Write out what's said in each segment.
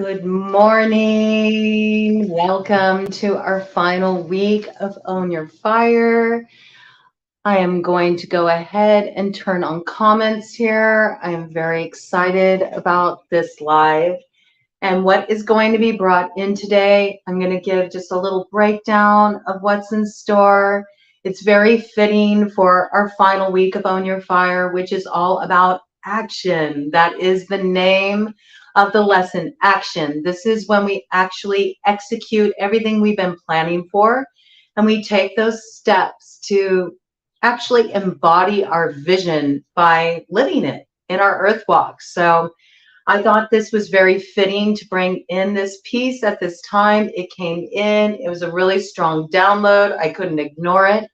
Good morning. Welcome to our final week of Own Your Fire. I am going to go ahead and turn on comments here. I am very excited about this live and what is going to be brought in today. I'm going to give just a little breakdown of what's in store. It's very fitting for our final week of Own Your Fire, which is all about action. That is the name of the lesson, action. This is when we actually execute everything we've been planning for, and we take those steps to actually embody our vision by living it in our earth walk. So I thought this was very fitting to bring in this piece at this time. It came in, it was a really strong download. I couldn't ignore it.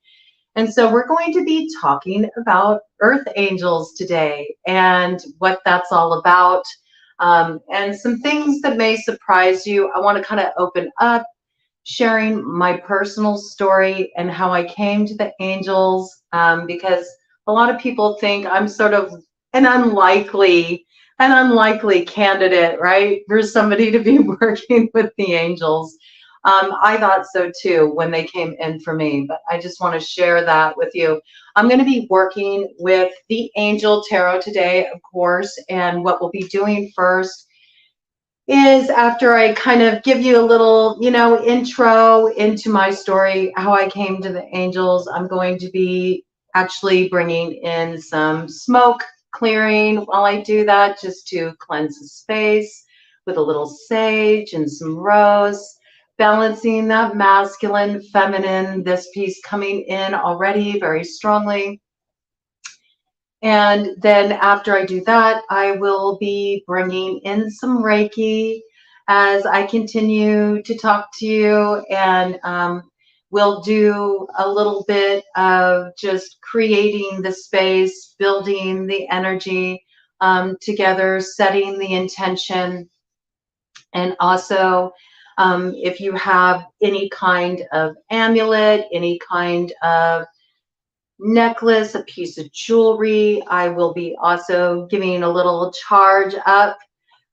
And so we're going to be talking about earth angels today and what that's all about, and some things that may surprise you. I want to kind of open up sharing my personal story and how I came to the angels, because a lot of people think I'm sort of an unlikely candidate, right, for somebody to be working with the angels. I thought so too when they came in for me, but I just want to share that with you. I'm going to be working with the Angel Tarot today, of course, and what we'll be doing first is, after I kind of give you a little, intro into my story, how I came to the angels, I'm going to be actually bringing in some smoke clearing while I do that, just to cleanse the space with a little sage and some rose, balancing that masculine, feminine, this piece coming in already very strongly. And then after I do that, I will be bringing in some Reiki as I continue to talk to you. And we'll do a little bit of just creating the space, building the energy together, setting the intention. And also, if you have any kind of amulet, any kind of necklace, a piece of jewelry, I will be also giving a little charge up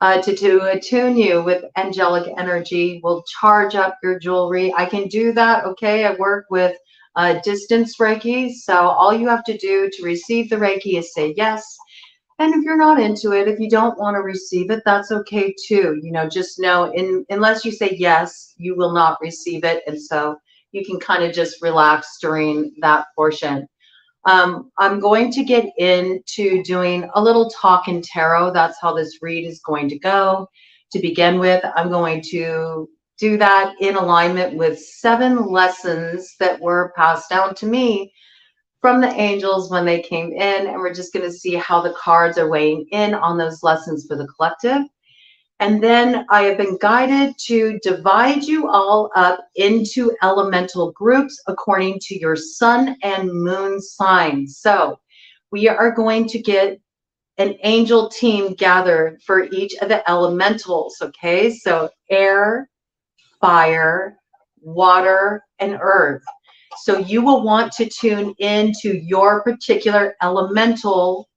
to attune you with angelic energy. We'll charge up your jewelry. I can do that, okay? I work with distance Reiki, so all you have to do to receive the Reiki is say yes. And if you're not into it, if you don't want to receive it, that's okay too. Just know, unless you say yes, you will not receive it. And so you can kind of just relax during that portion. I'm going to get into doing a little talk in tarot. That's how this read is going to go. To begin with, I'm going to do that in alignment with 7 lessons that were passed down to me from the angels when they came in. And we're just going to see how the cards are weighing in on those lessons for the collective. And then I have been guided to divide you all up into elemental groups according to your sun and moon signs. So we are going to get an angel team gathered for each of the elementals, okay? So air, fire, water, and earth. So you will want to tune into your particular elemental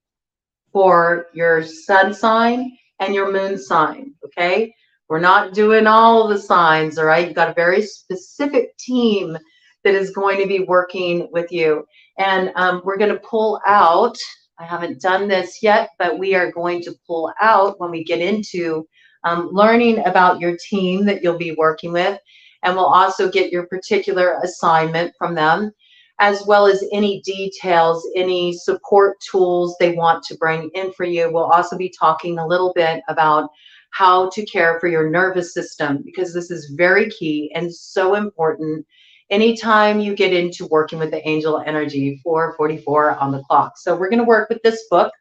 for your sun sign and your moon sign, okay? We're not doing all the signs, all right? You've got a very specific team that is going to be working with you. And we're going to pull out, I haven't done this yet, but we are going to pull out when we get into learning about your team that you'll be working with. And we'll also get your particular assignment from them, as well as any details, any support tools they want to bring in for you. We'll also be talking a little bit about how to care for your nervous system, because this is very key and so important anytime you get into working with the angel energy. 4:44 on the clock. So we're going to work with this book.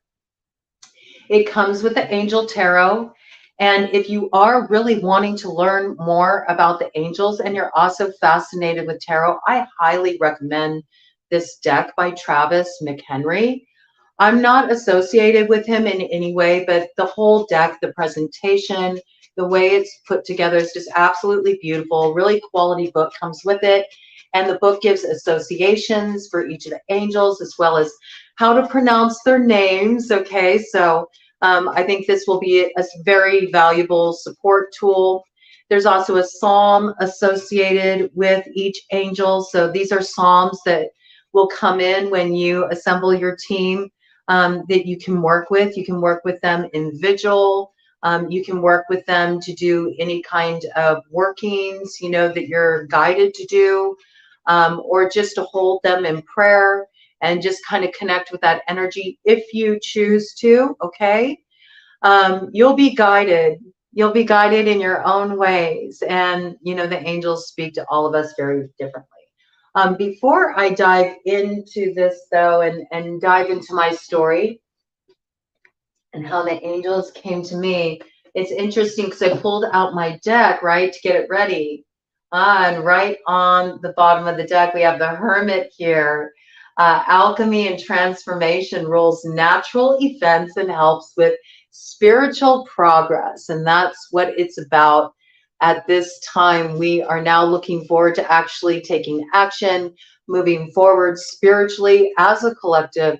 It comes with the Angel Tarot. And if you are really wanting to learn more about the angels and you're also fascinated with tarot, I highly recommend this deck by Travis McHenry. I'm not associated with him in any way, but the whole deck, the presentation, the way it's put together is just absolutely beautiful. Really quality book comes with it. And the book gives associations for each of the angels, as well as how to pronounce their names. Okay, so I think this will be a very valuable support tool. There's also a psalm associated with each angel. So these are psalms that will come in when you assemble your team, that you can work with. You can work with them in vigil. You can work with them to do any kind of workings, that you're guided to do, or just to hold them in prayer and just kind of connect with that energy if you choose to, okay? You'll be guided. You'll be guided in your own ways. And, the angels speak to all of us very differently. Before I dive into this, though, and dive into my story and how the angels came to me, it's interesting because I pulled out my deck, right, to get it ready. And right on the bottom of the deck, we have the Hermit here. Alchemy and transformation rules natural events and helps with spiritual progress. And that's what it's about at this time. We are now looking forward to actually taking action, moving forward spiritually as a collective.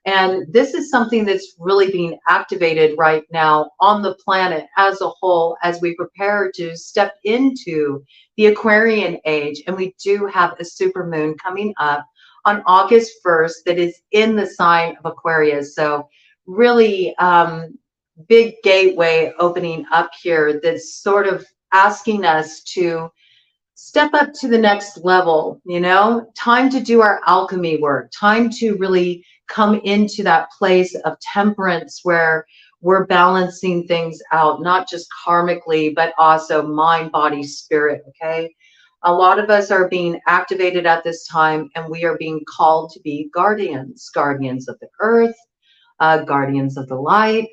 And this is something that's really being activated right now on the planet as a whole as we prepare to step into the Aquarian age. And we do have a supermoon coming up on August 1st that is in the sign of Aquarius. So really big gateway opening up here that's sort of asking us to step up to the next level, time to do our alchemy work, time to really come into that place of temperance where we're balancing things out, not just karmically, but also mind, body, spirit, okay? A lot of us are being activated at this time, and we are being called to be guardians of the earth, guardians of the light,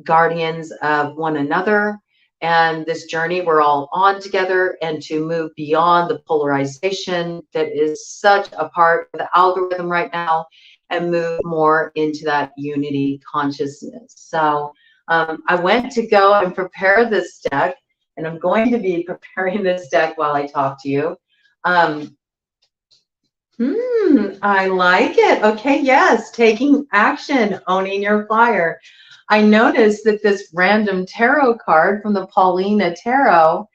guardians of one another. And this journey we're all on together, and to move beyond the polarization that is such a part of the algorithm right now and move more into that unity consciousness. So I went to go and prepare this deck, and I'm going to be preparing this deck while I talk to you. I like it. Okay, yes, taking action, owning your fire. I noticed that this random tarot card from the Paulina Tarot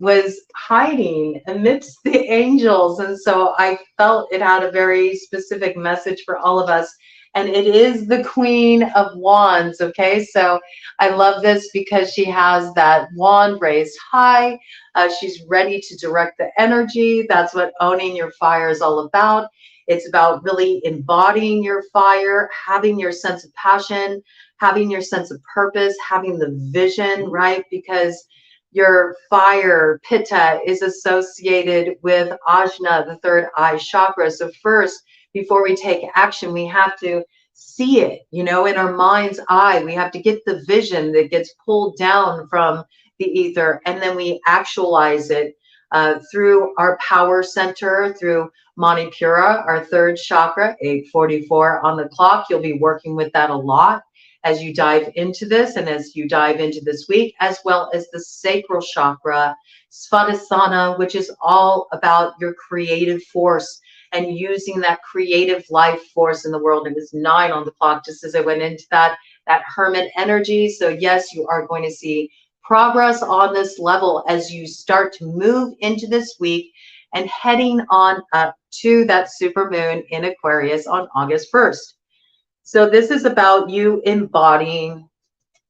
was hiding amidst the angels. And so I felt it had a very specific message for all of us. And it is the Queen of Wands, okay? So I love this because she has that wand raised high. She's ready to direct the energy. That's what owning your fire is all about. It's about really embodying your fire, having your sense of passion, having your sense of purpose, having the vision, right? Because your fire, Pitta, is associated with Ajna, the third eye chakra. So first, before we take action, we have to see it, in our mind's eye. We have to get the vision that gets pulled down from the ether, and then we actualize it through our power center, through Manipura, our third chakra, 8:44 on the clock. You'll be working with that a lot as you dive into this and as you dive into this week, as well as the sacral chakra, Svadhisthana, which is all about your creative force and using that creative life force in the world. It was 9 on the clock, just as I went into that hermit energy. So yes, you are going to see progress on this level as you start to move into this week and heading on up to that super moon in Aquarius on August 1st. So this is about you embodying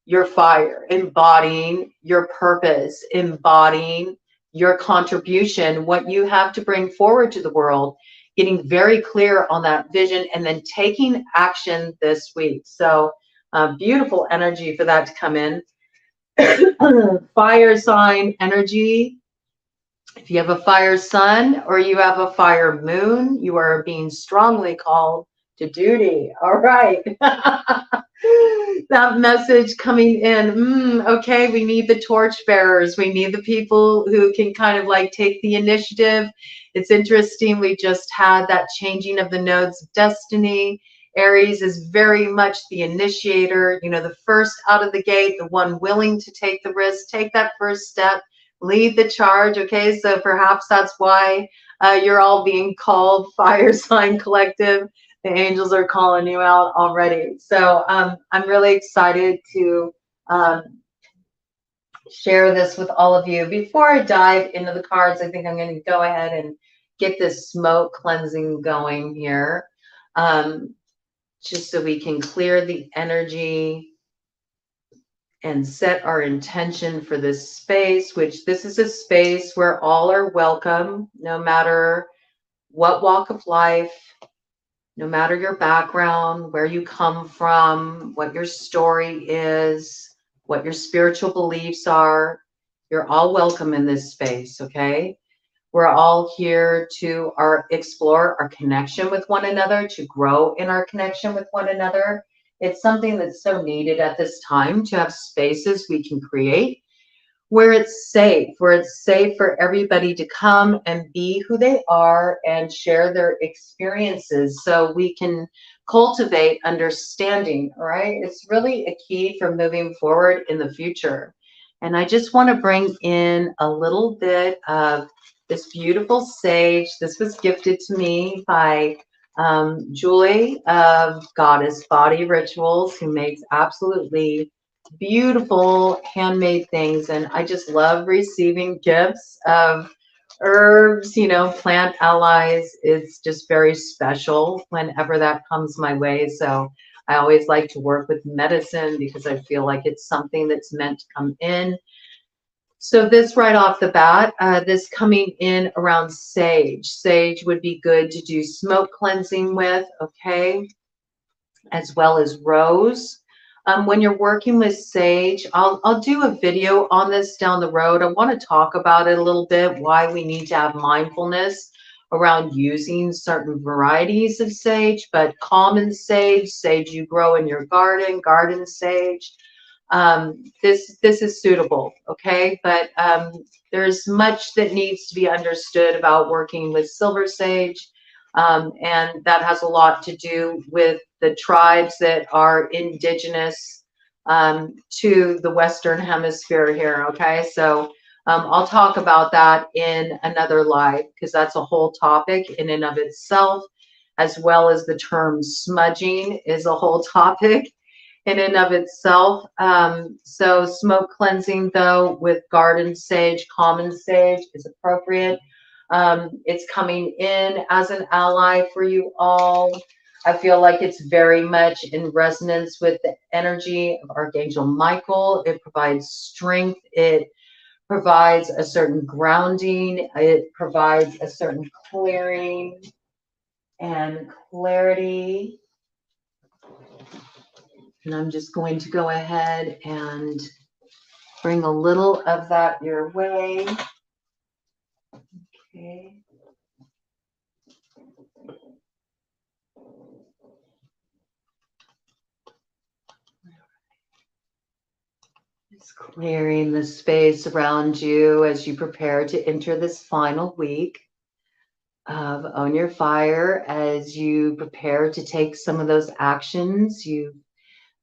your fire, embodying your purpose, embodying your contribution, what you have to bring forward to the world, getting very clear on that vision, and then taking action this week. So beautiful energy for that to come in. Fire sign energy. If you have a fire sun or you have a fire moon, you are being strongly called to duty. All right. That message coming in. Okay, we need the torch bearers. We need the people who can kind of like take the initiative. It's interesting. We just had that changing of the nodes of destiny. Aries is very much the initiator, the first out of the gate, the one willing to take the risk, take that first step, lead the charge. Okay, so perhaps that's why you're all being called Fire Sign Collective. The angels are calling you out already. So I'm really excited to um, share this with all of you. Before I dive into the cards, I think I'm going to go ahead and get this smoke cleansing going here, just so we can clear the energy and set our intention for this space, which this is a space where all are welcome, no matter what walk of life, no matter your background, where you come from, what your story is, what your spiritual beliefs are. You're all welcome in this space, okay? We're all here to explore our connection with one another, to grow in our connection with one another. It's something that's so needed at this time, to have spaces we can create where it's safe for everybody to come and be who they are and share their experiences so we can cultivate understanding, all right? It's really a key for moving forward in the future. And I just want to bring in a little bit of this beautiful sage. This was gifted to me by Julie of Goddess Body Rituals, who makes absolutely beautiful handmade things. And I just love receiving gifts of herbs, plant allies. It's just very special whenever that comes my way. So I always like to work with medicine because I feel like it's something that's meant to come in. So this right off the bat, this coming in around sage. Sage would be good to do smoke cleansing with, okay, as well as rose. When you're working with sage, I'll do a video on this down the road. I want to talk about it a little bit, why we need to have mindfulness around using certain varieties of sage, but common sage, sage you grow in your garden, garden sage, this is suitable, okay? But there's much that needs to be understood about working with silver sage, and that has a lot to do with the tribes that are indigenous to the Western Hemisphere here, okay? So I'll talk about that in another live because that's a whole topic in and of itself, as well as the term smudging is a whole topic in and of itself. So smoke cleansing, though, with garden sage, common sage is appropriate. It's coming in as an ally for you all. I feel like it's very much in resonance with the energy of Archangel Michael. It provides strength. It provides a certain grounding. It provides a certain clearing and clarity. And I'm just going to go ahead and bring a little of that your way. Okay. Just clearing the space around you as you prepare to enter this final week of Own Your Fire, as you prepare to take some of those actions you've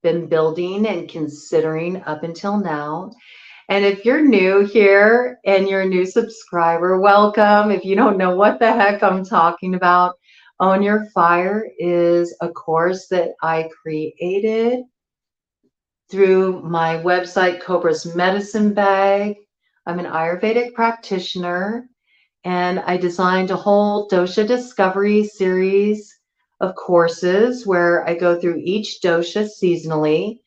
been building and considering up until now. And if you're new here and you're a new subscriber, welcome. If you don't know what the heck I'm talking about, Own Your Fire is a course that I created through my website, Cobra's Medicine Bag. I'm an Ayurvedic practitioner, and I designed a whole dosha discovery series of courses where I go through each dosha seasonally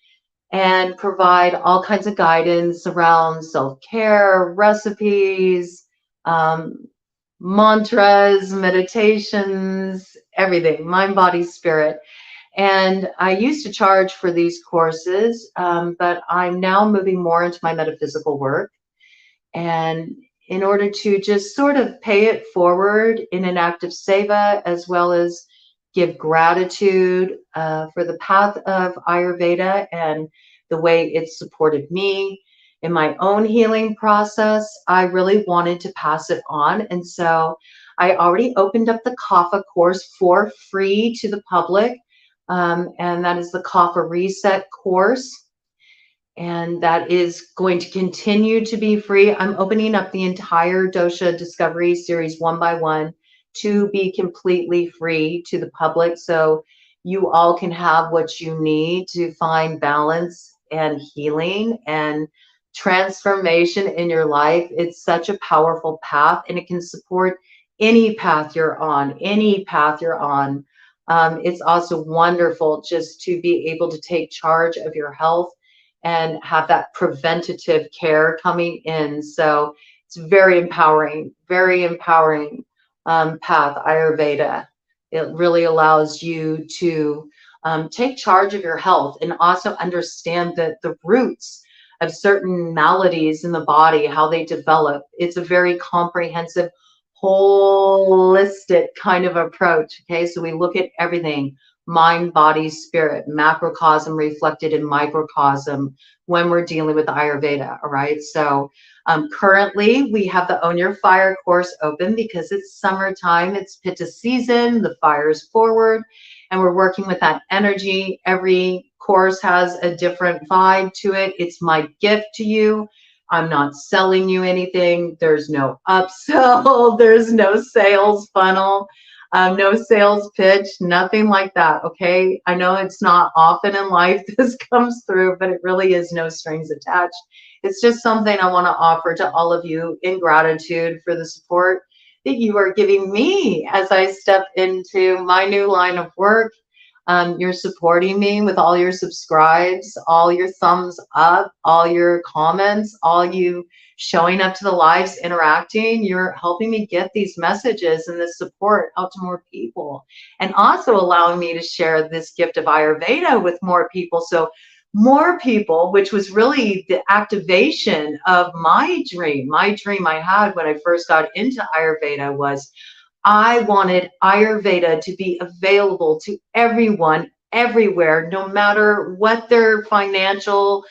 and provide all kinds of guidance around self-care, recipes, mantras, meditations, everything, mind, body, spirit. And I used to charge for these courses, but I'm now moving more into my metaphysical work. And in order to just sort of pay it forward in an act of seva, as well as give gratitude for the path of Ayurveda and the way it's supported me in my own healing process, I really wanted to pass it on. And so I already opened up the Kapha course for free to the public. And that is the Kapha Reset course. And that is going to continue to be free. I'm opening up the entire Dosha Discovery series one by one to be completely free to the public, so you all can have what you need to find balance and healing and transformation in your life. It's such a powerful path, and it can support any path you're on, any path you're on. It's also wonderful just to be able to take charge of your health and have that preventative care coming in. So it's very empowering path, Ayurveda. It really allows you to take charge of your health and also understand the roots of certain maladies in the body, how they develop. It's a very comprehensive, holistic kind of approach. Okay, so we look at everything: mind, body, spirit, macrocosm reflected in microcosm when we're dealing with Ayurveda. All right, so currently we have the Own Your Fire course open because it's summertime, it's Pitta season, the fire is forward, and we're working with that energy. Every course has a different vibe to it. It's my gift to you. I'm not selling you anything. There's no upsell. There's no sales funnel, no sales pitch, nothing like that. Okay. I know it's not often in life this comes through, but it really is no strings attached. It's just something I want to offer to all of you in gratitude for the support that you are giving me as I step into my new line of work. You're supporting me with all your subscribes, all your thumbs up, all your comments, all you showing up to the lives, interacting. You're helping me get these messages and this support out to more people, and also allowing me to share this gift of Ayurveda with more people. So more people, which was really the activation of my dream. My dream I had when I first got into Ayurveda was I wanted Ayurveda to be available to everyone, everywhere, no matter what their financial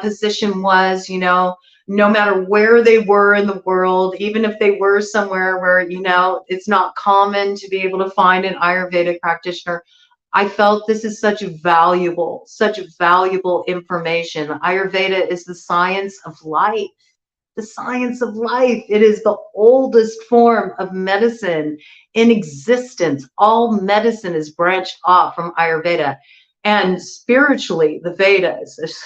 position was, no matter where they were in the world, even if they were somewhere where, it's not common to be able to find an Ayurvedic practitioner. I felt this is such valuable information. Ayurveda is the science of life. The science of life. It is the oldest form of medicine in existence. All medicine is branched off from Ayurveda. And spiritually, the Vedas is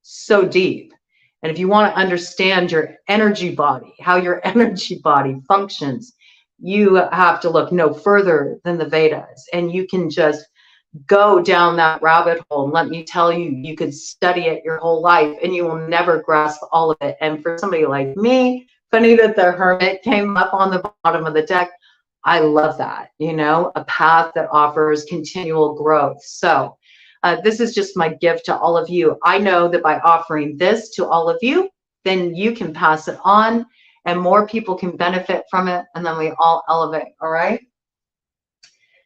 so deep. And if you want to understand your energy body, how your energy body functions, you have to look no further than the Vedas. And you can just go down that rabbit hole, and let me tell you, you could study it your whole life and you will never grasp all of it. And for somebody like me, funny that the Hermit came up on the bottom of the deck. I love that, a path that offers continual growth. So this is just my gift to all of you. I know that by offering this to all of you, then you can pass it on and more people can benefit from it, and then we all elevate. All right.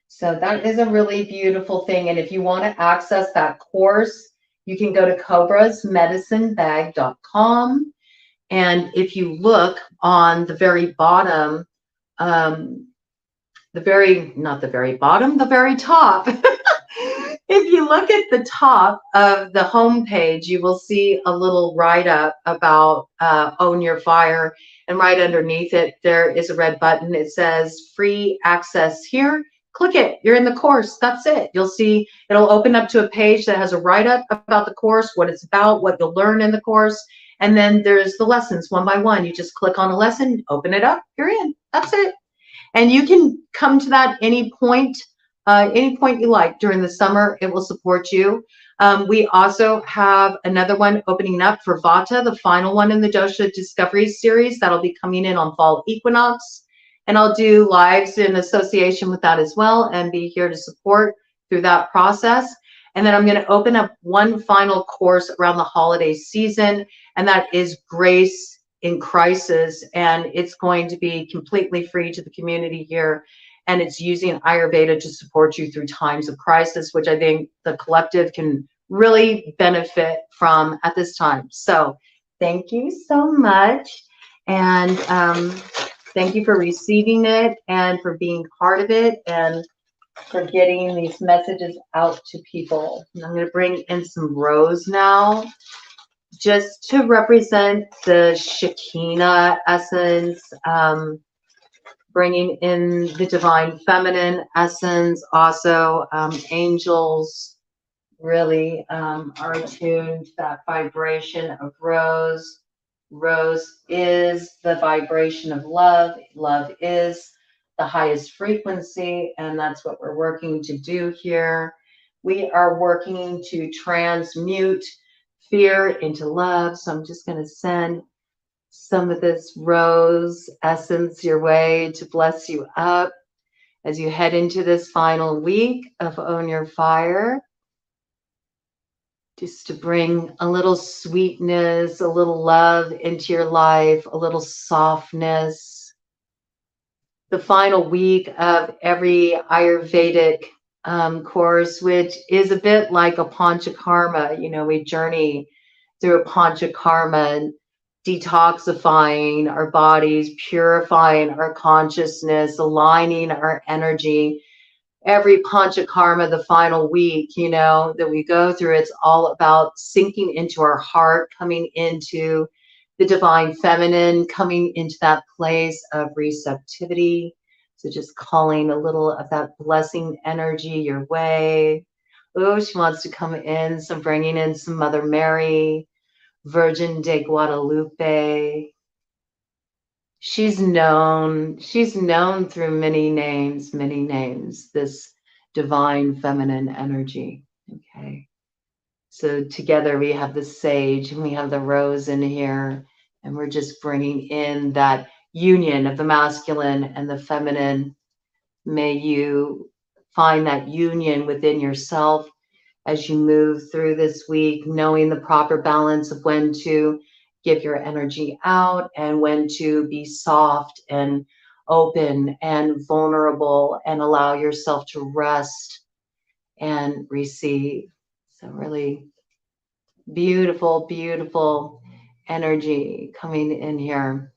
So that is a really beautiful thing. And if you want to access that course, you can go to cobrasmedicinebag.com. And if you look on the very bottom, the very top, if you look at the top of the home page, you will see a little write-up about Own Your Fire. And right underneath it, there is a red button. It says free access here. Click it. You're in the course. That's it. You'll see it'll open up to a page that has a write-up about the course, what it's about, what you'll learn in the course. And then there's the lessons one by one. You just click on a lesson, open it up, you're in. That's it. And you can come to that any point you like during the summer. It will support you. We also have another one opening up for Vata, the final one in the Dosha Discovery series. That'll be coming in on fall equinox. And I'll do lives in association with that as well and be here to support through that process. And then I'm going to open up one final course around the holiday season, and that is Grace in Crisis. And it's going to be completely free to the community here. And it's using Ayurveda to support you through times of crisis, which I think the collective can really benefit from at this time. So thank you so much. And thank you for receiving it and for being part of it and for getting these messages out to people. And I'm going to bring in some rose now, just to represent the Shekinah essence, bringing in the divine feminine essence. Also, angels really are attuned to that vibration of rose. Rose is the vibration of love. Love is the highest frequency, and that's what we're working to do here. We are working to transmute fear into love. So I'm just going to send some of this rose essence your way to bless you up as you head into this final week of Own Your Fire. Just to bring a little sweetness, a little love into your life, a little softness. The final week of every Ayurvedic course, which is a bit like a panchakarma. You know, we journey through a panchakarma, detoxifying our bodies, purifying our consciousness, aligning our energy. Every panchakarma, the final week, you know, that we go through, it's all about sinking into our heart, coming into the divine feminine, coming into that place of receptivity. So just calling a little of that blessing energy your way. Oh, she wants to come in. So bringing in some Mother Mary, Virgin de Guadalupe. She's known through many names, this divine feminine energy. Okay. So together we have the sage and we have the rose in here, and we're just bringing in that union of the masculine and the feminine. May you find that union within yourself as you move through this week, knowing the proper balance of when to give your energy out and when to be soft and open and vulnerable and allow yourself to rest and receive. So really beautiful, beautiful energy coming in here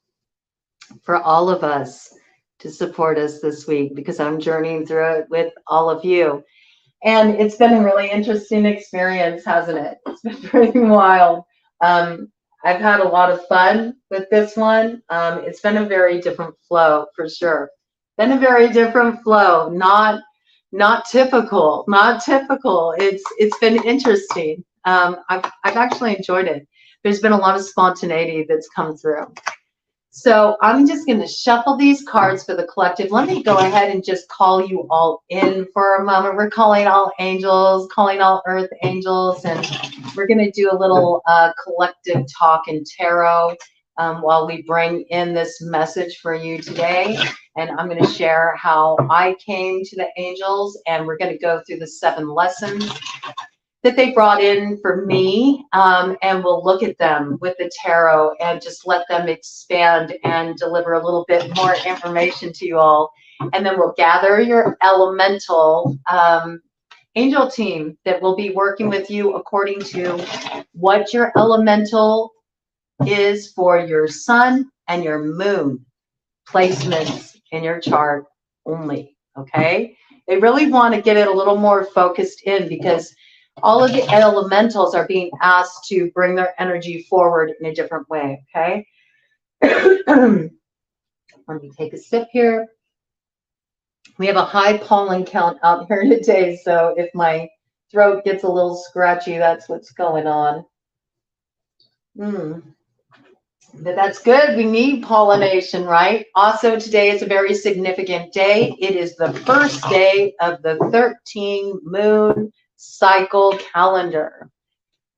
for all of us to support us this week, because I'm journeying through it with all of you. And it's been a really interesting experience, hasn't it? It's been pretty wild. I've had a lot of fun with this one. It's been a very different flow for sure. Been a very different flow, not typical, not typical. It's been interesting. I've actually enjoyed it. There's been a lot of spontaneity that's come through. So I'm just going to shuffle these cards for the collective. Let me go ahead and just call you all in for a moment. We're calling all angels, calling all earth angels, and we're going to do a little collective talk in tarot while we bring in this message for you today. And I'm going to share how I came to the angels, and we're going to go through the 7 lessons that they brought in for me, and we'll look at them with the tarot and just let them expand and deliver a little bit more information to you all. And then we'll gather your elemental angel team that will be working with you according to what your elemental is for your sun and your moon placements in your chart only, okay? They really want to get it a little more focused in, because all of the elementals are being asked to bring their energy forward in a different way, okay? Let me take a sip here. We have a high pollen count out here today, so if my throat gets a little scratchy, that's what's going on. But that's good. We need pollination, right? Also, today is a very significant day. It is the first day of the 13-moon cycle calendar.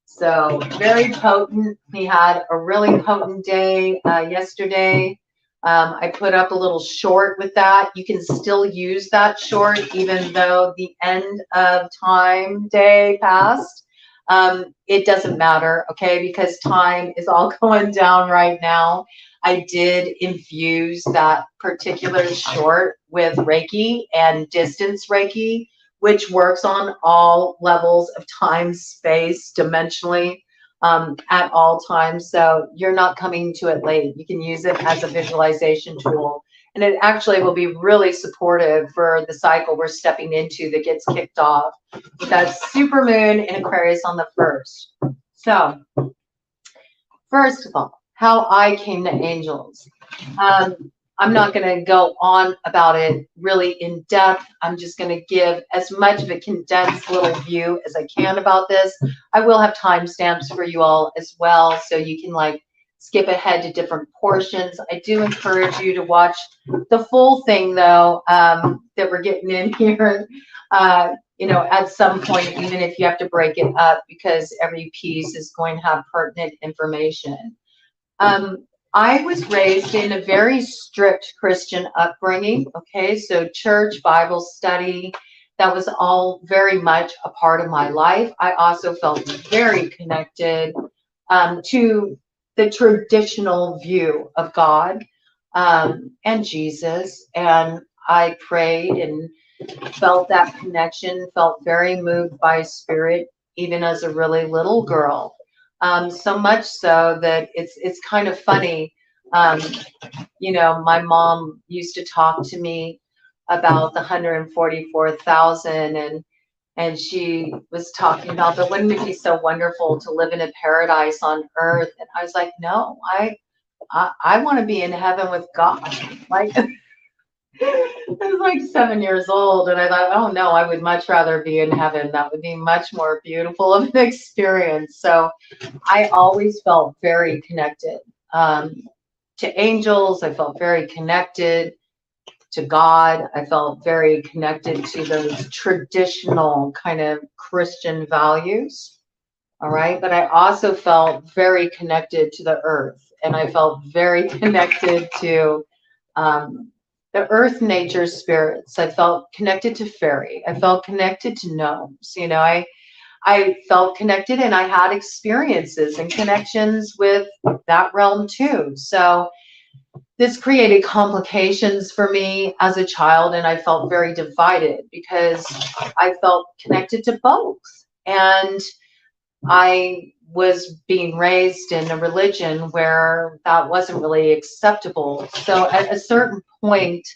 So very potent. We had a really potent day yesterday. I put up a little short with that. You can still use that short even though the end of time day passed. It doesn't matter, okay, because time is all going down right now. I did infuse that particular short with Reiki and distance Reiki, which works on all levels of time, space, dimensionally, at all times. So you're not coming to it late. You can use it as a visualization tool. And it actually will be really supportive for the cycle we're stepping into that gets kicked off with that super moon in Aquarius on the 1st. So, first of all, how I came to angels. I'm not going to go on about it really in depth. I'm just going to give as much of a condensed little view as I can about this. I will have timestamps for you all as well, so you can like skip ahead to different portions. I do encourage you to watch the full thing, though, that we're getting in here, at some point, even if you have to break it up, because every piece is going to have pertinent information. I was raised in a very strict Christian upbringing. Okay, so church, Bible study, that was all very much a part of my life. I also felt very connected to the traditional view of God and Jesus. And I prayed and felt that connection, felt very moved by spirit, even as a really little girl. So much so that it's kind of funny. Um, my mom used to talk to me about the 144,000, and she was talking about, but wouldn't it be so wonderful to live in a paradise on earth? And I was like, no, I want to be in heaven with God. Like, I was like 7 years old, and I thought, oh no, I would much rather be in heaven. That would be much more beautiful of an experience. So I always felt very connected to angels. I felt very connected to God. I felt very connected to those traditional kind of Christian values. All right. But I also felt very connected to the earth, and I felt very connected to the earth, nature, spirits. I felt connected to fairy. I felt connected to gnomes. I felt connected, and I had experiences and connections with that realm too. So this created complications for me as a child, and I felt very divided because I felt connected to both. And I was being raised in a religion where that wasn't really acceptable. So at a certain point,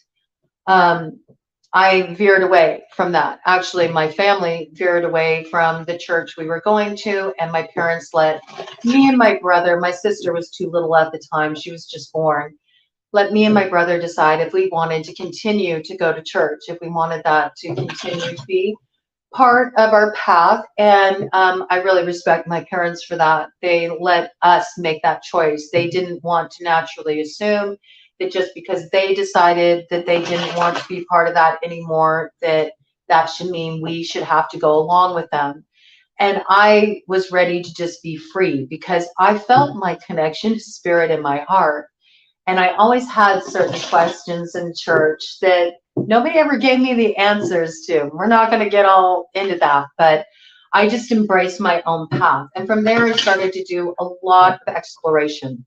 I veered away from that. Actually, my family veered away from the church we were going to, and my parents let me and my brother, my sister was too little at the time, she was just born, let me and my brother decide if we wanted to continue to go to church, if we wanted that to continue to be part of our path. And I really respect my parents for that. They let us make that choice. They didn't want to naturally assume that just because they decided that they didn't want to be part of that anymore, that should mean we should have to go along with them. And I was ready to just be free because I felt my connection to spirit in my heart. And I always had certain questions in church that nobody ever gave me the answers to. We're not going to get all into that, but I just embraced my own path. And from there, I started to do a lot of exploration.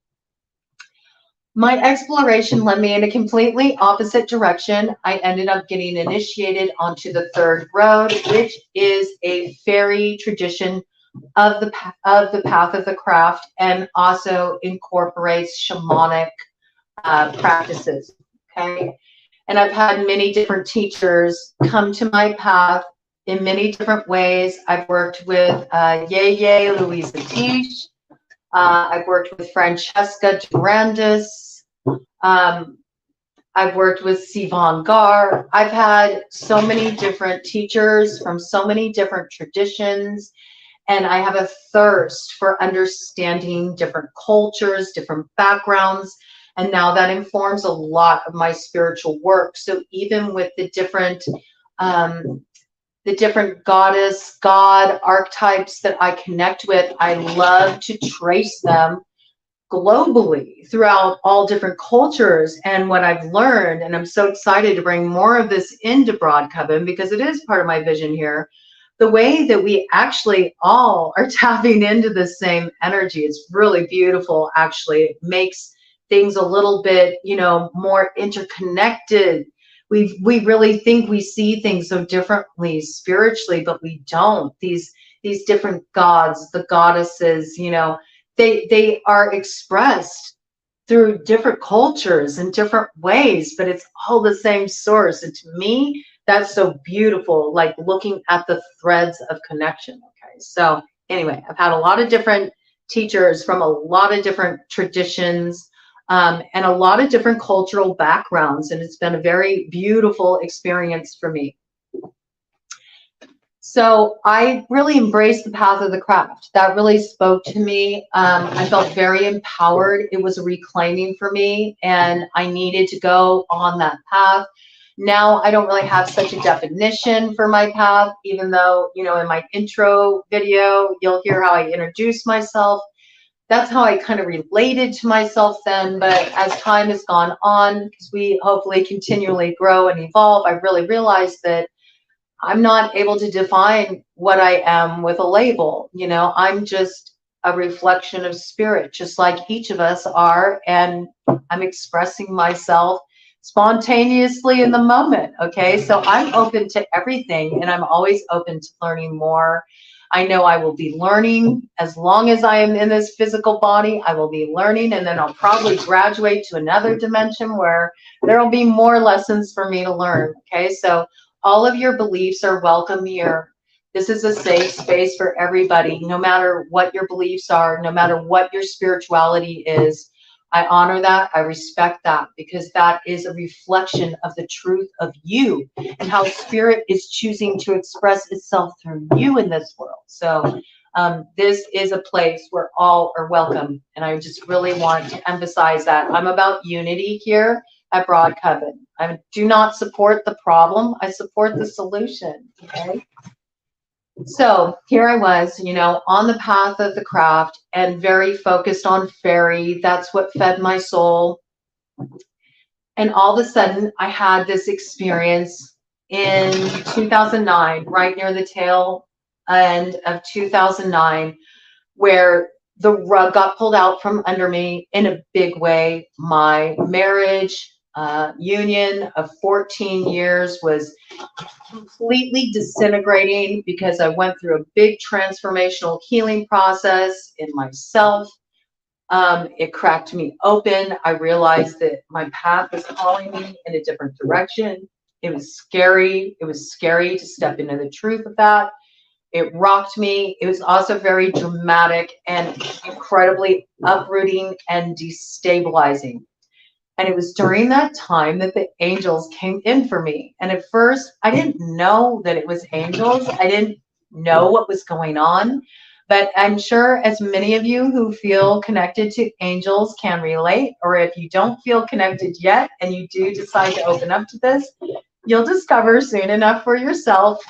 My exploration led me in a completely opposite direction. I ended up getting initiated onto the third road, which is a fairy tradition of the path of the craft, and also incorporates shamanic practices. Okay. And I've had many different teachers come to my path in many different ways. I've worked with Yeye Louisa Teach. I've worked with Francesca Durandis. I've worked with Sivan Gar. I've had so many different teachers from so many different traditions. And I have a thirst for understanding different cultures, different backgrounds. And now that informs a lot of my spiritual work. So even with the different goddess, god archetypes that I connect with, I love to trace them globally throughout all different cultures. And what I've learned, and I'm so excited to bring more of this into Broad Coven because it is part of my vision here, the way that we actually all are tapping into the same energy. It's really beautiful, actually. It makes things a little bit, more interconnected. We really think we see things so differently spiritually, but we don't. These different gods, the goddesses, they are expressed through different cultures in different ways, but it's all the same source. And to me, that's so beautiful, like looking at the threads of connection. Okay, so anyway, I've had a lot of different teachers from a lot of different traditions. and a lot of different cultural backgrounds. And it's been a very beautiful experience for me. So I really embraced the path of the craft. That really spoke to me. I felt very empowered. It was a reclaiming for me, and I needed to go on that path. Now I don't really have such a definition for my path, even though, you know, in my intro video, you'll hear how I introduce myself. That's how I kind of related to myself then. But as time has gone on, because we hopefully continually grow and evolve, I really realized that I'm not able to define what I am with a label. You know, I'm just a reflection of spirit, just like each of us are. And I'm expressing myself spontaneously in the moment. Okay. So I'm open to everything, and I'm always open to learning more. I know I will be learning as long as I am in this physical body. I will be learning, and then I'll probably graduate to another dimension where there will be more lessons for me to learn. Okay. So all of your beliefs are welcome here. This is a safe space for everybody, no matter what your beliefs are, no matter what your spirituality is. I honor that. I respect that, because that is a reflection of the truth of you and how spirit is choosing to express itself through you in this world. So this is a place where all are welcome. And I just really want to emphasize that. I'm about unity here at Broad Coven. I do not support the problem. I support the solution. Okay. So here I was, you know, on the path of the craft and very focused on fairy. That's what fed my soul. And all of a sudden, I had this experience in 2009, right near the tail end of 2009, where the rug got pulled out from under me in a big way. My marriage union of 14 years was completely disintegrating because I went through a big transformational healing process in myself. It cracked me open. I realized that my path was calling me in a different direction. It was scary. It was scary to step into the truth of that. It rocked me. It was also very dramatic and incredibly uprooting and destabilizing. And it was during that time that the angels came in for me. And at first, I didn't know that it was angels. I didn't know what was going on. But I'm sure as many of you who feel connected to angels can relate, or if you don't feel connected yet and you do decide to open up to this, you'll discover soon enough for yourself.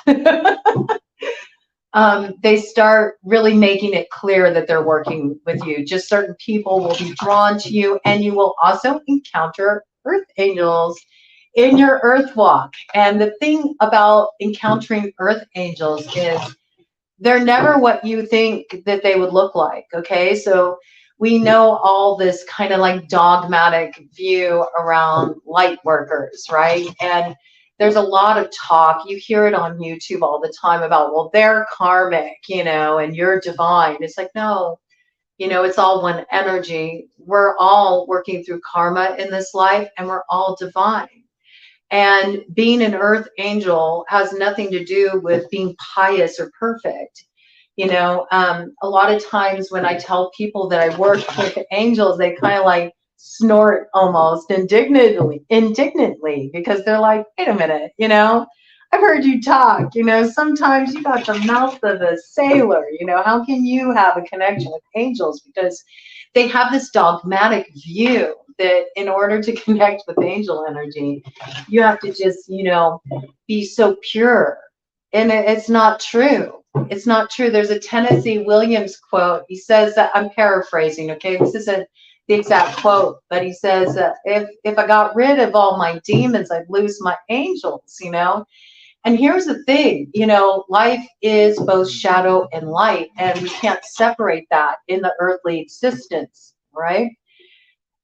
They start really making it clear that they're working with you. Just certain people will be drawn to you, and you will also encounter earth angels in your earth walk. And the thing about encountering earth angels is they're never what you think that they would look like. Okay, so we know all this kind of like dogmatic view around light workers, right? And there's a lot of talk. You hear it on YouTube all the time about, well, they're karmic, you know, and you're divine. It's like, no, you know, it's all one energy. We're all working through karma in this life, and we're all divine. And being an earth angel has nothing to do with being pious or perfect. You know, a lot of times when I tell people that I work with angels, they kind of like snort almost indignantly, because they're like, wait a minute, you know, I've heard you talk, you know, sometimes you got the mouth of a sailor, you know, how can you have a connection with angels? Because they have this dogmatic view that in order to connect with angel energy, you have to just, you know, be so pure. And it's not true. It's not true. There's a Tennessee Williams quote. He says that, I'm paraphrasing, okay? This isn't the exact quote, but he says, if I got rid of all my demons, I'd lose my angels, you know? And here's the thing, you know, life is both shadow and light, and we can't separate that in the earthly existence, right?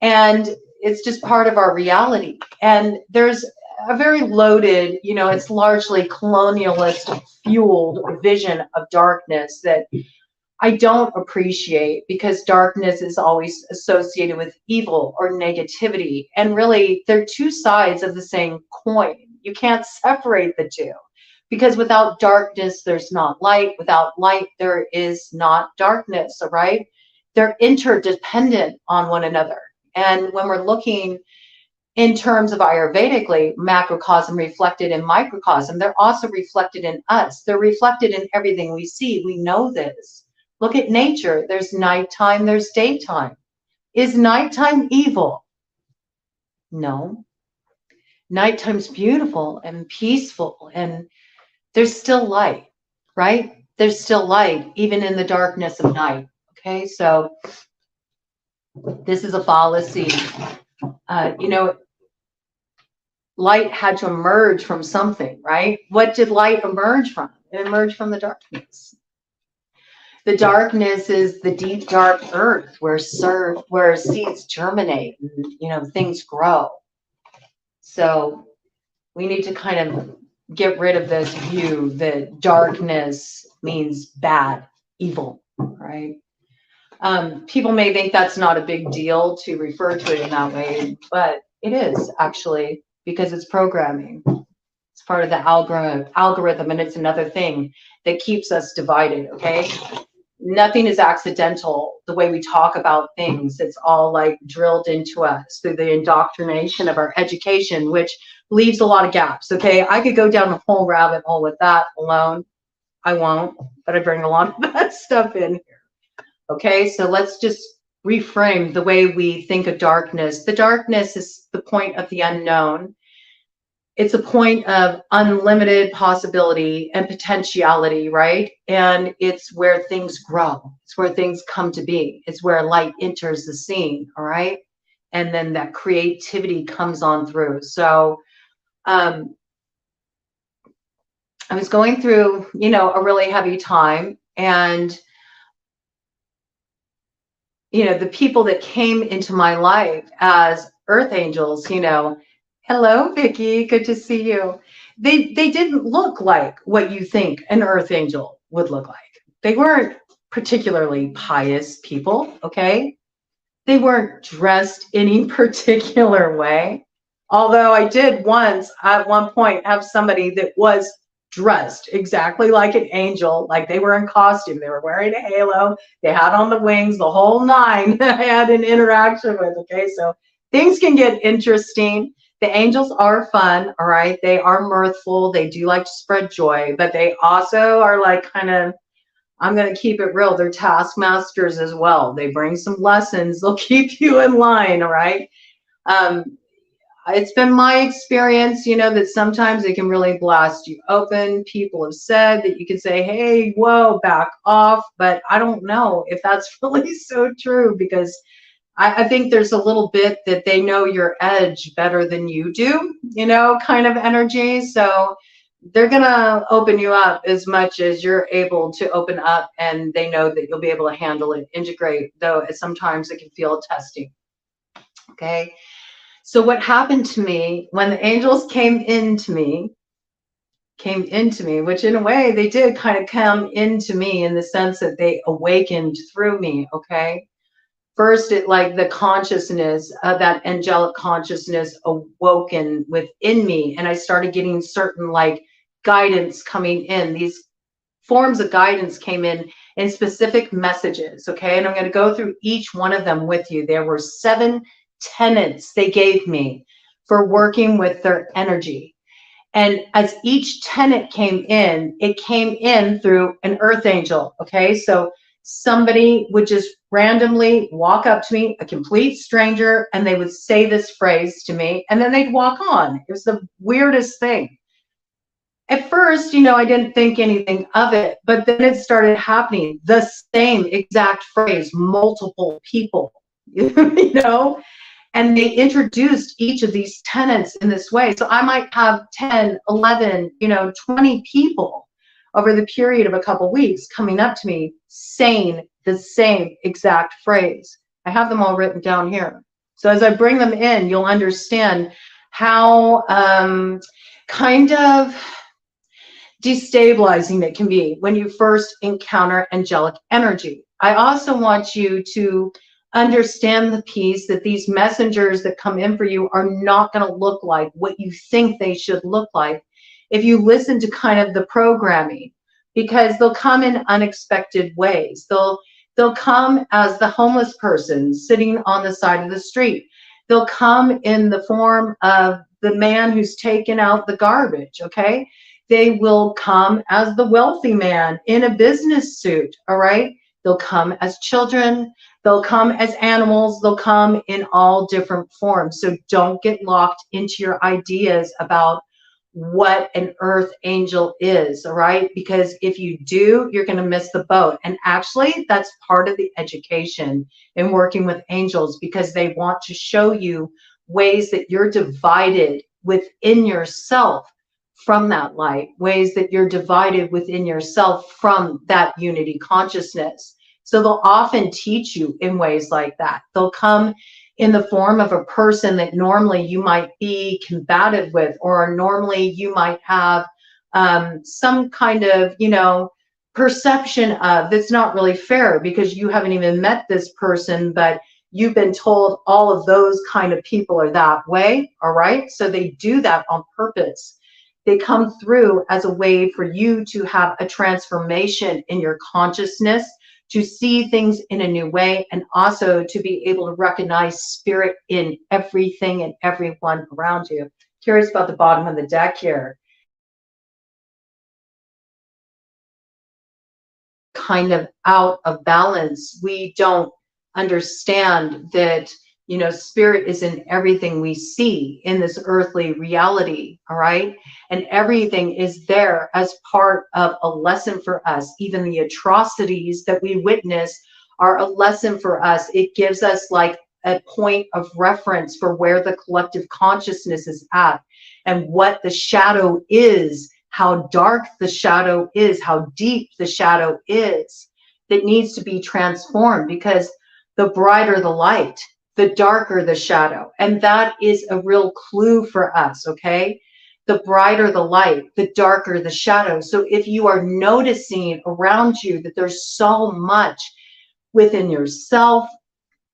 And it's just part of our reality. And there's a very loaded, you know, it's largely colonialist fueled vision of darkness that I don't appreciate, because darkness is always associated with evil or negativity. And really, they're two sides of the same coin. You can't separate the two, because without darkness, there's not light. Without light, there is not darkness, all right? They're interdependent on one another. And when we're looking in terms of Ayurvedically, macrocosm reflected in microcosm, they're also reflected in us. They're reflected in everything we see. We know this. Look at nature. There's nighttime, there's daytime. Is nighttime evil? No. Nighttime's beautiful and peaceful, and there's still light, right? There's still light, even in the darkness of night. Okay, so this is a fallacy. You know, light had to emerge from something, right? What did light emerge from? It emerged from the darkness. The darkness is the deep, dark earth where seeds germinate and, you know, things grow. So we need to kind of get rid of this view that darkness means bad, evil, right? People may think that's not a big deal to refer to it in that way, but it is actually, because it's programming. It's part of the algorithm, and it's another thing that keeps us divided, okay? Nothing is accidental. The way we talk about things, it's all like drilled into us through the indoctrination of our education, which leaves a lot of gaps, okay? I could go down a whole rabbit hole with that alone. I won't, but I bring a lot of that stuff in here, okay? So let's just reframe the way we think of darkness. The darkness is the point of the unknown. It's a point of unlimited possibility and potentiality, right? And it's where things grow. It's where things come to be. It's where light enters the scene, all right? And then that creativity comes on through. So I was going through, you know, a really heavy time, and you know, the people that came into my life as earth angels, you know, hello, Vicky, good to see you. They didn't look like what you think an earth angel would look like. They weren't particularly pious people, okay? They weren't dressed any particular way. Although I did once, at one point, have somebody that was dressed exactly like an angel, like they were in costume. They were wearing a halo. They had on the wings, the whole nine. I had an interaction with, okay? So things can get interesting. The angels are fun, all right? They are mirthful. They do like to spread joy, but they also are like kind of, I'm going to keep it real, they're taskmasters as well. They bring some lessons. They'll keep you in line, all right? It's been my experience, you know, that sometimes it can really blast you open. People have said that you can say, hey, whoa, back off. But I don't know if that's really so true, because I think there's a little bit that they know your edge better than you do, you know, kind of energy. So they're going to open you up as much as you're able to open up, and they know that you'll be able to handle it, integrate, though sometimes it can feel testing. Okay. So what happened to me when the angels came into me, which in a way they did kind of come into me in the sense that they awakened through me, okay? First, it like the consciousness, that angelic consciousness awoken within me, and I started getting certain like guidance coming in. These forms of guidance came in specific messages, okay? And I'm going to go through each one of them with you. There were 7 tenets they gave me for working with their energy. And as each tenet came in, it came in through an earth angel, okay? So somebody would just randomly walk up to me, a complete stranger, and they would say this phrase to me, and then they'd walk on. It was the weirdest thing. At first, you know, I didn't think anything of it, but then it started happening. The same exact phrase, multiple people, you know? And they introduced each of these tenets in this way. So I might have 10, 11, you know, 20 people over the period of a couple of weeks coming up to me saying the same exact phrase. I have them all written down here. So as I bring them in, you'll understand how kind of destabilizing it can be when you first encounter angelic energy. I also want you to understand the piece that these messengers that come in for you are not going to look like what you think they should look like if you listen to kind of the programming, because they'll come in unexpected ways. They'll They'll come as the homeless person sitting on the side of the street. They'll come in the form of the man who's taken out the garbage, okay? They will come as the wealthy man in a business suit, all right? They'll come as children. They'll come as animals. They'll come in all different forms. So don't get locked into your ideas about what an earth angel is, all right? Because if you do, you're going to miss the boat. And actually, that's part of the education in working with angels, because they want to show you ways that you're divided within yourself from that light, ways that you're divided within yourself from that unity consciousness. So they'll often teach you in ways like that. They'll come in the form of a person that normally you might be combative with, or normally you might have some kind of, perception of that's not really fair, because you haven't even met this person, but you've been told all of those kind of people are that way, all right? So they do that on purpose. They come through as a way for you to have a transformation in your consciousness, to see things in a new way, and also to be able to recognize spirit in everything and everyone around you. Curious about the bottom of the deck here. Kind of out of balance. We don't understand that, spirit is in everything we see in this earthly reality, all right? And everything is there as part of a lesson for us. Even the atrocities that we witness are a lesson for us. It gives us like a point of reference for where the collective consciousness is at, and what the shadow is, how dark the shadow is, how deep the shadow is, that needs to be transformed, because the brighter the light, the darker the shadow. And that is a real clue for us, okay? The brighter the light, the darker the shadow. So if you are noticing around you that there's so much within yourself,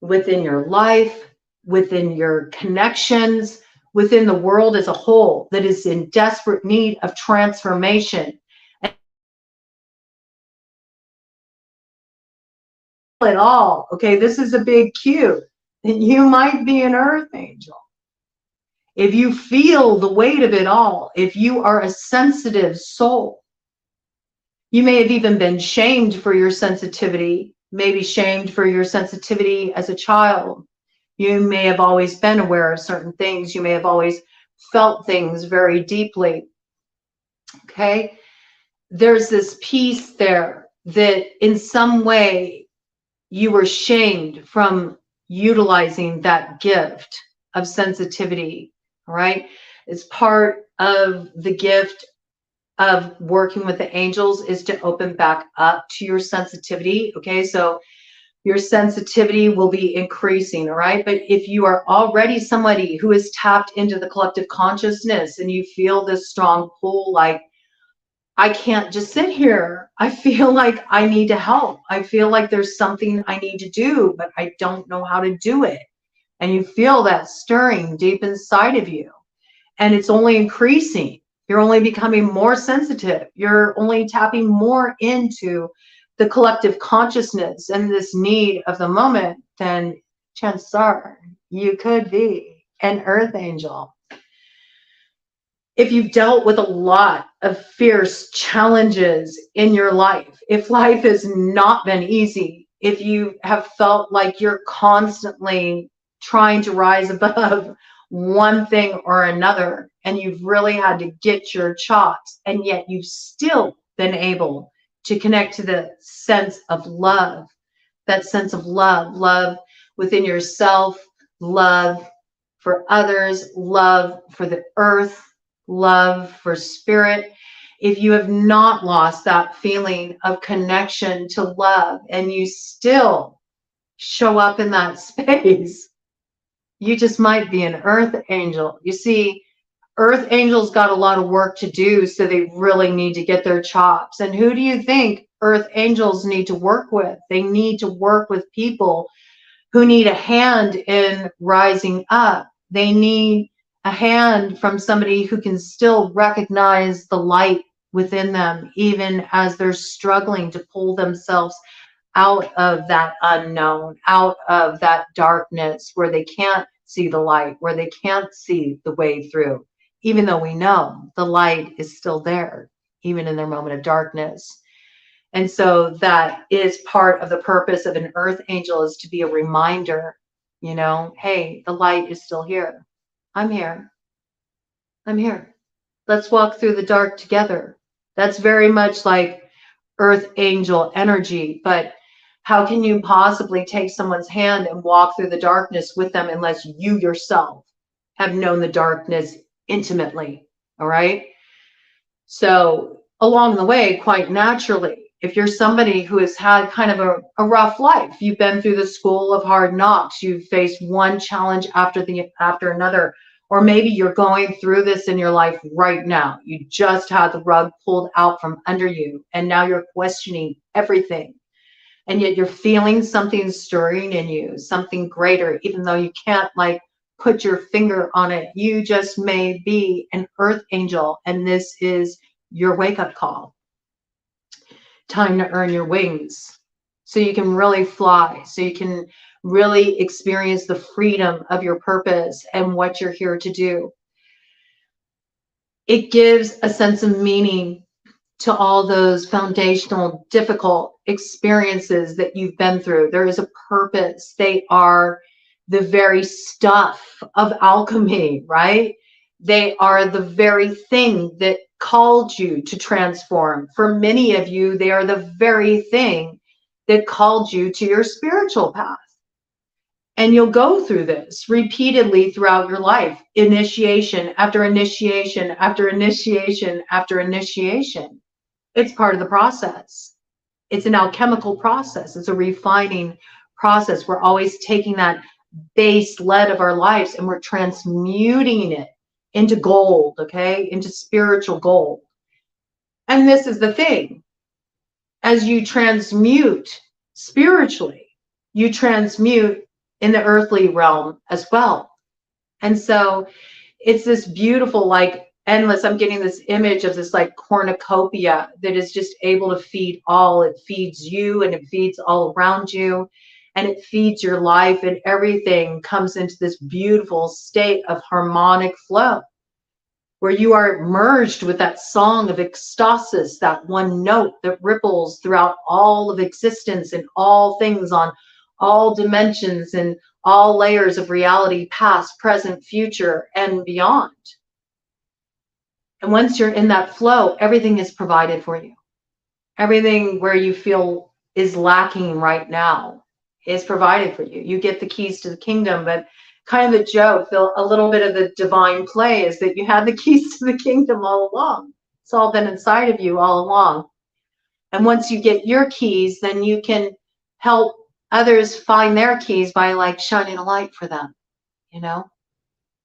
within your life, within your connections, within the world as a whole, that is in desperate need of transformation, at all, okay, this is a big cue. And you might be an earth angel. If you feel the weight of it all, if you are a sensitive soul, you may have even been shamed for your sensitivity, maybe shamed for your sensitivity as a child. You may have always been aware of certain things. You may have always felt things very deeply. Okay? There's this piece there that in some way you were shamed from utilizing that gift of sensitivity, all right? It's part of the gift of working with the angels, is to open back up to your sensitivity, okay? So your sensitivity will be increasing, all right? But if you are already somebody who is tapped into the collective consciousness, and you feel this strong pull, like, I can't just sit here. I feel like I need to help. I feel like there's something I need to do, but I don't know how to do it. And you feel that stirring deep inside of you, and it's only increasing. You're only becoming more sensitive. You're only tapping more into the collective consciousness and this need of the moment. Then chances are you could be an earth angel. If you've dealt with a lot of fierce challenges in your life, if life has not been easy, if you have felt like you're constantly trying to rise above one thing or another, and you've really had to get your chops, and yet you've still been able to connect to the sense of love, that sense of love within yourself, love for others, love for the earth, love for spirit. If you have not lost that feeling of connection to love, and you still show up in that space, you just might be an earth angel. You see, earth angels got a lot of work to do, so they really need to get their chops. And who do you think earth angels need to work with? They need to work with people who need a hand in rising up. They need a hand from somebody who can still recognize the light within them, even as they're struggling to pull themselves out of that unknown, out of that darkness where they can't see the light, where they can't see the way through, even though we know the light is still there, even in their moment of darkness. And so that is part of the purpose of an earth angel, is to be a reminder, you know, hey, the light is still here. I'm here. I'm here. Let's walk through the dark together. That's very much like earth angel energy. But how can you possibly take someone's hand and walk through the darkness with them unless you yourself have known the darkness intimately? All right. So along the way, quite naturally, if you're somebody who has had kind of a rough life, you've been through the school of hard knocks, you've faced one challenge after another, or maybe you're going through this in your life right now. You just had the rug pulled out from under you, and now you're questioning everything. And yet you're feeling something stirring in you, something greater, even though you can't like put your finger on it. You just may be an earth angel, and this is your wake-up call. Time to earn your wings so you can really fly, so you can really experience the freedom of your purpose and what you're here to do. It gives a sense of meaning to all those foundational, difficult experiences that you've been through. There is a purpose. They are the very stuff of alchemy, right? They are the very thing that called you to transform. For many of you, they are the very thing that called you to your spiritual path. And you'll go through this repeatedly throughout your life, initiation after initiation after initiation after initiation. It's part of the process. It's an alchemical process. It's a refining process. We're always taking that base lead of our lives and we're transmuting it into gold, okay? Into spiritual gold. And this is the thing. As you transmute spiritually, you transmute in the earthly realm as well. And so it's this beautiful, like, endless, I'm getting this image of this like cornucopia that is just able to feed all. It feeds you and it feeds all around you, and it feeds your life, and everything comes into this beautiful state of harmonic flow where you are merged with that song of ecstasis, that one note that ripples throughout all of existence and all things on all dimensions and all layers of reality, past, present, future, and beyond. And once you're in that flow, everything is provided for you. Everything where you feel is lacking right now is provided for you. You get the keys to the kingdom, but kind of the joke, a little bit of the divine play is that you had the keys to the kingdom all along. It's all been inside of you all along. And once you get your keys, then you can help others find their keys by like shining a light for them, you know?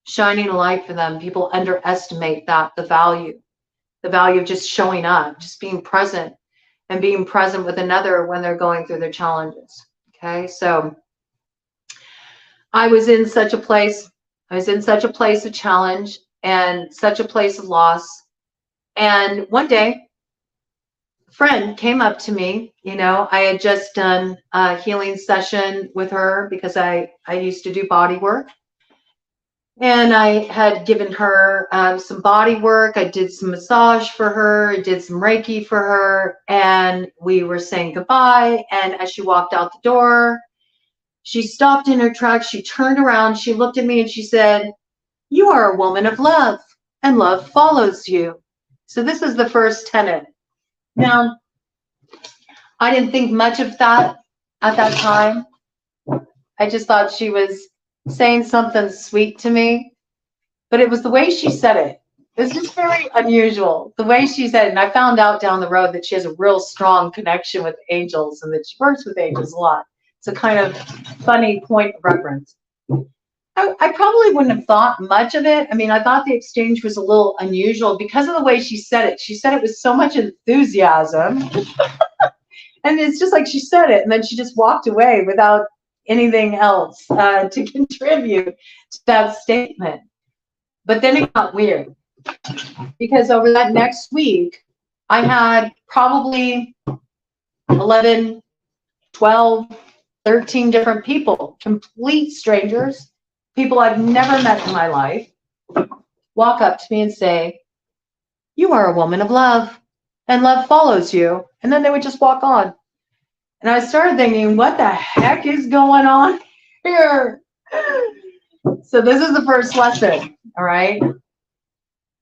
Shining a light for them. People underestimate that, the value of just showing up, just being present, and being present with another when they're going through their challenges. Okay, so I was in such a place of challenge and such a place of loss. And one day, a friend came up to me. You know, I had just done a healing session with her because I used to do body work. And I had given her some body work. I did some massage for her. I did some Reiki for her. And we were saying goodbye. And as she walked out the door, she stopped in her tracks. She turned around. She looked at me and she said, "You are a woman of love, and love follows you." So this is the first tenet. Now, I didn't think much of that at that time. I just thought she was saying something sweet to me, but it was the way she said it. It was just very unusual, the way she said it. And I found out down the road that she has a real strong connection with angels and that she works with angels a lot. It's a kind of funny point of reference. I probably wouldn't have thought much of it. I mean, I thought the exchange was a little unusual because of the way she said it. She said it with so much enthusiasm. And it's just like she said it, and then she just walked away without anything else to contribute to that statement. But then it got weird because over that next week, I had probably 11 12, 13 different people, complete strangers, people I've never met in my life, walk up to me and say, "You are a woman of love, and love follows you." And then they would just walk on. And I started thinking, what the heck is going on here? So this is the first lesson, all right?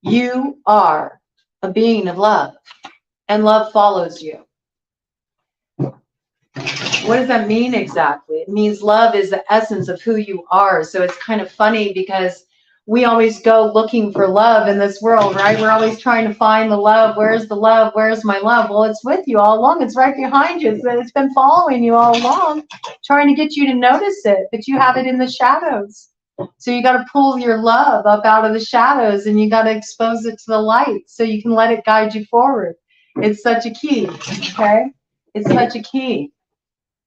You are a being of love, and love follows you. What does that mean exactly? It means love is the essence of who you are. So it's kind of funny because we always go looking for love in this world, right? We're always trying to find the love. Where's the love? Where's my love? Well, it's with you all along. It's right behind you. It's been following you all along, trying to get you to notice it, but you have it in the shadows. So you got to pull your love up out of the shadows, and you got to expose it to the light so you can let it guide you forward. It's such a key, okay? It's such a key.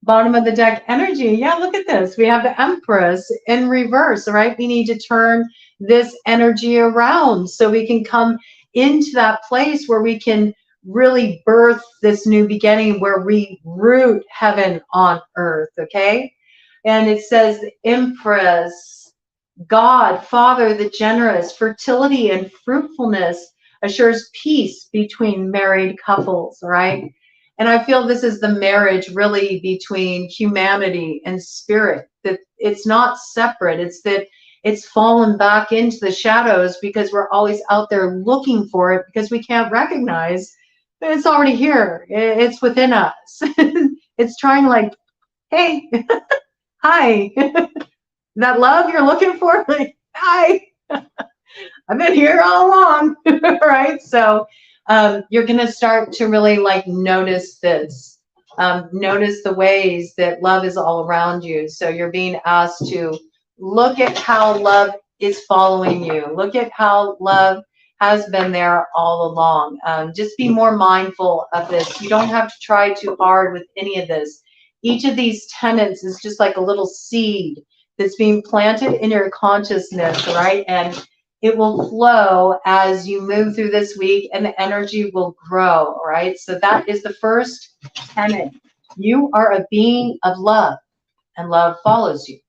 Bottom of the deck energy. Yeah, look at this. We have the Empress in reverse, all right? We need to turn this energy around so we can come into that place where we can really birth this new beginning, where we root heaven on earth, okay? And it says Empress, God, Father, the generous, fertility and fruitfulness assures peace between married couples, all right? And I feel this is the marriage really between humanity and spirit, that it's not separate. It's that it's fallen back into the shadows because we're always out there looking for it because we can't recognize that it's already here. It's within us. It's trying like, hey, hi, that love you're looking for? Like, hi, I've been here all along, right? So you're going to start to really like notice this. Notice the ways that love is all around you. So you're being asked to look at how love is following you. Look at how love has been there all along. Just be more mindful of this. You don't have to try too hard with any of this. Each of these tenets is just like a little seed that's being planted in your consciousness, right? And it will flow as you move through this week, and the energy will grow, all right? So that is the first tenet. You are a being of love, and love follows you.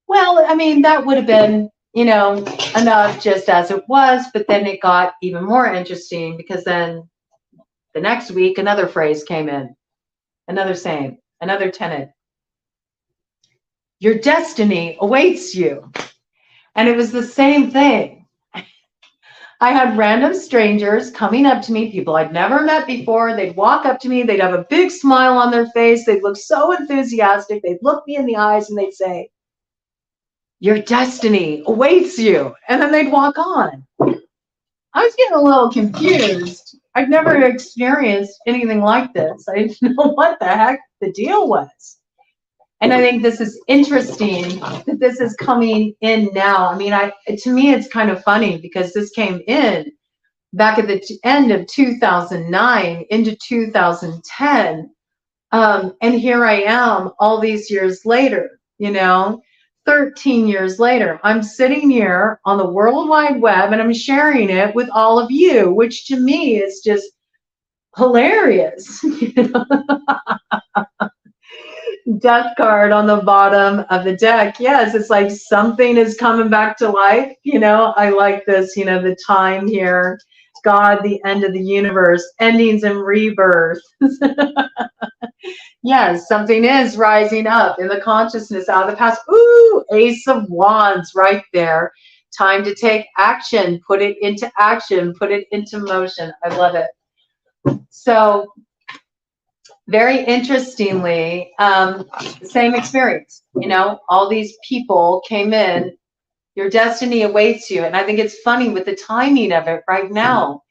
Well, I mean, that would have been, enough just as it was, but then it got even more interesting because then the next week, another phrase came in, another saying, another tenet. Your destiny awaits you. And it was the same thing. I had random strangers coming up to me, people I'd never met before. They'd walk up to me. They'd have a big smile on their face. They'd look so enthusiastic. They'd look me in the eyes and they'd say, "Your destiny awaits you." And then they'd walk on. I was getting a little confused. I'd never experienced anything like this. I didn't know what the heck the deal was. And I think this is interesting that this is coming in now. I mean, to me, it's kind of funny because this came in back at the end of 2009 into 2010. And here I am all these years later, 13 years later. I'm sitting here on the World Wide Web and I'm sharing it with all of you, which to me is just hilarious. Death card on the bottom of the deck. Yes, it's like something is coming back to life. I like this, the time here. God, the end of the universe, endings and rebirth. Yes, something is rising up in the consciousness out of the past. Ooh, Ace of Wands right there. Time to take action. Put it into action. Put it into motion. I love it. So, very interestingly, same experience. All these people came in. Your destiny awaits you. And I think it's funny with the timing of it right now,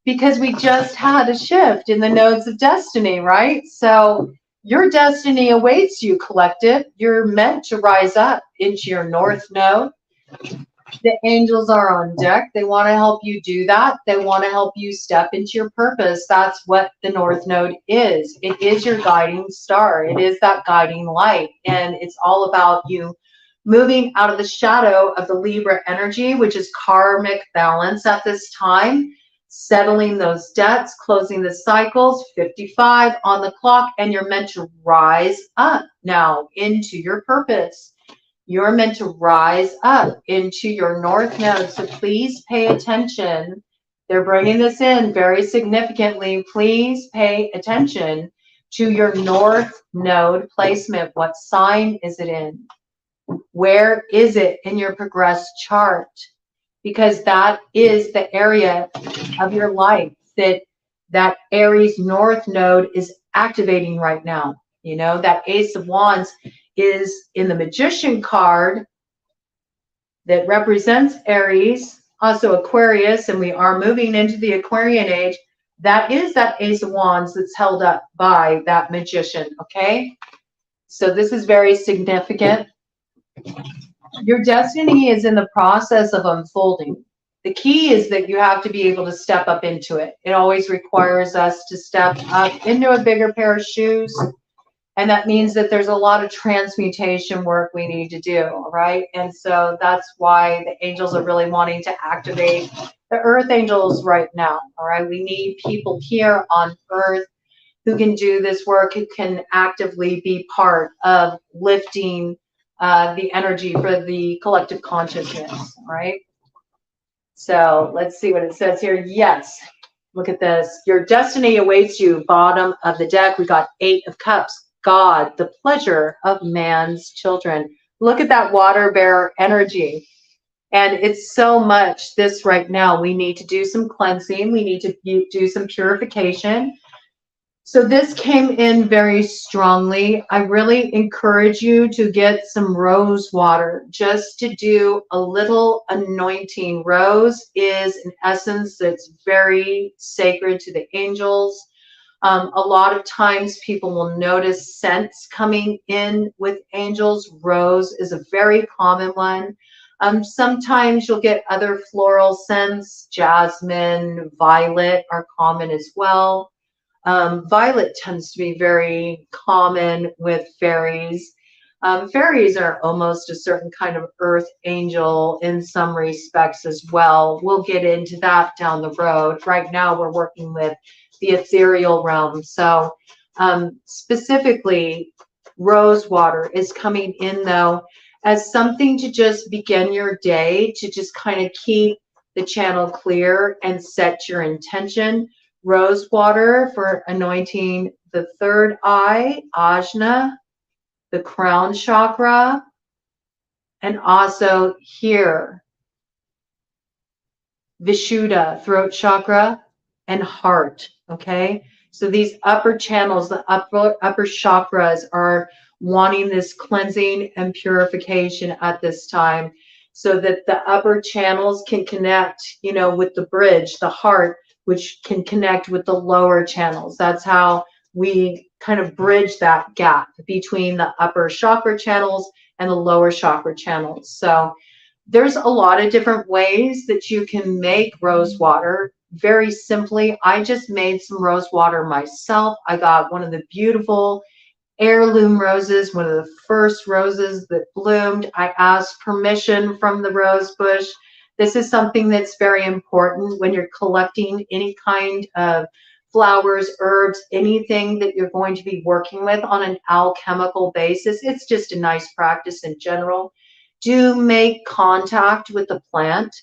because we just had a shift in the nodes of destiny, right? So your destiny awaits you, collective. You're meant to rise up into your north node. The angels are on deck. They want to help you do that. They want to help you step into your purpose. That's what the North Node is. It is your guiding star. It is that guiding light. And it's all about you moving out of the shadow of the Libra energy, which is karmic balance at this time. settling those debts, closing the cycles, 55 on the clock, and you're meant to rise up now into your purpose. You're meant to rise up into your north node. So please pay attention. They're bringing this in very significantly. Please pay attention to your north node placement. What sign is it in? Where is it in your progressed chart? Because that is the area of your life that Aries North node is activating right now. You know, that Ace of Wands is in the Magician card that represents Aries, also Aquarius, and we are moving into the Aquarian age. That is that Ace of Wands that's held up by that Magician, okay? So this is very significant. Your destiny is in the process of unfolding. The key is that you have to be able to step up into it. It always requires us to step up into a bigger pair of shoes. And that means that there's a lot of transmutation work we need to do, right? And so that's why the angels are really wanting to activate the earth angels right now, all right? We need people here on earth who can do this work, who can actively be part of lifting the energy for the collective consciousness, right? So let's see what it says here. Yes, look at this. Your destiny awaits you. Bottom of the deck, we got 8 of Cups. God, the pleasure of man's children. Look at that water bearer energy. And it's so much this right now. We need to do some cleansing. We need to do some purification. So this came in very strongly. I really encourage you to get some rose water just to do a little anointing. Rose is an essence that's very sacred to the angels. A lot of times people will notice scents coming in with angels. Rose is a very common one. Sometimes you'll get other floral scents. Jasmine, violet are common as well. Violet tends to be very common with fairies. Fairies are almost a certain kind of earth angel in some respects as well. We'll get into that down the road. Right now we're working with the ethereal realm. So specifically, rose water is coming in though as something to just begin your day, to just kind of keep the channel clear and set your intention. Rose water for anointing the third eye, ajna, the crown chakra, and also here, vishuddha, throat chakra, and heart, okay? So these upper channels, the upper chakras are wanting this cleansing and purification at this time so that the upper channels can connect, you know, with the bridge, the heart, which can connect with the lower channels. That's how we kind of bridge that gap between the upper chakra channels and the lower chakra channels. So there's a lot of different ways that you can make rose water. Very simply, I just made some rose water myself. I got one of the beautiful heirloom roses, one of the first roses that bloomed. I asked permission from the rose bush. This is something that's very important when you're collecting any kind of flowers, herbs, anything that you're going to be working with on an alchemical basis. It's just a nice practice in general. Do make contact with the plant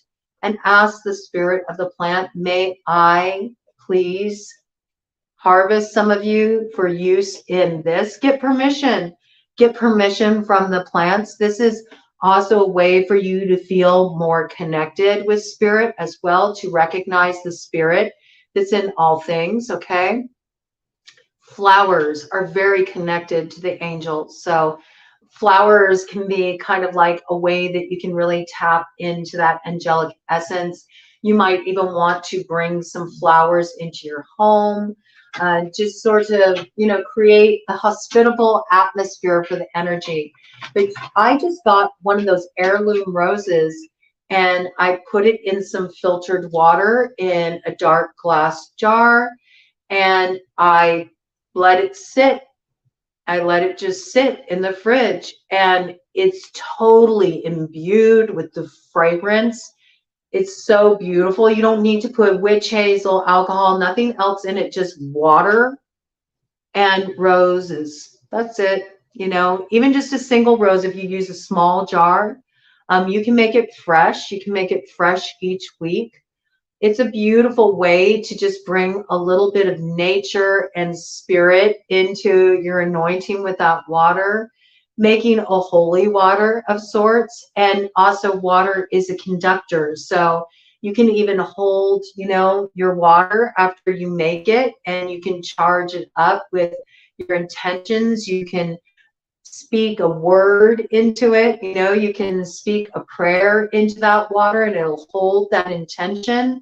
and ask the spirit of the plant, may I please harvest some of you for use in this? Get permission. Get permission from the plants. This is also a way for you to feel more connected with spirit as well, to recognize the spirit that's in all things, okay? Flowers are very connected to the angels. So flowers can be kind of like a way that you can really tap into that angelic essence. You might even want to bring some flowers into your home, just sort of, you know, create a hospitable atmosphere for the energy. But I just got one of those heirloom roses and I put it in some filtered water in a dark glass jar and I let it sit. I let it just sit in the fridge and it's totally imbued with the fragrance It's so beautiful. You don't need to put witch hazel, alcohol, nothing else in it, just water and roses. That's it. You know, even just a single rose, if you use a small jar, you can make it fresh. You can make it fresh each week. It's a beautiful way to just bring a little bit of nature and spirit into your anointing with that water, making a holy water of sorts. And also, water is a conductor. So you can even hold, you know, your water after you make it, and you can charge it up with your intentions. You can speak a word into it. You know, you can speak a prayer into that water and it'll hold that intention.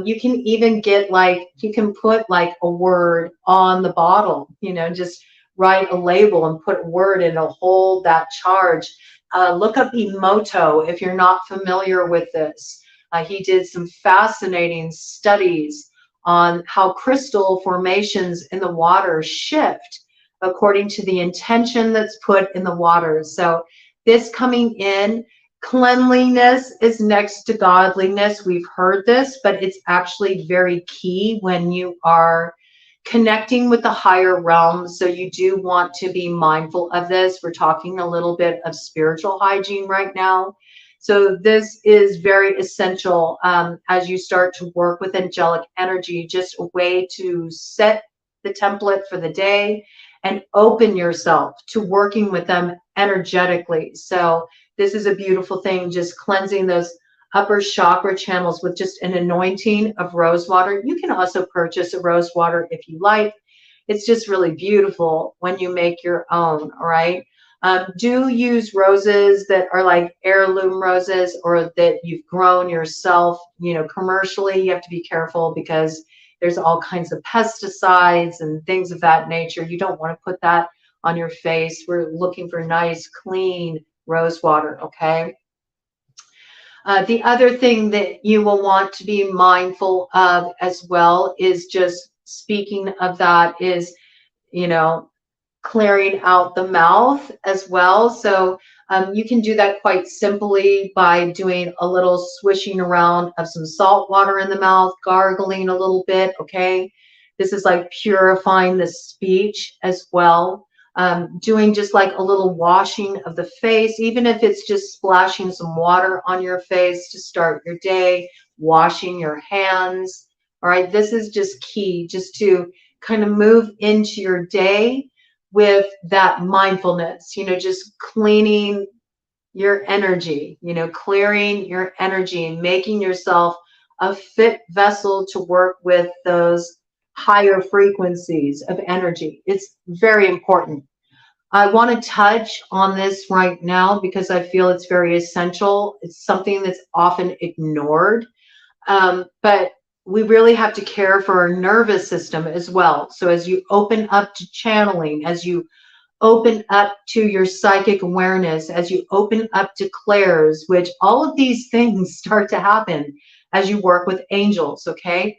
You can even get like, you can put like a word on the bottle, you know, just write a label and put a word and it'll hold that charge. Look up Emoto if you're not familiar with this. He did some fascinating studies on how crystal formations in the water shift according to the intention that's put in the water. So this coming in, cleanliness is next to godliness. We've heard this, but it's actually very key when you are connecting with the higher realms. So you do want to be mindful of this. We're talking a little bit of spiritual hygiene right now. So this is very essential as you start to work with angelic energy, just a way to set the template for the day and open yourself to working with them energetically. So this is a beautiful thing, just cleansing those upper chakra channels with just an anointing of rose water. You can also purchase a rose water if you like. It's just really beautiful when you make your own, all right? Do use roses that are like heirloom roses or that you've grown yourself, you know, commercially. You have to be careful because there's all kinds of pesticides and things of that nature. You don't want to put that on your face. We're looking for nice, clean rose water, okay? The other thing that you will want to be mindful of as well is just speaking of that is, you know, clearing out the mouth as well. So you can do that quite simply by doing a little swishing around of some salt water in the mouth, gargling a little bit, okay? This is like purifying the speech as well. Doing just like a little washing of the face, even if it's just splashing some water on your face to start your day, washing your hands. All right, this is just key, just to kind of move into your day with that mindfulness, you know, just cleaning your energy, you know, clearing your energy and making yourself a fit vessel to work with those higher frequencies of energy. It's very important. I want to touch on this right now because I feel it's very essential. It's something that's often ignored, but we really have to care for our nervous system as well. So as you open up to channeling, as you open up to your psychic awareness, as you open up to clairs, which all of these things start to happen as you work with angels, okay?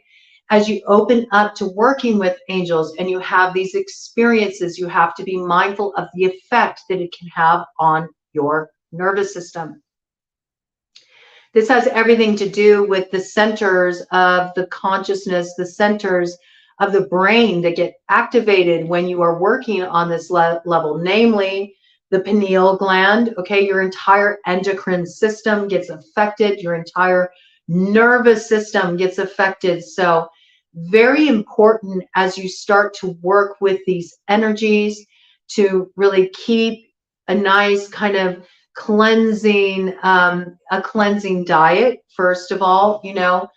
As you open up to working with angels and you have these experiences, you have to be mindful of the effect that it can have on your nervous system. This has everything to do with the centers of the consciousness, the centers of the brain that get activated when you are working on this level, namely the pineal gland. Okay, your entire endocrine system gets affected, your entire nervous system gets affected. So very important as you start to work with these energies to really keep a nice kind of cleansing, a cleansing diet. First of all, you know,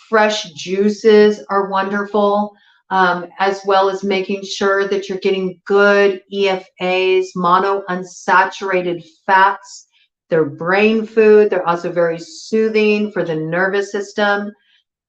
fresh juices are wonderful, as well as making sure that you're getting good EFAs, monounsaturated fats. They're brain food. They're also very soothing for the nervous system.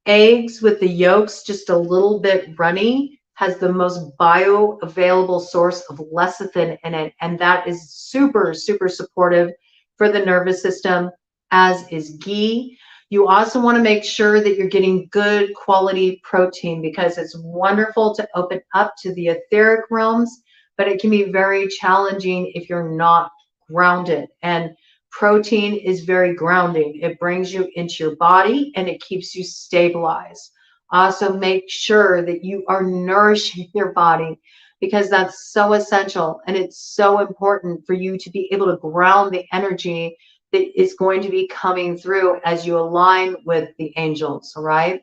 Eggs with the yolks just a little bit runny has the most bioavailable source of lecithin in it, and that is super, super supportive for the nervous system, as is ghee. You also want to make sure that you're getting good quality protein because it's wonderful to open up to the etheric realms, but it can be very challenging if you're not grounded. And Protein is very grounding. It brings you into your body and it keeps you stabilized. Also, make sure that you are nourishing your body because that's so essential and it's so important for you to be able to ground the energy that is going to be coming through as you align with the angels. All right.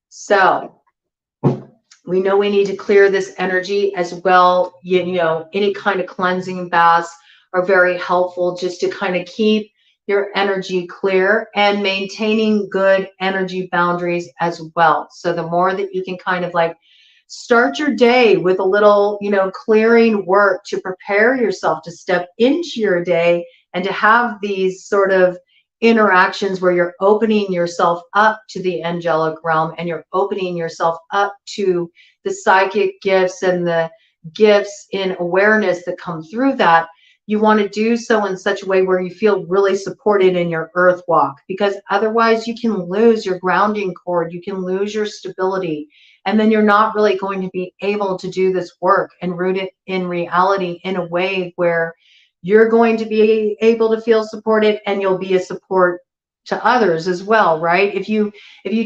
So, we know we need to clear this energy as well. You know, any kind of cleansing baths are very helpful just to kind of keep your energy clear and maintaining good energy boundaries as well. So the more that you can kind of like start your day with a little, you know, clearing work to prepare yourself to step into your day and to have these sort of interactions where you're opening yourself up to the angelic realm and you're opening yourself up to the psychic gifts and the gifts in awareness that come through that. You want to do so in such a way where you feel really supported in your earth walk, because otherwise you can lose your grounding cord, you can lose your stability, and then you're not really going to be able to do this work and root it in reality in a way where you're going to be able to feel supported and you'll be a support to others as well, right? If you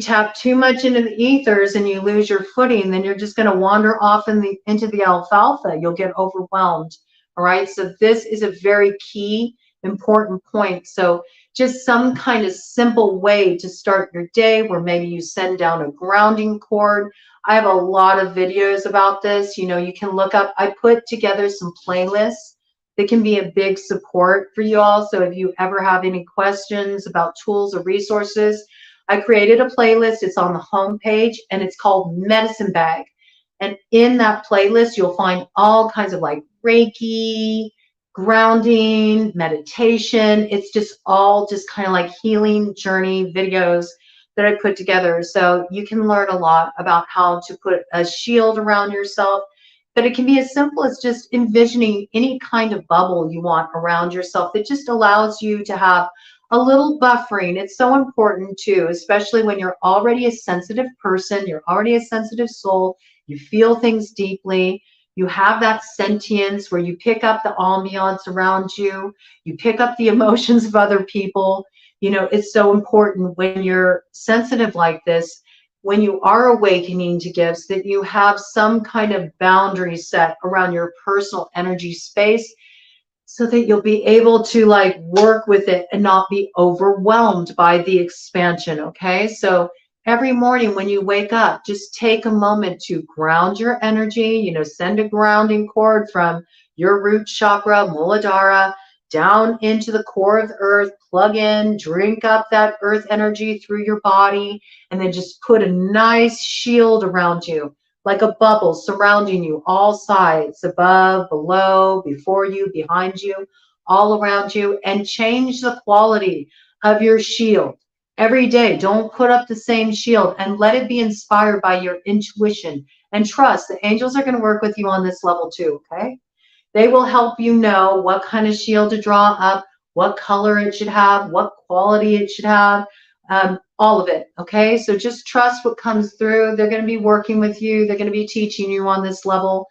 tap too much into the ethers and you lose your footing, then you're just going to wander off into the alfalfa. You'll get overwhelmed. All right. So this is a very key, important point. So just some kind of simple way to start your day where maybe you send down a grounding cord. I have a lot of videos about this. You know, you can look up, I put together some playlists that can be a big support for you all. So if you ever have any questions about tools or resources, I created a playlist. It's on the home page and it's called Medicine Bag. And in that playlist, you'll find all kinds of like Reiki, grounding, meditation. It's just all just kind of like healing journey videos that I put together. So you can learn a lot about how to put a shield around yourself. But it can be as simple as just envisioning any kind of bubble you want around yourself that just allows you to have a little buffering. It's so important too, especially when you're already a sensitive person, you're already a sensitive soul, you feel things deeply, you have that sentience where you pick up the ambiance around you, you pick up the emotions of other people. You know, it's so important when you're sensitive like this, when you are awakening to gifts, that you have some kind of boundary set around your personal energy space so that you'll be able to like work with it and not be overwhelmed by the expansion. Okay. So every morning when you wake up, just take a moment to ground your energy, you know, send a grounding cord from your root chakra, Muladhara, down into the core of the earth, plug in, drink up that earth energy through your body, and then just put a nice shield around you, like a bubble surrounding you, all sides, above, below, before you, behind you, all around you, and change the quality of your shield every day. Don't put up the same shield and let it be inspired by your intuition and trust. The angels are going to work with you on this level too, okay? They will help you know what kind of shield to draw up, what color it should have, what quality it should have, all of it. Okay, so just trust what comes through. They're going to be working with you. They're going to be teaching you on this level.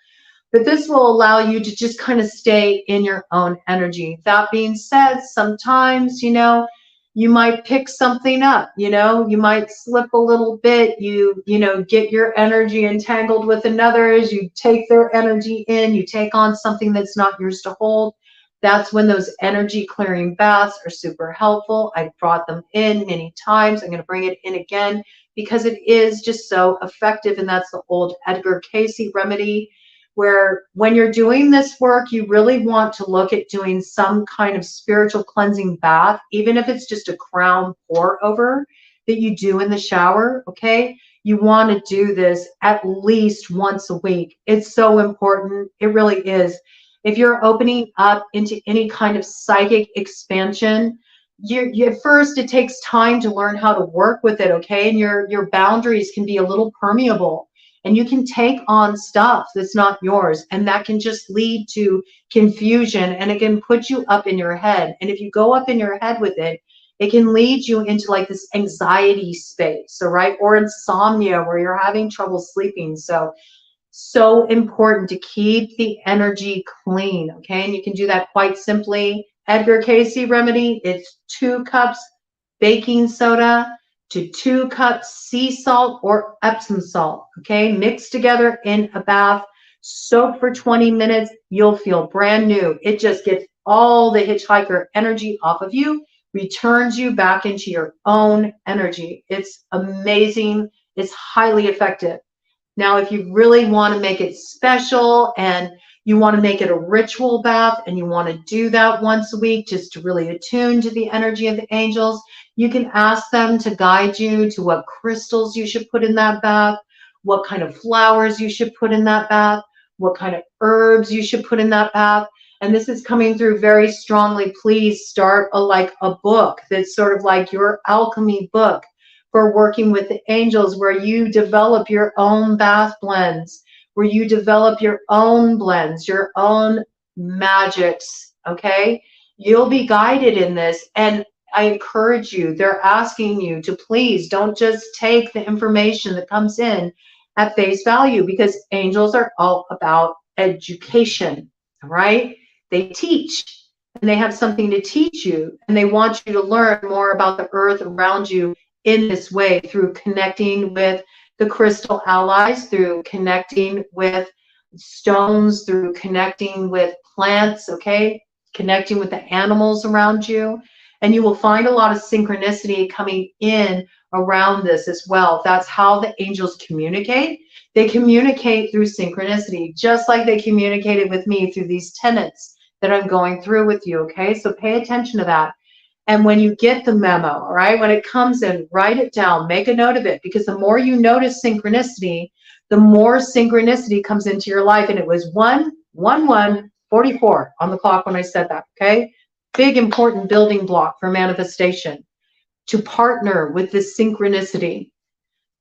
But this will allow you to just kind of stay in your own energy. That being said, sometimes, you know, you might pick something up, you know, you might slip a little bit, you know, get your energy entangled with another as you take their energy in, you take on something that's not yours to hold. That's when those energy clearing baths are super helpful. I've brought them in many times. I'm going to bring it in again because it is just so effective. And that's the old Edgar Cayce remedy, where when you're doing this work, you really want to look at doing some kind of spiritual cleansing bath, even if it's just a crown pour over that you do in the shower, okay? You want to do this at least once a week. It's so important. It really is. If you're opening up into any kind of psychic expansion, at first it takes time to learn how to work with it, okay? And your boundaries can be a little permeable. And you can take on stuff that's not yours, and that can just lead to confusion, and it can put you up in your head. And if you go up in your head with it, it can lead you into like this anxiety space, all right? Or insomnia where you're having trouble sleeping. So important to keep the energy clean, okay? And you can do that quite simply Edgar Cayce remedy, it's 2 cups baking soda to 2 cups sea salt or Epsom salt, okay? Mixed together in a bath, soak for 20 minutes. You'll feel brand new. It just gets all the hitchhiker energy off of you, returns you back into your own energy. It's amazing. It's highly effective. Now, if you really want to make it special and you want to make it a ritual bath and you want to do that once a week just to really attune to the energy of the angels, you can ask them to guide you to what crystals you should put in that bath, what kind of flowers you should put in that bath, what kind of herbs you should put in that bath. And this is coming through very strongly. Please start like a book that's sort of like your alchemy book for working with the angels, where you develop your own bath blends, where you develop your own blends, your own magics, okay? You'll be guided in this, and I encourage you, they're asking you to please don't just take the information that comes in at face value, because angels are all about education, all right? They teach, and they have something to teach you, and they want you to learn more about the earth around you in this way, through connecting with the crystal allies, through connecting with stones, through connecting with plants, okay? Connecting with the animals around you. And you will find a lot of synchronicity coming in around this as well. That's how the angels communicate. They communicate through synchronicity, just like they communicated with me through these tenets that I'm going through with you, okay? So pay attention to that. And when you get the memo, all right, when it comes in, write it down, make a note of it, because the more you notice synchronicity, the more synchronicity comes into your life. And it was 1-1-1-44 on the clock when I said that, okay? Big, important building block for manifestation, to partner with this synchronicity.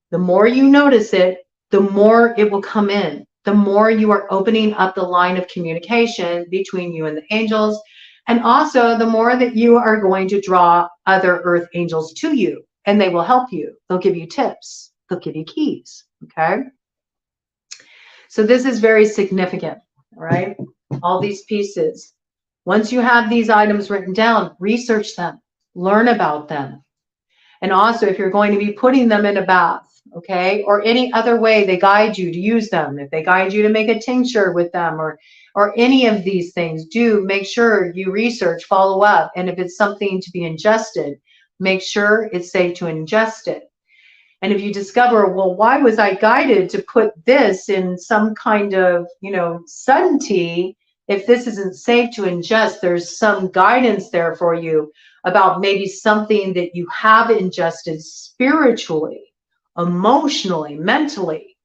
The more you notice it, the more it will come in. The more you are opening up the line of communication between you and the angels. And also, the more that you are going to draw other earth angels to you, and they will help you. They'll give you tips. They'll give you keys, okay? So this is very significant, all right? All these pieces. Once you have these items written down, research them, learn about them. And also, if you're going to be putting them in a bath, okay, or any other way they guide you to use them, if they guide you to make a tincture with them, or any of these things, do make sure you research, follow up. And if it's something to be ingested, make sure it's safe to ingest it. And if you discover, well, why was I guided to put this in some kind of, sun tea? If this isn't safe to ingest, there's some guidance there for you about maybe something that you have ingested spiritually, emotionally, mentally,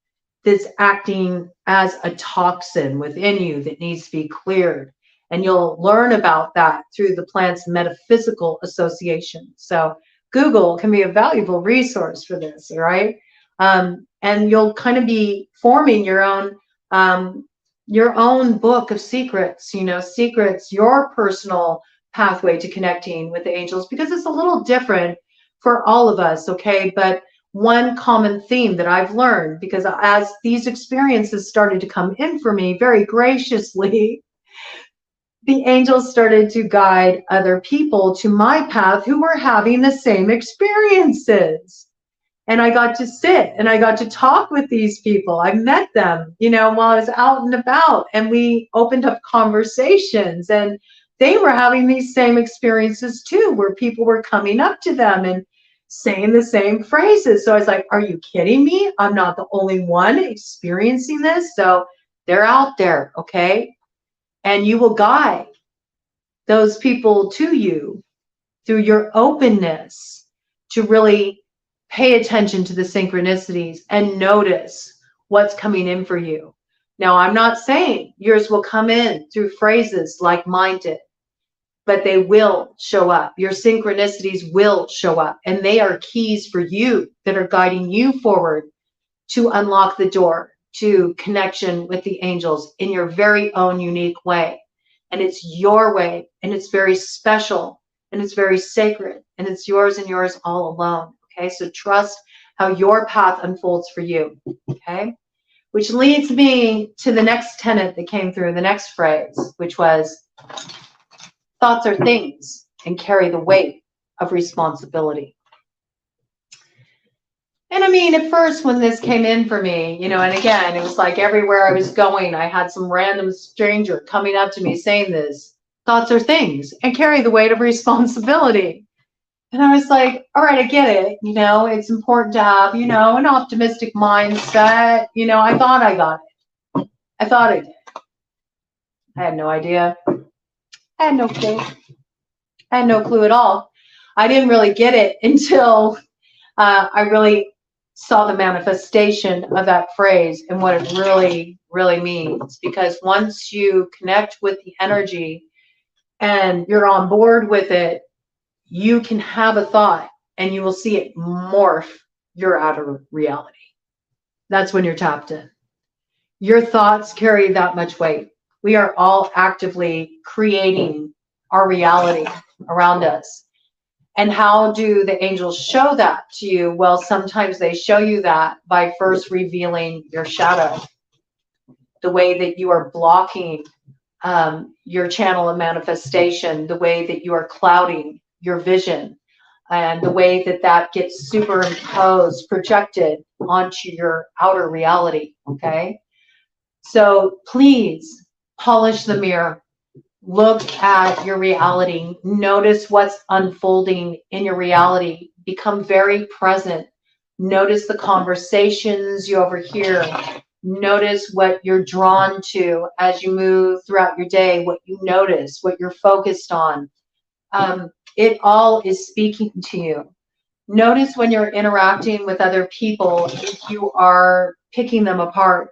that's acting as a toxin within you that needs to be cleared. And you'll learn about that through the plant's metaphysical association. So Google can be a valuable resource for this, all right? And you'll kind of be forming your own book of secrets, secrets, your personal pathway to connecting with the angels, because it's a little different for all of us, okay? But one common theme that I've learned, because as these experiences started to come in for me very graciously, the angels started to guide other people to my path who were having the same experiences. And I got to sit and I got to talk with these people. I met them, while I was out and about, and we opened up conversations, and they were having these same experiences too, where people were coming up to them and saying the same phrases. So I was like, are you kidding me? I'm not the only one experiencing this. So they're out there, okay? And you will guide those people to you through your openness to really pay attention to the synchronicities and notice what's coming in for you. Now, I'm not saying yours will come in through phrases like mine did, but they will show up. Your synchronicities will show up, and they are keys for you that are guiding you forward to unlock the door to connection with the angels in your very own unique way. And it's your way, and it's very special, and it's very sacred, and it's yours and yours all alone. Okay, so trust how your path unfolds for you. Okay, which leads me to the next tenet that came through, the next phrase, which was Thoughts are things and carry the weight of responsibility. And I mean, at first when this came in for me, you know, and again, it was like everywhere I was going, I had some random stranger coming up to me saying this, thoughts are things and carry the weight of responsibility. And I was like, all right, I get it. You know, it's important to have, you know, an optimistic mindset. You know, I thought I got it. I thought I did. I had no idea. I had no clue. I had no clue at all. I didn't really get it until I really saw the manifestation of that phrase and what it really, really means. Because once you connect with the energy and you're on board with it, you can have a thought and you will see it morph your outer reality. That's when you're tapped in. Your thoughts carry that much weight. We are all actively creating our reality around us. And how do the angels show that to you? Well, sometimes they show you that by first revealing your shadow, the way that you are blocking your channel of manifestation, the way that you are clouding your vision, and the way that that gets superimposed, projected onto your outer reality, okay? So please polish the mirror. Look at your reality. Notice what's unfolding in your reality. Become very present. Notice the conversations you overhear. Notice what you're drawn to as you move throughout your day, what you notice, what you're focused on. It all is speaking to you. Notice when you're interacting with other people, if you are picking them apart,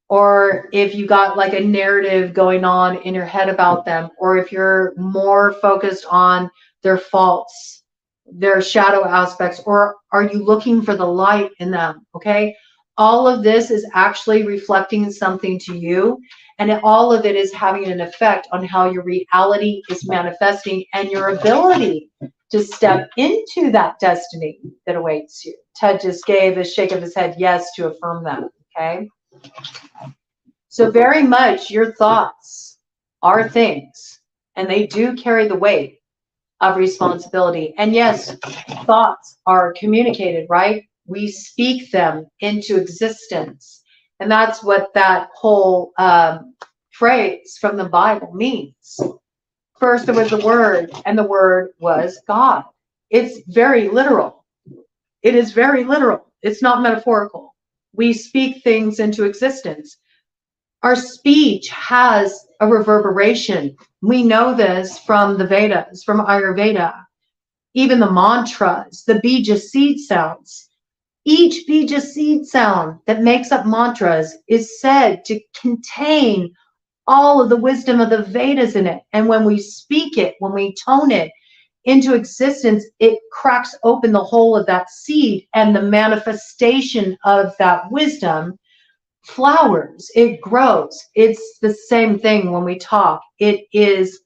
or if you got like a narrative going on in your head about them, or if you're more focused on their faults, their shadow aspects, or are you looking for the light in them, okay? All of this is actually reflecting something to you, and all of it is having an effect on how your reality is manifesting and your ability to step into that destiny that awaits you. Ted just gave a shake of his head yes to affirm that, okay? So very much your thoughts are things, and they do carry the weight of responsibility. And yes, thoughts are communicated, right? We speak them into existence. And that's what that whole phrase from the Bible means. First, there was the Word, and the Word was God. It's very literal. It is very literal. It's not metaphorical. We speak things into existence. Our speech has a reverberation. We know this from the Vedas, from Ayurveda. Even the mantras, the bija seed sounds. Each bija seed sound that makes up mantras is said to contain all of the wisdom of the Vedas in it. And when we speak it, when we tone it into existence, it cracks open the whole of that seed, and the manifestation of that wisdom flowers, it grows. It's the same thing when we talk. It is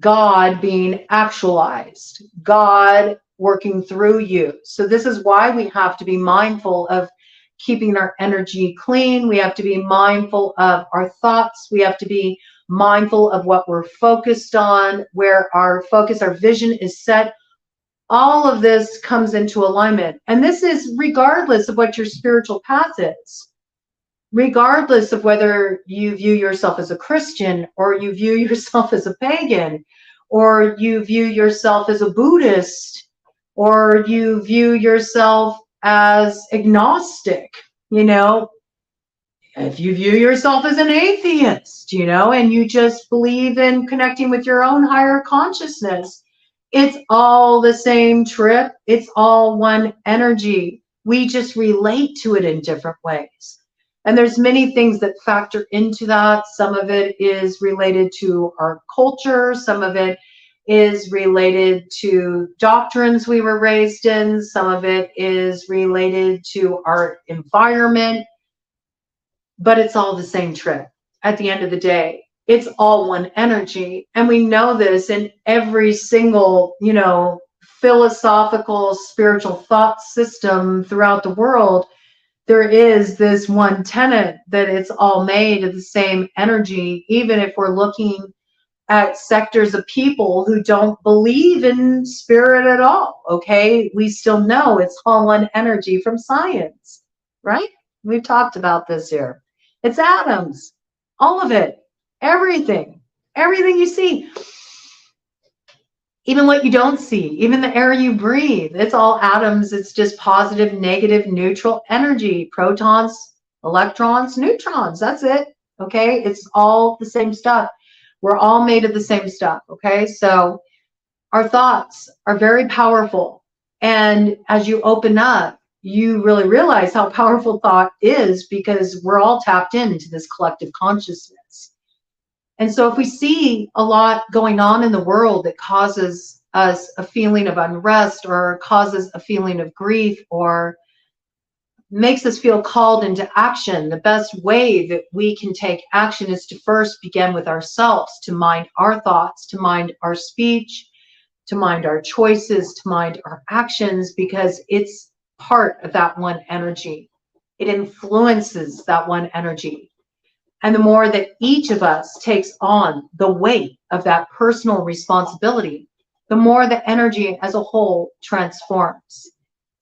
God being actualized, God working through you. So this is why we have to be mindful of keeping our energy clean. We have to be mindful of our thoughts. We have to be mindful of what we're focused on, where our focus, our vision is set. All of this comes into alignment. And this is regardless of what your spiritual path is. Regardless of whether you view yourself as a Christian, or you view yourself as a pagan, or you view yourself as a Buddhist, or you view yourself as agnostic, you know, if you view yourself as an atheist, you know, and you just believe in connecting with your own higher consciousness, it's all the same trip. It's all one energy. We just relate to it in different ways. And there's many things that factor into that. Some of it is related to our culture. Some of it is related to doctrines we were raised in. Some of it is related to our environment. But it's all the same trip. At the end of the day, it's all one energy. And we know this in every single, you know, philosophical, spiritual thought system throughout the world. There is this one tenet that it's all made of the same energy, even if we're looking at sectors of people who don't believe in spirit at all, okay? We still know it's all one energy from science, right? We've talked about this here. It's atoms, all of it, everything you see, even what you don't see, even the air you breathe, it's all atoms. It's just positive, negative, neutral energy, protons, electrons, neutrons, that's it, okay? It's all the same stuff. We're all made of the same stuff, okay? So our thoughts are very powerful. And as you open up, you really realize how powerful thought is, because we're all tapped into this collective consciousness. And so if we see a lot going on in the world that causes us a feeling of unrest, or causes a feeling of grief, or makes us feel called into action, the best way that we can take action is to first begin with ourselves, to mind our thoughts, to mind our speech, to mind our choices, to mind our actions, because it's part of that one energy. It influences that one energy. And the more that each of us takes on the weight of that personal responsibility, the more the energy as a whole transforms.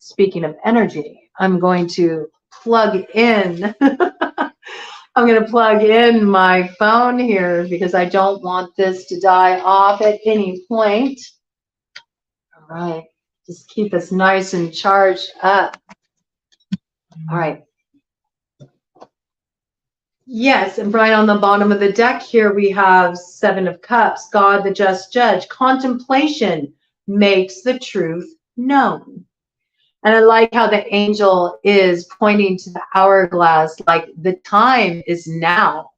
Speaking of energy, I'm going to plug in. I'm going to plug in my phone here, because I don't want this to die off at any point. All right. Just keep us nice and charged up. All right. Yes, and right on the bottom of the deck here, we have Seven of Cups, God, the just judge. Contemplation makes the truth known. And I like how the angel is pointing to the hourglass, like the time is now.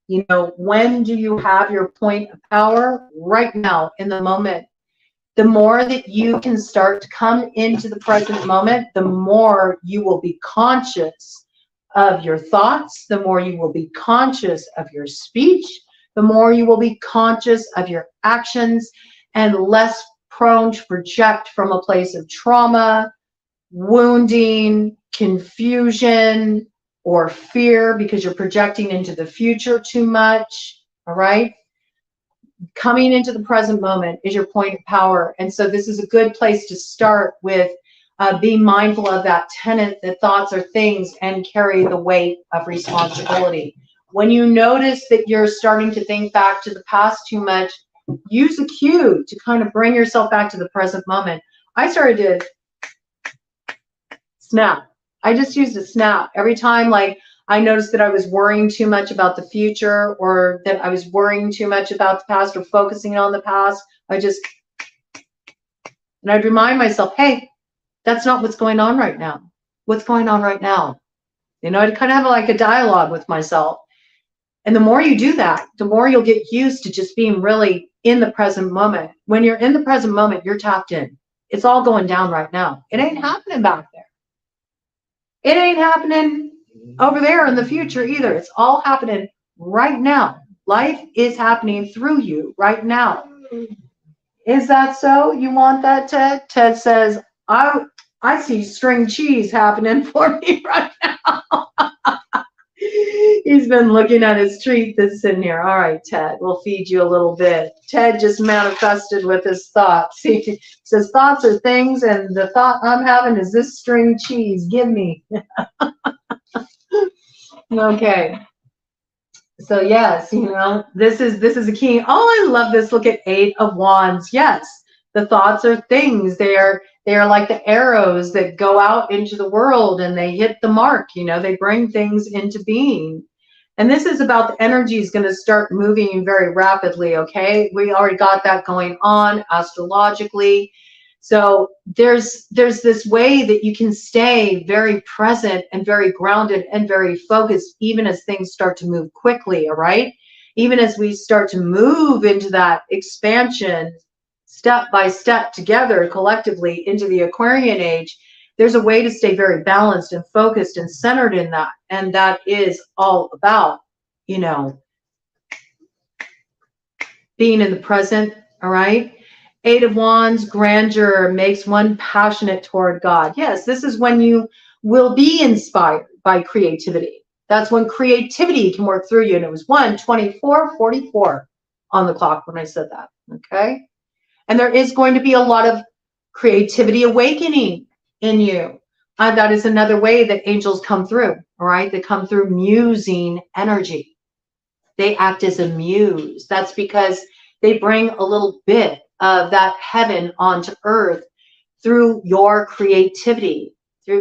You know, when do you have your point of power? Right now, in the moment. The more that you can start to come into the present moment, the more you will be conscious of your thoughts, the more you will be conscious of your speech, the more you will be conscious of your actions, and less prone to project from a place of trauma, wounding, confusion, or fear, because you're projecting into the future too much. All right. Coming into the present moment is your point of power. And so this is a good place to start with being mindful of that tenet that thoughts are things and carry the weight of responsibility. When you notice that you're starting to think back to the past too much, use a cue to kind of bring yourself back to the present moment. I started to snap. I just used a snap every time, like, I noticed that I was worrying too much about the future, or that I was worrying too much about the past, or focusing on the past. And I'd remind myself, hey, that's not what's going on right now. What's going on right now? You know, I'd kind of have like a dialogue with myself. And the more you do that, the more you'll get used to just being really in the present moment. When you're in the present moment, you're tapped in. It's all going down right now. It ain't happening back there. It ain't happening over there in the future either. It's all happening right now. Life is happening through you right now. Is that so? You want that, Ted? Ted says, I see string cheese happening for me right now. He's been looking at his treat that's in here. All right, Ted, we'll feed you a little bit. Ted just manifested with his thoughts. He says, thoughts are things, and the thought I'm having is this string cheese. Give me. Okay. So yes, you know, this is a key. Oh, I love this. Look at 8 of Wands. Yes, the thoughts are things. They are like the arrows that go out into the world and they hit the mark. You know, they bring things into being. And this is about the energy is going to start moving very rapidly. Okay, we already got that going on astrologically. So there's this way that you can stay very present and very grounded and very focused, even as things start to move quickly. All right, even as we start to move into that expansion step by step together collectively into the Aquarian age, there's a way to stay very balanced and focused and centered in that. And that is all about, you know, being in the present. All right. 8 of Wands, grandeur makes one passionate toward God. Yes, this is when you will be inspired by creativity. That's when creativity can work through you. And it was 1, 24, 44. on the clock when I said that. Okay. And there is going to be a lot of creativity awakening in you. That is another way that angels come through. All right. They come through musing energy. They act as a muse. That's because they bring a little bit of that heaven onto earth through your creativity.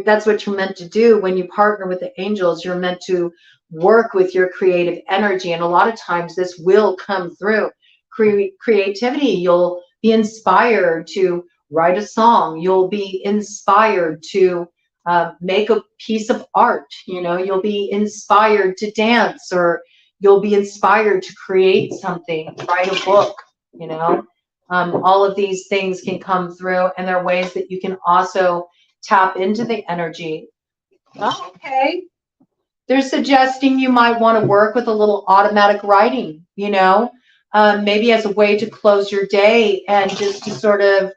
That's what you're meant to do when you partner with the angels. You're meant to work with your creative energy. And a lot of times this will come through creativity. You'll be inspired to write a song. You'll be inspired to make a piece of art. You know, you'll be inspired to dance, or you'll be inspired to create something, write a book, you know. All of these things can come through, and there are ways that you can also tap into the energy. Okay. They're suggesting you might want to work with a little automatic writing, you know, maybe as a way to close your day and just to sort of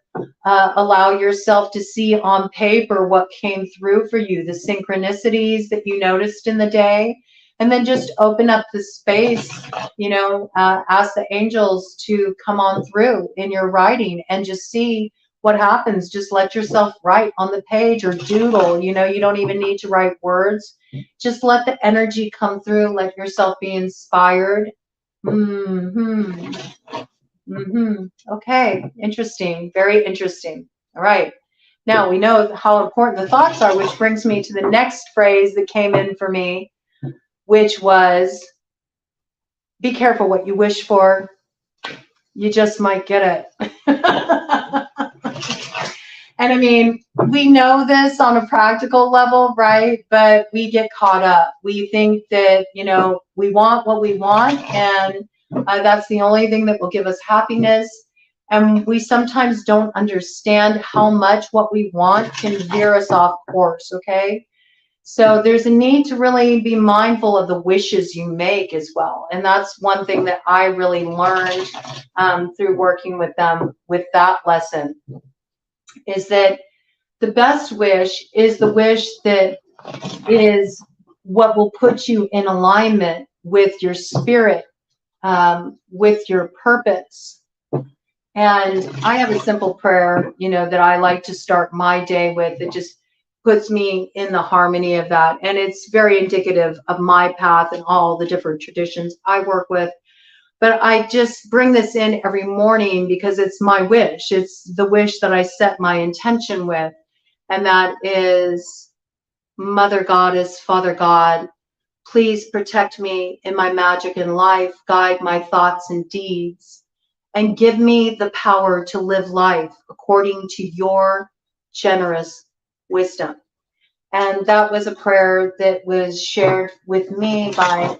allow yourself to see on paper what came through for you, the synchronicities that you noticed in the day. And then just open up the space, you know, ask the angels to come on through in your writing and just see what happens. Just let yourself write on the page or doodle. You know, you don't even need to write words. Just let the energy come through. Let yourself be inspired. Okay, interesting. Very interesting. All right. Now we know how important the thoughts are, which brings me to the next phrase that came in for me, which was, be careful what you wish for. You just might get it. And I mean, we know this on a practical level, right? But we get caught up. We think that, you know, we want what we want, and that's the only thing that will give us happiness. And we sometimes don't understand how much what we want can veer us off course, okay? So there's a need to really be mindful of the wishes you make as well. And that's one thing that I really learned through working with them with that lesson, is that the best wish is the wish that is what will put you in alignment with your spirit, with your purpose. And I have a simple prayer, you know, that I like to start my day with. It just puts me in the harmony of that. And it's very indicative of my path and all the different traditions I work with. But I just bring this in every morning because it's my wish. It's the wish that I set my intention with. And that is, Mother Goddess, Father God, please protect me in my magic and life, guide my thoughts and deeds, and give me the power to live life according to your generous wisdom. And that was a prayer that was shared with me by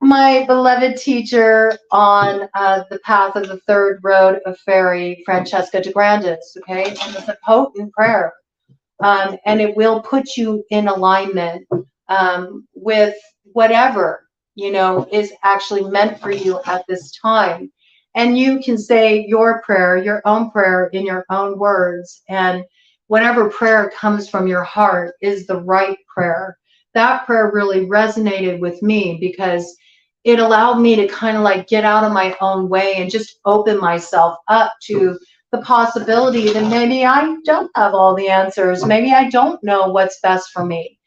my beloved teacher on the path of the third road of fairy, Francesca de Grandis, okay? And it's a potent prayer. And it will put you in alignment with whatever, you know, is actually meant for you at this time. And you can say your prayer, your own prayer in your own words, and whatever prayer comes from your heart is the right prayer. That prayer really resonated with me because it allowed me to kind of like get out of my own way and just open myself up to the possibility that maybe I don't have all the answers. Maybe I don't know what's best for me.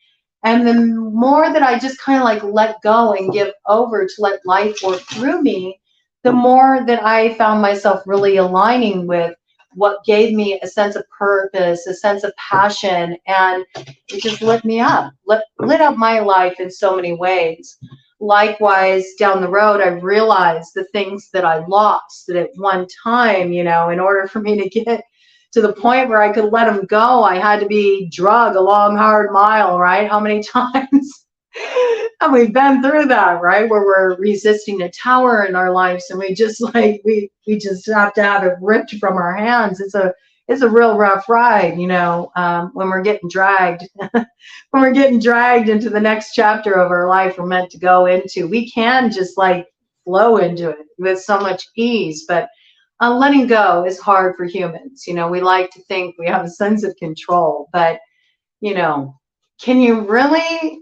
And the more that I just kind of like let go and give over to let life work through me, the more that I found myself really aligning with what gave me a sense of purpose, a sense of passion, and it just lit me up, lit up my life in so many ways. Likewise, down the road, I realized the things that I lost, that at one time, you know, in order for me to get to the point where I could let them go, I had to be drug a long, hard mile, right? How many times have we been through that, right? Where we're resisting a tower in our lives, and we just like, we just have to have it ripped from our hands. It's a real rough ride, you know, when we're getting dragged, when we're getting dragged into the next chapter of our life we're meant to go into. We can just like flow into it with so much ease, but letting go is hard for humans. You know, we like to think we have a sense of control, but, you know, can you really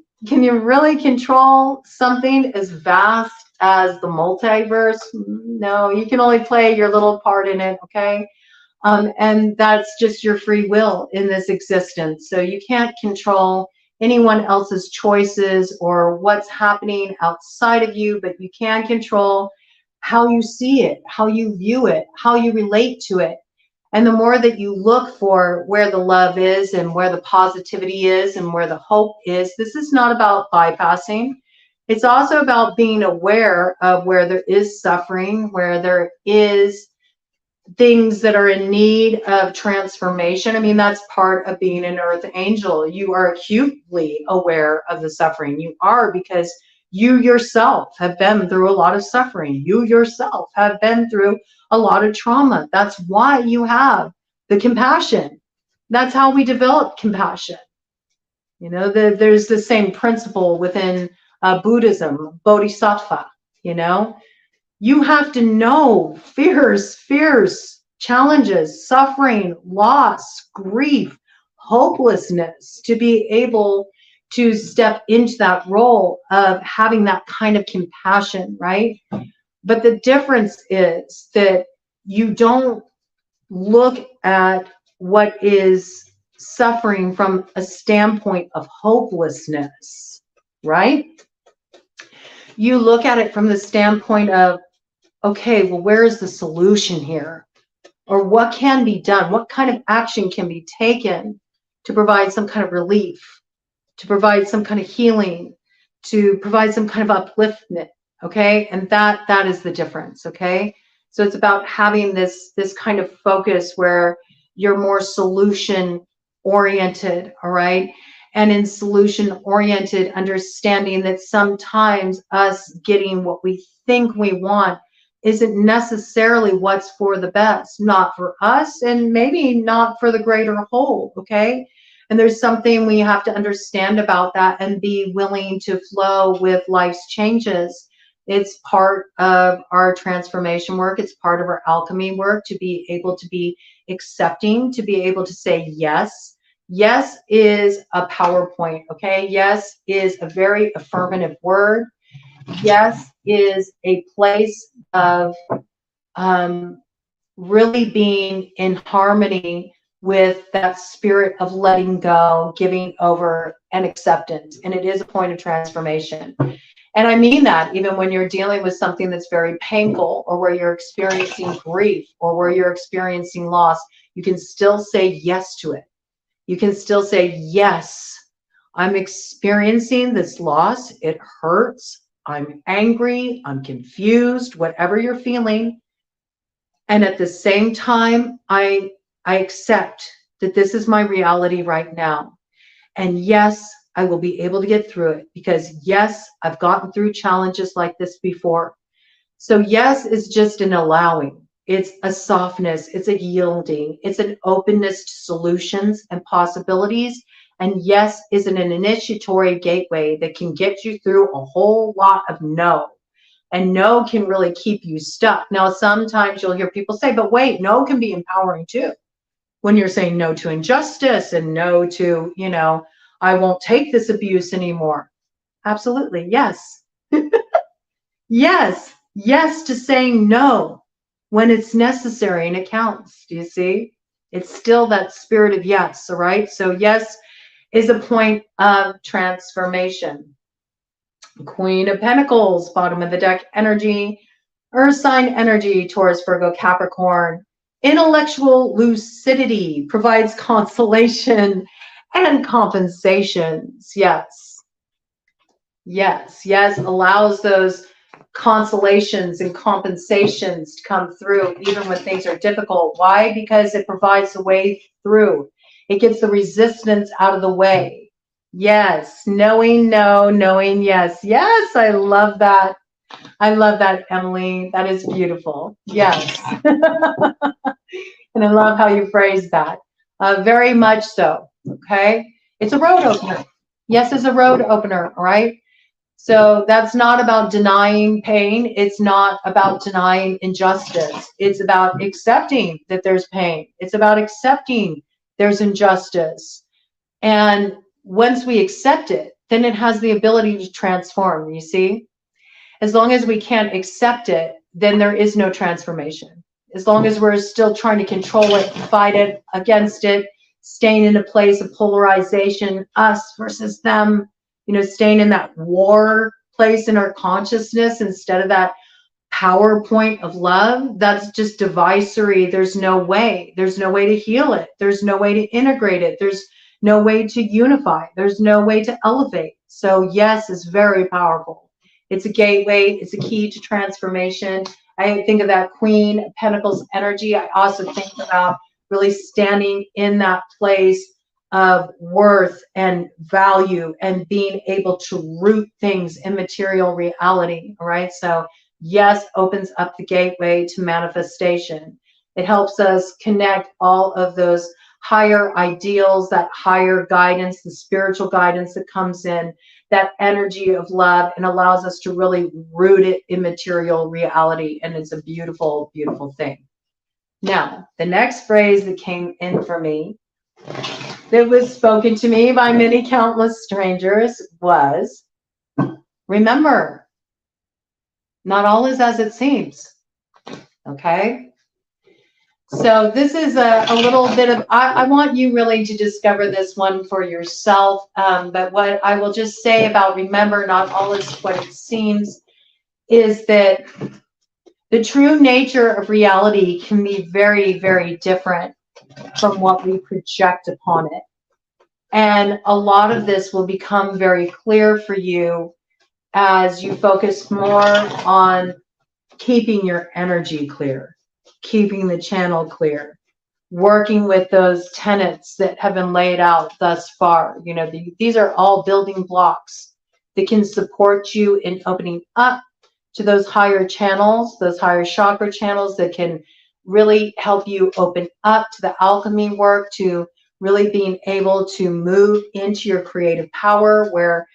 control something as vast as the multiverse. No, you can only play your little part in it, okay? And that's just your free will in this existence. So you can't control anyone else's choices or what's happening outside of you, but you can control how you see it, how you view it, how you relate to it. And the more that you look for where the love is and where the positivity is and where the hope is, this is not about bypassing. It's also about being aware of where there is suffering, where there is things that are in need of transformation. I mean, that's part of being an earth angel. You are acutely aware of the suffering. You are, because you yourself have been through a lot of suffering. You yourself have been through a lot of trauma. That's why you have the compassion. That's how we develop compassion. You know, there's the same principle within Buddhism, bodhisattva, you know. You have to know fears, challenges, suffering, loss, grief, hopelessness to be able to step into that role of having that kind of compassion, right? But the difference is that you don't look at what is suffering from a standpoint of hopelessness, right? You look at it from the standpoint of, okay, well, where is the solution here? Or what can be done? What kind of action can be taken to provide some kind of relief, to provide some kind of healing, to provide some kind of upliftment, okay? And that is the difference, okay? So it's about having this kind of focus where you're more solution oriented, all right? And in solution oriented, understanding that sometimes us getting what we think we want isn't necessarily what's for the best, not for us, and maybe not for the greater whole, okay? And there's something we have to understand about that and be willing to flow with life's changes. It's part of our transformation work. It's part of our alchemy work to be able to be accepting, to be able to say yes. Yes is a PowerPoint, okay? Yes is a very affirmative word. Yes is a place of really being in harmony with that spirit of letting go, giving over, and acceptance. And it is a point of transformation. And I mean that even when you're dealing with something that's very painful, or where you're experiencing grief, or where you're experiencing loss, you can still say yes to it. You can still say, yes, I'm experiencing this loss. It hurts. I'm angry. I'm confused, whatever you're feeling. And at the same time, I accept that this is my reality right now. And yes, I will be able to get through it, because yes, I've gotten through challenges like this before. So yes is just an allowing. It's a softness. It's a yielding. It's an openness to solutions and possibilities. And yes is an initiatory gateway that can get you through a whole lot of no. And no can really keep you stuck. Now, sometimes you'll hear people say, but wait, no can be empowering too. When you're saying no to injustice and no to, you know, I won't take this abuse anymore. Absolutely, yes. Yes, yes to saying no when it's necessary and it counts. Do you see? It's still that spirit of yes, all right? So yes is a point of transformation. Queen of Pentacles, bottom of the deck energy, Earth sign energy, Taurus, Virgo, Capricorn. Intellectual lucidity provides consolation and compensations. Yes. Yes, yes, allows those consolations and compensations to come through even when things are difficult. Why? Because it provides the way through. It gets the resistance out of the way. Yes, knowing no, knowing yes. Yes, I love that. I love that, Emily. That is beautiful. Yes. And I love how you phrase that. Very much so. Okay. It's a road opener. Yes is a road opener. All right. So that's not about denying pain. It's not about denying injustice. It's about accepting that there's pain. It's about accepting there's injustice. And once we accept it, then it has the ability to transform, you see? As long as we can't accept it, then there is no transformation. As long as we're still trying to control it, fight it, against it, staying in a place of polarization, us versus them, you know, staying in that war place in our consciousness instead of that power point of love, that's just divisory. There's no way. There's no way to heal it. There's no way to integrate it. There's no way to unify. There's no way to elevate. So yes, it's very powerful. It's a gateway. It's a key to transformation. I think of that Queen of Pentacles energy. I also think about really standing in that place of worth and value and being able to root things in material reality. All right. So yes, opens up the gateway to manifestation. It helps us connect all of those higher ideals, that higher guidance, the spiritual guidance that comes in, that energy of love, and allows us to really root it in material reality. And it's a beautiful, beautiful thing. Now, the next phrase that came in for me, that was spoken to me by many countless strangers, was, remember, not all is as it seems. Okay? So this is a little bit of, I want you really to discover this one for yourself. But what I will just say about remember, not all is what it seems, is that the true nature of reality can be very, very different from what we project upon it. And a lot of this will become very clear for you as you focus more on keeping your energy clear, keeping the channel clear, working with those tenets that have been laid out thus far. You know, these are all building blocks that can support you in opening up to those higher channels, those higher chakra channels that can really help you open up to the alchemy work, to really being able to move into your creative power, where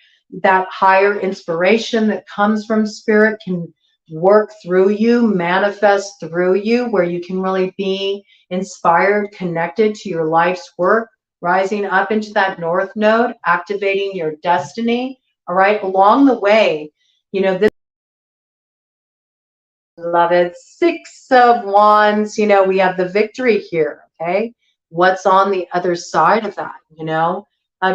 that higher inspiration that comes from spirit can work through you, manifest through you, where you can really be inspired, connected to your life's work, rising up into that north node, activating your destiny. All right, along the way, you know, this, love it, Six of Wands, you know, we have the victory here. Okay, what's on the other side of that? You know,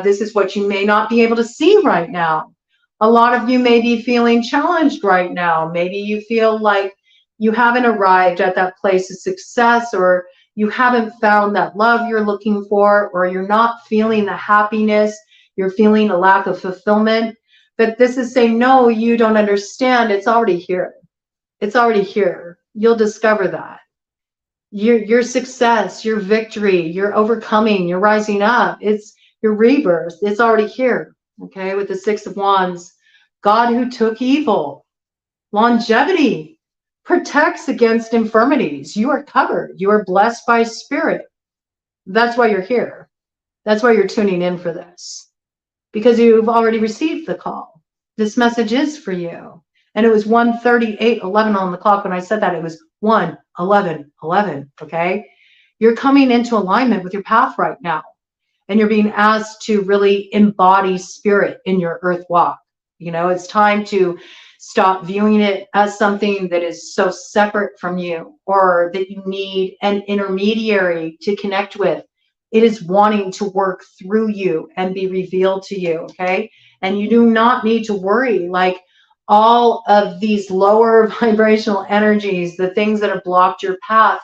this is what you may not be able to see right now. A lot of you may be feeling challenged right now. Maybe you feel like you haven't arrived at that place of success, or you haven't found that love you're looking for, or you're not feeling the happiness, you're feeling a lack of fulfillment. But this is saying, no, you don't understand. It's already here. It's already here. You'll discover that. Your success, your victory, your overcoming, your rising up, it's your rebirth. It's already here. Okay, with the Six of Wands, God who took evil, longevity, protects against infirmities. You are covered. You are blessed by spirit. That's why you're here. That's why you're tuning in for this, because you've already received the call. This message is for you. And it was 1:38:11 on the clock when I said that. It was 1:11:11. Okay, you're coming into alignment with your path right now. And you're being asked to really embody spirit in your earth walk. You know, it's time to stop viewing it as something that is so separate from you, or that you need an intermediary to connect with. It is wanting to work through you and be revealed to you, okay? And you do not need to worry. Like, all of these lower vibrational energies, the things that have blocked your path,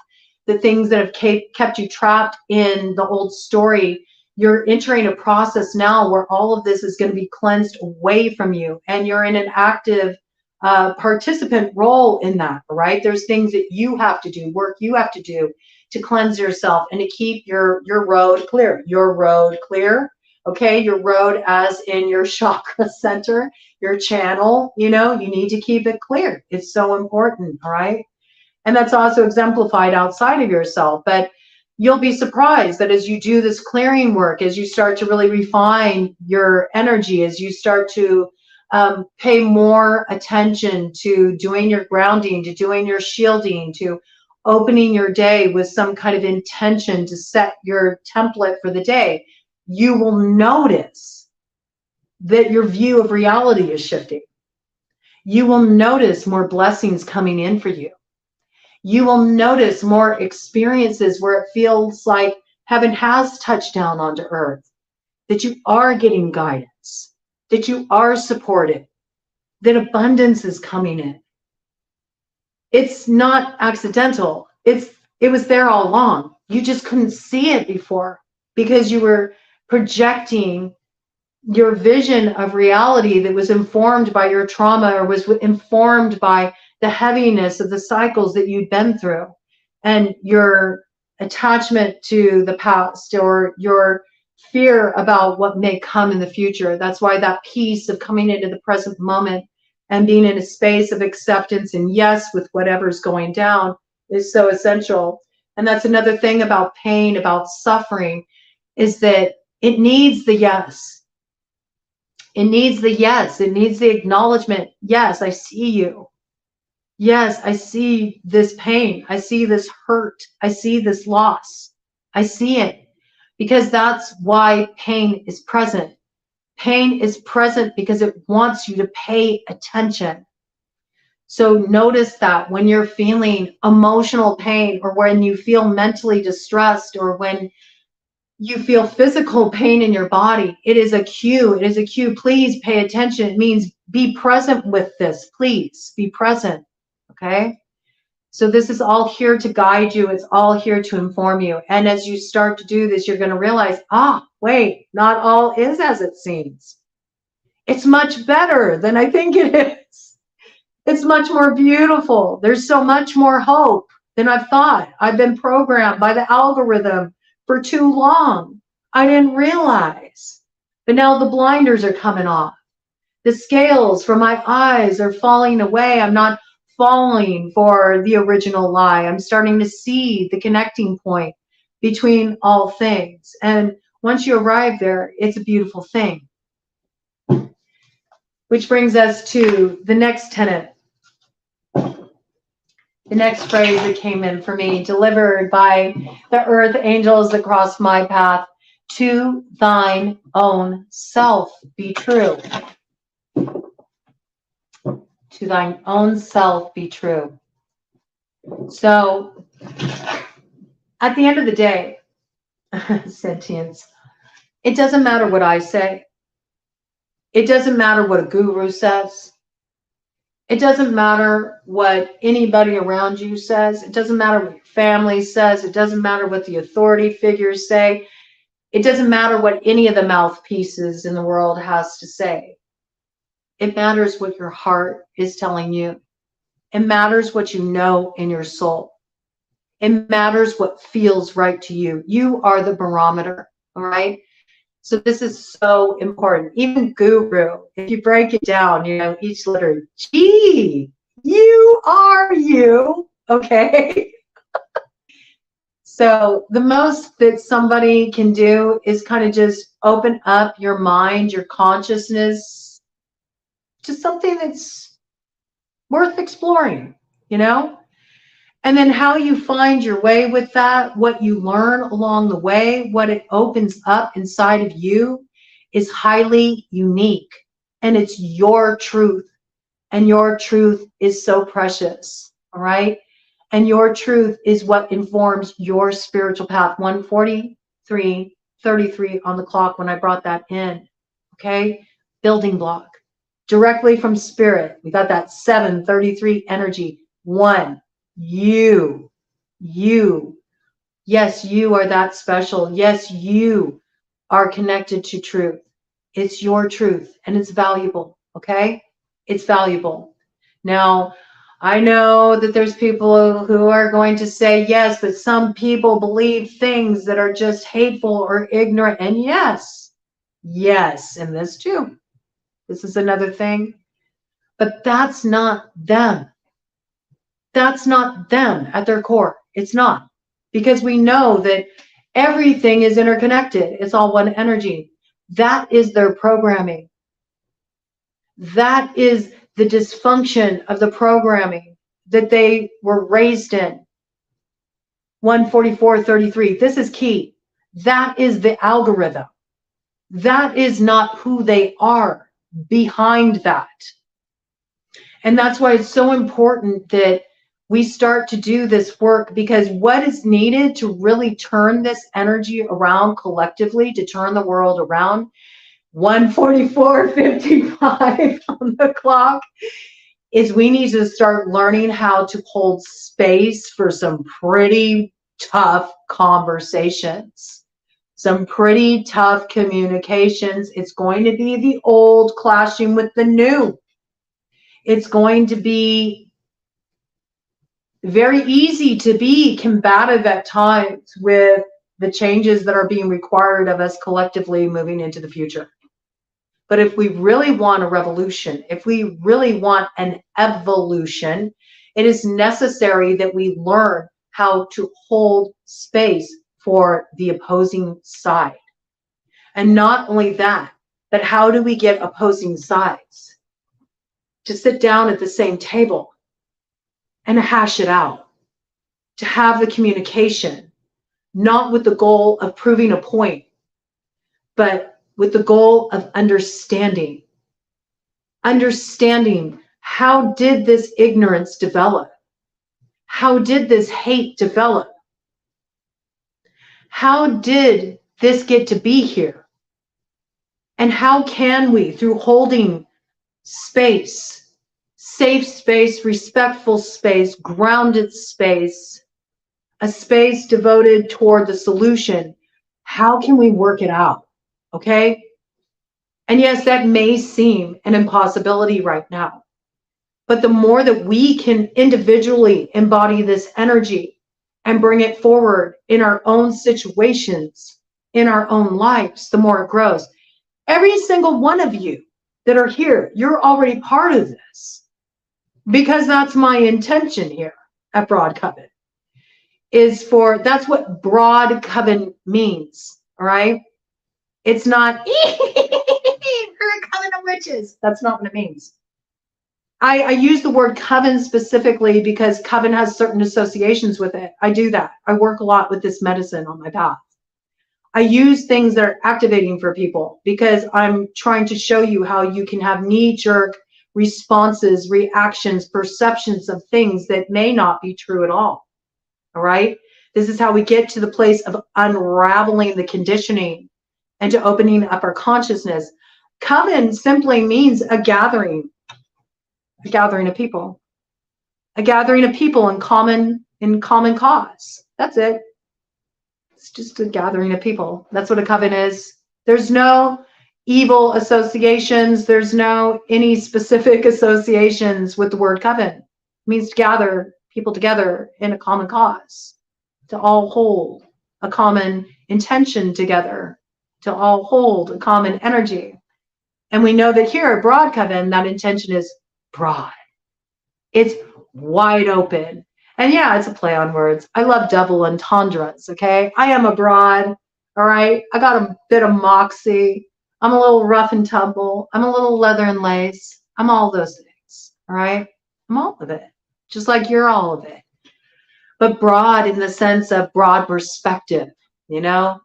the things that have kept you trapped in the old story, you're entering a process now where all of this is going to be cleansed away from you, and you're in an active participant role in that, right? There's things that you have to do, work you have to do to cleanse yourself and to keep your road clear. Your road clear, okay? Your road as in your chakra center, your channel, you know, you need to keep it clear. It's so important, all right? And that's also exemplified outside of yourself. But you'll be surprised that as you do this clearing work, as you start to really refine your energy, as you start to pay more attention to doing your grounding, to doing your shielding, to opening your day with some kind of intention to set your template for the day, you will notice that your view of reality is shifting. You will notice more blessings coming in for you. You will notice more experiences where it feels like heaven has touched down onto earth, that you are getting guidance, that you are supported, that abundance is coming in. It's not accidental. It was there all along. You just couldn't see it before because you were projecting your vision of reality that was informed by your trauma or was informed by the heaviness of the cycles that you'd been through and your attachment to the past or your fear about what may come in the future. That's why that piece of coming into the present moment and being in a space of acceptance and yes with whatever's going down is so essential. And that's another thing about pain, about suffering, is that it needs the yes. It needs the yes. It needs the acknowledgement. Yes, I see you. Yes, I see this pain. I see this hurt. I see this loss. I see it because that's why pain is present. Pain is present because it wants you to pay attention. So notice that when you're feeling emotional pain or when you feel mentally distressed or when you feel physical pain in your body, it is a cue. It is a cue. Please pay attention. It means be present with this. Please be present. Okay? So this is all here to guide you. It's all here to inform you. And as you start to do this, you're going to realize, wait, not all is as it seems. It's much better than I think it is. It's much more beautiful. There's so much more hope than I've thought. I've been programmed by the algorithm for too long. I didn't realize. But now the blinders are coming off. The scales from my eyes are falling away. I'm not falling for the original lie. I'm starting to see the connecting point between all things. And once you arrive there, it's a beautiful thing. Which brings us to the next tenet. The next phrase that came in for me, delivered by the earth angels that crossed my path. To thine own self be true. To thine own self be true. So, at the end of the day, sentience, it doesn't matter what I say. It doesn't matter what a guru says. It doesn't matter what anybody around you says. It doesn't matter what your family says. It doesn't matter what the authority figures say. It doesn't matter what any of the mouthpieces in the world has to say. It matters what your heart is telling you. It matters what you know in your soul. It matters what feels right to you. You are the barometer, all right? So this is so important. Even guru, if you break it down, each letter, G, you are you, okay? So the most that somebody can do is kind of just open up your mind, your consciousness to something that's worth exploring, And then how you find your way with that, what you learn along the way, what it opens up inside of you is highly unique. And it's your truth. And your truth is so precious. All right? And your truth is what informs your spiritual path. 1:43:33 on the clock when I brought that in. Okay? Building block. Directly from spirit. We got that 7:33 energy. 1. You. Yes, you are that special. Yes, you are connected to truth. It's your truth and it's valuable. Okay? It's valuable. Now, I know that there's people who are going to say, yes, but some people believe things that are just hateful or ignorant. And yes, and this too. This is another thing. But that's not them. That's not them at their core. It's not. Because we know that everything is interconnected. It's all one energy. That is their programming. That is the dysfunction of the programming that they were raised in. 1:44:33. This is key. That is the algorithm. That is not who they are behind that. And that's why it's so important that we start to do this work, because what is needed to really turn this energy around collectively, to turn the world around, 1:44:55 on the clock, is we need to start learning how to hold space for some pretty tough conversations, some pretty tough communications. It's going to be the old clashing with the new. It's going to be very easy to be combative at times with the changes that are being required of us collectively moving into the future. But if we really want a revolution, if we really want an evolution, it is necessary that we learn how to hold space for the opposing side. And not only that, but how do we get opposing sides to sit down at the same table and hash it out, to have the communication, not with the goal of proving a point, but with the goal of understanding. Understanding, how did this ignorance develop? How did this hate develop? How did this get to be here? And how can we, through holding space, safe space, respectful space, grounded space, a space devoted toward the solution, how can we work it out? Okay? And yes, that may seem an impossibility right now. But the more that we can individually embody this energy and bring it forward in our own situations, in our own lives, the more it grows. Every single one of you that are here, you're already part of this, because that's my intention here at Broad Coven, that's what Broad Coven means, all right? It's not, we're a coven of witches. That's not what it means. I use the word coven specifically because coven has certain associations with it. I do that. I work a lot with this medicine on my path. I use things that are activating for people because I'm trying to show you how you can have knee-jerk responses, reactions, perceptions of things that may not be true at all. All right? This is how we get to the place of unraveling the conditioning and to opening up our consciousness. Coven simply means a gathering of people, a gathering of people in common cause. That's it. It's just a gathering of people. That's what a coven is. There's no evil associations. There's no any specific associations with the word coven. It means to gather people together in a common cause, to all hold a common intention together, to all hold a common energy. And we know that here at Broad Coven, that intention is broad. It's wide open. And yeah, it's a play on words. I love double entendres, okay? I am a broad, all right? I got a bit of moxie. I'm a little rough and tumble. I'm a little leather and lace. I'm all those things, all right? I'm all of it, just like you're all of it. But broad in the sense of broad perspective, you know?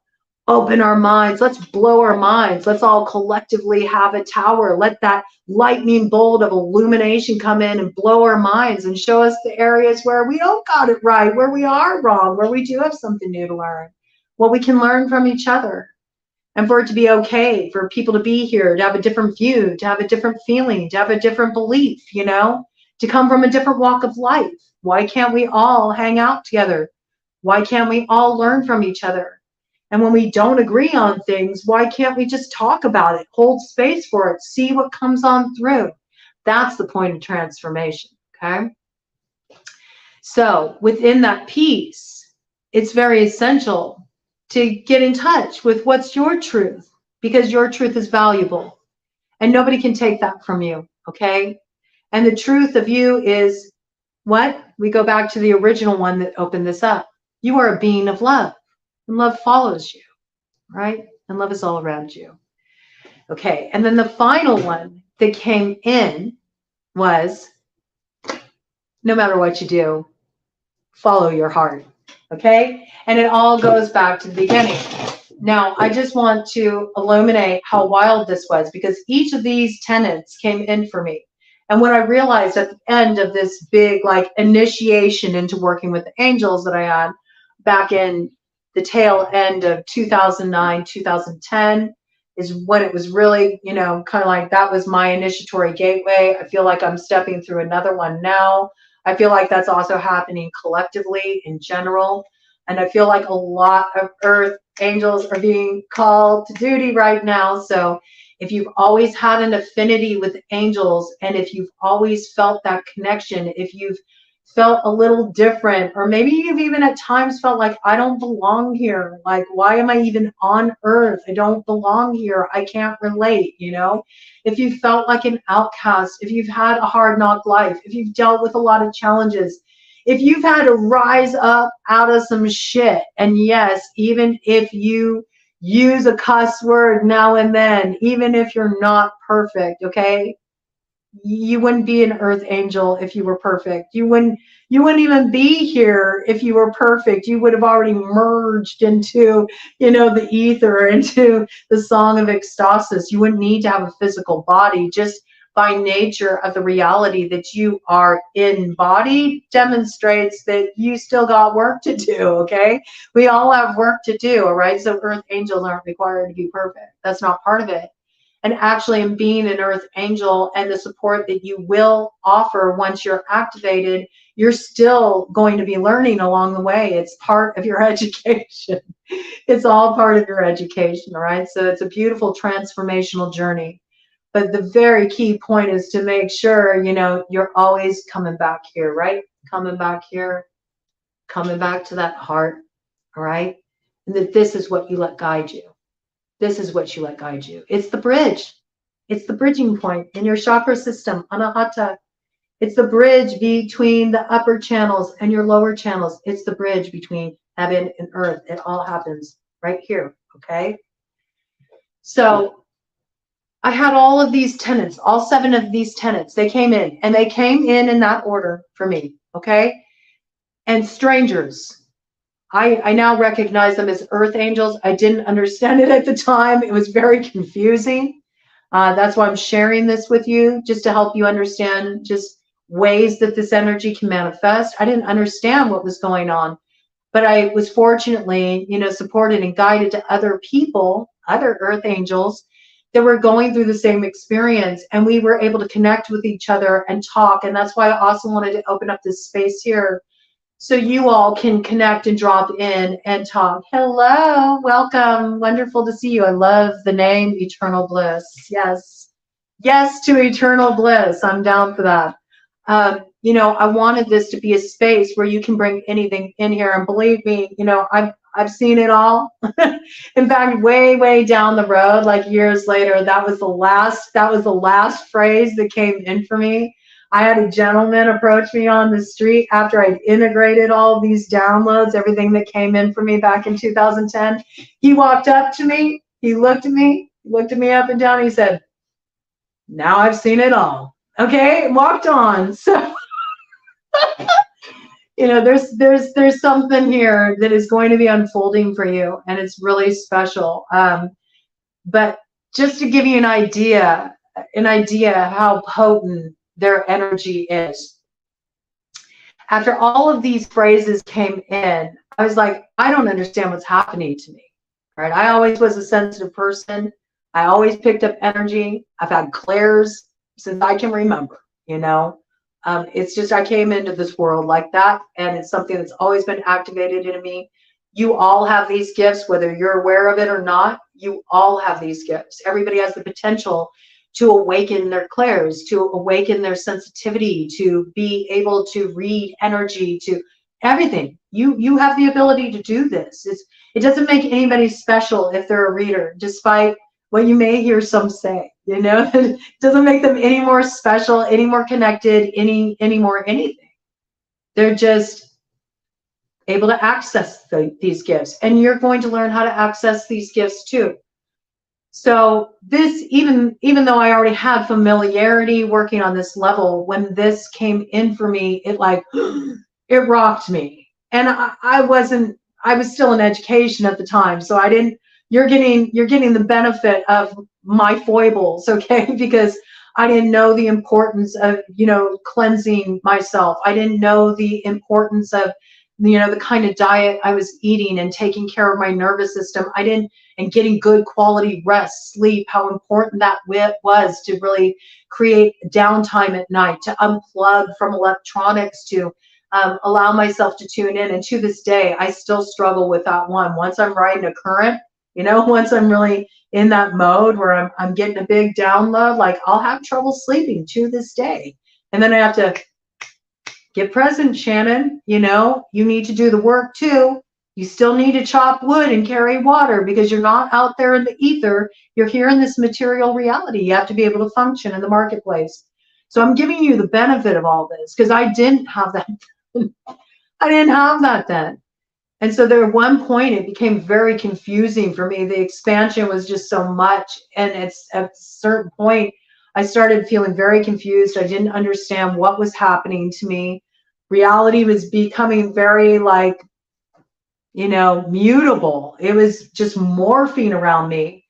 Open our minds. Let's blow our minds. Let's all collectively have a tower. Let that lightning bolt of illumination come in and blow our minds and show us the areas where we don't got it right, where we are wrong, where we do have something new to learn, what we can learn from each other. And for it to be okay, for people to be here, to have a different view, to have a different feeling, to have a different belief, you know, to come from a different walk of life. Why can't we all hang out together? Why can't we all learn from each other? And when we don't agree on things, why can't we just talk about it, hold space for it, see what comes on through? That's the point of transformation, okay? So within that piece, it's very essential to get in touch with what's your truth, because your truth is valuable and nobody can take that from you, okay? And the truth of you is what? We go back to the original one that opened this up. You are a being of love. And love follows you, right? And love is all around you. Okay, and then the final one that came in was, no matter what you do, follow your heart, okay? And it all goes back to the beginning. Now, I just want to illuminate how wild this was, because each of these tenets came in for me. And what I realized at the end of this big like initiation into working with the angels that I had back in the tail end of 2009, 2010 is when it was really, you know, kind of like that was my initiatory gateway. I feel like I'm stepping through another one now. I feel like that's also happening collectively in general. And I feel like a lot of earth angels are being called to duty right now. So if you've always had an affinity with angels, and if you've always felt that connection, if you've felt a little different, or maybe you've even at times felt like, I don't belong here. Like, why am I even on earth? I don't belong here. I can't relate, you know? If you felt like an outcast, if you've had a hard knock life, if you've dealt with a lot of challenges, if you've had to rise up out of some shit, and yes, even if you use a cuss word now and then, even if you're not perfect, okay? You wouldn't be an earth angel if you were perfect. You wouldn't even be here if you were perfect. You would have already merged into, you know, the ether, into the song of ecstasis. You wouldn't need to have a physical body. Just by nature of the reality that you are embodied demonstrates that you still got work to do, okay? We all have work to do, all right? So earth angels aren't required to be perfect. That's not part of it. And actually, in being an earth angel and the support that you will offer once you're activated, you're still going to be learning along the way. It's part of your education. It's all part of your education, all right? So it's a beautiful transformational journey. But the very key point is to make sure, you know, you're always coming back here, right? Coming back here, coming back to that heart, all right? And that this is what you let guide you. This is what you let guide you. It's the bridge. It's the bridging point in your chakra system, anahata. It's the bridge between the upper channels and your lower channels. It's the bridge between heaven and earth. It all happens right here, okay? So I had all of these tenets, all 7 of these tenets. They came in, and they came in that order for me, okay? And strangers. I now recognize them as earth angels. I didn't understand it at the time. It was very confusing. That's why I'm sharing this with you, just to help you understand just ways that this energy can manifest. I didn't understand what was going on, but I was fortunately, you know, supported and guided to other people, other earth angels that were going through the same experience, and we were able to connect with each other and talk. And that's why I also wanted to open up this space here, so you all can connect and drop in and talk. Hello, welcome, wonderful to see you. I love the name Eternal Bliss. Yes, yes to eternal bliss. I'm down for that. You know, I wanted this to be a space where you can bring anything in here, and believe me, you know, I've seen it all. In fact, way down the road, like years later, that was the last phrase that came in for me. I had a gentleman approach me on the street after I'd integrated all these downloads, everything that came in for me back in 2010. He walked up to me, he looked at me up and down, he said, "Now I've seen it all." Okay, walked on. So, you know, there's something here that is going to be unfolding for you, and it's really special. But just to give you an idea how potent their energy is. After all of these phrases came in, I was like, I don't understand what's happening to me. Right? I always was a sensitive person. I always picked up energy. I've had clairs since I can remember, you know. It's just I came into this world like that, and it's something that's always been activated in me. You all have these gifts, whether you're aware of it or not. You all have these gifts. Everybody has the potential to awaken their clairs, to awaken their sensitivity, to be able to read energy, to everything. You have the ability to do this. It doesn't make anybody special if they're a reader, despite what you may hear some say. You know, it doesn't make them any more special, any more connected, any more anything. They're just able to access these gifts, and you're going to learn how to access these gifts too. So this, even though I already had familiarity working on this level, when this came in for me, it like, it rocked me. And I was still in education at the time. So you're getting the benefit of my foibles, okay? Because I didn't know the importance of, cleansing myself. I didn't know the importance of, the kind of diet I was eating and taking care of my nervous system. And getting good quality rest, sleep, how important that was to really create downtime at night, to unplug from electronics, to allow myself to tune in. And to this day, I still struggle with that one. Once I'm riding a current, once I'm really in that mode where I'm getting a big download, like I'll have trouble sleeping to this day. And then I have to get present, Shannon. You need to do the work too. You still need to chop wood and carry water because you're not out there in the ether. You're here in this material reality. You have to be able to function in the marketplace. So I'm giving you the benefit of all this because I didn't have that. I didn't have that then. And so there at one point it became very confusing for me. The expansion was just so much. And it's at a certain point, I started feeling very confused. I didn't understand what was happening to me. Reality was becoming very mutable. It was just morphing around me.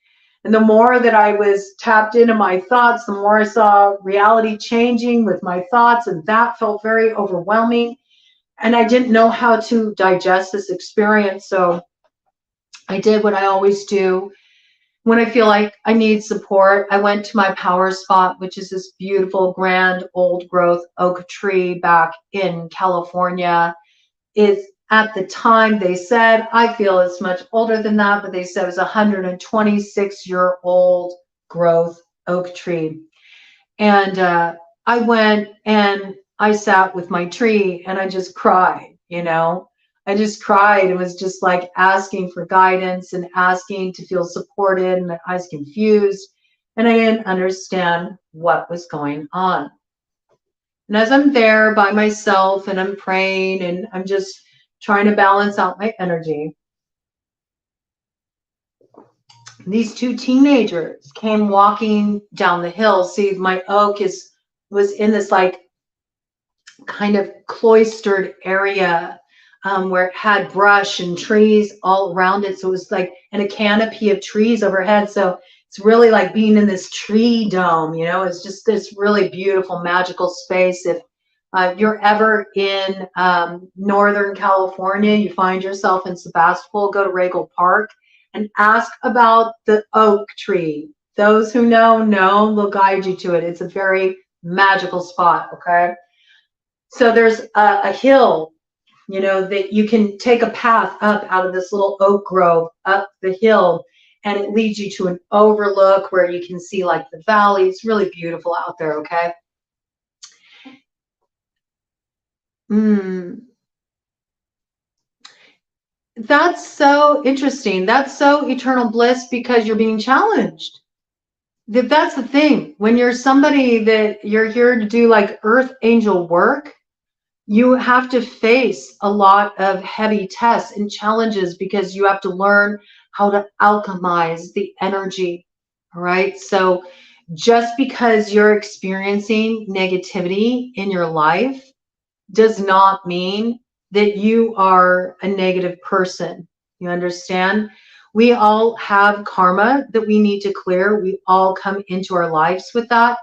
And the more that I was tapped into my thoughts, the more I saw reality changing with my thoughts. And that felt very overwhelming. And I didn't know how to digest this experience. So I did what I always do when I feel like I need support. I went to my power spot, which is this beautiful, grand, old growth oak tree back in California. At the time they said, I feel it's much older than that, but they said it was a 126-year-old growth oak tree. And I went and I sat with my tree and I just cried, I just cried. It was just like asking for guidance and asking to feel supported. And I was confused and I didn't understand what was going on. And as I'm there by myself and I'm praying and I'm just trying to balance out my energy, these two teenagers came walking down the hill. See, my oak was in this kind of cloistered area where it had brush and trees all around it. So it was in a canopy of trees overhead. So it's really like being in this tree dome, it's just this really beautiful, magical space. If you're ever in Northern California, you find yourself in Sebastopol, go to Regal Park and ask about the oak tree. Those who know will guide you to it. It's a very magical spot, okay? So there's a hill, that you can take a path up out of this little oak grove up the hill, and it leads you to an overlook where you can see the valley. It's really beautiful out there, okay? That's so interesting. That's so eternal bliss because you're being challenged. That's the thing. When you're somebody that you're here to do earth angel work, you have to face a lot of heavy tests and challenges because you have to learn how to alchemize the energy. All right. So just because you're experiencing negativity in your life does not mean that you are a negative person. You understand? We all have karma that we need to clear. We all come into our lives with that.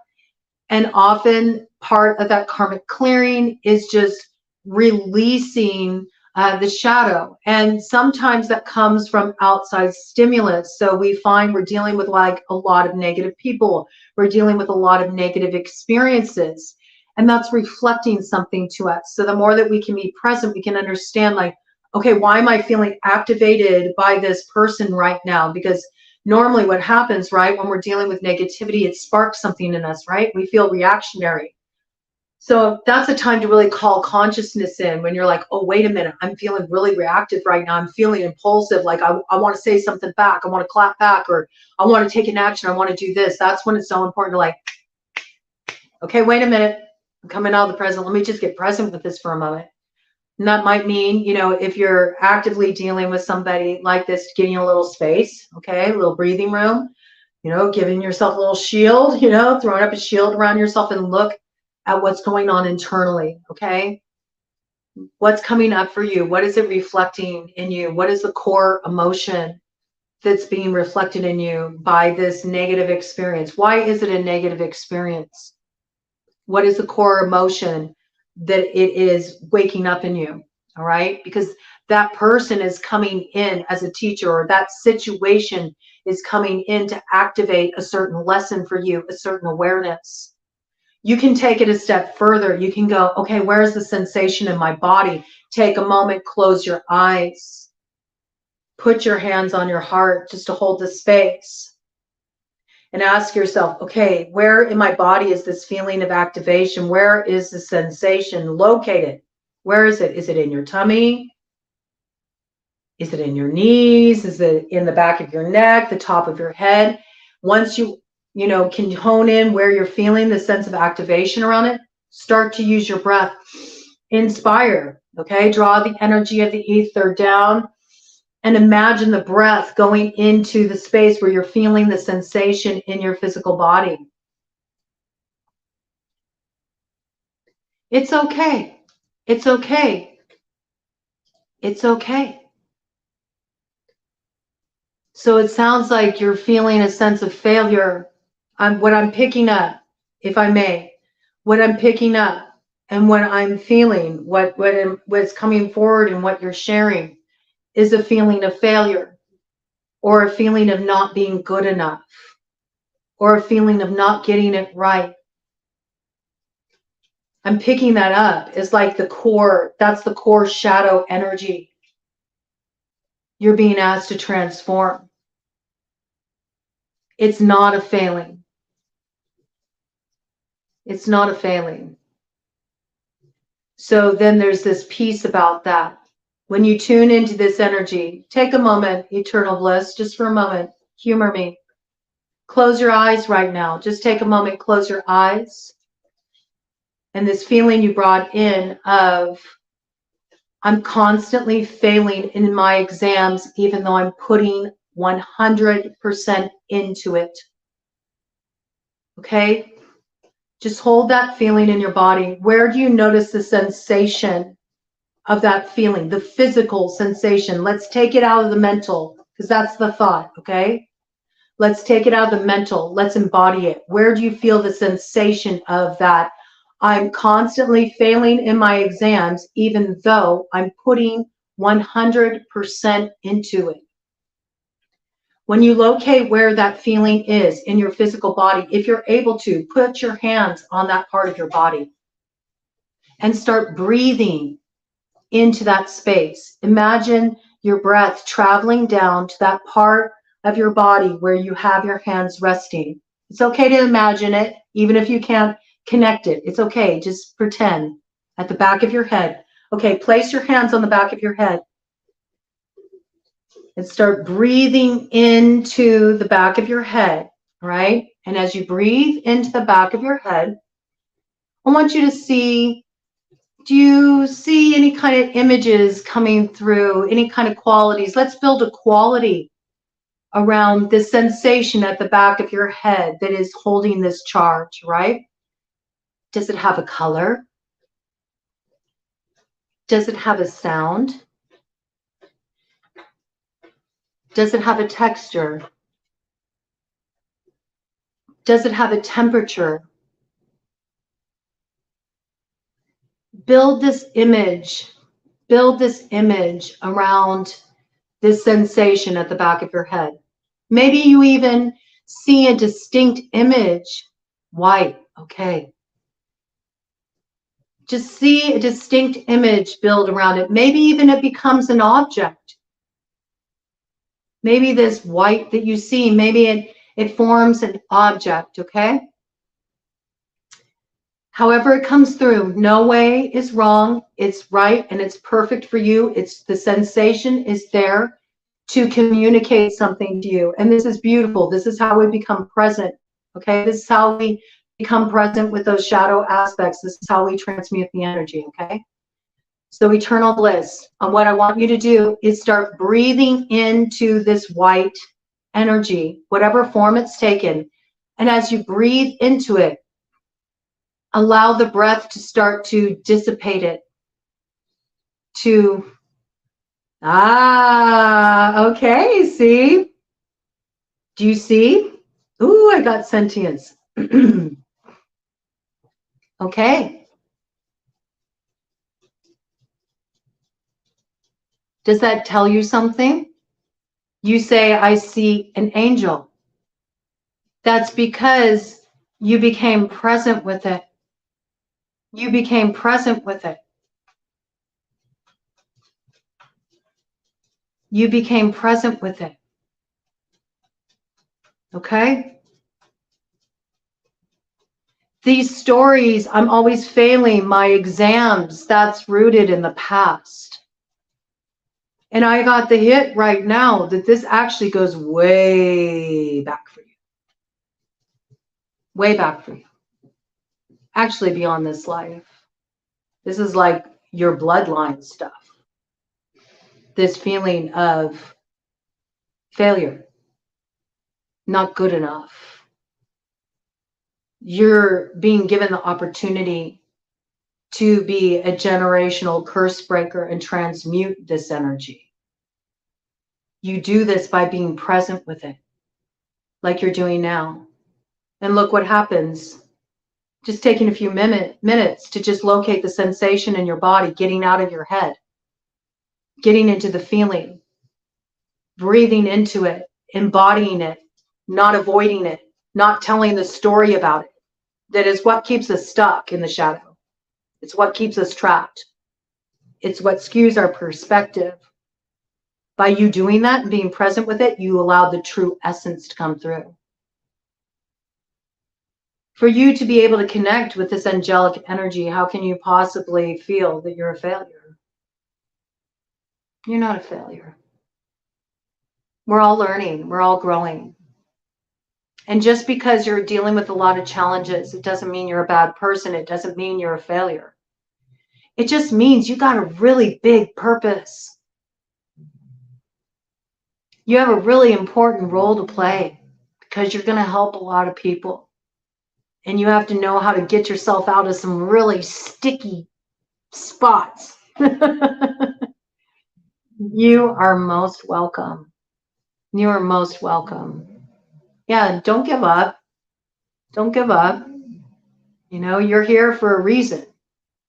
And often part of that karmic clearing is just releasing the shadow. And sometimes that comes from outside stimulus. So we find we're dealing with a lot of negative people. We're dealing with a lot of negative experiences. And that's reflecting something to us. So the more that we can be present, we can understand okay, why am I feeling activated by this person right now? Because normally what happens, right, when we're dealing with negativity, it sparks something in us, right? We feel reactionary. So that's a time to really call consciousness in when you're oh, wait a minute, I'm feeling really reactive right now. I'm feeling impulsive. I want to say something back. I want to clap back, or I want to take an action. I want to do this. That's when it's so important to okay, wait a minute. I'm coming out of the present. Let me just get present with this for a moment. And that might mean, if you're actively dealing with somebody like this, getting a little space, okay, a little breathing room, giving yourself a little shield, throwing up a shield around yourself and look at what's going on internally, okay? What's coming up for you? What is it reflecting in you? What is the core emotion? that's being reflected in you by this negative experience. Why is it a negative experience? What is the core emotion that it is waking up in you? All right, because that person is coming in as a teacher, or that situation is coming in to activate a certain lesson for you, a certain awareness. You can take it a step further. You can go, okay, where's the sensation in my body? Take a moment, close your eyes, put your hands on your heart just to hold the space, and ask yourself, okay, where in my body is this feeling of activation? Where is the sensation located? Where is it? Is it in your tummy? Is it in your knees? Is it in the back of your neck, the top of your head? Once you can hone in where you're feeling the sense of activation around it, start to use your breath. Inspire, okay? Draw the energy of the ether down and imagine the breath going into the space where you're feeling the sensation in your physical body. It's okay. It's okay. It's okay. So it sounds like you're feeling a sense of failure. What I'm picking up, if I may, what I'm picking up and what I'm feeling, what's coming forward and what you're sharing is a feeling of failure, or a feeling of not being good enough, or a feeling of not getting it right. I'm picking that up. It's like the core, that's the core shadow energy you're being asked to transform. It's not a failing. It's not a failing. So then there's this piece about that. When you tune into this energy, take a moment, eternal bliss, just for a moment, humor me. Close your eyes right now. Just take a moment, close your eyes. And this feeling you brought in of, I'm constantly failing in my exams, even though I'm putting 100% into it. Okay? Just hold that feeling in your body. Where do you notice the sensation of that feeling, the physical sensation? Let's take it out of the mental, because that's the thought, okay? Let's take it out of the mental. Let's embody it. Where do you feel the sensation of that? I'm constantly failing in my exams, even though I'm putting 100% into it. When you locate where that feeling is in your physical body, if you're able to, put your hands on that part of your body and start breathing into that space. Imagine your breath traveling down to that part of your body where you have your hands resting. It's okay to imagine it, even if you can't connect it. It's okay. Just pretend at the back of your head. Okay, place your hands on the back of your head and start breathing into the back of your head, right? And as you breathe into the back of your head, I want you to see, do you see any kind of images coming through, any kind of qualities? Let's build a quality around the sensation at the back of your head that is holding this charge, right? Does it have a color? Does it have a sound? Does it have a texture? Does it have a temperature? Build this image around this sensation at the back of your head. Maybe you even see a distinct image, white, okay. Just see a distinct image build around it. Maybe even it becomes an object. Maybe this white that you see, maybe it forms an object, okay? However it comes through, no way is wrong. It's right and it's perfect for you. It's the sensation is there to communicate something to you. And this is beautiful. This is how we become present, okay? This is how we become present with those shadow aspects. This is how we transmute the energy, okay? So eternal bliss. And what I want you to do is start breathing into this white energy, whatever form it's taken. And as you breathe into it, allow the breath to start to dissipate it. Okay, see? Do you see? Ooh, I got sentience. Okay. Does that tell you something? You say, I see an angel. That's because you became present with it. You became present with it. You became present with it. Okay? These stories, I'm always failing my exams, that's rooted in the past. And I got the hit right now that this actually goes way back for you. Way back for you. Actually beyond this life. This is like your bloodline stuff. This feeling of failure. Not good enough. You're being given the opportunity to be a generational curse breaker and transmute this energy. You do this by being present with it, like you're doing now. And look what happens. Just taking a few minutes to just locate the sensation in your body, getting out of your head, getting into the feeling, breathing into it, embodying it, not avoiding it, not telling the story about it. That is what keeps us stuck in the shadow. It's what keeps us trapped. It's what skews our perspective. By you doing that and being present with it, you allow the true essence to come through. For you to be able to connect with this angelic energy, how can you possibly feel that you're a failure? You're not a failure. We're all learning. We're all growing. And just because you're dealing with a lot of challenges, it doesn't mean you're a bad person. It doesn't mean you're a failure. It just means you got a really big purpose. You have a really important role to play because you're going to help a lot of people. And you have to know how to get yourself out of some really sticky spots. You are most welcome. You are most welcome. Yeah, don't give up. Don't give up. You know, you're here for a reason.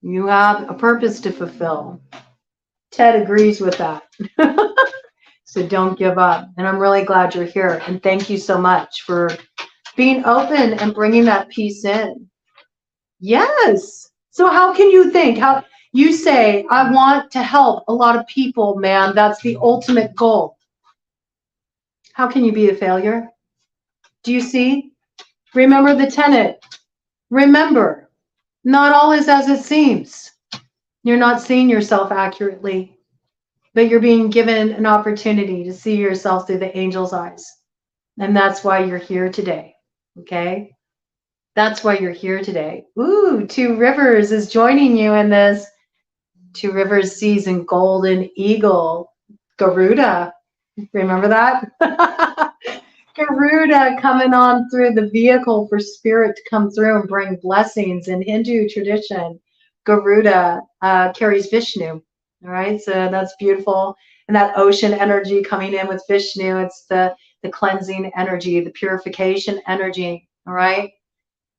You have a purpose to fulfill. Ted agrees with that. So don't give up. And I'm really glad you're here. And thank you so much for being open and bringing that piece in. Yes. So how can you think? How you say, I want to help a lot of people, man. That's the ultimate goal. How can you be a failure? Do you see? Remember the tenet. Remember, not all is as it seems. You're not seeing yourself accurately, but you're being given an opportunity to see yourself through the angel's eyes. And that's why you're here today. Okay? That's why you're here today. Ooh, Two Rivers is joining you in this. Two Rivers sees in golden eagle. Garuda. Remember that? Garuda coming on through the vehicle for spirit to come through and bring blessings. In Hindu tradition, Garuda carries Vishnu. All right, so that's beautiful. And that ocean energy coming in with Vishnu, it's the cleansing energy, the purification energy. All right.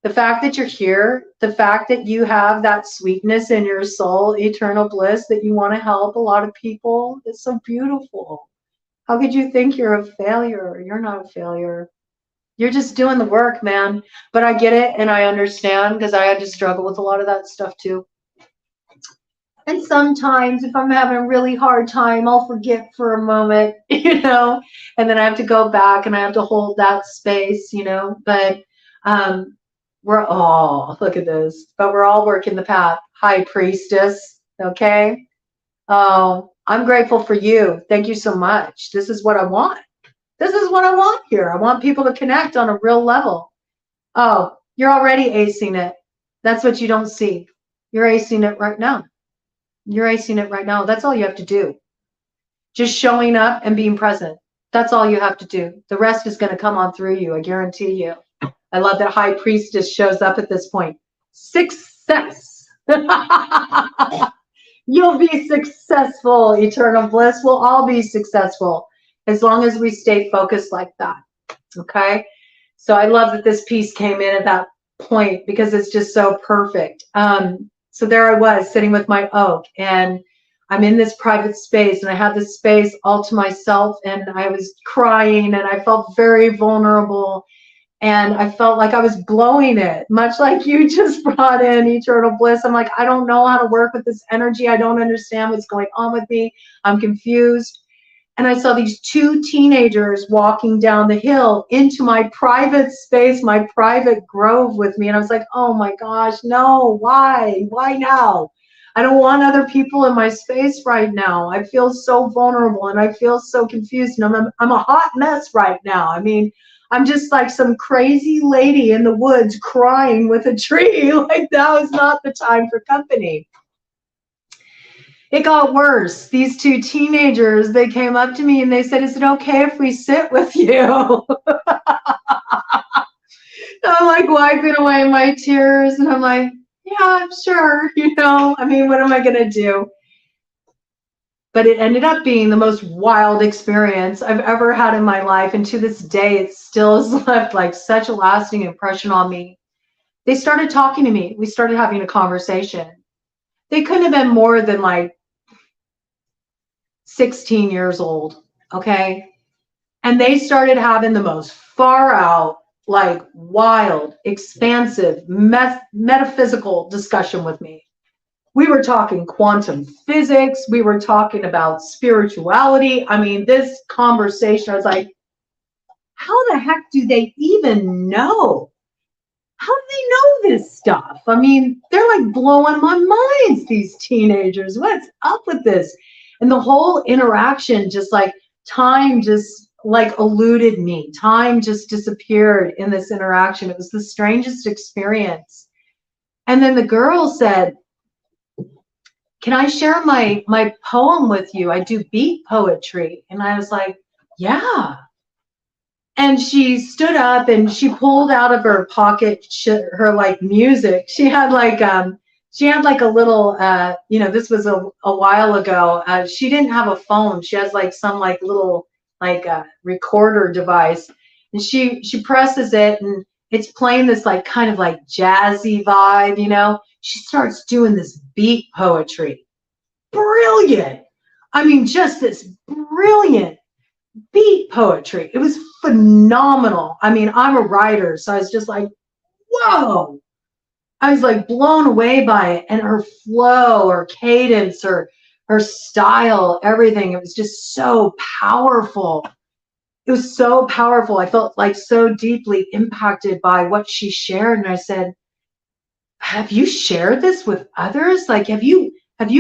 The fact that you're here, the fact that you have that sweetness in your soul, eternal bliss, that you want to help a lot of people, it's so beautiful. How could you think you're a failure? You're not a failure. You're just doing the work, man. But I get it and I understand because I had to struggle with a lot of that stuff too. And sometimes if I'm having a really hard time, I'll forget for a moment, you know, and then I have to go back and I have to hold that space, you know, but we're all, look at this, but we're all working the path. High Priestess, okay? Oh, I'm grateful for you. Thank you so much. This is what I want. This is what I want here. I want people to connect on a real level. Oh, you're already acing it. That's what you don't see. You're acing it right now. You're acing it right now. That's all you have to do. Just showing up and being present. That's all you have to do. The rest is going to come on through you. I guarantee you. I love that High Priestess shows up at this point. Success. You'll be successful. Eternal bliss. We'll all be successful as long as we stay focused like that. Okay. So I love that this piece came in at that point because it's just so perfect. So there I was sitting with my oak, and I'm in this private space, and I had this space all to myself, and I was crying, and I felt very vulnerable, and I felt like I was blowing it, much like you just brought in eternal bliss. I'm like, I don't know how to work with this energy. I don't understand what's going on with me. I'm confused. And I saw these two teenagers walking down the hill into my private space, my private grove with me. And I was like, oh my gosh, no, why? Why now? I don't want other people in my space right now. I feel so vulnerable and I feel so confused. And I'm a hot mess right now. I mean, I'm just like some crazy lady in the woods crying with a tree. Like, now is not the time for company. It got worse. These two teenagers, they came up to me and they said, is it okay if we sit with you? I'm like wiping away my tears, and I'm like, yeah, sure. I mean, what am I going to do? But it ended up being the most wild experience I've ever had in my life. And to this day, it still has left like such a lasting impression on me. They started talking to me. We started having a conversation. They couldn't have been more than like 16 years old. Okay. And they started having the most far out, like wild, expansive, metaphysical discussion with me. We were talking quantum physics. We were talking about spirituality. I mean, this conversation, I was like, how the heck do they even know? How do they know this stuff? I mean, they're like blowing my minds, these teenagers. What's up with this? And the whole interaction, just like time just like eluded me. Time just disappeared in this interaction. It was the strangest experience. And then the girl said, can I share my poem with you? I do beat poetry. And I was like, yeah. And she stood up and she pulled out of her pocket her like music. She had like a little this was a while ago. She didn't have a phone. She has like some like little like recorder device, and she presses it and it's playing this like kind of like jazzy vibe. She starts doing this beat poetry. Brilliant. I mean, just this brilliant beat poetry. It was phenomenal. I mean, I'm a writer, so I was just like, whoa. I was like blown away by it, and her flow, her cadence, her style, everything. It was just so powerful. It was so powerful. I felt like so deeply impacted by what she shared. And I said, have you shared this with others? Like, have you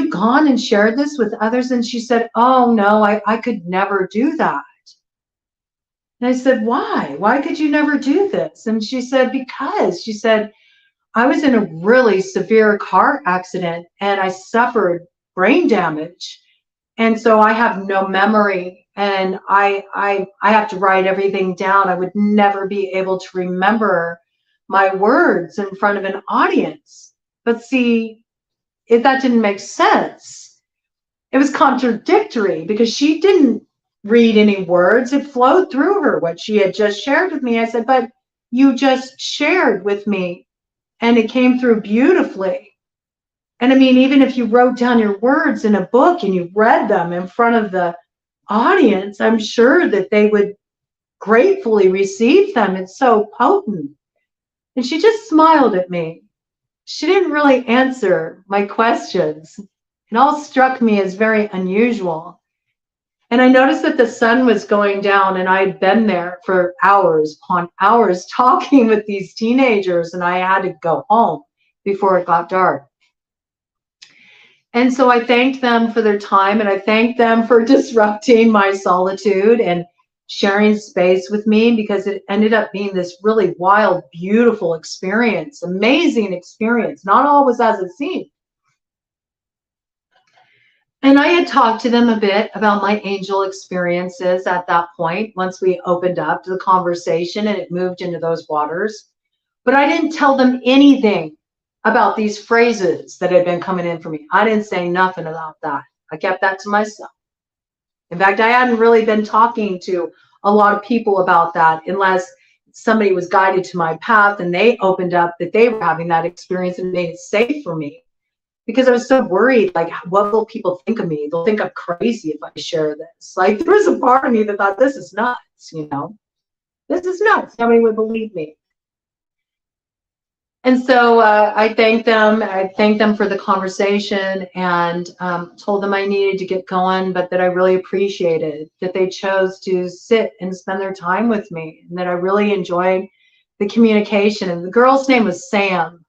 gone and shared this with others? And she said, oh no, I could never do that. And I said, why? Why could you never do this? And she said, because. She said, I was in a really severe car accident and I suffered brain damage. And so I have no memory, and I have to write everything down. I would never be able to remember my words in front of an audience. But see, that didn't make sense. It was contradictory because she didn't read any words. It flowed through her, what she had just shared with me. I said, but you just shared with me and it came through beautifully. And I mean, even if you wrote down your words in a book and you read them in front of the audience, I'm sure that they would gratefully receive them. It's so potent. And she just smiled at me. She didn't really answer my questions. It all struck me as very unusual. And I noticed that the sun was going down, and I'd been there for hours upon hours talking with these teenagers, and I had to go home before it got dark. And so I thanked them for their time, and I thanked them for disrupting my solitude and sharing space with me, because it ended up being this really wild, beautiful experience, amazing experience. Not all was as it seemed. And I had talked to them a bit about my angel experiences at that point, once we opened up the conversation and it moved into those waters. But I didn't tell them anything about these phrases that had been coming in for me. I didn't say nothing about that. I kept that to myself. In fact, I hadn't really been talking to a lot of people about that unless somebody was guided to my path and they opened up that they were having that experience and made it safe for me. Because I was so worried, like, what will people think of me? They'll think I'm crazy if I share this. Like, there was a part of me that thought, this is nuts, you know? This is nuts. Nobody would believe me. And so I thanked them. I thanked them for the conversation and told them I needed to get going, but that I really appreciated that they chose to sit and spend their time with me, and that I really enjoyed the communication. And the girl's name was Sam.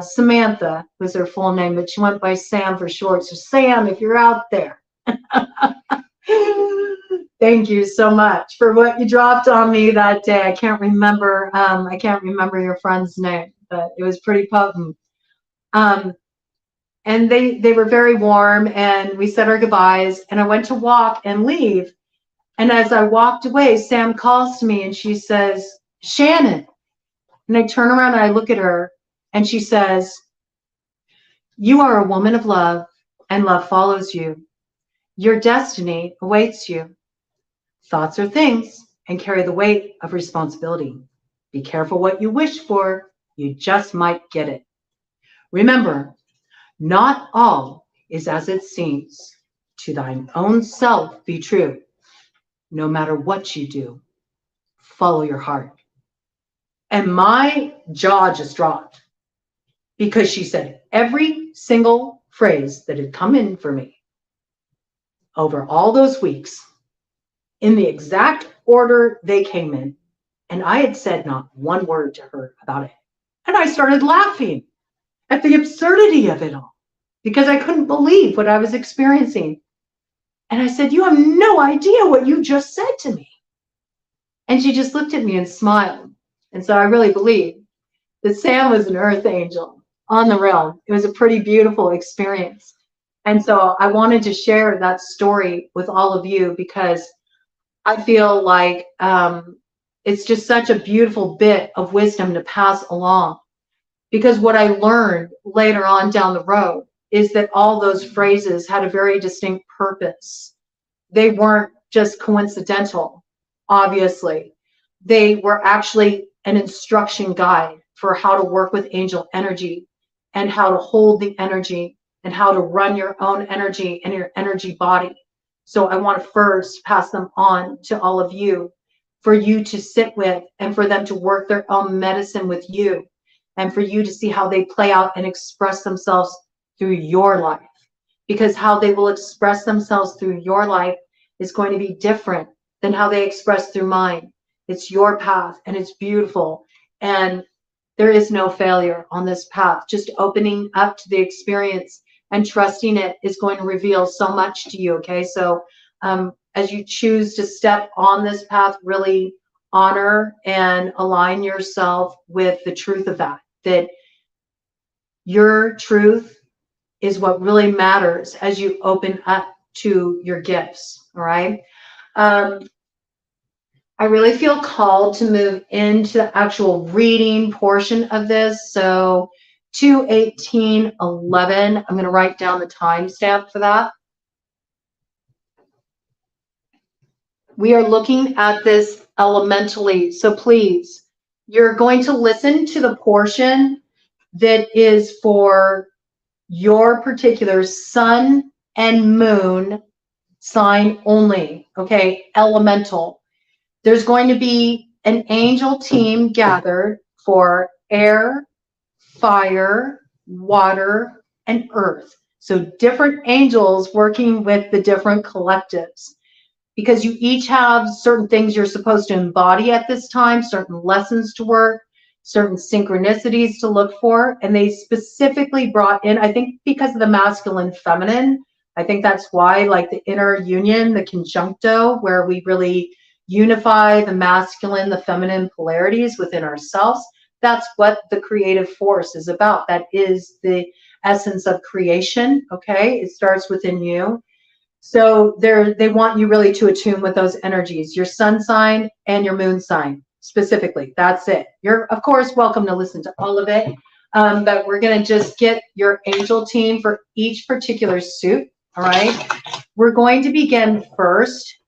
Samantha was her full name, but she went by Sam for short. So Sam, if you're out there, thank you so much for what you dropped on me that day. I can't remember your friend's name, but it was pretty potent. And they were very warm, and we said our goodbyes, and I went to walk and leave. And as I walked away, Sam calls to me and she says, Shannon. And I turn around and I look at her, and she says, you are a woman of love, and love follows you. Your destiny awaits you. Thoughts are things and carry the weight of responsibility. Be careful what you wish for. You just might get it. Remember, not all is as it seems. To thine own self be true. No matter what you do, follow your heart. And my jaw just dropped, because she said every single phrase that had come in for me over all those weeks in the exact order they came in. And I had said not one word to her about it. And I started laughing at the absurdity of it all, because I couldn't believe what I was experiencing. And I said, you have no idea what you just said to me. And she just looked at me and smiled. And so I really believe that Sam was an earth angel on the realm. It was a pretty beautiful experience. And so I wanted to share that story with all of you, because I feel like it's just such a beautiful bit of wisdom to pass along. Because what I learned later on down the road is that all those phrases had a very distinct purpose. They weren't just coincidental, obviously. They were actually an instruction guide for how to work with angel energy, and how to hold the energy, and how to run your own energy and your energy body. So I want to first pass them on to all of you, for you to sit with, and for them to work their own medicine with you, and for you to see how they play out and express themselves through your life. Because how they will express themselves through your life is going to be different than how they express through mine. It's your path, and it's beautiful. And there is no failure on this path. Just opening up to the experience and trusting it is going to reveal so much to you, okay? So as you choose to step on this path, really honor and align yourself with the truth of that your truth is what really matters as you open up to your gifts, all right? I really feel called to move into the actual reading portion of this. So 2/18/11, I'm going to write down the timestamp for that. We are looking at this elementally. So please, you're going to listen to the portion that is for your particular sun and moon sign only, okay? Elemental. There's going to be an angel team gathered for air, fire, water, and earth. So different angels working with the different collectives, because you each have certain things you're supposed to embody at this time, certain lessons to work, certain synchronicities to look for. And they specifically brought in, I think because of the masculine feminine, I think that's why, like the inner union, the conjuncto, where we really unify the masculine, the feminine polarities within ourselves. That's what the creative force is about. That is the essence of creation, okay? It starts within you. So they want you really to attune with those energies, your sun sign and your moon sign specifically. That's it. You're, of course, welcome to listen to all of it, but we're going to just get your angel team for each particular suit, all right? We're going to begin first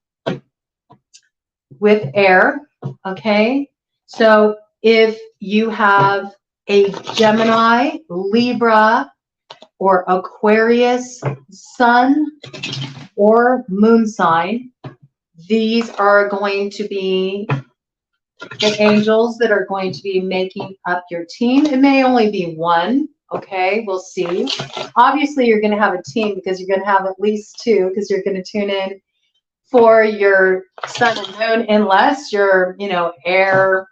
with air, okay? So if you have a Gemini, Libra, or Aquarius sun or moon sign, these are going to be the angels that are going to be making up your team. It may only be one, okay? We'll see. Obviously, you're going to have a team because you're going to have at least two because you're going to tune in for your sun and moon, unless you're, you know, air,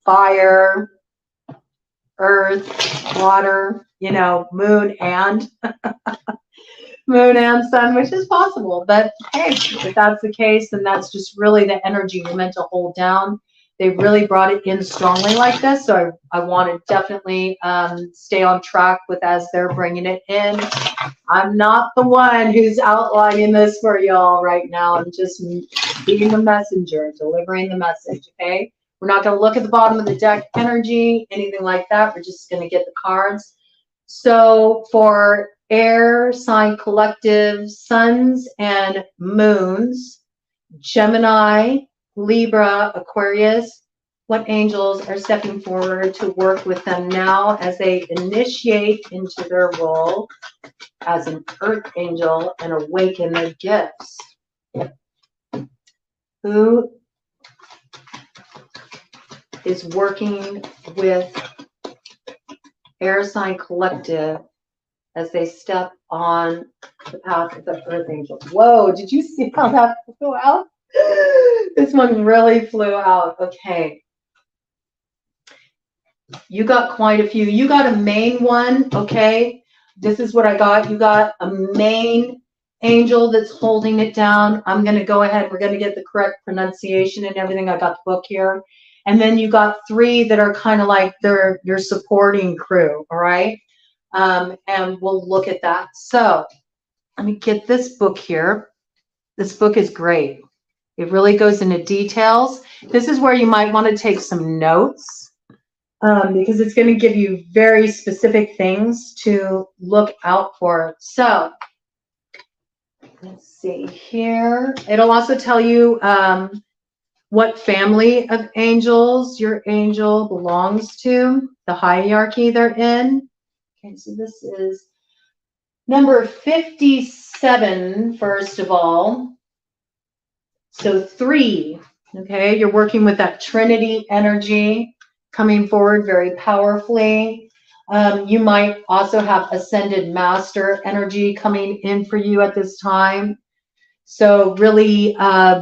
fire, earth, water, you know, moon and sun, which is possible. But hey, if that's the case, then that's just really the energy you're meant to hold down. They really brought it in strongly like this, so I want to definitely stay on track with as they're bringing it in. I'm not the one who's outlining this for y'all right now. I'm just being the messenger, delivering the message, okay? We're not going to look at the bottom of the deck energy, anything like that. We're just going to get the cards. So for air sign collective, suns and moons, Gemini, Libra, Aquarius, what angels are stepping forward to work with them now as they initiate into their role as an earth angel and awaken their gifts? Who is working with air sign collective as they step on the path of the earth angel? Whoa, did you see how that flew out? This one really flew out. Okay. You got quite a few. You got a main one, okay? This is what I got. You got a main angel that's holding it down. I'm going to go ahead. We're going to get the correct pronunciation and everything. I got the book here. And then you got three that are kind of like they're your supporting crew, all right? And we'll look at that. So let me get this book here. This book is great. It really goes into details. This is where you might want to take some notes because it's going to give you very specific things to look out for. So let's see here. It'll also tell you what family of angels your angel belongs to, the hierarchy they're in. Okay, so this is number 57, first of all. So 3, okay, you're working with that Trinity energy coming forward very powerfully. You might also have Ascended Master energy coming in for you at this time. So really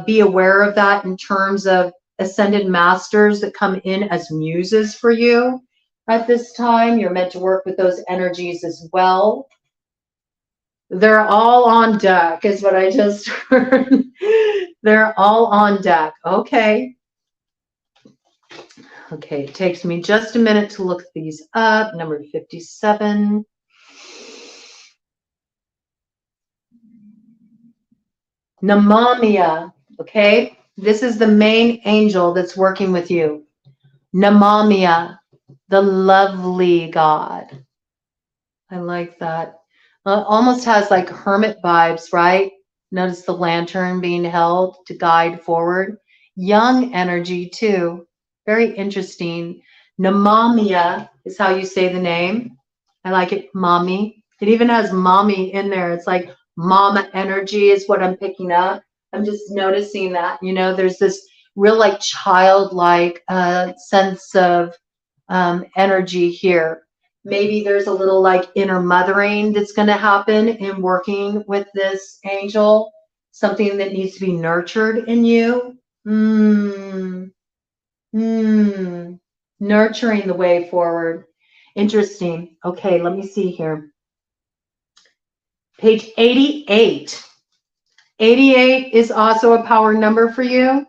be aware of that in terms of Ascended Masters that come in as muses for you at this time. You're meant to work with those energies as well. They're all on deck is what I just heard. They're all on deck. Okay. Okay, it takes me just a minute to look these up. Number 57. Namamiya, okay? This is the main angel that's working with you. Namamiya, the lovely God. I like that. Almost has like hermit vibes, right? Notice the lantern being held to guide forward. Young energy too. Very interesting. Namamiya is how you say the name. I like it, mommy. It even has mommy in there. It's like mama energy is what I'm picking up. I'm just noticing that, you know, there's this real like childlike sense of energy here. Maybe there's a little like inner mothering that's going to happen in working with this angel, something that needs to be nurtured in you. Nurturing the way forward. Interesting. Okay, let me see here. Page 88. 88 is also a power number for you.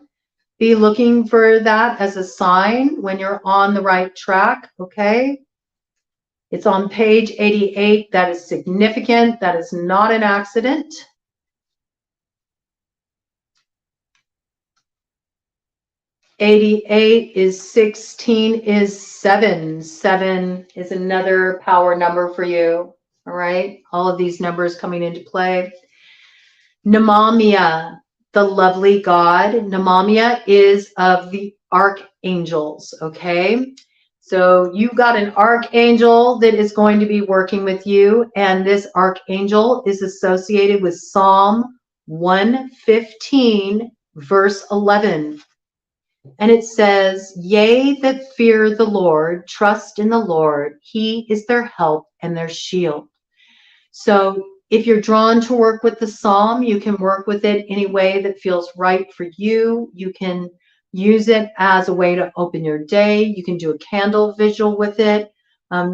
Be looking for that as a sign when you're on the right track, okay? It's on page 88. That is significant. That is not an accident. '88 is 16 is 7. 7 is another power number for you. All right. All of these numbers coming into play. Namamiya. the lovely god. Namamia is of the archangels, okay? So you've got an archangel that is going to be working with you, and this archangel is associated with Psalm 115, verse 11. And it says, "Yea, that fear the Lord, trust in the Lord. He is their help and their shield." So if you're drawn to work with the psalm, you can work with it any way that feels right for you. You can use it as a way to open your day. You can do a candle visual with it.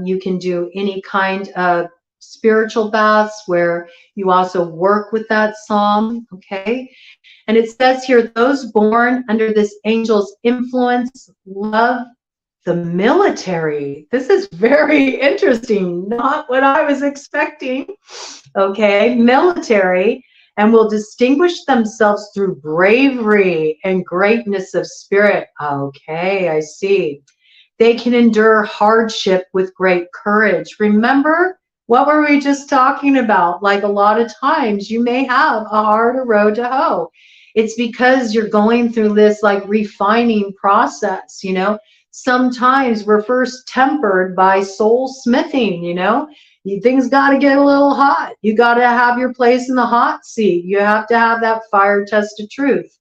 You can do any kind of spiritual baths where you also work with that psalm, okay? And it says here, those born under this angel's influence love the military. This is very interesting. Not what I was expecting. Okay, military, and will distinguish themselves through bravery and greatness of spirit. Okay, I see. They can endure hardship with great courage. Remember, what were we just talking about? Like a lot of times you may have a harder road to hoe. It's because you're going through this like refining process, you know. Sometimes we're first tempered by soul smithing, you know. Things got to get a little hot. You got to have your place in the hot seat. You have to have that fire test of truth.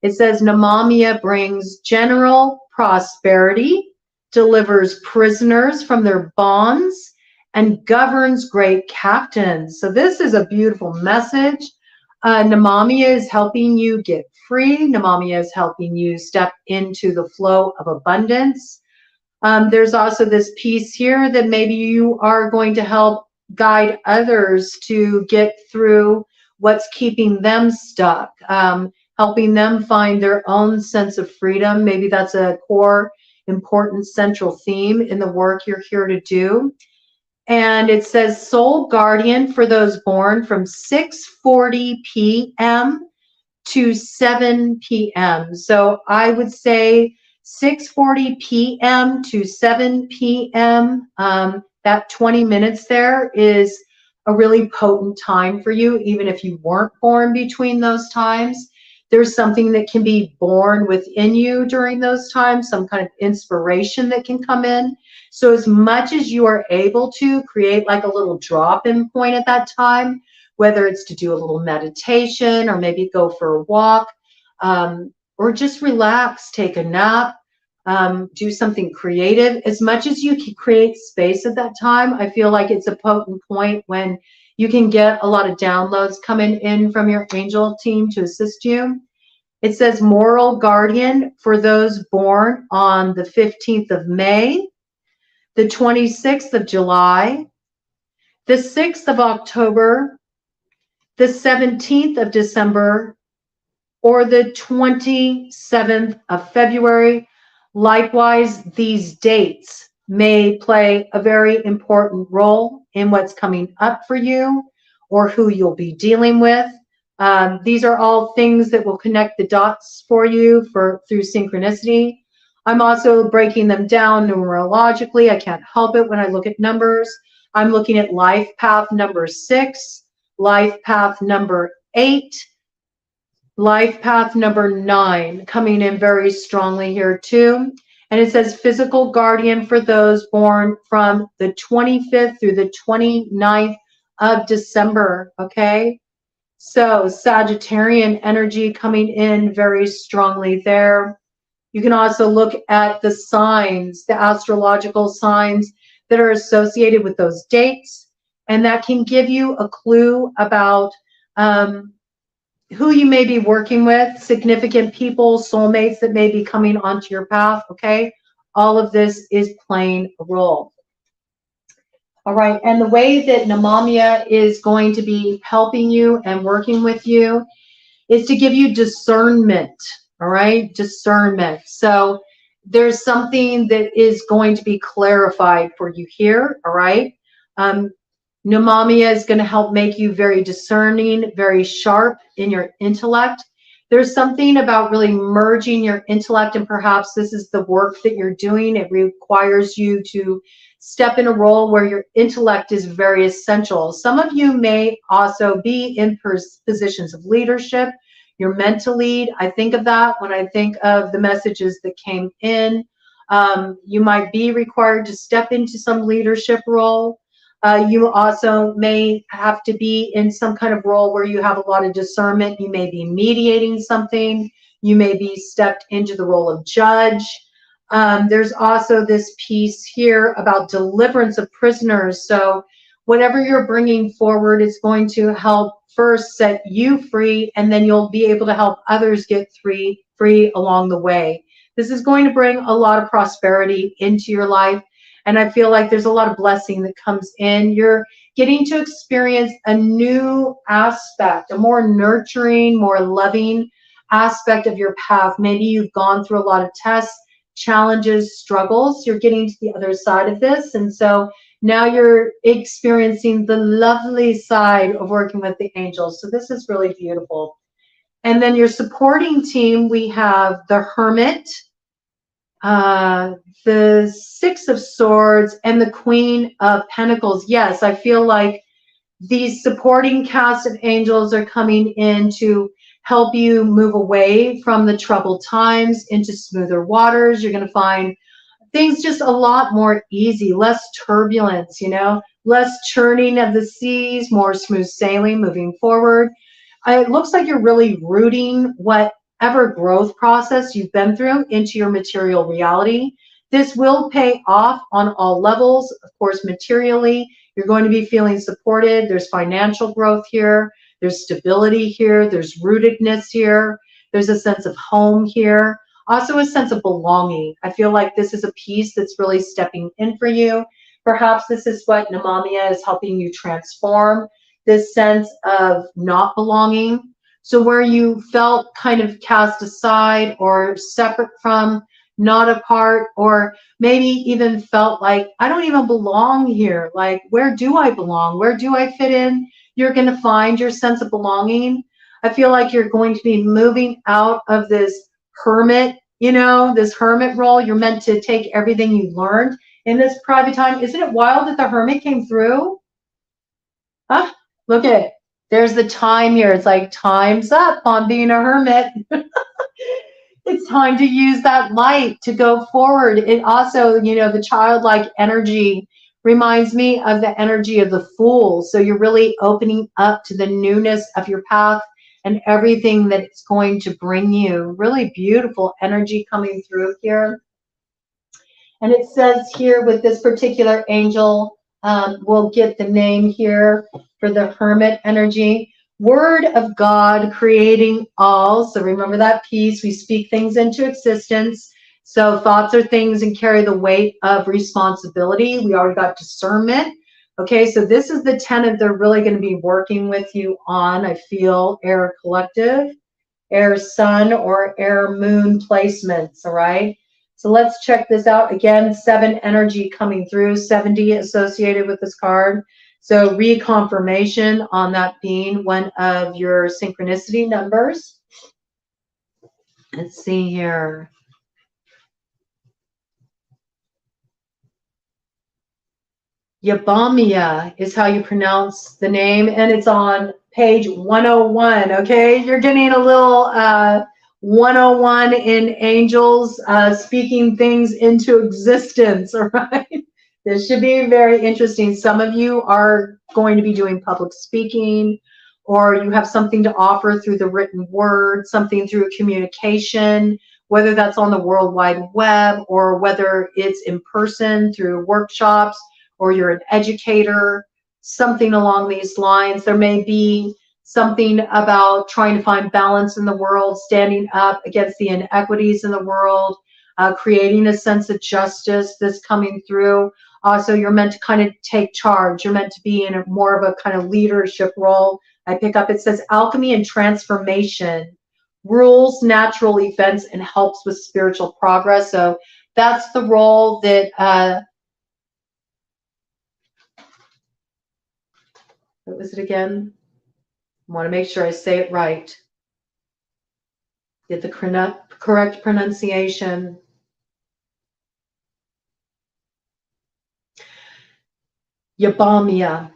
It says Namamia brings general prosperity, delivers prisoners from their bonds, and governs great captains. So this is a beautiful message. Namamia is helping you get free. Namamia is helping you step into the flow of abundance. There's also this piece here that maybe you are going to help guide others to get through what's keeping them stuck, helping them find their own sense of freedom. Maybe that's a core, important, central theme in the work you're here to do. And it says soul guardian for those born from 6:40 p.m. to 7 p.m. So I would say 6:40 p.m. to 7 p.m. That 20 minutes there is a really potent time for you, even if you weren't born between those times. There's something that can be born within you during those times, some kind of inspiration that can come in. So as much as you are able to create like a little drop-in point at that time, whether it's to do a little meditation or maybe go for a walk, or just relax, take a nap, do something creative. As much as you can create space at that time, I feel like it's a potent point when you can get a lot of downloads coming in from your angel team to assist you. It says moral guardian for those born on the 15th of May, the 26th of July, the 6th of October, the 17th of December, or the 27th of February. Likewise, these dates may play a very important role in what's coming up for you or who you'll be dealing with. These are all things that will connect the dots for you through synchronicity. I'm also breaking them down numerologically. I can't help it when I look at numbers. I'm looking at life path number 6, life path number 8, life path number 9 coming in very strongly here too. And it says physical guardian for those born from the 25th through the 29th of December, okay? So Sagittarian energy coming in very strongly there. You can also look at the signs, the astrological signs that are associated with those dates, and that can give you a clue about who you may be working with, significant people, soulmates that may be coming onto your path, okay? All of this is playing a role. All right, and the way that Namamia is going to be helping you and working with you is to give you discernment, all right? Discernment. So there's something that is going to be clarified for you here, all right? Namamia is going to help make you very discerning, very sharp in your intellect. There's something about really merging your intellect, and perhaps this is the work that you're doing. It requires you to step in a role where your intellect is very essential. Some of you may also be in positions of leadership. You're meant to lead. I think of that when I think of the messages that came in. You might be required to step into some leadership role. You also may have to be in some kind of role where you have a lot of discernment. You may be mediating something. You may be stepped into the role of judge. There's also this piece here about deliverance of prisoners. So whatever you're bringing forward is going to help first set you free, and then you'll be able to help others get free along the way. This is going to bring a lot of prosperity into your life, and I feel like there's a lot of blessing that comes in. You're getting to experience a new aspect, a more nurturing, more loving aspect of your path. Maybe you've gone through a lot of tests, challenges, struggles. You're getting to the other side of this, and so now you're experiencing the lovely side of working with the angels. So this is really beautiful. And then your supporting team, we have the Hermit, the Six of Swords, and the Queen of Pentacles. Yes, I feel like these supporting cast of angels are coming in to help you move away from the troubled times into smoother waters. You're going to find things just a lot more easy, less turbulence, less churning of the seas, more smooth sailing moving forward. It looks like you're really rooting whatever growth process you've been through into your material reality. This will pay off on all levels. Of course, materially, you're going to be feeling supported. There's financial growth here. There's stability here. There's rootedness here. There's a sense of home here. Also a sense of belonging. I feel like this is a piece that's really stepping in for you. Perhaps this is what Namamiya is helping you transform, this sense of not belonging. So where you felt kind of cast aside or separate from, not a part, or maybe even felt like, I don't even belong here. Like, where do I belong? Where do I fit in? You're going to find your sense of belonging. I feel like you're going to be moving out of this hermit, this hermit role. You're meant to take everything you learned in this private time. Isn't it wild that the hermit came through? Huh? Look at it. There's the time here. It's like time's up on being a hermit. It's time to use that light to go forward. It also, the childlike energy reminds me of the energy of the Fool. So you're really opening up to the newness of your path and everything that it's going to bring you. Really beautiful energy coming through here. And it says here with this particular angel, we'll get the name here for the Hermit energy. Word of God creating all. So remember that piece. We speak things into existence. So thoughts are things and carry the weight of responsibility. We already got discernment. Okay, so this is the tenet they're really going to be working with you on. I feel air collective, air sun, or air moon placements. All right. So let's check this out. Again, 7 energy coming through, 70 associated with this card. So reconfirmation on that being one of your synchronicity numbers. Let's see here. Yabamiya is how you pronounce the name, and it's on page 101. Okay, you're getting a little 101 in angels speaking things into existence. All right, this should be very interesting. Some of you are going to be doing public speaking, or you have something to offer through the written word, something through communication, whether that's on the World Wide Web or whether it's in person through workshops, or you're an educator, something along these lines. There may be something about trying to find balance in the world, standing up against the inequities in the world, creating a sense of justice that's coming through. Also, you're meant to kind of take charge. You're meant to be in more of a kind of leadership role. I pick up, it says alchemy and transformation, rules, natural events, and helps with spiritual progress. So that's the role that, what was it again? I want to make sure I say it right. Get the correct pronunciation. Yabamiya.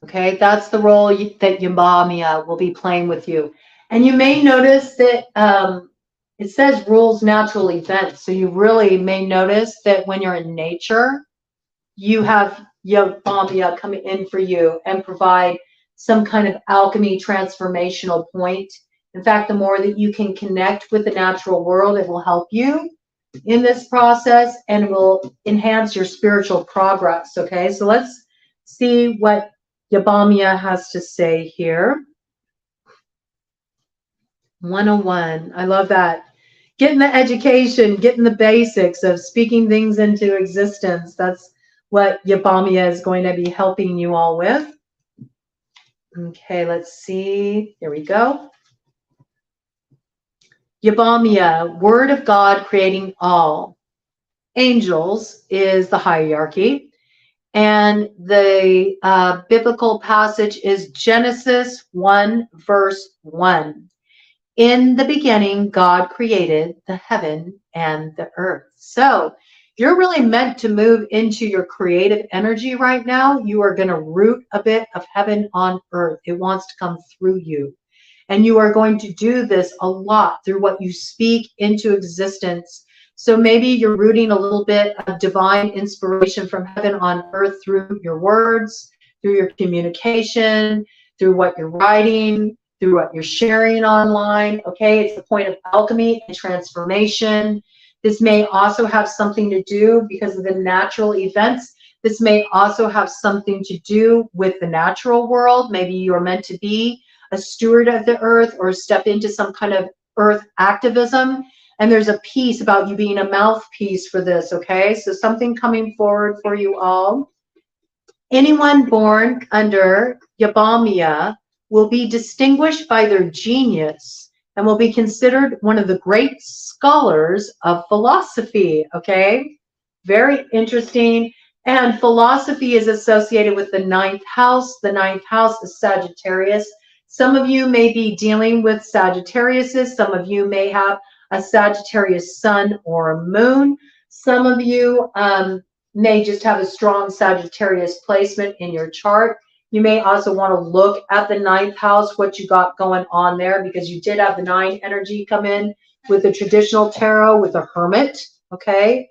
Okay, that's the role that Yabamiya will be playing with you. And you may notice that it says rules natural events. So you really may notice that when you're in nature, you have Yavamya come in for you and provide some kind of alchemy transformational point. In fact, the more that you can connect with the natural world, it will help you in this process and will enhance your spiritual progress. Okay, so let's see what Yabamia has to say here. 101. I love that. Getting the education, getting the basics of speaking things into existence. That's what Yabamia is going to be helping you all with. Okay, let's see. Here we go. Yabamia, Word of God creating all. Angels is the hierarchy. And the biblical passage is Genesis 1, verse 1. In the beginning, God created the heaven and the earth. So you're really meant to move into your creative energy right now. You are going to root a bit of heaven on earth. It wants to come through you. And you are going to do this a lot through what you speak into existence. So maybe you're rooting a little bit of divine inspiration from heaven on earth through your words, through your communication, through what you're writing, through what you're sharing online. Okay, it's the point of alchemy and transformation. This may also have something to do, because of the natural events, this may also have something to do with the natural world. Maybe you're meant to be a steward of the earth or step into some kind of earth activism. And there's a piece about you being a mouthpiece for this, okay? So something coming forward for you all. Anyone born under Yabamia will be distinguished by their genius and will be considered one of the great scholars of philosophy, okay? Very interesting. And philosophy is associated with the ninth house. The ninth house is Sagittarius. Some of you may be dealing with Sagittariuses. Some of you may have a Sagittarius sun or moon. Some of you may just have a strong Sagittarius placement in your chart. You may also want to look at the ninth house, what you got going on there, because you did have the 9 energy come in with the traditional tarot with the hermit, okay?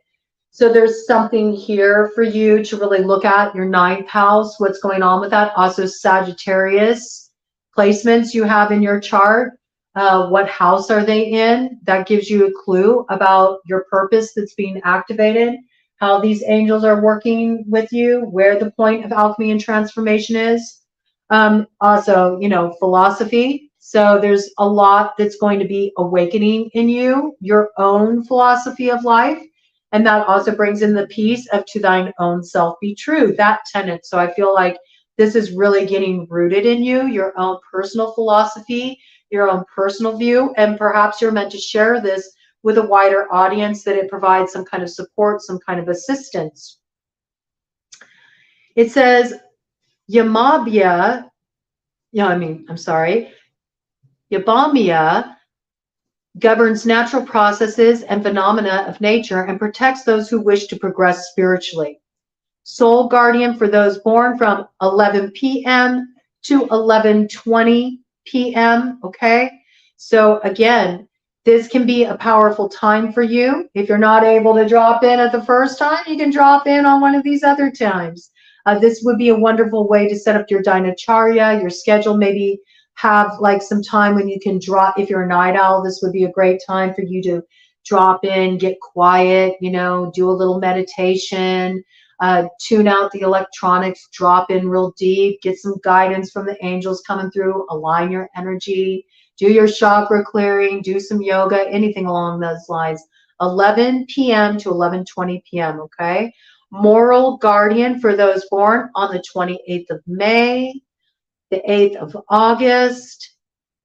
So there's something here for you to really look at, your ninth house, what's going on with that. Also Sagittarius placements you have in your chart. What house are they in? That gives you a clue about your purpose that's being activated, how these angels are working with you, where the point of alchemy and transformation is. Also, you know, philosophy. So there's a lot that's going to be awakening in you, your own philosophy of life. And that also brings in the piece of to thine own self be true, that tenet. So I feel like this is really getting rooted in you, your own personal philosophy, your own personal view, and perhaps you're meant to share this with a wider audience, that it provides some kind of support, some kind of assistance. It says, Yabamia governs natural processes and phenomena of nature and protects those who wish to progress spiritually. Soul guardian for those born from 11 p.m. to 11:20 p.m. Okay, so again, this can be a powerful time for you. If you're not able to drop in at the first time, you can drop in on one of these other times. This would be a wonderful way to set up your dinacharya, your schedule. Maybe have like some time when you can drop. If you're a night owl, this would be a great time for you to drop in, get quiet, you know, do a little meditation. Tune out the electronics, drop in real deep, get some guidance from the angels coming through, align your energy, do your chakra clearing, do some yoga, anything along those lines. 11 p.m. to 11:20 p.m., okay? Moral guardian for those born on the 28th of May, the 8th of August,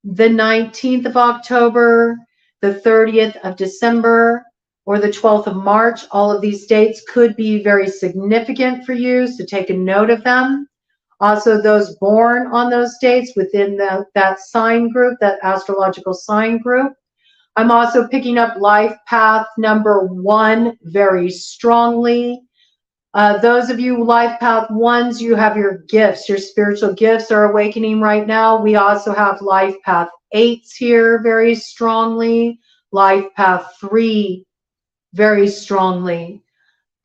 the 19th of October, the 30th of December, or the 12th of March. All of these dates could be very significant for you, so take a note of them. Also, those born on those dates within that sign group, that astrological sign group. I'm also picking up life path number 1 very strongly. Those of you life path ones, you have your gifts. Your spiritual gifts are awakening right now. We also have life path eights here very strongly. Life path 3 very strongly.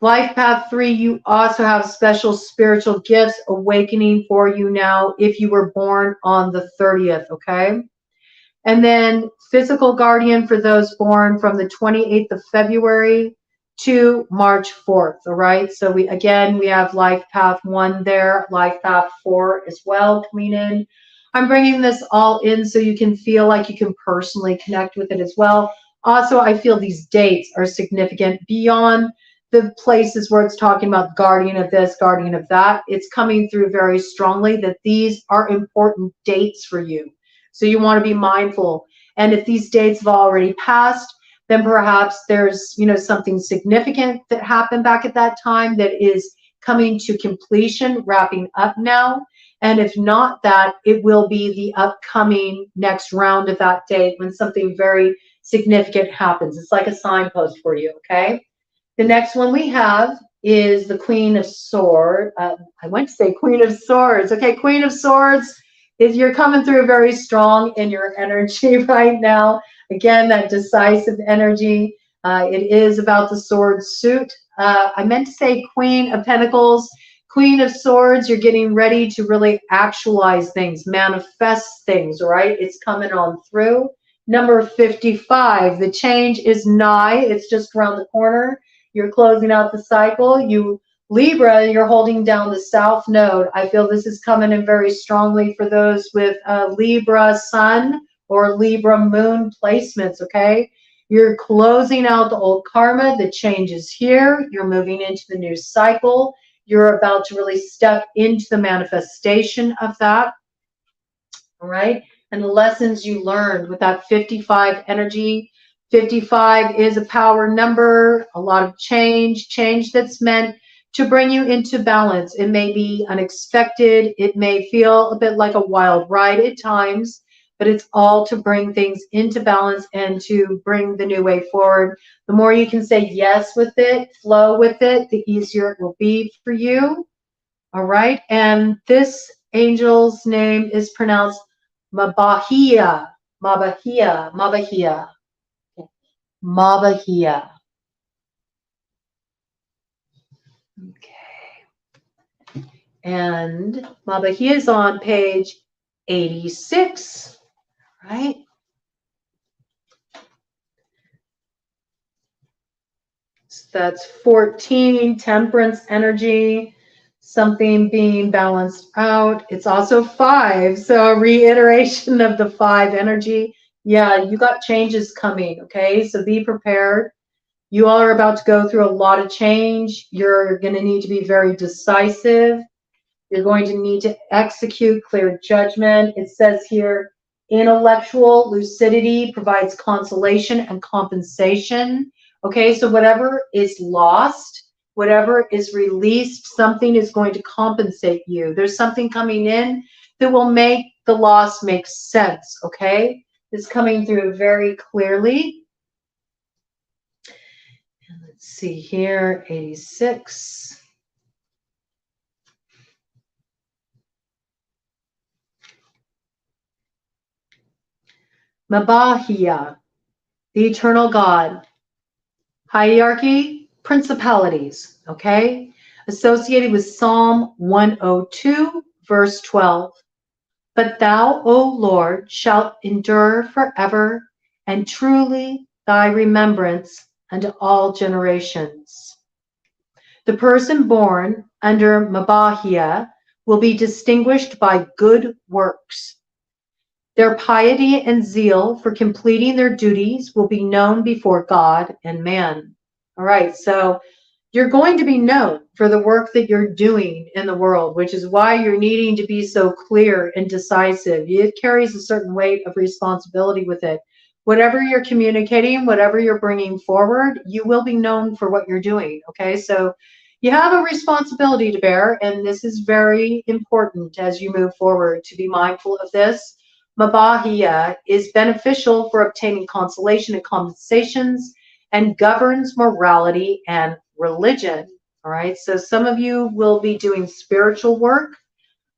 Life path 3, you also have special spiritual gifts awakening for you now if you were born on the 30th, okay? And then physical guardian for those born from the 28th of February to March 4th, all right? So we have life path 1 there, life path 4 as well coming in. I'm bringing this all in so you can feel like you can personally connect with it as well. Also, I feel these dates are significant beyond the places where it's talking about guardian of this, guardian of that. It's coming through very strongly that these are important dates for you. So you want to be mindful. And if these dates have already passed, then perhaps there's, something significant that happened back at that time that is coming to completion, wrapping up now. And if not that, it will be the upcoming next round of that date when something very significant happens. It's like a signpost for you, okay? The next one we have is the Queen of Swords. I went to say Queen of Swords. Okay, Queen of Swords. You're coming through very strong in your energy right now. Again, that decisive energy. It is about the sword suit. I meant to say Queen of Pentacles. Queen of Swords, you're getting ready to really actualize things, manifest things, right? It's coming on through. Number 55, the change is nigh. It's just around the corner. You're closing out the cycle. Libra, you're holding down the South Node. I feel this is coming in very strongly for those with Libra Sun or Libra Moon placements, okay? You're closing out the old karma. The change is here. You're moving into the new cycle. You're about to really step into the manifestation of that, all right? And the lessons you learned with that 55 energy. 55 is a power number, a lot of change that's meant to bring you into balance. It may be unexpected. It may feel a bit like a wild ride at times, but it's all to bring things into balance and to bring the new way forward. The more you can say yes with it, flow with it, the easier it will be for you. All right. And this angel's name is pronounced Mabahia. Mabahia. Mabahia. Mabahia. Okay. And Mabahia is on page 86, right? So that's 14, temperance energy, something being balanced out. It's also 5, so a reiteration of the 5 energy. Yeah, you got changes coming, okay? So be prepared. You all are about to go through a lot of change. You're going to need to be very decisive. You're going to need to execute clear judgment. It says here, intellectual lucidity provides consolation and compensation. Okay, so whatever is lost, whatever is released, something is going to compensate you. There's something coming in that will make the loss make sense, okay? It's coming through very clearly. And let's see here, 86. Mabahia, the eternal God. Hierarchy, principalities, okay? Associated with Psalm 102, verse 12. But thou, O Lord, shalt endure forever, and truly thy remembrance unto all generations. The person born under Mabahia will be distinguished by good works. Their piety and zeal for completing their duties will be known before God and man. All right, so you're going to be known for the work that you're doing in the world, which is why you're needing to be so clear and decisive. It carries a certain weight of responsibility with it. Whatever you're communicating, whatever you're bringing forward, you will be known for what you're doing, okay? So you have a responsibility to bear, and this is very important as you move forward to be mindful of this. Mabahia is beneficial for obtaining consolation and compensations and governs morality and religion. All right. So some of you will be doing spiritual work.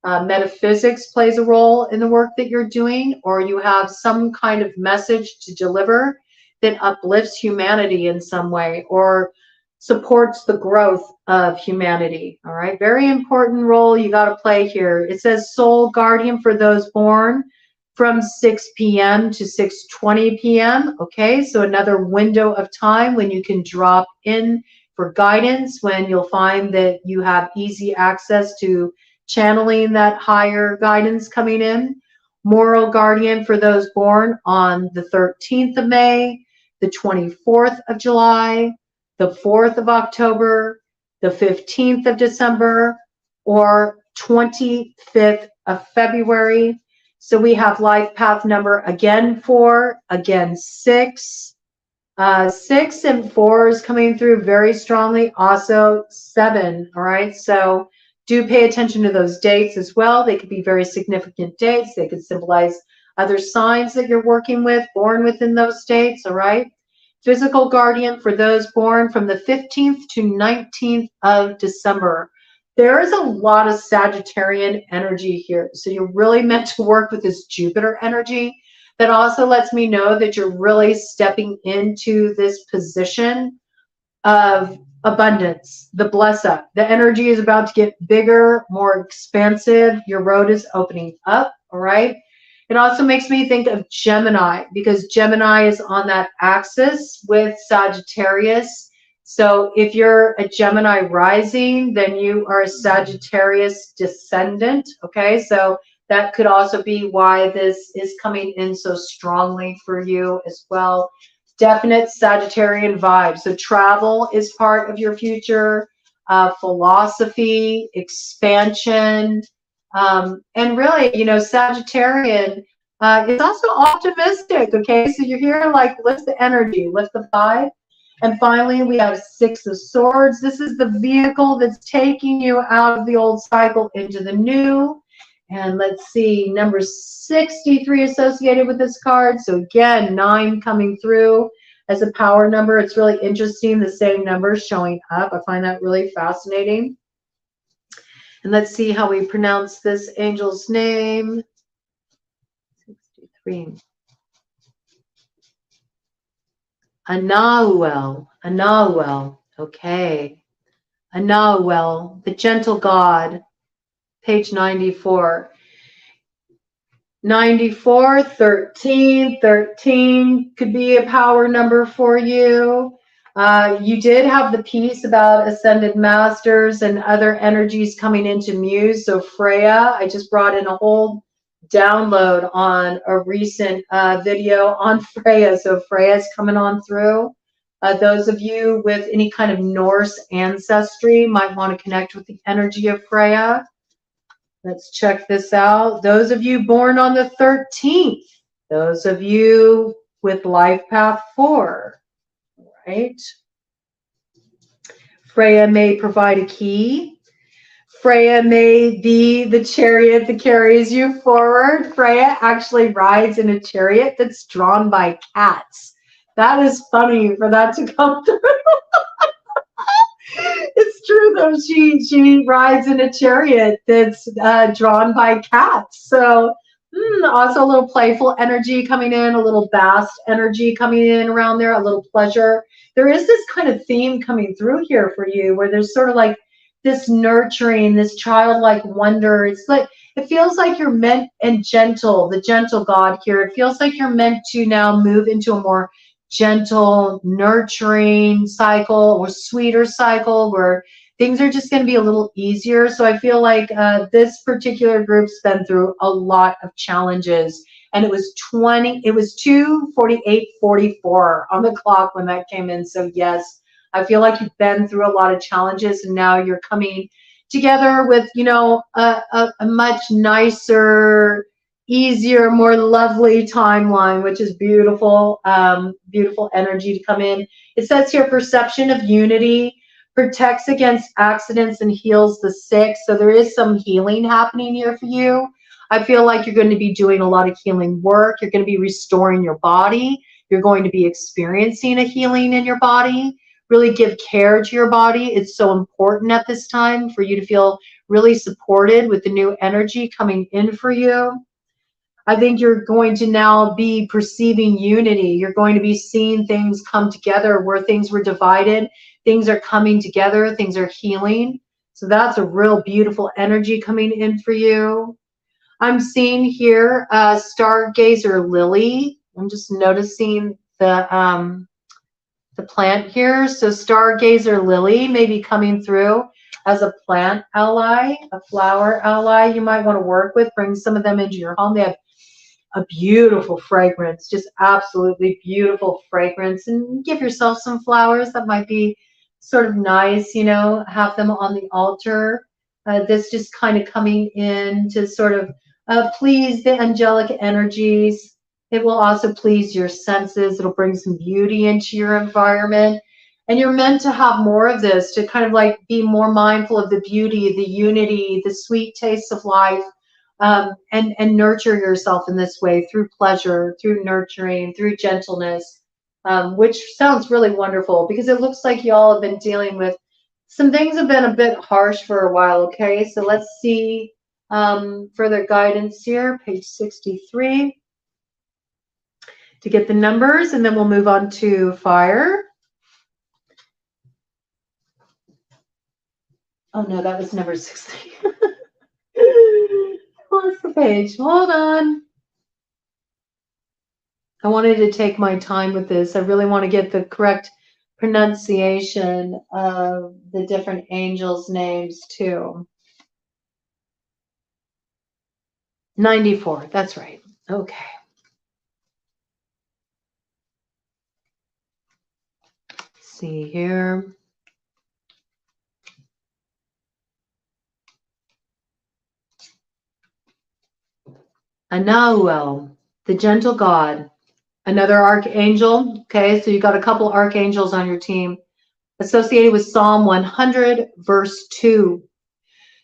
Metaphysics plays a role in the work that you're doing, or you have some kind of message to deliver that uplifts humanity in some way or supports the growth of humanity. All right. Very important role you got to play here. It says soul guardian for those born from 6 p.m. to 6:20 p.m. Okay. So another window of time when you can drop in for guidance, when you'll find that you have easy access to channeling that higher guidance coming in. Moral guardian for those born on the 13th of May, the 24th of July, the 4th of October, the 15th of December, or 25th of February. So we have life path number again 4, again 6. 6 and 4 is coming through very strongly. Also 7. All right. So do pay attention to those dates as well. They could be very significant dates. They could symbolize other signs that you're working with, born within those dates. All right. Physical guardian for those born from the 15th to 19th of December. There is a lot of Sagittarian energy here. So you're really meant to work with this Jupiter energy. That also lets me know that you're really stepping into this position of abundance, the bless up. The energy is about to get bigger, more expansive. Your road is opening up, all right? It also makes me think of Gemini, because Gemini is on that axis with Sagittarius. So if you're a Gemini rising, then you are a Sagittarius descendant, okay? So that could also be why this is coming in so strongly for you as well. Definite Sagittarian vibe. So travel is part of your future, philosophy, expansion, and really, you know, Sagittarian is also optimistic, okay? So you're here like lift the energy, lift the vibe. And finally, we have 6 of Swords. This is the vehicle that's taking you out of the old cycle into the new. And let's see, number 63 associated with this card. So again, 9 coming through as a power number. It's really interesting, the same numbers showing up. I find that really fascinating. And let's see how we pronounce this angel's name. 63. Anahuel. Okay. Anahuel, the gentle God. Page 94. 94, 13. 13 could be a power number for you. You did have the piece about ascended masters and other energies coming into Muse. So Freya, I just brought in a whole download on a recent video on Freya. So Freya's coming on through. Those of you with any kind of Norse ancestry might want to connect with the energy of Freya. Let's check this out. Those of you born on the 13th, those of you with life path 4, right? Freya may provide a key. Freya may be the chariot that carries you forward. Freya actually rides in a chariot that's drawn by cats. That is funny for that to come through. It's true though. She rides in a chariot that's drawn by cats. So also a little playful energy coming in, a little vast energy coming in around there, a little pleasure. There is this kind of theme coming through here for you where there's sort of like this nurturing, this childlike wonder. It's like, it feels like you're meant, and gentle, the gentle God here. It feels like you're meant to now move into a more gentle, nurturing cycle or sweeter cycle where things are just going to be a little easier. So I feel like this particular group's been through a lot of challenges, and it was 2:48:44 on the clock when that came in. So yes, I feel like you've been through a lot of challenges, and now you're coming together with, you know, a much nicer, easier, more lovely timeline, which is beautiful, beautiful energy to come in. It says here, perception of unity, protects against accidents and heals the sick. So there is some healing happening here for you. I feel like you're going to be doing a lot of healing work. You're going to be restoring your body. You're going to be experiencing a healing in your body. really give care to your body. It's so important at this time for you to feel really supported with the new energy coming in for you. I think you're going to now be perceiving unity. You're going to be seeing things come together where things were divided. Things are coming together. Things are healing. So that's a real beautiful energy coming in for you. I'm seeing here stargazer lily. I'm just noticing the plant here. So stargazer lily may be coming through as a plant ally, a flower ally you might want to work with. Bring some of them into your home. They have a beautiful fragrance, just absolutely beautiful fragrance. And give yourself some flowers that might be sort of nice, you know, have them on the altar. This just kind of coming in to sort of please the angelic energies. It will also please your senses. It'll bring some beauty into your environment. And you're meant to have more of this, to kind of like be more mindful of the beauty, the unity, the sweet taste of life, and nurture yourself in this way through pleasure, through nurturing, through gentleness, which sounds really wonderful because it looks like y'all have been dealing with some things have been a bit harsh for a while. Okay, so let's see further guidance here, page 63, to get the numbers, and then we'll move on to fire. Oh no, that was number 60. Lost the page. Hold on. I wanted to take my time with this. I really want to get the correct pronunciation of the different angels' names too. 94. That's right. Okay. See here. Anahuel, the gentle God. Another archangel. Okay, so you got a couple archangels on your team associated with Psalm 100, verse 2.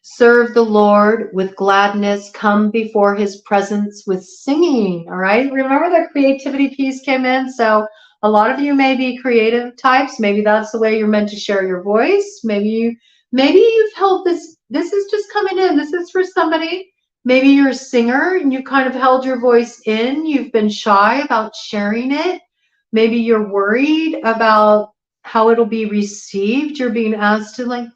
Serve the Lord with gladness. Come before his presence with singing. All right. Remember that creativity piece came in. So a lot of you may be creative types. Maybe that's the way you're meant to share your voice. Maybe you've held this. This is just coming in. This is for somebody. Maybe you're a singer and you kind of held your voice in. You've been shy about sharing it. Maybe you're worried about how it'll be received. You're being asked to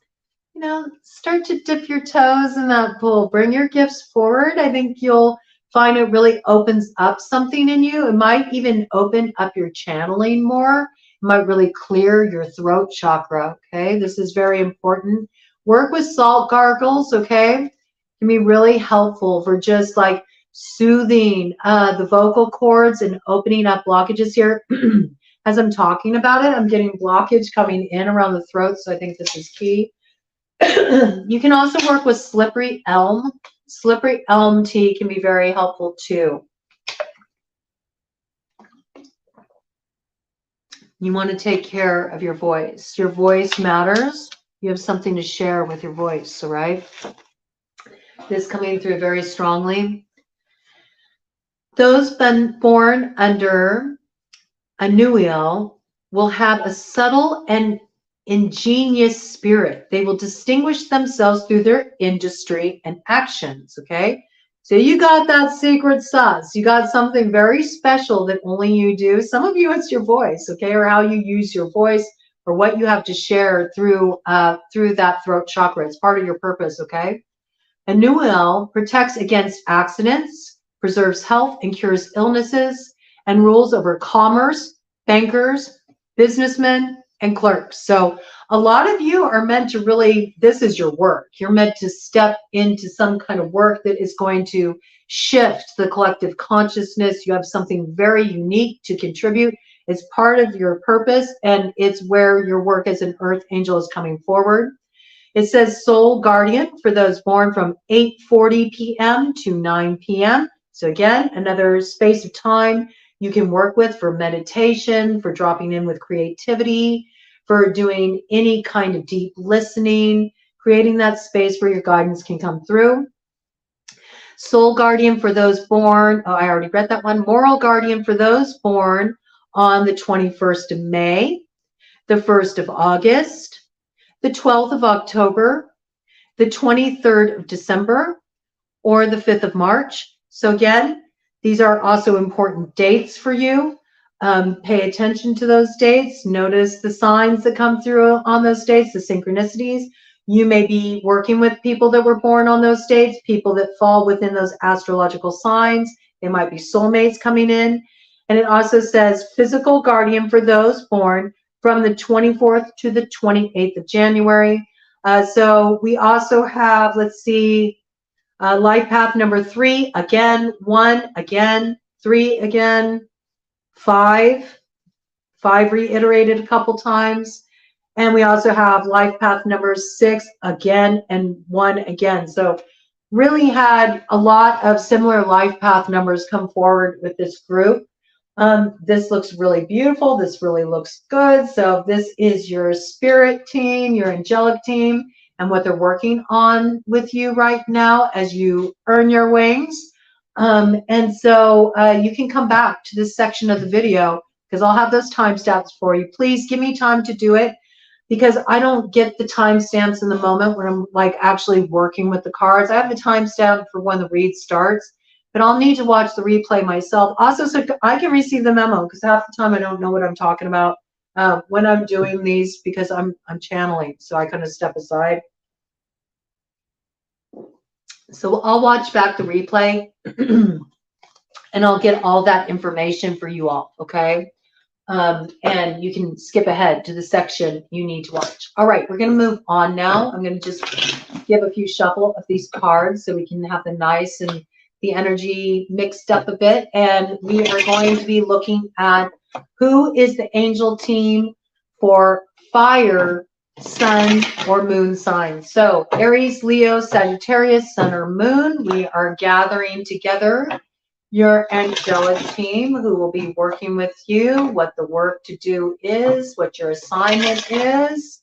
start to dip your toes in that pool. Bring your gifts forward. I think you'll find it really opens up something in you. It might even open up your channeling more. It might really clear your throat chakra. Okay, this is very important. Work with salt gargles. Okay, it can be really helpful for just like soothing the vocal cords and opening up blockages here. As I'm talking about it, I'm getting blockage coming in around the throat, so I think this is key. You can also work with slippery elm. Slippery elm tea can be very helpful too. You want to take care of your voice. Your voice matters. You have something to share with your voice, all right? This coming through very strongly. Those born under Anuel will have a subtle and ingenious spirit. They will distinguish themselves through their industry and actions, okay? So you got that secret sauce. You got something very special that only you do. Some of you, it's your voice, okay? Or how you use your voice or what you have to share through that throat chakra. It's part of your purpose, okay? Anuel protects against accidents, preserves health and cures illnesses, and rules over commerce, bankers, businessmen, and clerks. So a lot of you are meant to really, this is your work. You're meant to step into some kind of work that is going to shift the collective consciousness. You have something very unique to contribute. It's part of your purpose, and it's where your work as an earth angel is coming forward. It says soul guardian for those born from 8:40 p.m. to 9 p.m. So again, another space of time you can work with for meditation, for dropping in with creativity, for doing any kind of deep listening, creating that space where your guidance can come through. Soul guardian for those born, oh, I already read that one. Moral guardian for those born on the 21st of May. the 1st of August, the 12th of October, the 23rd of December, or the 5th of March. So again, these are also important dates for you. Pay attention to those dates. Notice the signs that come through on those dates, the synchronicities. You may be working with people that were born on those dates, people that fall within those astrological signs. They might be soulmates coming in. And it also says physical guardian for those born from the 24th to the 28th of January. So we also have, let's see, life path number 3, again, 1, again, 3, again, 5 reiterated a couple times. And we also have life path number 6 again and 1 again. So really had a lot of similar life path numbers come forward with this group. This looks really beautiful. This really looks good. So this is your spirit team, your angelic team, and what they're working on with you right now as you earn your wings. And so you can come back to this section of the video because I'll have those timestamps for you. Please give me time to do it because I don't get the timestamps in the moment when I'm like actually working with the cards. I have the timestamp for when the read starts, but I'll need to watch the replay myself. Also, so I can receive the memo because half the time I don't know what I'm talking about when I'm doing these because I'm channeling. So I kind of step aside. So I'll watch back the replay and I'll get all that information for you all, okay? And you can skip ahead to the section you need to watch. All right, we're going to move on now. I'm going to just give a few shuffle of these cards so we can have the nice and the energy mixed up a bit. And we are going to be looking at who is the angel team for fire, sun, or moon signs. So Aries, Leo, Sagittarius, sun or moon, we are gathering together your angelic team who will be working with you, what the work to do is, what your assignment is,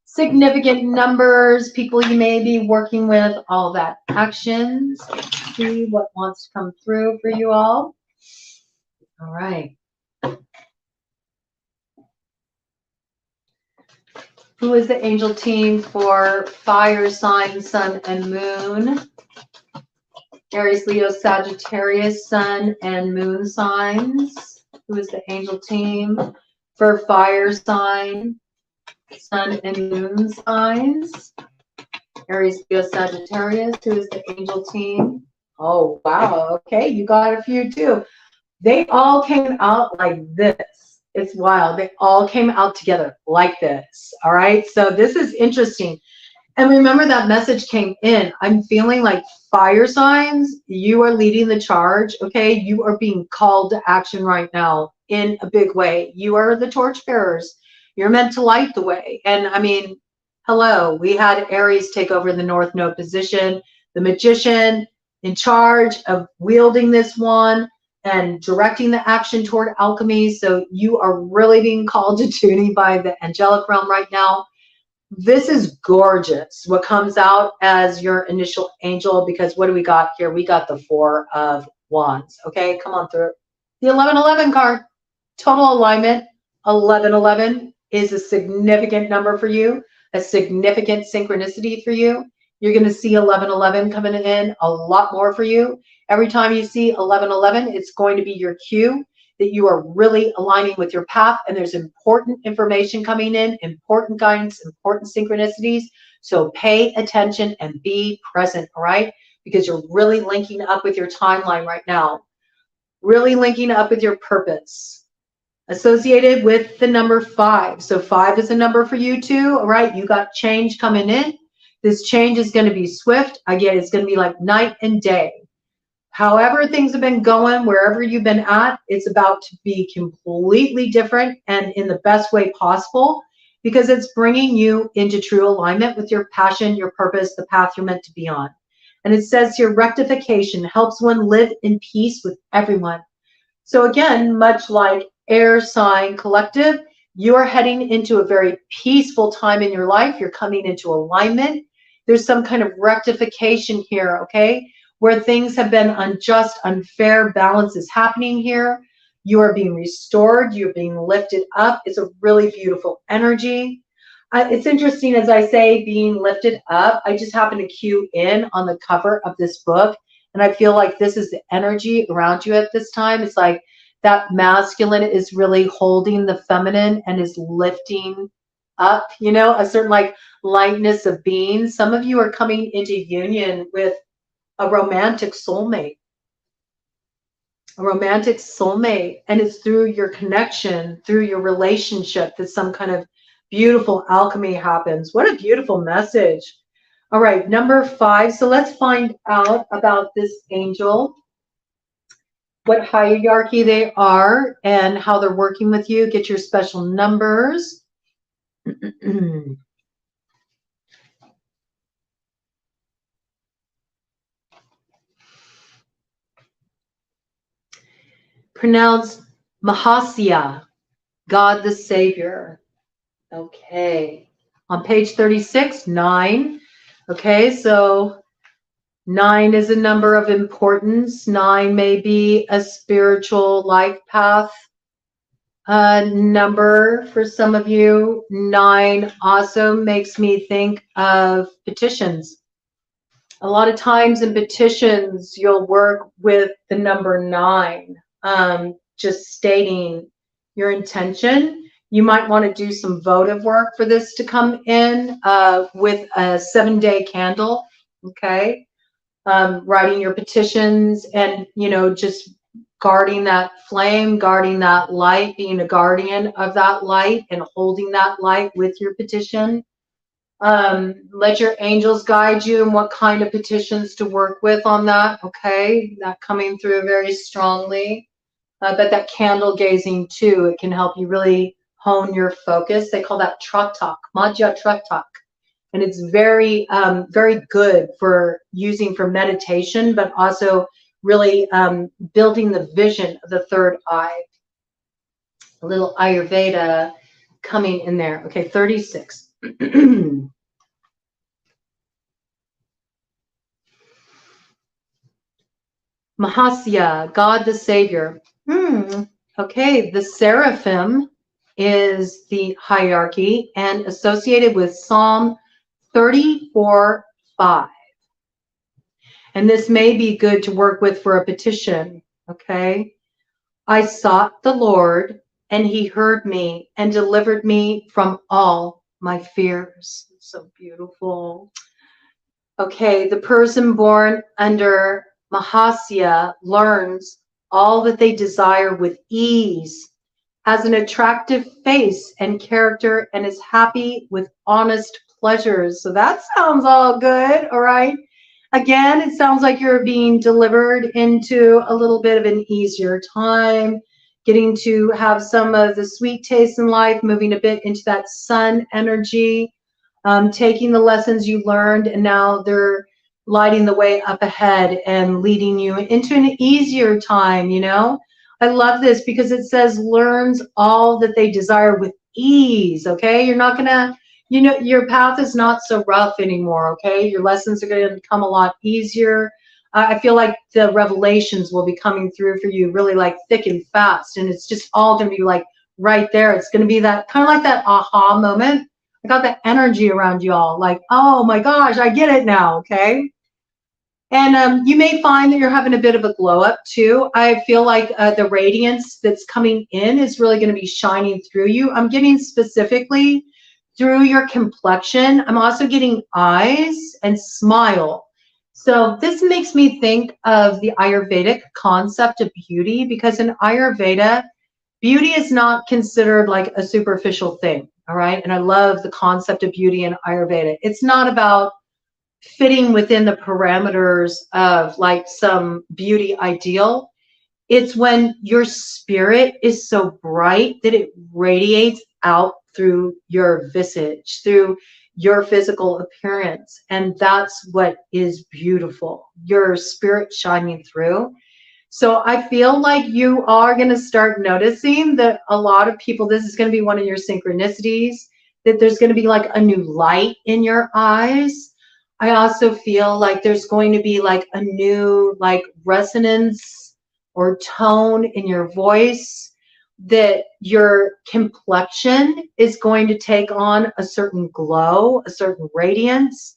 significant numbers, people you may be working with, all that actions. Let's see what wants to come through for you all. All right. Who is the angel team for fire sign, sun, and moon? Aries, Leo, Sagittarius, sun, and moon signs. Who is the angel team for fire sign, sun, and moon signs? Aries, Leo, Sagittarius. Who is the angel team? Oh, wow. Okay, you got a few too. They all came out like this. It's wild. They all came out together like this. All right, so this is interesting. And remember that message came in. I'm feeling like fire signs, you are leading the charge, okay? You are being called to action right now in a big way. You are the torch bearers. You're meant to light the way. And I mean, hello, we had Aries take over the North Node position, the magician in charge of wielding this wand and directing the action toward alchemy. So you are really being called to duty by the angelic realm right now. This is gorgeous, what comes out as your initial angel, because what do we got here? We got the 4 of Wands. Okay, come on through. The 1111 card, total alignment. 1111 is a significant number for you, a significant synchronicity for you. You're going to see 1111 coming in a lot more for you. Every time you see 1111, it's going to be your cue that you are really aligning with your path, and there's important information coming in, important guidance, important synchronicities. So pay attention and be present, all right? Because you're really linking up with your timeline right now, really linking up with your purpose. Associated with the number 5. So 5 is a number for you too, all right? You got change coming in. This change is going to be swift. Again, it's going to be like night and day. However things have been going, wherever you've been at, it's about to be completely different and in the best way possible, because it's bringing you into true alignment with your passion, your purpose, the path you're meant to be on. And it says here, rectification helps one live in peace with everyone. So again, much like air sign collective, you are heading into a very peaceful time in your life. You're coming into alignment. There's some kind of rectification here, okay? Where things have been unjust, unfair, balance is happening here. You are being restored. You're being lifted up. It's a really beautiful energy. It's interesting, as I say, being lifted up. I just happen to cue in on the cover of this book, and I feel like this is the energy around you at this time. It's like that masculine is really holding the feminine and is lifting up, you know, a certain like lightness of being. Some of you are coming into union with a romantic soulmate. A romantic soulmate, and it's through your connection, through your relationship, that some kind of beautiful alchemy happens. What a beautiful message. All right, number 5. So let's find out about this angel, what hierarchy they are and how they're working with you. Get your special numbers. Pronounced Mahasya, God the Savior. Okay. On page 36, 9. Okay, so 9 is a number of importance. 9 may be a spiritual life path number for some of you. 9 also makes me think of petitions. A lot of times in petitions, you'll work with the number 9, just stating your intention. You might want to do some votive work for this to come in with a 7-day candle, okay? Writing your petitions and, you know, just guarding that flame, guarding that light, being a guardian of that light and holding that light with your petition. Let your angels guide you in what kind of petitions to work with on that, okay? That coming through very strongly. But that candle gazing too, it can help you really hone your focus. They call that tratak, Madhya tratak. And it's very, very good for using for meditation, but also really building the vision of the third eye. A little Ayurveda coming in there. Okay, 36. Mahasya, God the Savior. Okay, the seraphim is the hierarchy and associated with Psalm 34:5. And this may be good to work with for a petition, okay? I sought the Lord, and he heard me and delivered me from all my fears. So beautiful. Okay, the person born under Mahasya learns all that they desire with ease, has an attractive face and character, and is happy with honest pleasures. So that sounds all good, all right? Again, it sounds like you're being delivered into a little bit of an easier time, getting to have some of the sweet taste in life, moving a bit into that sun energy, taking the lessons you learned, and now they're lighting the way up ahead and leading you into an easier time, you know? I love this because it says learns all that they desire with ease, okay? You're not gonna, you know, your path is not so rough anymore, okay? Your lessons are gonna become a lot easier. I feel like the revelations will be coming through for you really like thick and fast, and it's just all gonna be like right there. It's gonna be that kind of like that aha moment. I got that energy around y'all, like, oh my gosh, I get it now, okay? And you may find that you're having a bit of a glow up too. I feel like the radiance that's coming in is really going to be shining through you. I'm getting specifically through your complexion. I'm also getting eyes and smile. So this makes me think of the Ayurvedic concept of beauty, because in Ayurveda, beauty is not considered like a superficial thing, all right? And I love the concept of beauty in Ayurveda. It's not about fitting within the parameters of like some beauty ideal. It's when your spirit is so bright that it radiates out through your visage, through your physical appearance. And that's what is beautiful, your spirit shining through. So I feel like you are going to start noticing that a lot of people, this is going to be one of your synchronicities, that there's going to be like a new light in your eyes. I also feel like there's going to be like a new like resonance or tone in your voice, that your complexion is going to take on a certain glow, a certain radiance,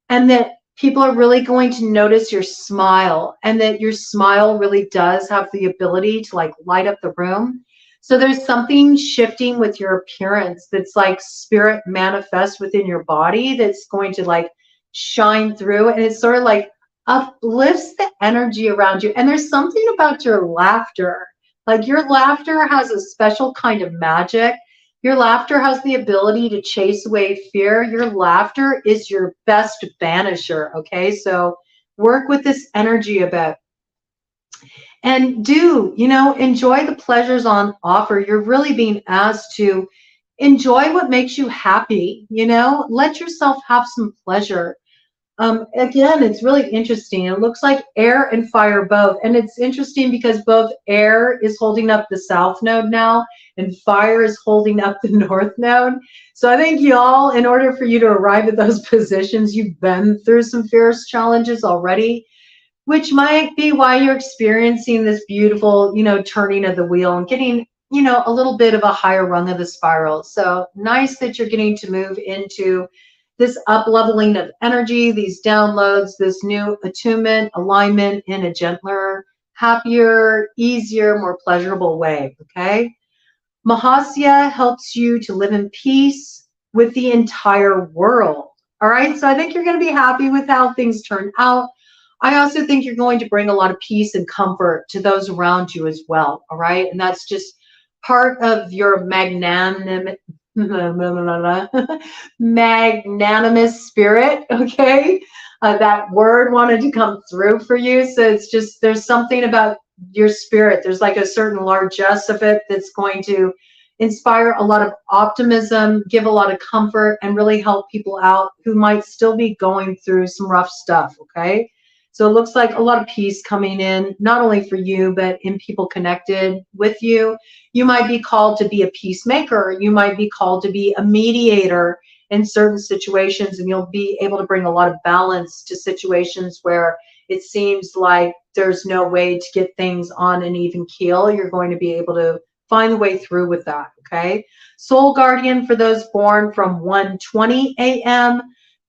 and that people are really going to notice your smile, and that your smile really does have the ability to like light up the room. So there's something shifting with your appearance that's like spirit manifest within your body that's going to like shine through, and it's sort of like uplifts the energy around you. And there's something about your laughter. Like your laughter has a special kind of magic. Your laughter has the ability to chase away fear. Your laughter is your best banisher, okay? So work with this energy a bit. And do, enjoy the pleasures on offer. You're really being asked to enjoy what makes you happy, let yourself have some pleasure. Again, it's really interesting. It looks like air and fire both. And it's interesting because both air is holding up the south node now and fire is holding up the north node. So I think y'all, in order for you to arrive at those positions, you've been through some fierce challenges already, which might be why you're experiencing this beautiful, turning of the wheel and getting, a little bit of a higher rung of the spiral. So nice that you're getting to move into this up leveling of energy, these downloads, this new attunement, alignment in a gentler, happier, easier, more pleasurable way, okay? Mahasya helps you to live in peace with the entire world, all right? So I think you're going to be happy with how things turn out. I also think you're going to bring a lot of peace and comfort to those around you as well, all right? And that's just part of your magnanimous spirit, okay? That word wanted to come through for you. So it's just, there's something about your spirit. There's like a certain largesse of it that's going to inspire a lot of optimism, give a lot of comfort, and really help people out who might still be going through some rough stuff, okay? So it looks like a lot of peace coming in, not only for you, but in people connected with you. You might be called to be a peacemaker. You might be called to be a mediator in certain situations, and you'll be able to bring a lot of balance to situations where it seems like there's no way to get things on an even keel. You're going to be able to find the way through with that, okay? Soul Guardian for those born from 1:20 a.m.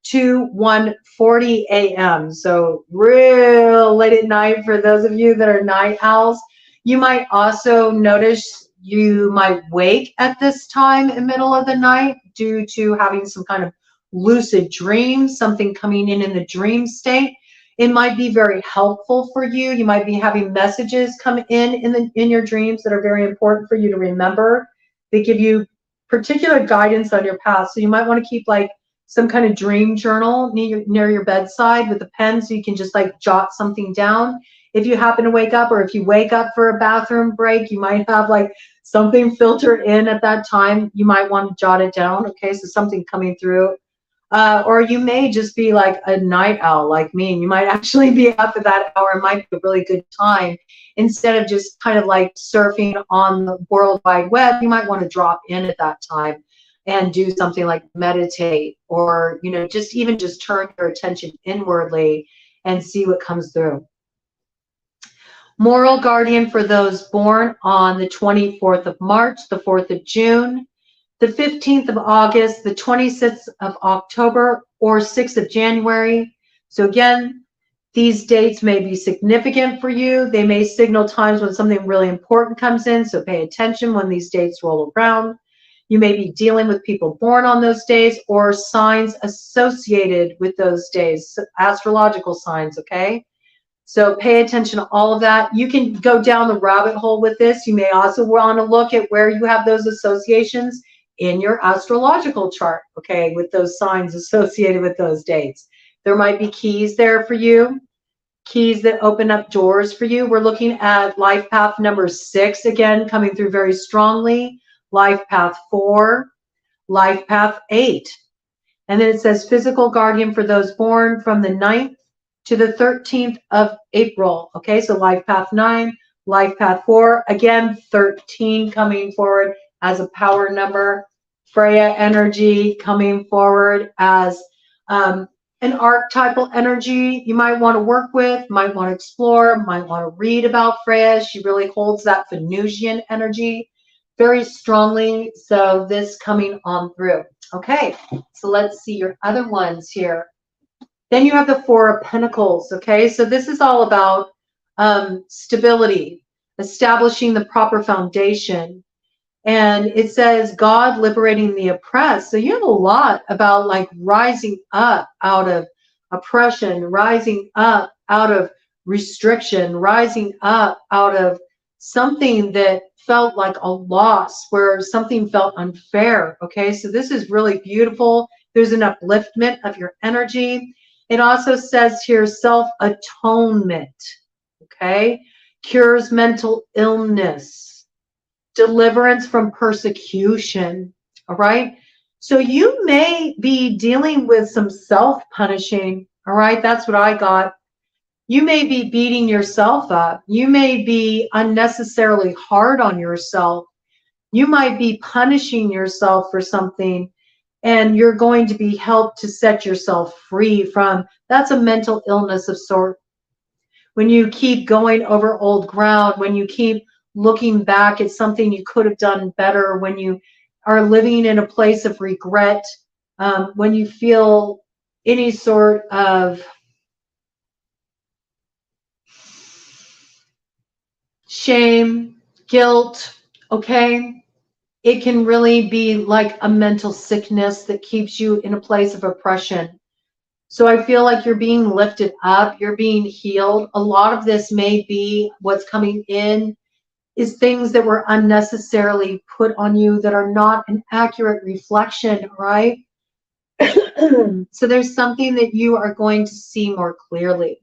to 1:40 a.m. So real late at night for those of you that are night owls. You might also notice you might wake at this time in the middle of the night due to having some kind of lucid dream, something coming in the dream state. It might be very helpful for you. You might be having messages come in your dreams that are very important for you to remember. They give you particular guidance on your path. So you might want to keep like some kind of dream journal near your bedside with a pen so you can just like jot something down. If you happen to wake up, or if you wake up for a bathroom break, you might have like something filter in at that time. You might want to jot it down, okay? So something coming through. Or you may just be like a night owl like me, and you might actually be up at that hour. It might be a really good time. Instead of just kind of like surfing on the World Wide Web, you might want to drop in at that time and do something like meditate, or just turn your attention inwardly and see what comes through. Moral Guardian for those born on the 24th of March, the 4th of June, the 15th of August, the 26th of October, or 6th of January. So again, these dates may be significant for you. They may signal times when something really important comes in, so pay attention when these dates roll around. You may be dealing with people born on those days or signs associated with those days, astrological signs, okay? So pay attention to all of that. You can go down the rabbit hole with this. You may also want to look at where you have those associations in your astrological chart, okay, with those signs associated with those dates. There might be keys there for you, keys that open up doors for you. We're looking at life path number 6, again, coming through very strongly. Life path 4, life path 8. And then it says physical guardian for those born from the 9th to the 13th of April. Okay, so life path 9, life path 4. Again, 13 coming forward as a power number. Freya energy coming forward as an archetypal energy you might want to work with, might want to explore, might want to read about Freya. She really holds that Venusian energy very strongly. So this coming on through. Okay, so let's see your other ones here. Then you have the Four of Pentacles. Okay, so this is all about stability, establishing the proper foundation. And it says God liberating the oppressed. So you have a lot about like rising up out of oppression, rising up out of restriction, rising up out of something that felt like a loss, where something felt unfair. Okay, so this is really beautiful. There's an upliftment of your energy. It also says here self-atonement. Okay, cures mental illness, deliverance from persecution. All right. So you may be dealing with some self-punishing. All right. That's what I got. You may be beating yourself up. You may be unnecessarily hard on yourself. You might be punishing yourself for something, and you're going to be helped to set yourself free from. That's a mental illness of sort. When you keep going over old ground, when you keep looking back at something you could have done better, when you are living in a place of regret, when you feel any sort of shame, guilt, okay, it can really be like a mental sickness that keeps you in a place of oppression. So I feel like you're being lifted up, you're being healed. A lot of this may be what's coming in is things that were unnecessarily put on you that are not an accurate reflection, right? So there's something that you are going to see more clearly.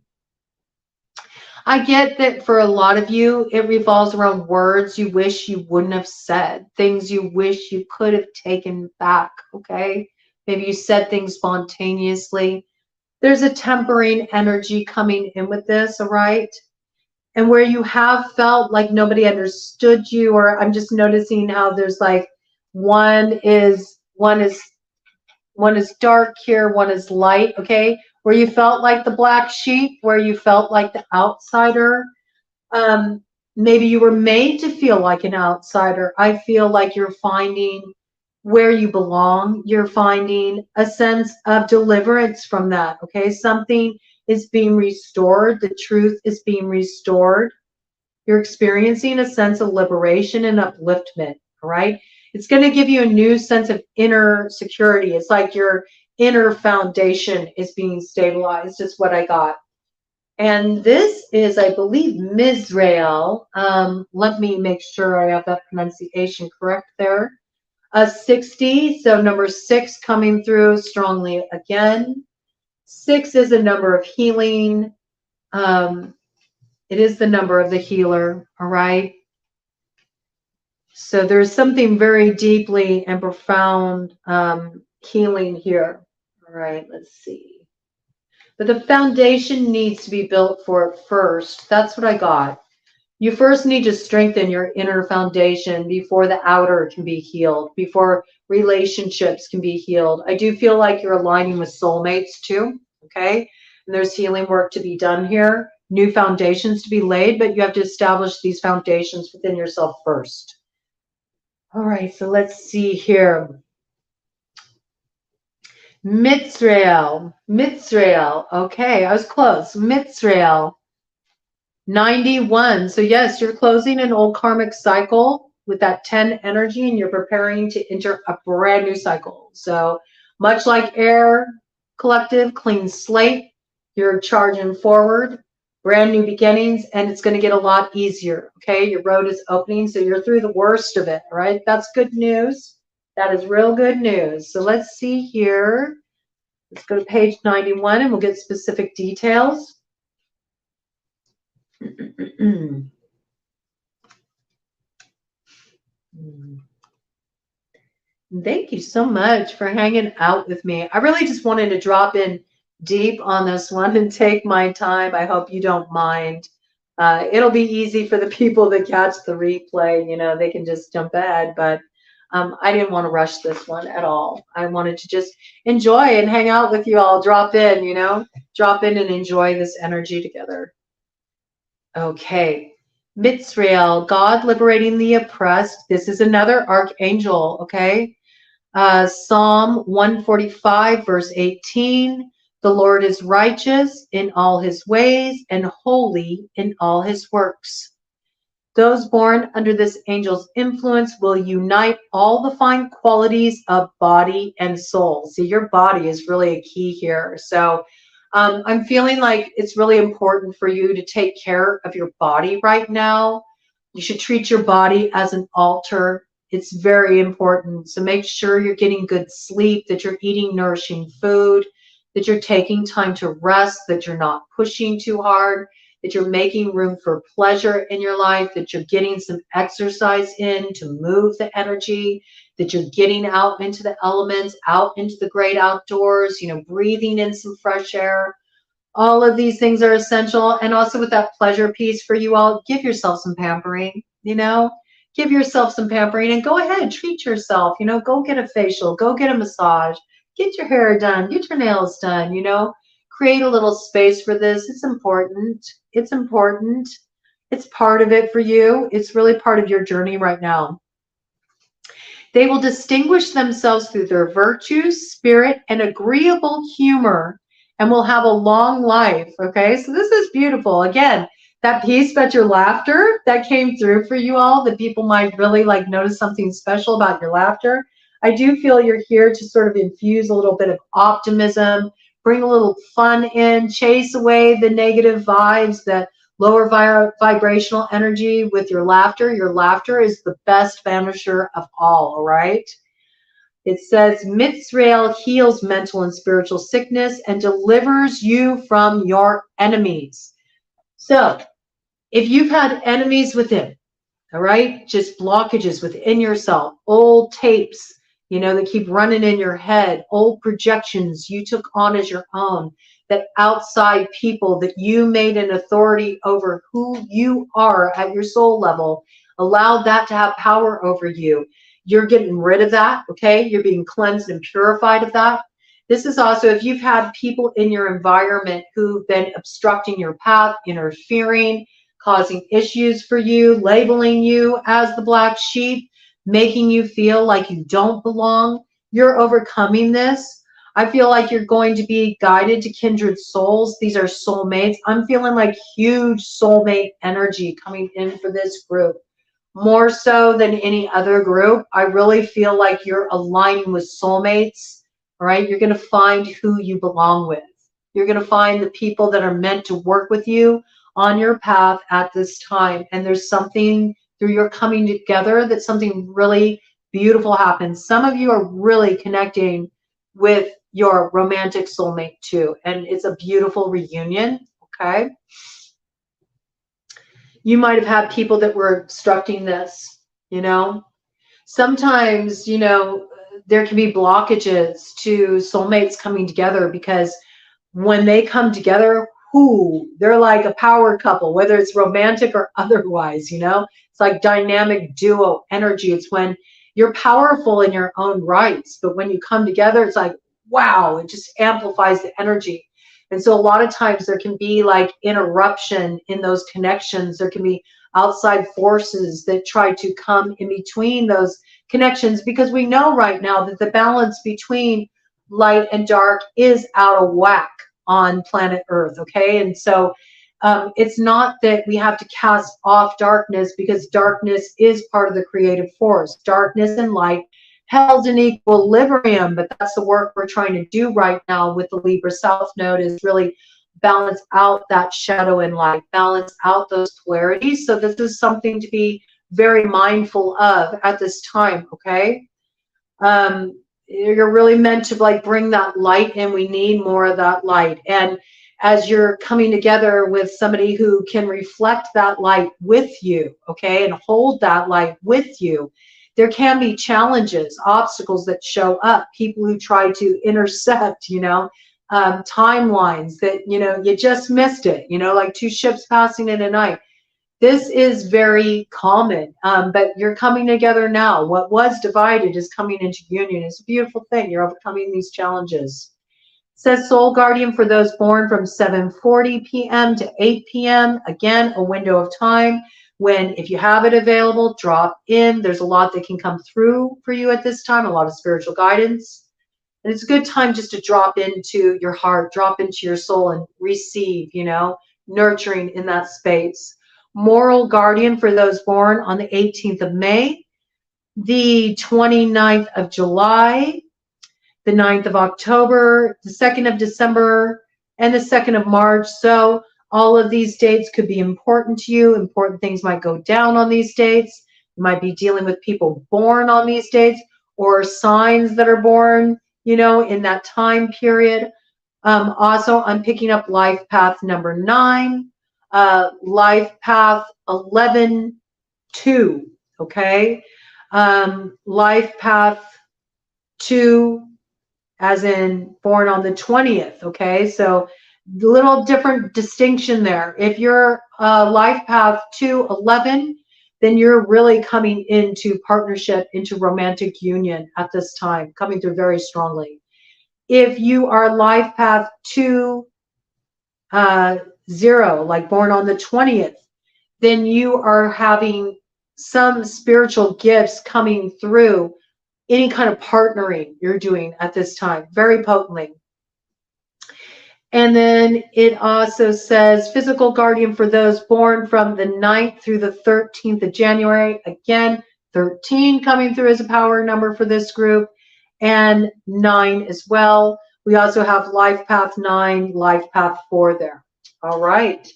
I get that for a lot of you, it revolves around words you wish you wouldn't have said, things you wish you could have taken back, okay? Maybe you said things spontaneously. There's a tempering energy coming in with this, all right? And where you have felt like nobody understood you, or I'm just noticing how there's like one is dark here, one is light, okay? Where you felt like the black sheep, where you felt like the outsider. Maybe you were made to feel like an outsider. I feel like you're finding where you belong. You're finding a sense of deliverance from that, okay? Something is being restored. The truth is being restored. You're experiencing a sense of liberation and upliftment, all right? It's going to give you a new sense of inner security. It's like your inner foundation is being stabilized, is what I got. And this is, I believe, Mizrael. Let me make sure I have that pronunciation correct there. 60, so number 6 coming through strongly again. 6 is a number of healing. It is the number of the healer, all right? So there's something very deeply and profound healing here. All right, let's see. But the foundation needs to be built for it first. That's what I got. You first need to strengthen your inner foundation before the outer can be healed, before relationships can be healed. I do feel like you're aligning with soulmates too, okay? And there's healing work to be done here, new foundations to be laid, but you have to establish these foundations within yourself first. All right, so let's see here. Mizrael, okay, I was close. Mizrael. 91. So yes, you're closing an old karmic cycle with that 10 energy, and you're preparing to enter a brand new cycle. So much like air collective, clean slate, you're charging forward, brand new beginnings, and it's going to get a lot easier. Okay, your road is opening, so you're through the worst of it. Right? That's good news. That is real good news. So let's see here. Let's go to page 91, and we'll get specific details. Thank you so much for hanging out with me. I really just wanted to drop in deep on this one and take my time. I hope you don't mind. It'll be easy for the people that catch the replay. You know, they can just jump ahead. But I didn't want to rush this one at all. I wanted to just enjoy and hang out with you all, drop in, drop in and enjoy this energy together. Okay. Mitzrael, God liberating the oppressed. This is another archangel, okay? Psalm 145, verse 18. The Lord is righteous in all his ways and holy in all his works. Those born under this angel's influence will unite all the fine qualities of body and soul. See, your body is really a key here. So I'm feeling like it's really important for you to take care of your body right now. You should treat your body as an altar. It's very important. So make sure you're getting good sleep, that you're eating nourishing food, that you're taking time to rest, that you're not pushing too hard, that you're making room for pleasure in your life, that you're getting some exercise in to move the energy, that you're getting out into the elements, out into the great outdoors, breathing in some fresh air. All of these things are essential. And also with that pleasure piece for you all, give yourself some pampering, give yourself some pampering and go ahead, treat yourself, go get a facial, go get a massage, get your hair done, get your nails done, create a little space for this. It's important. It's important. It's part of it for you. It's really part of your journey right now. They will distinguish themselves through their virtues, spirit, and agreeable humor, and will have a long life. Okay, so this is beautiful. Again, that piece about your laughter that came through for you all, that people might really notice something special about your laughter. I do feel you're here to sort of infuse a little bit of optimism, bring a little fun in, chase away the negative vibes, that lower vibrational energy with your laughter. Your laughter is the best vanisher of all right? It says, Mitzrael heals mental and spiritual sickness and delivers you from your enemies. So, if you've had enemies within, all right, just blockages within yourself, old tapes, that keep running in your head, old projections you took on as your own, that outside people that you made an authority over who you are at your soul level, allowed that to have power over you. You're getting rid of that, okay? You're being cleansed and purified of that. This is also if you've had people in your environment who've been obstructing your path, interfering, causing issues for you, labeling you as the black sheep, making you feel like you don't belong. You're overcoming this. I feel like you're going to be guided to kindred souls. These are soulmates. I'm feeling like huge soulmate energy coming in for this group. More so than any other group. I really feel like you're aligning with soulmates. All right. You're going to find who you belong with. You're going to find the people that are meant to work with you on your path at this time. And there's something through your coming together that something really beautiful happens. Some of you are really connecting with your romantic soulmate too. And it's a beautiful reunion. Okay. You might have had people that were obstructing this, Sometimes, there can be blockages to soulmates coming together because when they come together, they're like a power couple, whether it's romantic or otherwise, It's like dynamic duo energy. It's when you're powerful in your own rights, but when you come together, it's like, wow, it just amplifies the energy. And so a lot of times there can be interruption in those connections. There can be outside forces that try to come in between those connections, because we know right now that the balance between light and dark is out of whack on planet Earth, okay? And so it's not that we have to cast off darkness, because darkness is part of the creative force. Darkness and light held in equilibrium, but that's the work we're trying to do right now with the Libra South Node, is really balance out that shadow and light, balance out those polarities. So this is something to be very mindful of at this time, okay? You're really meant to bring that light in. We need more of that light. And as you're coming together with somebody who can reflect that light with you, okay, and hold that light with you, there can be challenges, obstacles that show up, people who try to intercept, timelines that, you just missed it, like two ships passing in a night. This is very common, but you're coming together now. What was divided is coming into union. It's a beautiful thing. You're overcoming these challenges. It says soul guardian for those born from 7:40 p.m. to 8 p.m. Again, a window of time when, if you have it available, drop in. There's a lot that can come through for you at this time, a lot of spiritual guidance. And it's a good time just to drop into your heart, drop into your soul and receive, nurturing in that space. Moral guardian for those born on the 18th of May, the 29th of July, the 9th of October, the 2nd of December, and the 2nd of March. So all of these dates could be important to you. Important things might go down on these dates. You might be dealing with people born on these dates or signs that are born, in that time period. Also, I'm picking up life path number 9, life path 11-2, okay? Life path 2, as in born on the 20th, okay? So little different distinction there. If you're life path 2-11, then you're really coming into partnership, into romantic union at this time, coming through very strongly. If you are life path 2-0, like born on the 20th, then you are having some spiritual gifts coming through, any kind of partnering you're doing at this time, very potently. And then it also says physical guardian for those born from the 9th through the 13th of January. Again, 13 coming through as a power number for this group, and 9 as well. We also have life path 9, life path 4 there. All right.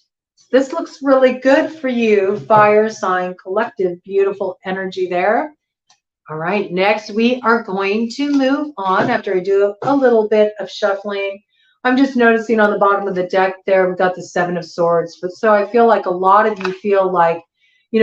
This looks really good for you, fire sign collective. Beautiful energy there. All right. Next, we are going to move on after I do a little bit of shuffling. I'm just noticing on the bottom of the deck there, we've got the 7 of Swords. So I feel like a lot of you feel like,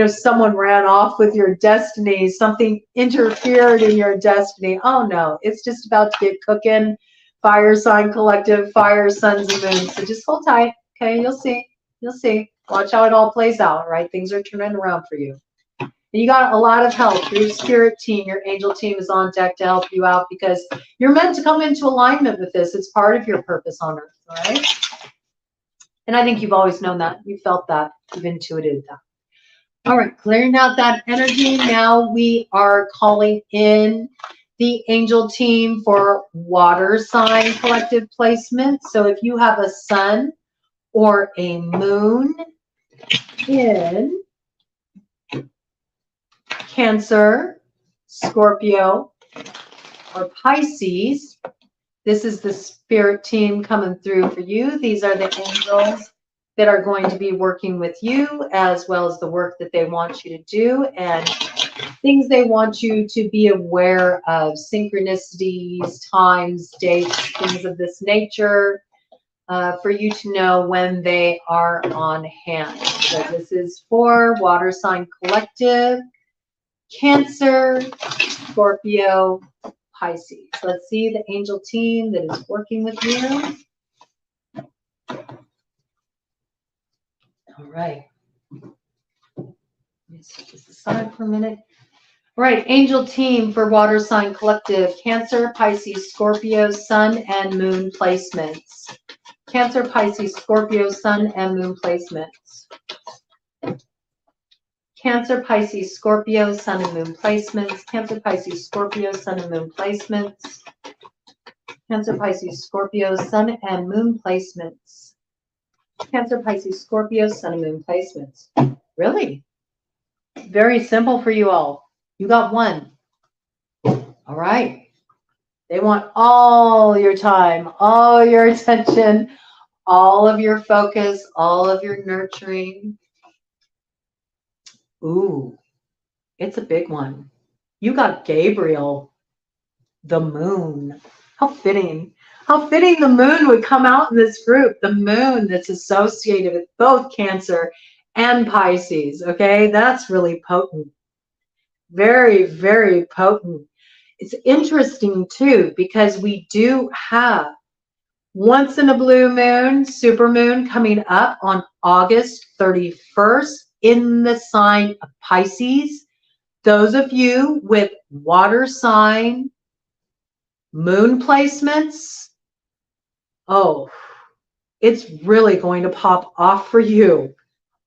someone ran off with your destiny, something interfered in your destiny. Oh no, it's just about to get cooking. Fire sign collective, fire, suns and moons. So just hold tight. Okay, you'll see. You'll see. Watch how it all plays out, right? Things are turning around for you. And you got a lot of help. Your spirit team, your angel team is on deck to help you out because you're meant to come into alignment with this. It's part of your purpose on earth, all right? And I think you've always known that. You felt that. You've intuited that. All right, clearing out that energy. Now we are calling in the angel team for water sign collective placement. So if you have a sun or a moon in Cancer, Scorpio, or Pisces, this is the spirit team coming through for you. These are the angels that are going to be working with you, as well as the work that they want you to do and things they want you to be aware of, synchronicities, times, dates, things of this nature, for you to know when they are on hand. So this is for water sign collective, Cancer, Scorpio, Pisces. Let's see the angel team that is working with you. All right. Let me set this aside for a minute. All right, angel team for water sign collective, Cancer, Pisces, Scorpio, Sun, and Moon placements. Cancer, Pisces, Scorpio, Sun, and Moon placements. Cancer, Pisces, Scorpio, Sun, and Moon placements. Cancer, Pisces, Scorpio, Sun, and Moon placements. Cancer, Pisces, Scorpio, Sun, and Moon placements. Cancer, Pisces, Scorpio, Sun, and Moon placements. Really? Very simple for you all. You got one. All right. They want all your time, all your attention, all of your focus, all of your nurturing. Ooh, it's a big one. You got Gabriel, the moon. How fitting. How fitting the moon would come out in this group. The moon that's associated with both Cancer and Pisces. Okay, that's really potent. Very, very potent. It's interesting too, because we do have once in a blue moon, super moon, coming up on August 31st in the sign of Pisces. Those of you with water sign, moon placements, oh, it's really going to pop off for you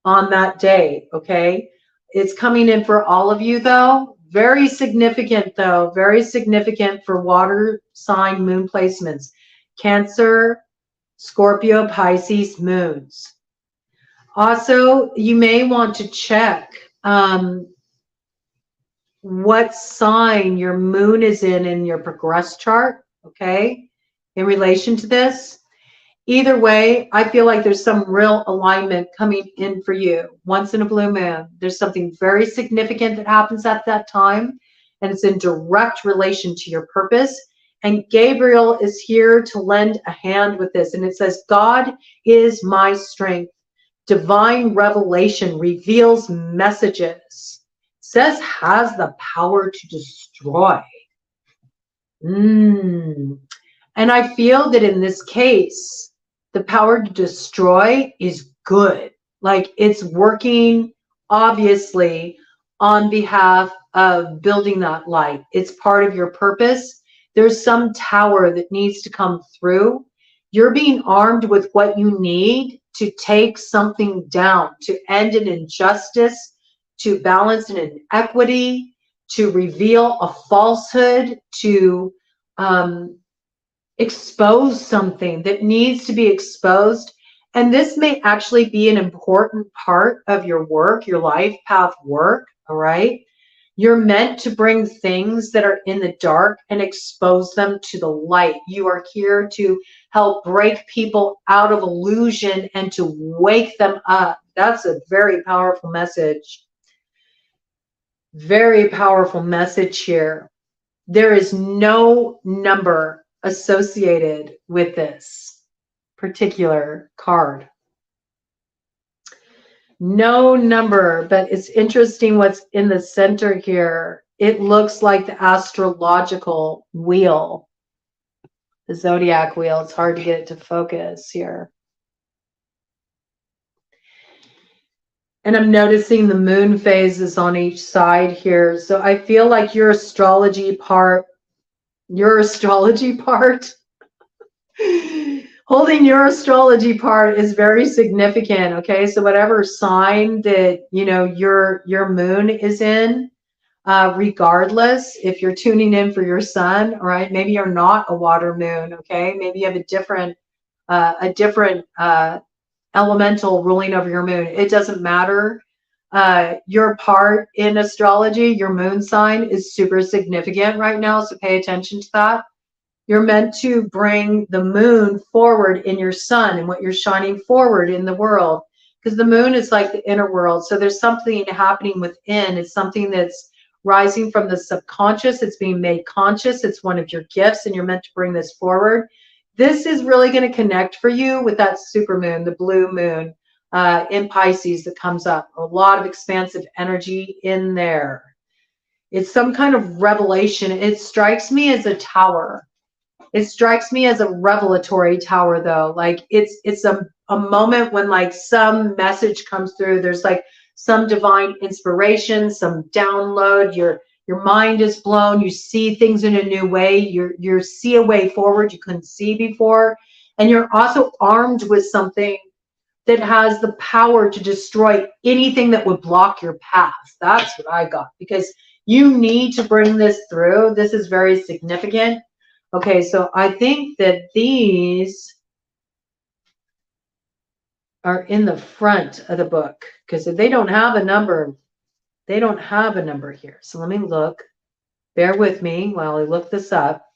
on that day, okay? It's coming in for all of you, though. Very significant, though. Very significant for water sign moon placements. Cancer, Scorpio, Pisces moons. Also, you may want to check what sign your moon is in your progress chart, okay, in relation to this. Either way, I feel like there's some real alignment coming in for you. Once in a blue moon, there's something very significant that happens at that time, and it's in direct relation to your purpose. And Gabriel is here to lend a hand with this. And it says, God is my strength. Divine revelation reveals messages. It says has the power to destroy. And I feel that in this case, the power to destroy is good. Like it's working, obviously, on behalf of building that light. It's part of your purpose. There's some tower that needs to come through. You're being armed with what you need to take something down, to end an injustice, to balance an inequity, to reveal a falsehood, to expose something that needs to be exposed. And this may actually be an important part of your work, your life path work, all right? You're meant to bring things that are in the dark and expose them to the light. You are here to help break people out of illusion and to wake them up. That's a very powerful message. Very powerful message here. There is no number associated with this particular card. No number, but it's interesting what's in the center here. It looks like the astrological wheel, the zodiac wheel. It's hard to get it to focus here. And I'm noticing the moon phases on each side here. So I feel like your astrology part, holding your astrology part is very significant. Okay, so whatever sign that your moon is in, regardless if you're tuning in for your sun, all right, maybe you're not a water moon. Okay, maybe you have a different elemental ruling over your moon. It doesn't matter. Your part in astrology, your moon sign is super significant right now, so pay attention to that. You're meant to bring the moon forward in your sun and what you're shining forward in the world, because the moon is like the inner world. So there's something happening within. It's something that's rising from the subconscious. It's being made conscious. It's one of your gifts, and you're meant to bring this forward. This is really going to connect for you with that super moon, the blue moon in Pisces that comes up. A lot of expansive energy in there. It's some kind of revelation. It strikes me as a tower. It strikes me as a revelatory tower, though. Like it's a moment when like some message comes through. There's like some divine inspiration, some download. Your mind is blown. You see things in a new way. You see a way forward you couldn't see before, and you're also armed with something that has the power to destroy anything that would block your path. That's what I got, because you need to bring this through. This is very significant. Okay, so I think that these are in the front of the book, because they don't have a number. They don't have a number here. So let me look. Bear with me while I look this up.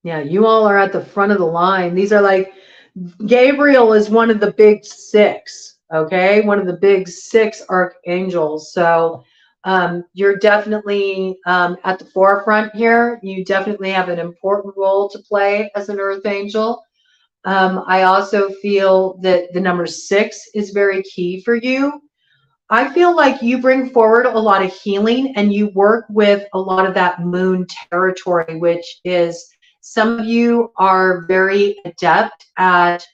Yeah, you all are at the front of the line. These are like, Gabriel is one of the big six, okay? One of the big six archangels. So you're definitely at the forefront here. You definitely have an important role to play as an earth angel. I also feel that the number 6 is very key for you. I feel like you bring forward a lot of healing, and you work with a lot of that moon territory, which is Some of you are very adept at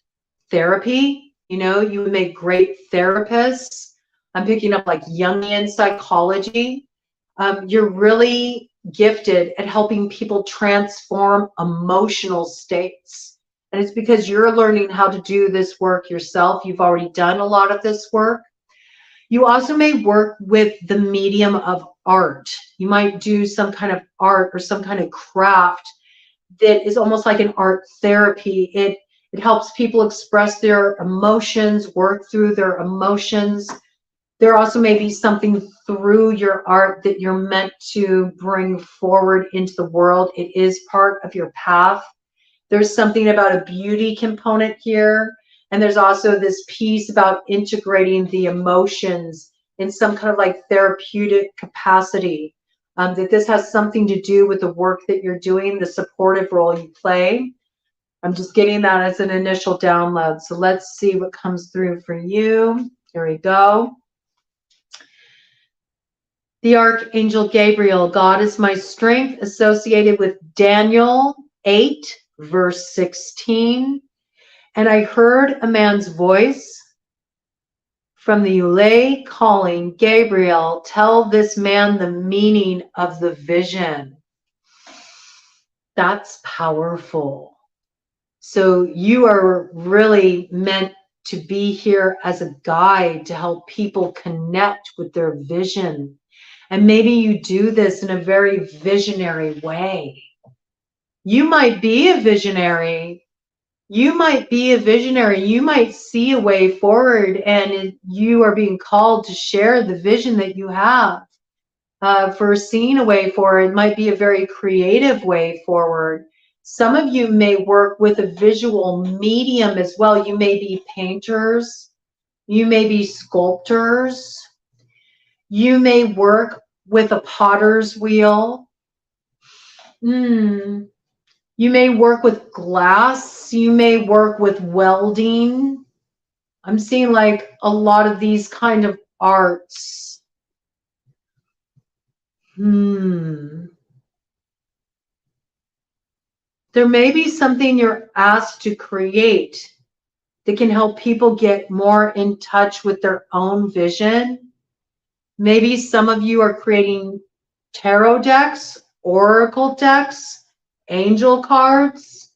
therapy. You know, you would make great therapists. I'm picking up like Jungian psychology. You're really gifted at helping people transform emotional states. And it's because you're learning how to do this work yourself. You've already done a lot of this work. You also may work with the medium of art. You might do some kind of art or some kind of craft that is almost like an art therapy. It helps people express their emotions, work through their emotions. There also may be something through your art that you're meant to bring forward into the world. It is part of your path. There's something about a beauty component here. And there's also this piece about integrating the emotions in some kind of like therapeutic capacity. That this has something to do with the work that you're doing, the supportive role you play. I'm just getting that as an initial download. So let's see what comes through for you. Here we go. The Archangel Gabriel, God is my strength, associated with Daniel 8, verse 16. And I heard a man's voice from the Ulay calling, Gabriel, tell this man the meaning of the vision. That's powerful. So you are really meant to be here as a guide to help people connect with their vision. And maybe you do this in a very visionary way. You might be a visionary. You might be a visionary. You might see a way forward, and you are being called to share the vision that you have for seeing a way forward. It might be a very creative way forward. Some of you may work with a visual medium as well. You may be painters. You may be sculptors. You may work with a potter's wheel. You may work with glass. You may work with welding. I'm seeing like a lot of these kind of arts. There may be something you're asked to create that can help people get more in touch with their own vision. Maybe some of you are creating tarot decks, oracle decks, angel cards,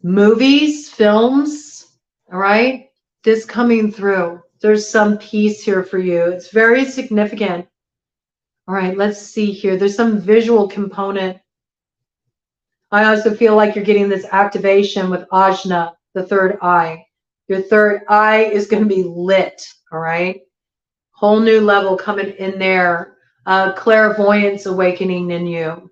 movies, films, all right? This coming through. There's some piece here for you. It's very significant. All right, let's see here. There's some visual component. I also feel like you're getting this activation with Ajna, the third eye. Your third eye is going to be lit, all right? Whole new level coming in there. Clairvoyance awakening in you.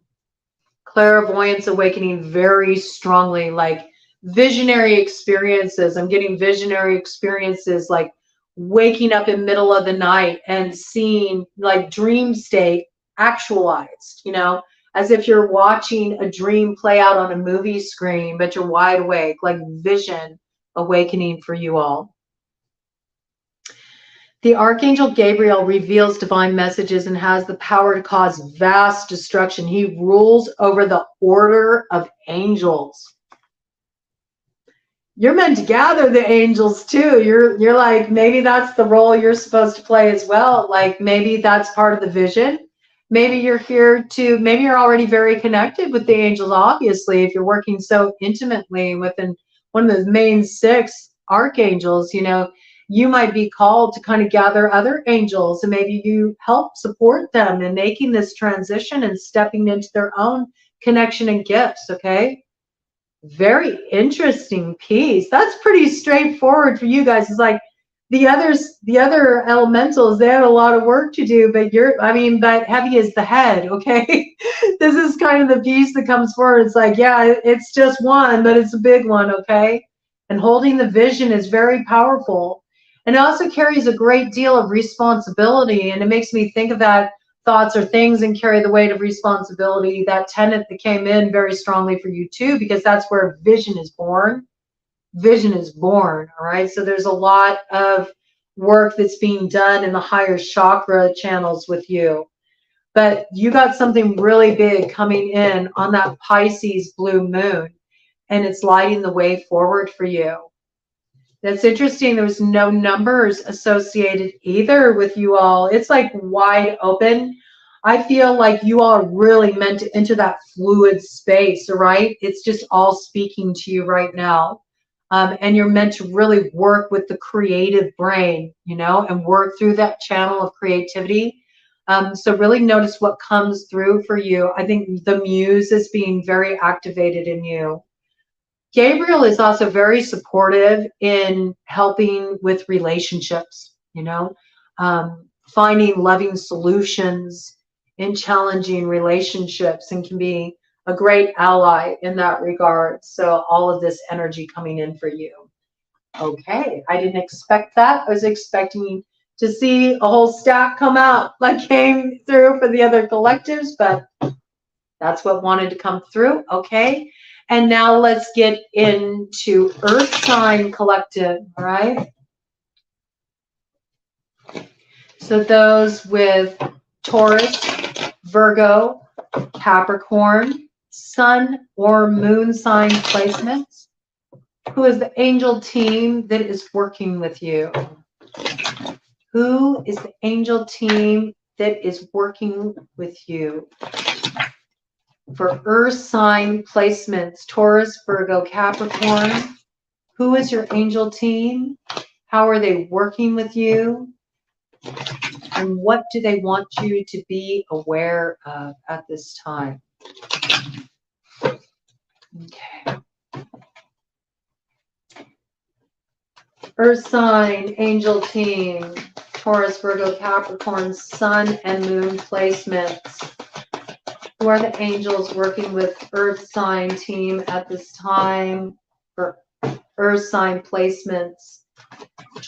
Clairvoyance awakening very strongly, like visionary experiences. I'm getting visionary experiences like waking up in the middle of the night and seeing like dream state actualized, you know, as if you're watching a dream play out on a movie screen, but you're wide awake, like vision awakening for you all. The Archangel Gabriel reveals divine messages and has the power to cause vast destruction. He rules over the order of angels. You're meant to gather the angels too. You're like, maybe that's the role you're supposed to play as well. Like maybe that's part of the vision. Maybe you're here to, maybe you're already very connected with the angels, obviously, if you're working so intimately within one of the main 6 archangels, you know, you might be called to kind of gather other angels, and maybe you help support them in making this transition and stepping into their own connection and gifts, okay? Very interesting piece. That's pretty straightforward for you guys. It's like the other elementals, they have a lot of work to do, but but heavy is the head, okay? This is kind of the piece that comes forward. It's like, yeah, it's just one, but it's a big one, okay? And holding the vision is very powerful. And it also carries a great deal of responsibility. And it makes me think of that thoughts or things and carry the weight of responsibility, that tenet that came in very strongly for you too, because that's where vision is born. Vision is born, all right? So there's a lot of work that's being done in the higher chakra channels with you. but you got something really big coming in on that Pisces blue moon, and it's lighting the way forward for you. That's interesting. There's no numbers associated either with you all. It's like wide open. I feel like you all are really meant to enter that fluid space, right? It's just all speaking to you right now. And you're meant to really work with the creative brain, you know, and work through that channel of creativity. So really notice what comes through for you. I think the muse is being very activated in you. Gabriel is also very supportive in helping with relationships, you know, finding loving solutions in challenging relationships, and can be a great ally in that regard. So all of this energy coming in for you. Okay, I didn't expect that. I was expecting to see a whole stack come out like came through for the other collectives, but that's what wanted to come through. Okay. And now let's get into Earth sign collective, all right? So those with Taurus, Virgo, Capricorn, Sun or Moon sign placements. Who is the angel team that is working with you? Who is the angel team that is working with you? For Earth sign placements, Taurus, Virgo, Capricorn, who is your angel team? How are they working with you? And what do they want you to be aware of at this time? Okay. Earth sign, angel team, Taurus, Virgo, Capricorn, Sun and Moon placements. Who are the angels working with Earth sign team at this time for Earth sign placements?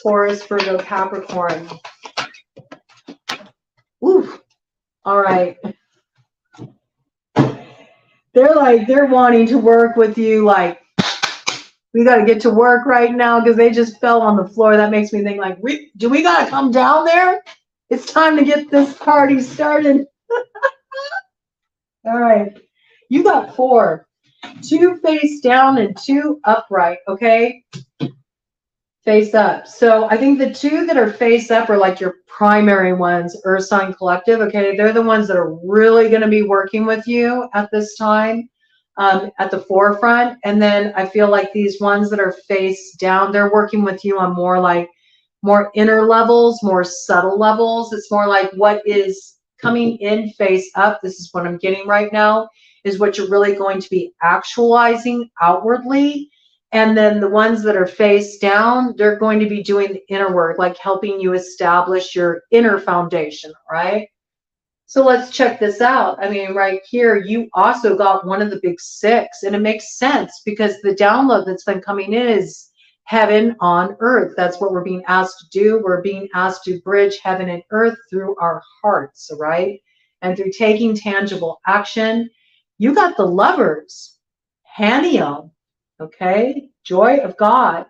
Taurus, Virgo, Capricorn. Ooh. All right. They're wanting to work with you like, we got to get to work right now because they just fell on the floor. That makes me think like, do we got to come down there? It's time to get this party started. All right. You got 4. 2 face down and 2 upright, okay? Face up. So I think the 2 that are face up are like your primary ones, Earth sign collective, okay? They're the ones that are really going to be working with you at this time, at the forefront. And then I feel like these ones that are face down, they're working with you on more inner levels, more subtle levels. It's more like what is coming in face up. This is what I'm getting right now, is what you're really going to be actualizing outwardly. And then the ones that are face down, they're going to be doing the inner work, like helping you establish your inner foundation, right? So let's check this out. I mean, right here, you also got one of the big 6, and it makes sense because the download that's been coming in is heaven on earth. That's what we're being asked to do. We're being asked to bridge heaven and earth through our hearts, right? And through taking tangible action. You got the Lovers, Haniel, okay? Joy of God. It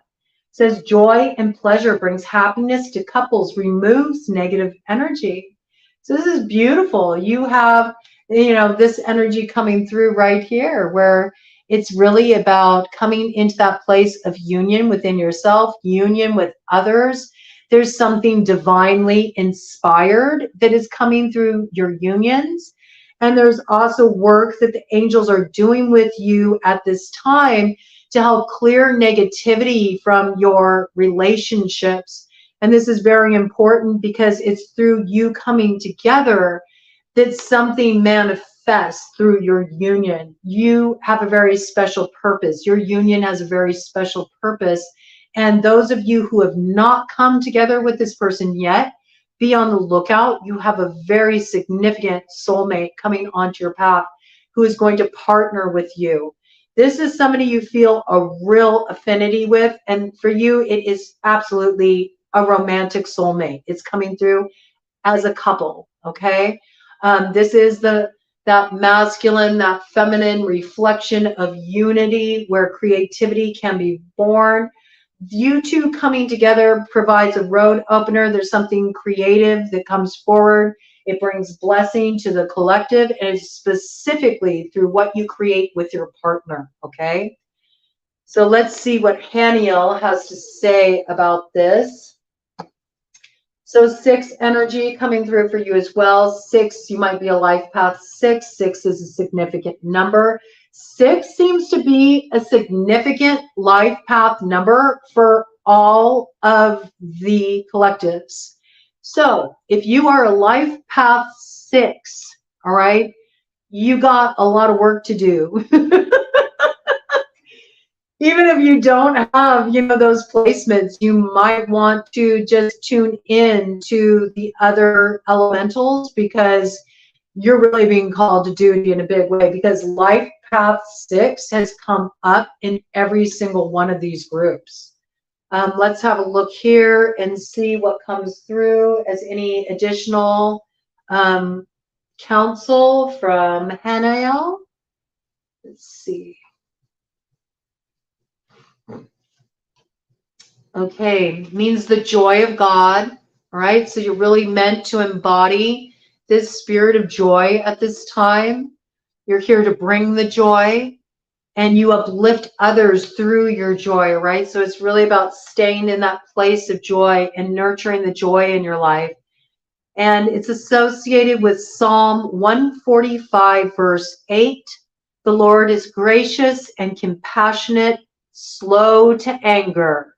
says joy and pleasure brings happiness to couples, removes negative energy. So this is beautiful. You have, you know, this energy coming through right here where it's really about coming into that place of union within yourself, union with others. There's something divinely inspired that is coming through your unions. And there's also work that the angels are doing with you at this time to help clear negativity from your relationships. And this is very important because it's through you coming together that something manifests through your union. You have a very special purpose. Your union has a very special purpose. And those of you who have not come together with this person yet, be on the lookout. You have a very significant soulmate coming onto your path who is going to partner with you. This is somebody you feel a real affinity with. And for you, it is absolutely a romantic soulmate. It's coming through as a couple, okay? This is that masculine, that feminine reflection of unity where creativity can be born. You two coming together provides a road opener. There's something creative that comes forward. It brings blessing to the collective, and specifically through what you create with your partner, okay? So let's see what Haniel has to say about this. So 6 energy coming through for you as well. 6, you might be a life path 6. 6 is a significant number. 6 seems to be a significant life path number for all of the collectives. So if you are a life path 6, all right, you got a lot of work to do. Even if you don't have, those placements, you might want to just tune in to the other elementals, because you're really being called to duty in a big way, because life path 6 has come up in every single one of these groups. Let's have a look here and see what comes through as any additional counsel from Hanael. Let's see. Okay, means the joy of God, all right? So you're really meant to embody this spirit of joy at this time. You're here to bring the joy, and you uplift others through your joy, right? So it's really about staying in that place of joy and nurturing the joy in your life. And it's associated with Psalm 145, verse 8. The Lord is gracious and compassionate, slow to anger,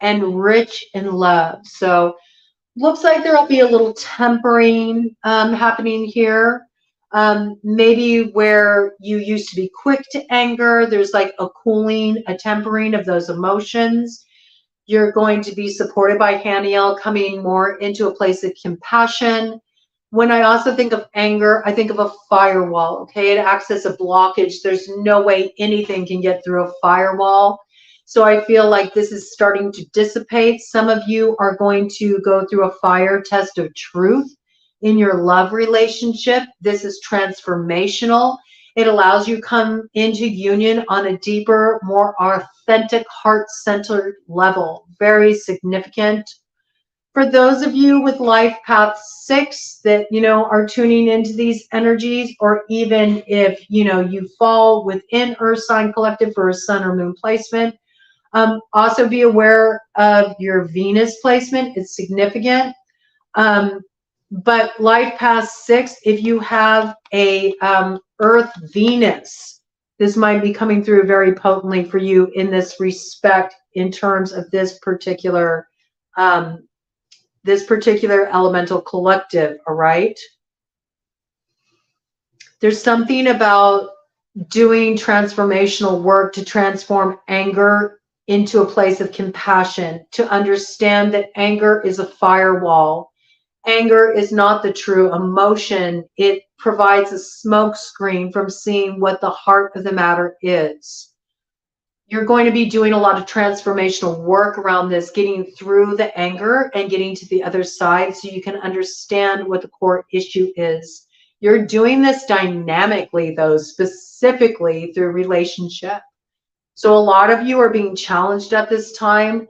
and rich in love. So looks like there will be a little tempering happening here. Maybe where you used to be quick to anger, there's like a cooling, a tempering of those emotions. You're going to be supported by Haniel, coming more into a place of compassion. When I also think of anger, I think of a firewall, okay? It acts as a blockage. There's no way anything can get through a firewall. So I feel like this is starting to dissipate. Some of you are going to go through a fire test of truth in your love relationship. This is transformational. It allows you to come into union on a deeper, more authentic, heart-centered level. Very significant. For those of you with life path 6 that, are tuning into these energies, or even if, you fall within Earth Sign Collective for a sun or moon placement, also be aware of your Venus placement. It's significant. But life path 6, if you have a Earth Venus, this might be coming through very potently for you in this respect, in terms of this particular elemental collective. All right. There's something about doing transformational work to transform anger into a place of compassion, to understand that anger is a firewall. Anger is not the true emotion. It provides a smoke screen from seeing what the heart of the matter is. You're going to be doing a lot of transformational work around this, getting through the anger and getting to the other side so you can understand what the core issue is. You're doing this dynamically, though, specifically through relationship. So a lot of you are being challenged at this time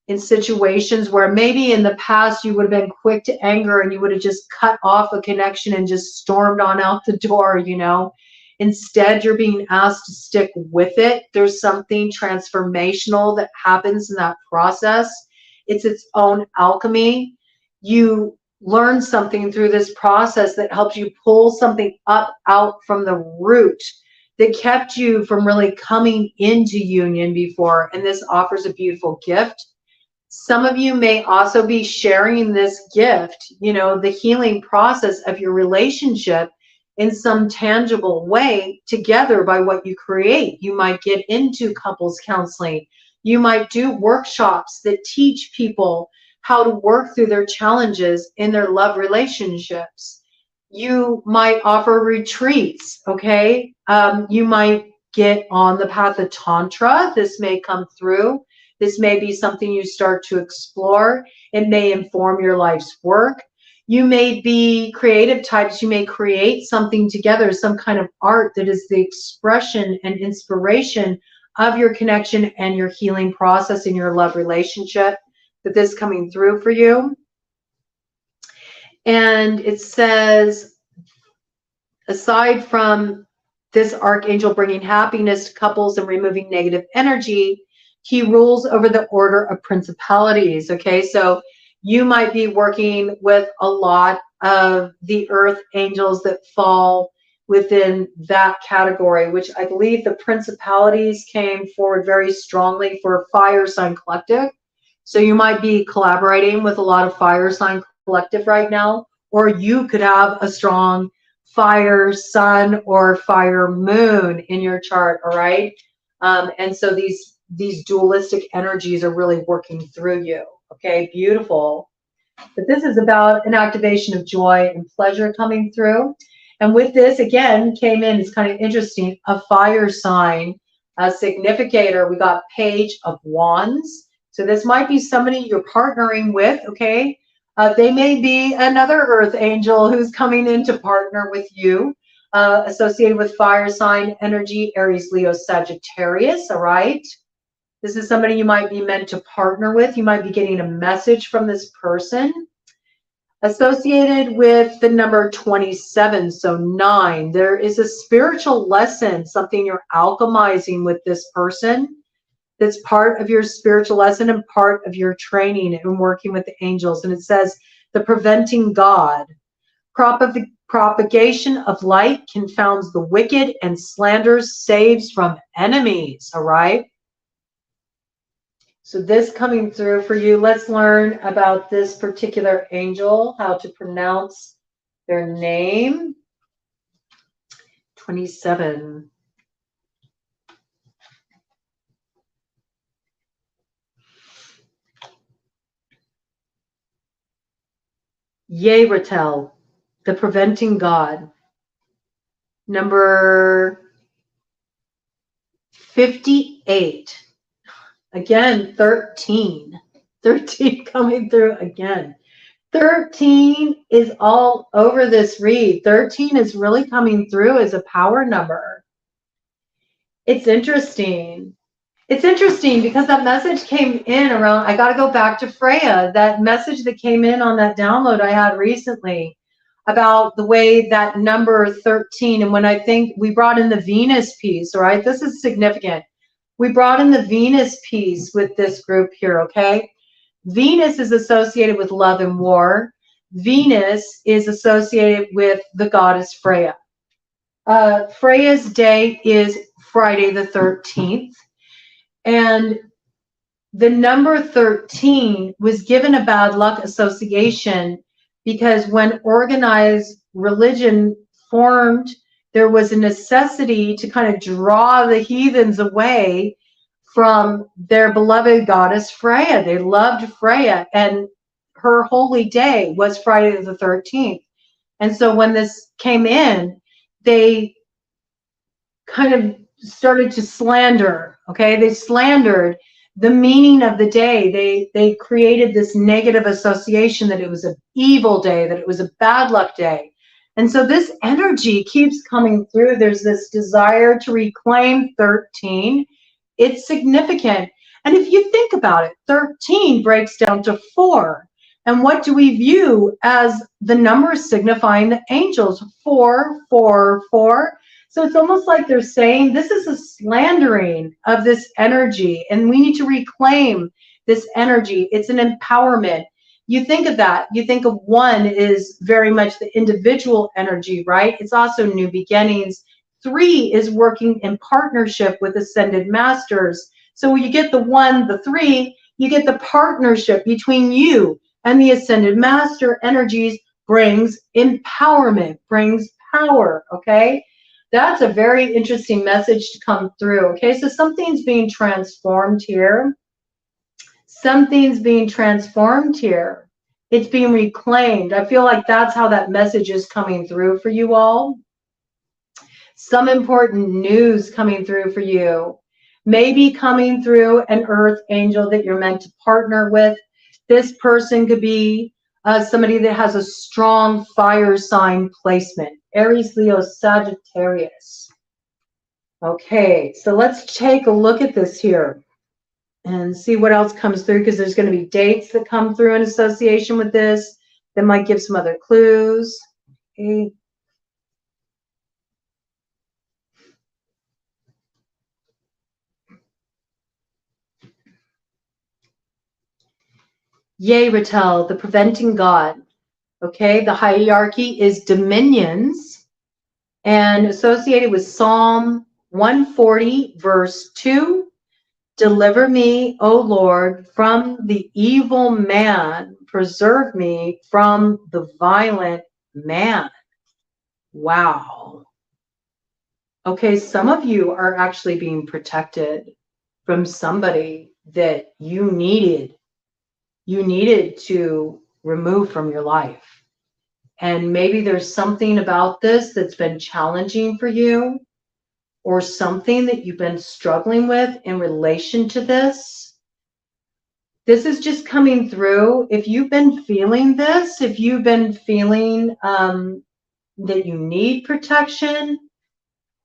in situations where maybe in the past you would have been quick to anger and you would have just cut off a connection and just stormed on out the door, Instead, you're being asked to stick with it. There's something transformational that happens in that process. It's its own alchemy. You learn something through this process that helps you pull something up out from the root that kept you from really coming into union before. And this offers a beautiful gift. Some of you may also be sharing this gift, the healing process of your relationship in some tangible way together by what you create. You might get into couples counseling. You might do workshops that teach people how to work through their challenges in their love relationships. You might offer retreats, okay? You might get on the path of Tantra. This may come through. This may be something you start to explore. It may inform your life's work. You may be creative types. You may create something together, some kind of art that is the expression and inspiration of your connection and your healing process in your love relationship. That this coming through for you. And it says, aside from this archangel bringing happiness to couples and removing negative energy, he rules over the order of principalities. Okay, so you might be working with a lot of the earth angels that fall within that category, which I believe the principalities came forward very strongly for fire sign collective. So you might be collaborating with a lot of fire sign collective right now, or you could have a strong fire sun or fire moon in your chart. All right. And so these dualistic energies are really working through you. Okay, beautiful. But this is about an activation of joy and pleasure coming through. And with this, again, came in, it's kind of interesting, a fire sign, a significator. We got Page of Wands. So this might be somebody you're partnering with, okay? They may be another earth angel who's coming in to partner with you, associated with fire sign energy, Aries, Leo, Sagittarius, all right? This is somebody you might be meant to partner with. You might be getting a message from this person. Associated with the number 27, so 9, there is a spiritual lesson, something you're alchemizing with this person that's part of your spiritual lesson and part of your training and working with the angels. And it says, the preventing God. Propagation of light confounds the wicked and slanders saves from enemies, all right? So this coming through for you, let's learn about this particular angel, how to pronounce their name. 27. Yeratel, the preventing God. Number 58. Again, 13. 13 coming through again. 13 is all over this read. 13 is really coming through as a power number. It's interesting. It's interesting because that message came in around, I got to go back to Freya, that message that came in on that download I had recently about the way that number 13, and when I think we brought in the Venus piece, all right, this is significant. We brought in the Venus piece with this group here, okay? Venus is associated with love and war. Venus is associated with the goddess Freya. Freya's day is Friday the 13th. And the number 13 was given a bad luck association because when organized religion formed, there was a necessity to kind of draw the heathens away from their beloved goddess Freya. They loved Freya, and her holy day was Friday the 13th. And so when this came in, they kind of started to slander, okay? They slandered the meaning of the day. They created this negative association that it was an evil day, that it was a bad luck day. And so this energy keeps coming through. There's this desire to reclaim 13. It's significant. And if you think about it, 13 breaks down to 4. And what do we view as the numbers signifying the angels? 4, 4, 4. So it's almost like they're saying this is a slandering of this energy, and we need to reclaim this energy. It's an empowerment. You think of that. You think of 1 is very much the individual energy, right? It's also new beginnings. 3 is working in partnership with ascended masters. So when you get the 1, the 3, you get the partnership between you and the ascended master energies, brings empowerment, brings power, okay? That's a very interesting message to come through, okay? So something's being transformed here. Something's being transformed here. It's being reclaimed. I feel like that's how that message is coming through for you all. Some important news coming through for you. Maybe coming through an earth angel that you're meant to partner with. This person could be somebody that has a strong fire sign placement. Aries, Leo, Sagittarius. Okay, so let's take a look at this here and see what else comes through, because there's going to be dates that come through in association with this. That might give some other clues. Okay. Yea, Ratel, the preventing God. Okay, the hierarchy is dominions, and associated with Psalm 140, verse 2. Deliver me, O Lord, from the evil man. Preserve me from the violent man. Wow. Okay, some of you are actually being protected from somebody that you needed to remove from your life. And maybe there's something about this that's been challenging for you, or something that you've been struggling with in relation to this. This is just coming through. If you've been feeling this, if you've been feeling that you need protection,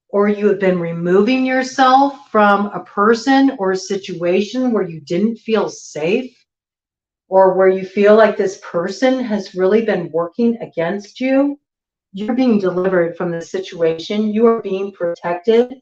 or you have been removing yourself from a person or a situation where you didn't feel safe, or where you feel like this person has really been working against you, you're being delivered from the situation. You are being protected.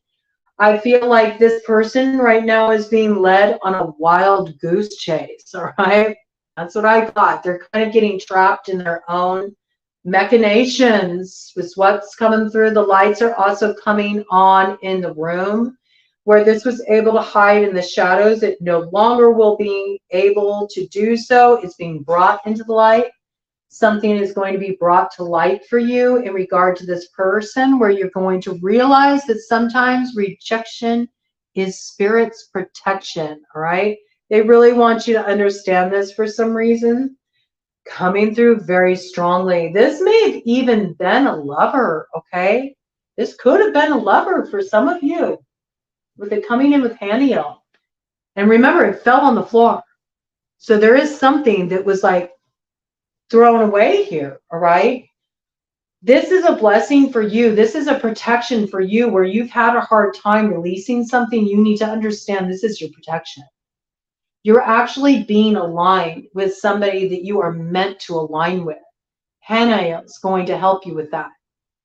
I feel like this person right now is being led on a wild goose chase, all right? That's what I got. They're kind of getting trapped in their own machinations with what's coming through. The lights are also coming on in the room. Where this was able to hide in the shadows, it no longer will be able to do so. It's being brought into the light. Something is going to be brought to light for you in regard to this person, where you're going to realize that sometimes rejection is spirit's protection, all right? They really want you to understand this for some reason. Coming through very strongly. This may have even been a lover, okay? This could have been a lover for some of you, with it coming in with Haniel. And remember, it fell on the floor. So there is something that was like thrown away here, all right? This is a blessing for you. This is a protection for you, where you've had a hard time releasing something. You need to understand this is your protection. You're actually being aligned with somebody that you are meant to align with. Hannah is going to help you with that,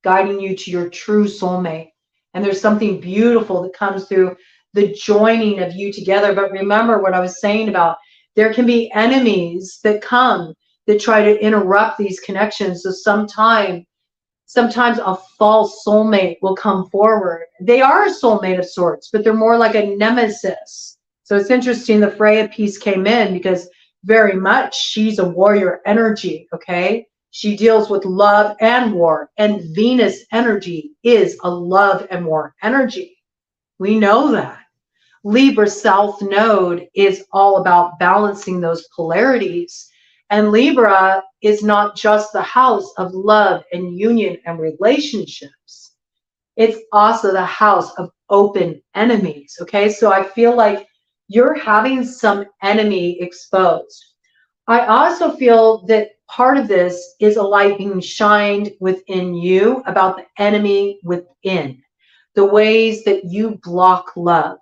guiding you to your true soulmate. And there's something beautiful that comes through the joining of you together. But remember what I was saying about there can be enemies that come that try to interrupt these connections. So sometimes a false soulmate will come forward. They are a soulmate of sorts, but they're more like a nemesis. So it's interesting the Freya piece came in, because very much she's a warrior energy, okay? She deals with love and war, and Venus energy is a love and war energy. We know that. Libra South Node is all about balancing those polarities. And Libra is not just the house of love and union and relationships. It's also the house of open enemies, okay? So I feel like you're having some enemy exposed. I also feel that part of this is a light being shined within you about the enemy within, the ways that you block love,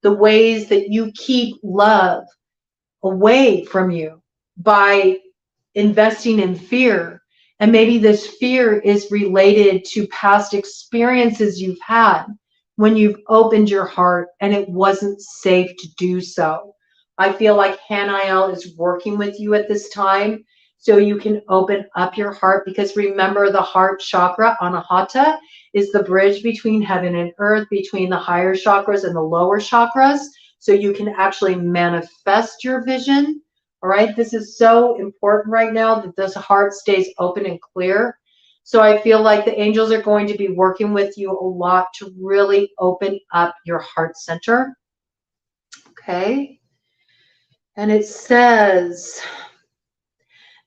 the ways that you keep love away from you by investing in fear. And maybe this fear is related to past experiences you've had when you've opened your heart and it wasn't safe to do so. I feel like Haniel is working with you at this time so you can open up your heart, because remember, the heart chakra, Anahata, is the bridge between heaven and earth, between the higher chakras and the lower chakras, so you can actually manifest your vision. All right, this is so important right now that this heart stays open and clear. So I feel like the angels are going to be working with you a lot to really open up your heart center. Okay. And it says,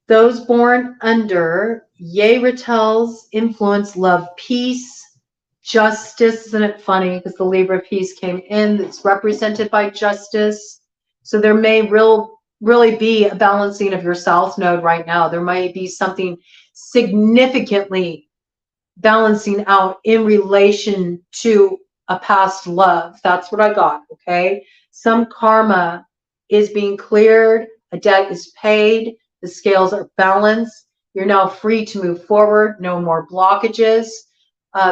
those born under Yeratel's influence love peace, justice. Isn't it funny? Because the Libra piece came in that's represented by justice. So there may really be a balancing of your South Node right now. There might be something significantly balancing out in relation to a past love. That's what I got, okay? Some karma is being cleared, a debt is paid, the scales are balanced, You're now free to move forward, no more blockages.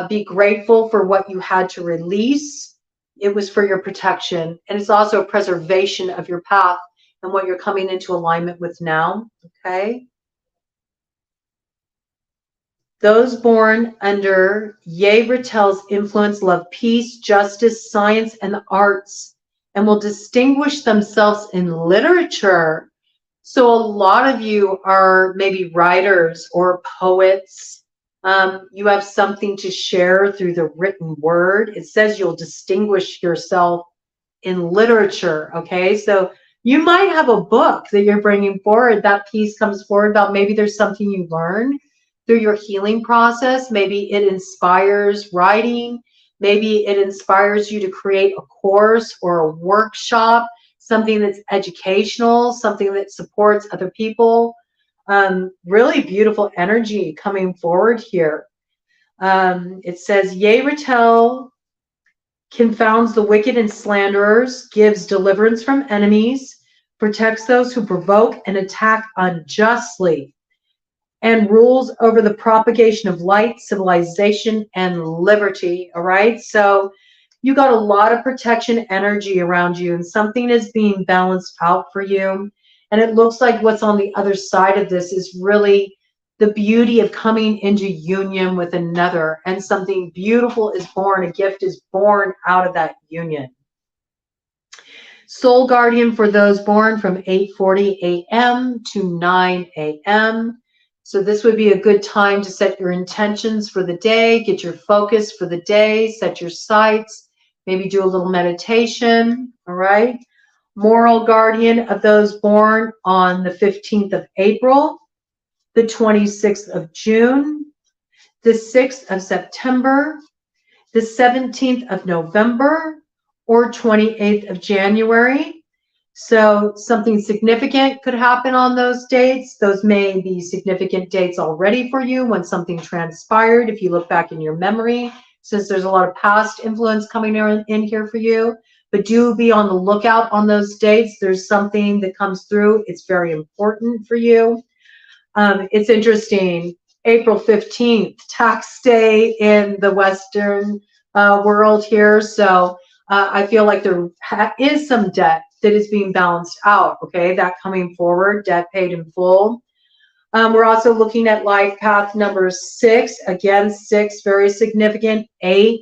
Be grateful for what you had to release. It was for your protection, and it's also a preservation of your path and what you're coming into alignment with now, okay? Those born under Ye Ratel's influence love peace, justice, science, and the arts, and will distinguish themselves in literature. So a lot of you are maybe writers or poets. You have something to share through the written word. It says you'll distinguish yourself in literature, okay? So you might have a book that you're bringing forward. That piece comes forward about maybe there's something you learned through your healing process. Maybe it inspires writing. Maybe it inspires you to create a course or a workshop, something that's educational, something that supports other people. Really beautiful energy coming forward here. It says, Ye Ratel confounds the wicked and slanderers, gives deliverance from enemies, protects those who provoke and attack unjustly, and rules over the propagation of light, civilization, and liberty. All right. So you got a lot of protection energy around you, and something is being balanced out for you. And it looks like what's on the other side of this is really the beauty of coming into union with another, and something beautiful is born. A gift is born out of that union. Soul guardian for those born from 8:40 a.m. to 9 a.m. So this would be a good time to set your intentions for the day, get your focus for the day, set your sights, maybe do a little meditation, all right? Moral guardian of those born on the 15th of April, the 26th of June, the 6th of September, the 17th of November, or 28th of January. So something significant could happen on those dates. Those may be significant dates already for you when something transpired, if you look back in your memory, since there's a lot of past influence coming in here for you. But do be on the lookout on those dates. There's something that comes through. It's very important for you. It's interesting. April 15th, tax day in the Western world here. So I feel like there is some debt that is being balanced out, okay? That coming forward, debt paid in full. We're also looking at life path number 6. Again, 6, very significant. 8.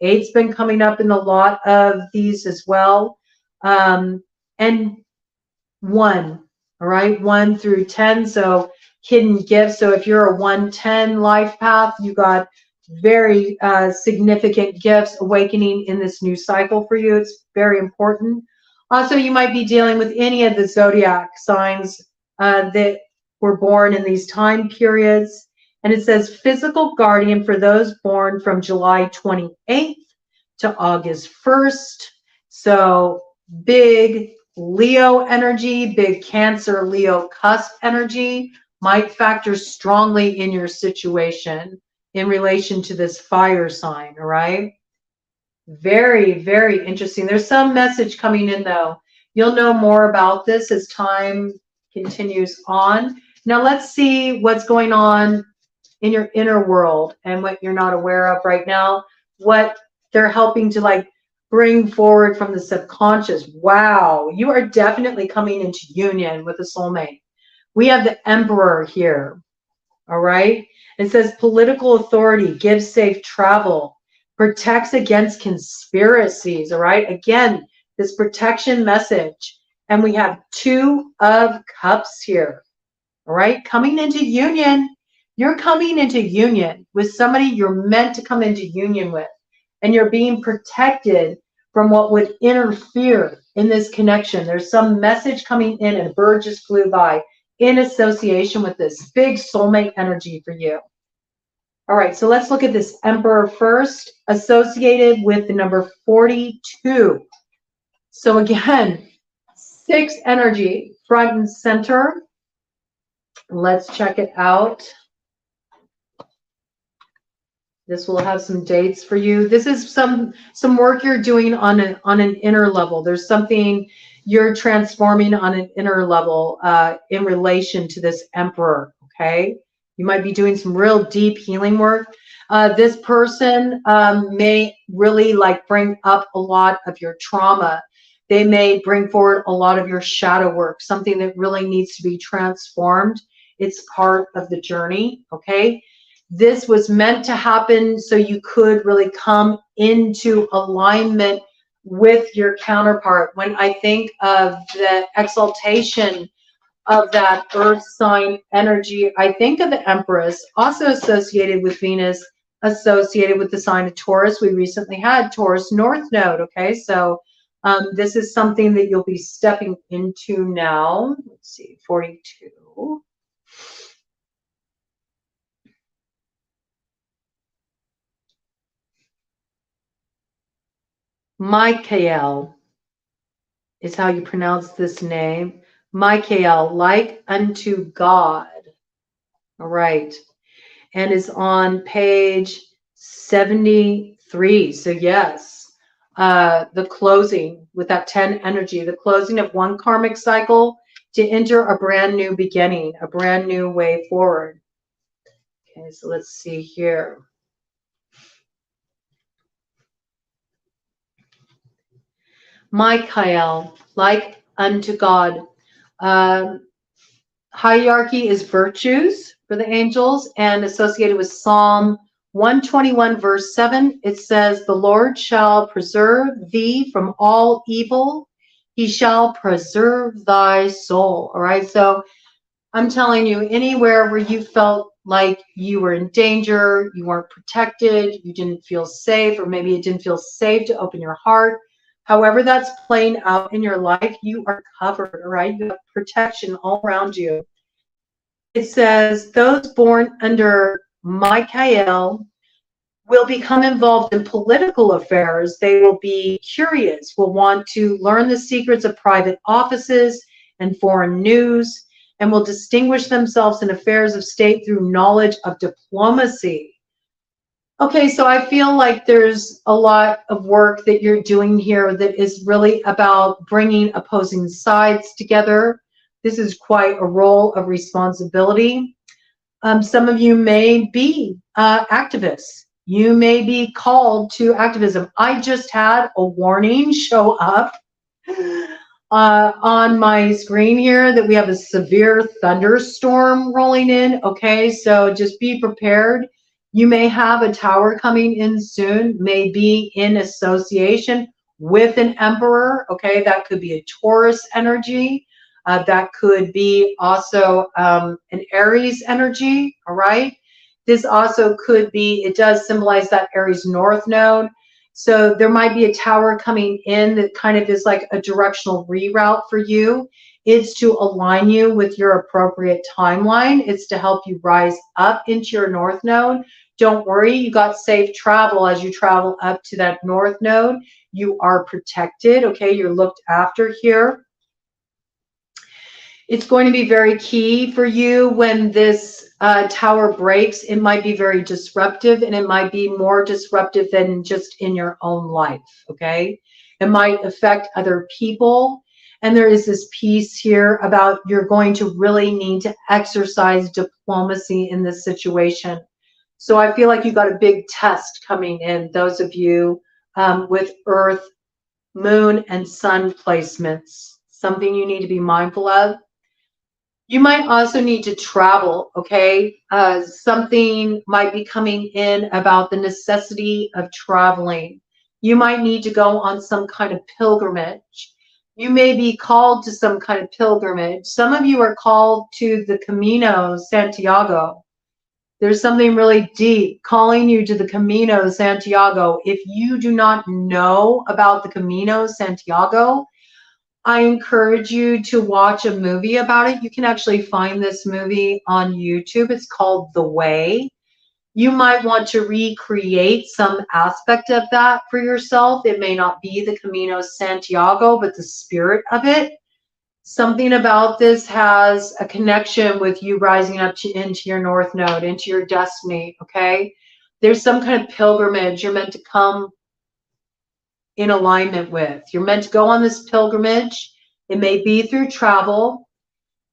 8's been coming up in a lot of these as well. And 1, all right? 1 through 10, so hidden gifts. So if you're a 110 life path, you got very significant gifts awakening in this new cycle for you. It's very important. Also, you might be dealing with any of the zodiac signs that were born in these time periods. And it says physical guardian for those born from July 28th to August 1st. So big Leo energy, big Cancer, Leo cusp energy might factor strongly in your situation in relation to this fire sign, all right? Very, very interesting. There's some message coming in, though. You'll know more about this as time continues on. Now, let's see what's going on in your inner world and what you're not aware of right now, what they're helping to like bring forward from the subconscious. Wow, you are definitely coming into union with a soulmate. We have the Emperor here, all right? It says political authority, gives safe travel, protects against conspiracies, all right? Again, this protection message. And we have 2 of Cups here, all right? Coming into union. You're coming into union with somebody you're meant to come into union with. And you're being protected from what would interfere in this connection. There's some message coming in, and a bird just flew by in association with this big soulmate energy for you. All right, so let's look at this Emperor first, associated with the number 42. So again, 6 energy, front and center. Let's check it out. This will have some dates for you. This is some work you're doing on an inner level. There's something you're transforming on an inner level in relation to this Emperor, okay? You might be doing some real deep healing work. This person may really like bring up a lot of your trauma. They may bring forward a lot of your shadow work, something that really needs to be transformed. It's part of the journey, okay? This was meant to happen so you could really come into alignment with your counterpart. When I think of the exaltation of that earth sign energy, I think of the Empress, also associated with Venus, associated with the sign of Taurus. We recently had Taurus North Node, okay? So this is something that you'll be stepping into now. Let's see, 42. Michael is how you pronounce this name. Michael, like unto God. All right. And is on page 73. So yes, the closing with that 10 energy, the closing of one karmic cycle to enter a brand new beginning, a brand new way forward. Okay, so let's see here. Michael, like unto God. Hierarchy is virtues for the angels, and associated with Psalm 121 verse 7, it says, the Lord shall preserve thee from all evil. He shall preserve thy soul. All right. So I'm telling you, anywhere where you felt like you were in danger, you weren't protected, you didn't feel safe, or maybe it didn't feel safe to open your heart, however that's playing out in your life, you are covered, all right? You have protection all around you. It says, those born under Michael will become involved in political affairs. They will be curious, will want to learn the secrets of private offices and foreign news, and will distinguish themselves in affairs of state through knowledge of diplomacy. Okay, so I feel like there's a lot of work that you're doing here that is really about bringing opposing sides together. This is quite a role of responsibility. Some of you may be activists. You may be called to activism. I just had a warning show up on my screen here that we have a severe thunderstorm rolling in. Okay, so just be prepared. You may have a tower coming in soon, may be in association with an emperor. Okay, that could be a Taurus energy. That could be also an Aries energy, all right? This also could be, it does symbolize that Aries North Node. So there might be a tower coming in that kind of is like a directional reroute for you. It's to align you with your appropriate timeline. It's to help you rise up into your North Node. Don't worry, you got safe travel as you travel up to that North Node. You are protected, okay? You're looked after here. It's going to be very key for you when this tower breaks. It might be very disruptive, and it might be more disruptive than just in your own life, okay? It might affect other people. And there is this piece here about you're going to really need to exercise diplomacy in this situation. So I feel like you got a big test coming in, those of you with Earth, Moon, and Sun placements. Something you need to be mindful of. You might also need to travel, okay? Something might be coming in about the necessity of traveling. You might need to go on some kind of pilgrimage. You may be called to some kind of pilgrimage. Some of you are called to the Camino Santiago. There's something really deep calling you to the Camino Santiago. If you do not know about the Camino Santiago, I encourage you to watch a movie about it. You can actually find this movie on YouTube. It's called The Way. You might want to recreate some aspect of that for yourself. It may not be the Camino Santiago, but the spirit of it. Something about this has a connection with you rising up into your North Node, into your destiny, okay? There's some kind of pilgrimage you're meant to come in alignment with. You're meant to go on this pilgrimage. It may be through travel.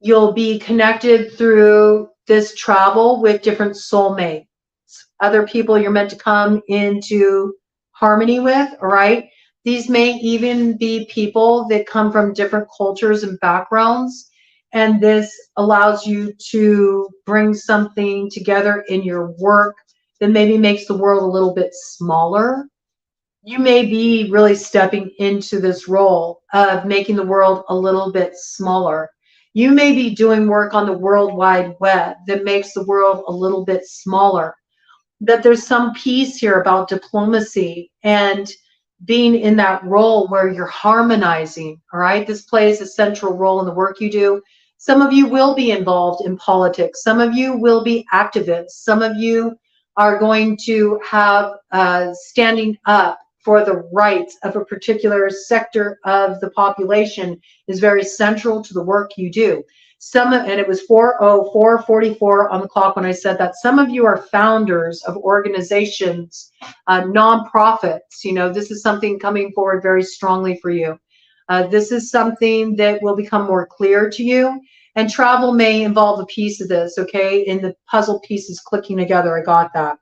You'll be connected through this travel with different soulmates, other people you're meant to come into harmony with, all right? These may even be people that come from different cultures and backgrounds, and this allows you to bring something together in your work that maybe makes the world a little bit smaller. You may be really stepping into this role of making the world a little bit smaller. You may be doing work on the World Wide Web that makes the world a little bit smaller. That there's some piece here about diplomacy and being in that role where you're harmonizing, all right? This plays a central role in the work you do. Some of you will be involved in politics. Some of you will be activists. Some of you are going to have standing up for the rights of a particular sector of the population is very central to the work you do. And it was 4:44 on the clock when I said that. Some of you are founders of organizations, nonprofits. You know, this is something coming forward very strongly for you. This is something that will become more clear to you. And travel may involve a piece of this, okay? In the puzzle pieces clicking together, I got that.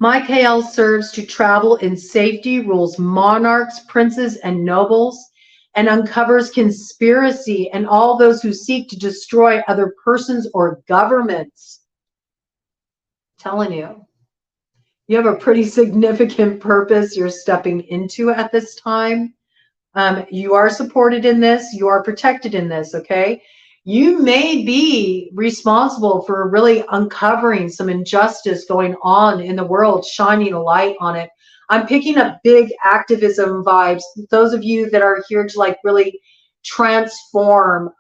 Michael serves to travel in safety, rules monarchs, princes, and nobles, and uncovers conspiracy and all those who seek to destroy other persons or governments. I'm telling you, you have a pretty significant purpose you're stepping into at this time. You are supported in this. You are protected in this, okay? You may be responsible for really uncovering some injustice going on in the world, shining a light on it. I'm picking up big activism vibes. Those of you that are here to like really transform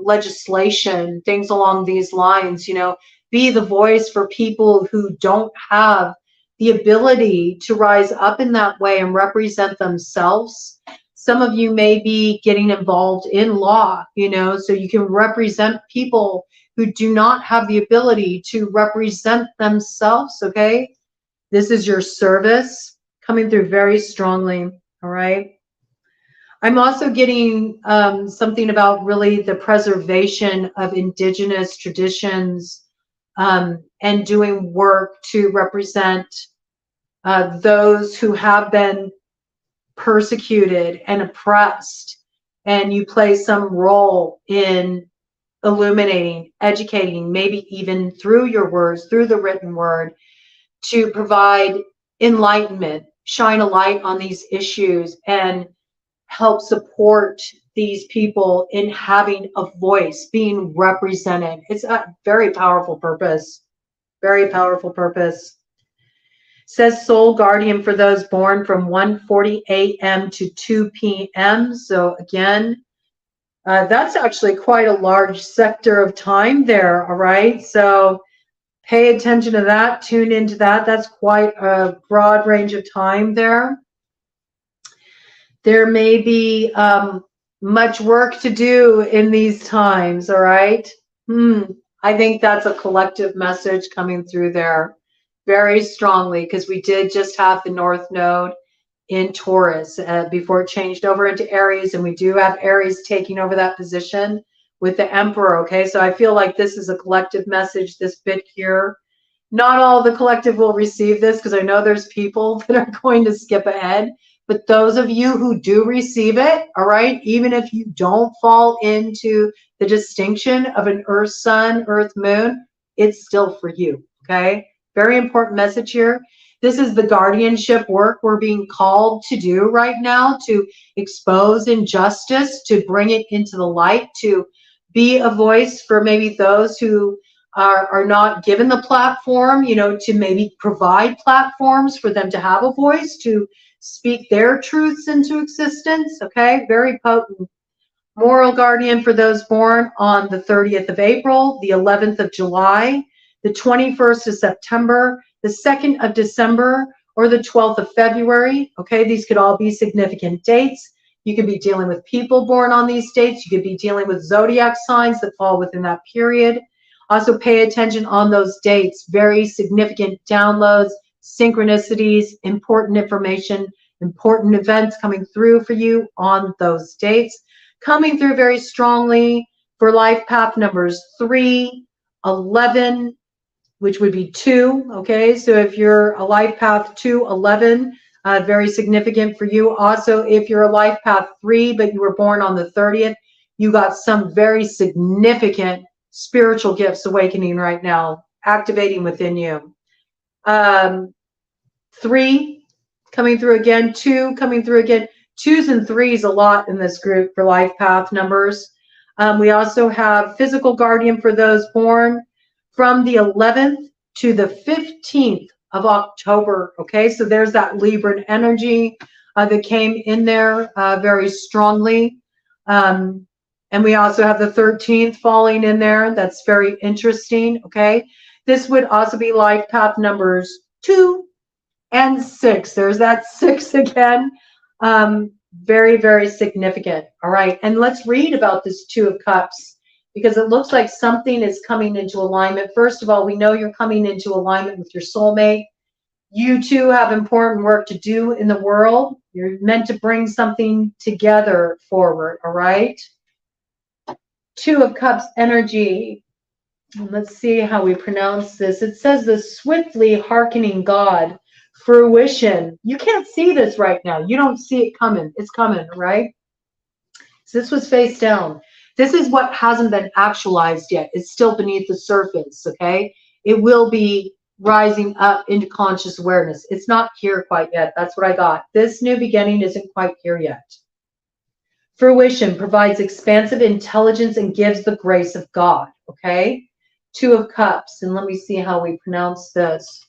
legislation, things along these lines, you know, be the voice for people who don't have the ability to rise up in that way and represent themselves. Some of you may be getting involved in law, you know, so you can represent people who do not have the ability to represent themselves, okay? This is your service coming through very strongly, all right? I'm also getting something about really the preservation of indigenous traditions and doing work to represent those who have been persecuted and oppressed, and you play some role in illuminating, educating, maybe even through your words, through the written word, to provide enlightenment, shine a light on these issues, and help support these people in having a voice, being represented. It's a very powerful purpose, very powerful purpose. Says soul guardian for those born from 1:40 a.m. to 2 p.m. So again, that's actually quite a large sector of time there, all right? So pay attention to that, tune into that. That's quite a broad range of time there. There may be much work to do in these times, all right? I think that's a collective message coming through there very strongly, because we did just have the North Node in Taurus before it changed over into Aries, and we do have Aries taking over that position with the Emperor, okay? So I feel like this is a collective message, this bit here. Not all the collective will receive this, because I know there's people that are going to skip ahead, but those of you who do receive it, all right, even if you don't fall into the distinction of an Earth Sun, Earth Moon, it's still for you, okay? Very important message here. This is the guardianship work we're being called to do right now, to expose injustice, to bring it into the light, to be a voice for maybe those who are not given the platform, you know, to maybe provide platforms for them to have a voice, to speak their truths into existence, okay? Very potent. Moral guardian for those born on the 30th of April, the 11th of July, the 21st of September, the 2nd of December, or the 12th of February. Okay, these could all be significant dates. You could be dealing with people born on these dates. You could be dealing with zodiac signs that fall within that period. Also pay attention on those dates. Very significant downloads, synchronicities, important information, important events coming through for you on those dates. Coming through very strongly for life path numbers 3, 11, which would be 2, okay? So if you're a life path 2, 11, very significant for you. Also, if you're a life path 3, but you were born on the 30th, you got some very significant spiritual gifts awakening right now, activating within you. 3 coming through again, 2 coming through again. 2s and 3s a lot in this group for life path numbers. We also have physical guardian for those born from the 11th to the 15th of October. Okay, so there's that Libran energy that came in there very strongly. And we also have the 13th falling in there. That's very interesting. Okay, this would also be life path numbers 2 and 6. There's that 6 again. Very, very significant. All right, and let's read about this 2 of Cups, because it looks like something is coming into alignment. First of all, we know you're coming into alignment with your soulmate. You two have important work to do in the world. You're meant to bring something together forward, all right? 2 of Cups energy. Let's see how we pronounce this. It says the swiftly hearkening God. Fruition. You can't see this right now. You don't see it coming. It's coming, right? So this was face down. This is what hasn't been actualized yet. It's still beneath the surface, okay? It will be rising up into conscious awareness. It's not here quite yet. That's what I got. This new beginning isn't quite here yet. Fruition provides expansive intelligence and gives the grace of God, okay? 2 of Cups. And let me see how we pronounce this.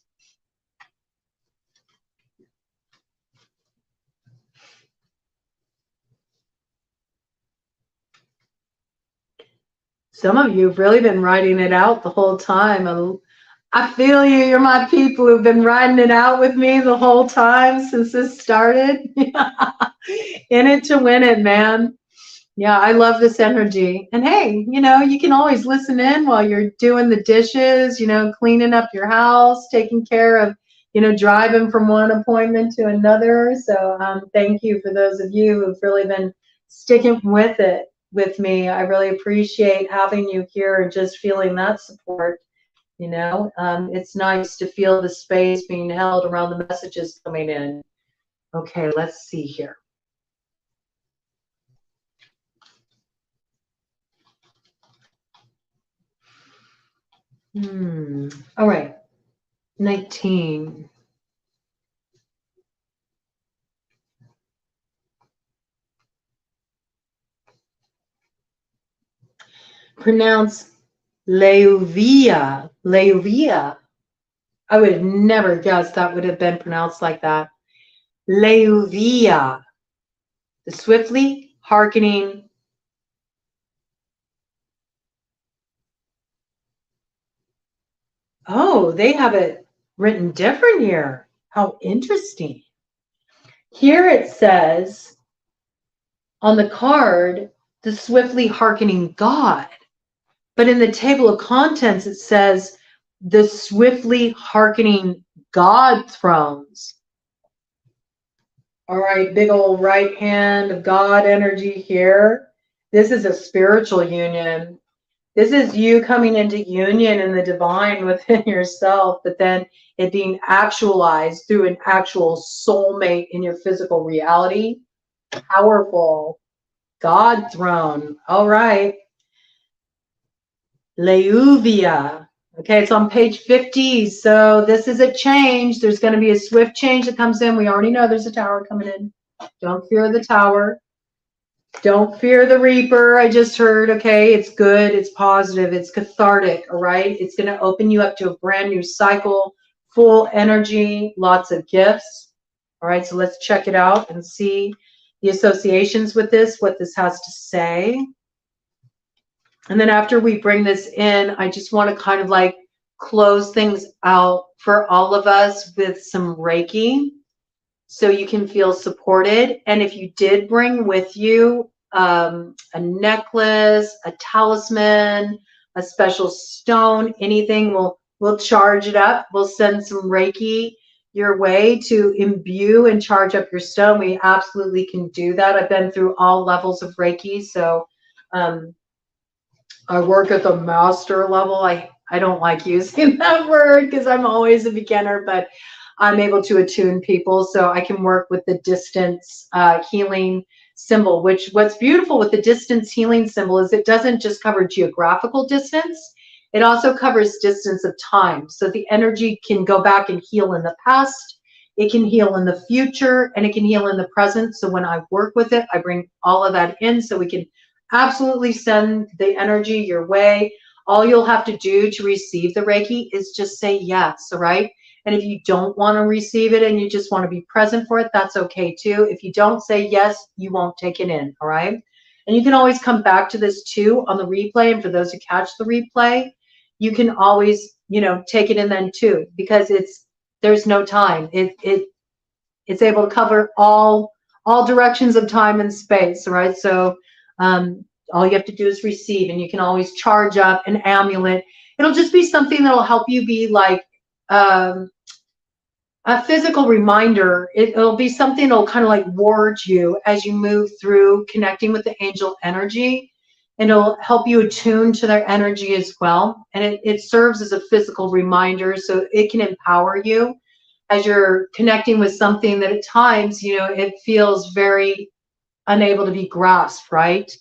Some of you have really been writing it out the whole time. I feel you. You're my people who've been writing it out with me the whole time since this started. In it to win it, man. Yeah, I love this energy. And hey, you know, you can always listen in while you're doing the dishes, you know, cleaning up your house, taking care of, you know, driving from one appointment to another. So thank you for those of you who've really been sticking with it with me. I really appreciate having you here and just feeling that support. You know, it's nice to feel the space being held around the messages coming in. Okay, let's see here. All right, 19. Pronounce Leuvia. Leuvia. I would have never guessed that would have been pronounced like that. Leuvia. The swiftly hearkening. Oh, they have it written different here. How interesting. Here it says on the card, the swiftly hearkening God. But in the table of contents, it says the swiftly hearkening God thrones. All right, big old right hand of God energy here. This is a spiritual union. This is you coming into union in the divine within yourself, but then it being actualized through an actual soulmate in your physical reality. Powerful. God throne. All right. Leuvia. Okay, it's on page 50. So this is a change. There's going to be a swift change that comes in. We already know there's a tower coming in. Don't fear the tower. Don't fear the reaper. I just heard, okay, it's good. It's positive. It's cathartic, all right? It's going to open you up to a brand new cycle, full energy, lots of gifts. All right, so let's check it out and see the associations with this, what this has to say. And then after we bring this in, I just want to kind of like close things out for all of us with some Reiki so you can feel supported. And if you did bring with you a necklace, a talisman, a special stone, anything, we'll charge it up. We'll send some Reiki your way to imbue and charge up your stone. We absolutely can do that. I've been through all levels of Reiki, so I work at the master level. I I don't like using that word because I'm always a beginner, but I'm able to attune people so I can work with the distance healing symbol, which what's beautiful with the distance healing symbol is it doesn't just cover geographical distance, it also covers distance of time. So the energy can go back and heal in the past, it can heal in the future, and it can heal in the present. So when I work with it, I bring all of that in so we can absolutely send the energy your way. All you'll have to do to receive the Reiki is just say yes, all right? And if you don't want to receive it and you just want to be present for it, that's okay too. If you don't say yes, you won't take it in, all right? And you can always come back to this too on the replay. And for those who catch the replay, you can always, take it in then too, because there's no time. It's able to cover all directions of time and space, right? So all you have to do is receive, and you can always charge up an amulet. It'll just be something that'll help you be like a physical reminder. It'll be something that'll kind of like ward you as you move through connecting with the angel energy, and it'll help you attune to their energy as well. And it serves as a physical reminder, so it can empower you as you're connecting with something that at times, it feels very unable to be grasped, right?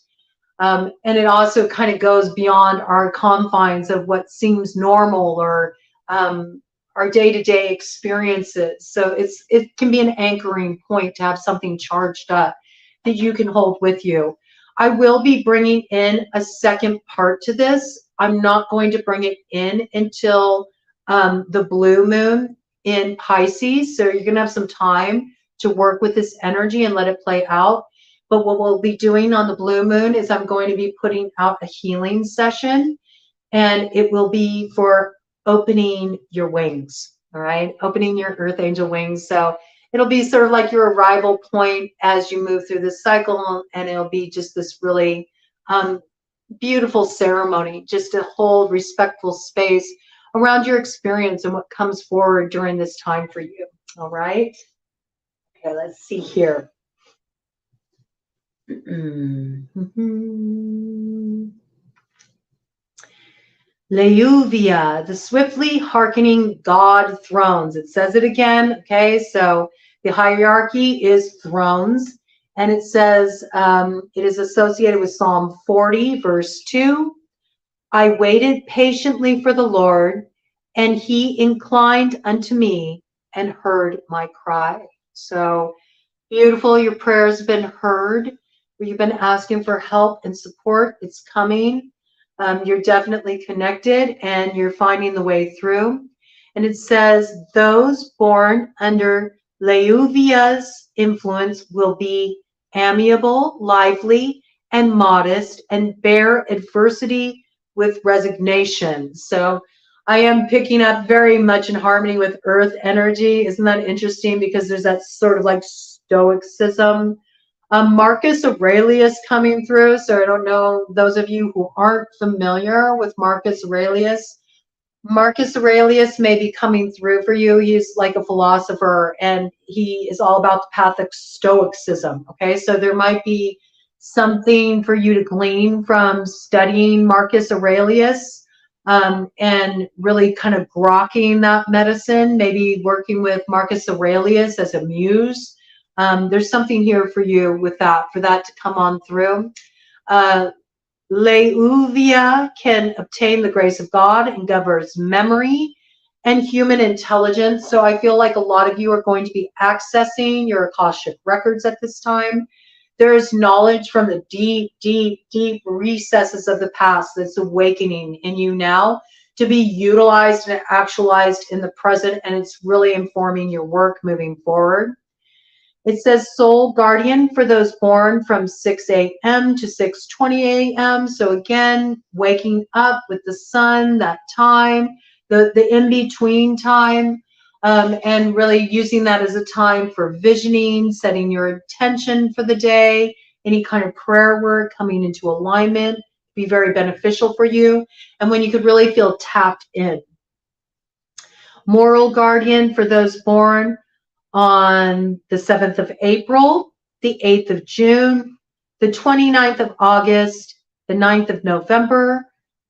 And it also kind of goes beyond our confines of what seems normal or our day-to-day experiences. So it can be an anchoring point to have something charged up that you can hold with you. I will be bringing in a second part to this. I'm not going to bring it in until the blue moon in Pisces. So you're going to have some time to work with this energy and let it play out. But what we'll be doing on the blue moon is I'm going to be putting out a healing session, and it will be for opening your wings, all right? Opening your earth angel wings. So it'll be sort of like your arrival point as you move through this cycle, and it'll be just this really beautiful ceremony just to hold respectful space around your experience and what comes forward during this time for you, all right? Okay, let's see here. Leuvia, the swiftly hearkening god thrones. It says it again, okay? So the hierarchy is thrones, and it says it is associated with Psalm 40, verse 2. I waited patiently for the Lord, and he inclined unto me and heard my cry. So beautiful, your prayers have been heard. You've been asking for help and support. It's coming. You're definitely connected, and you're finding the way through. And it says, those born under Leuvia's influence will be amiable, lively, and modest, and bear adversity with resignation. So I am picking up very much in harmony with earth energy. Isn't that interesting? Because there's that sort of like stoicism. Marcus Aurelius coming through. So I don't know, those of you who aren't familiar with Marcus Aurelius, Marcus Aurelius may be coming through for you. He's like a philosopher, and he is all about the path of stoicism. Okay, so there might be something for you to glean from studying Marcus Aurelius, and really kind of grokking that medicine, maybe working with Marcus Aurelius as a muse. There's something here for you with that, for that to come on through. Leuvia can obtain the grace of God and governs memory and human intelligence. So I feel like a lot of you are going to be accessing your Akashic records at this time. There is knowledge from the deep, deep, deep recesses of the past that's awakening in you now to be utilized and actualized in the present, and it's really informing your work moving forward. It says soul guardian for those born from 6 a.m. to 6:20 a.m. So again, waking up with the sun, that time, the in-between time, and really using that as a time for visioning, setting your intention for the day, any kind of prayer work coming into alignment, be very beneficial for you, and when you could really feel tapped in. Moral guardian for those born on the 7th of April, the 8th of June, the 29th of August, the 9th of November,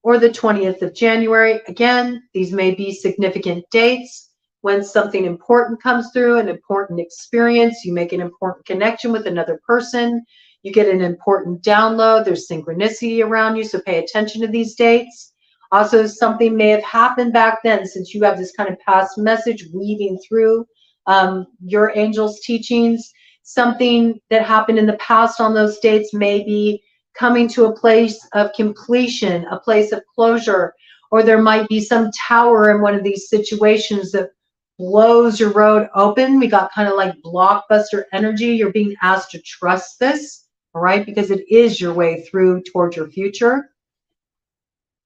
or the 20th of January. Again, these may be significant dates when something important comes through, an important experience, you make an important connection with another person, you get an important download, there's synchronicity around you, so pay attention to these dates. Also, something may have happened back then, since you have this kind of past message weaving through your angel's teachings. Something that happened in the past on those dates may be coming to a place of completion, a place of closure, or there might be some tower in one of these situations that blows your road open. We got kind of like blockbuster energy. You're being asked to trust this, all right, because it is your way through towards your future.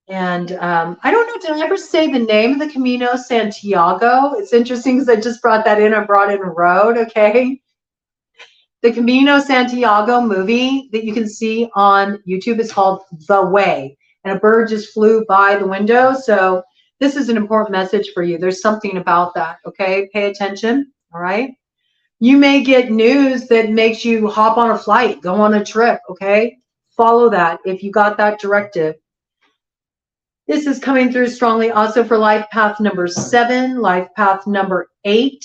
And I don't know, did I ever say the name of the Camino Santiago? It's interesting because I just brought that in. I brought in a road, okay? The Camino Santiago movie that you can see on YouTube is called The Way, and a bird just flew by the window. So this is an important message for you. There's something about that, okay? Pay attention, all right? You may get news that makes you hop on a flight, go on a trip, okay? Follow that if you got that directive. This is coming through strongly also for life path number 7, life path number 8,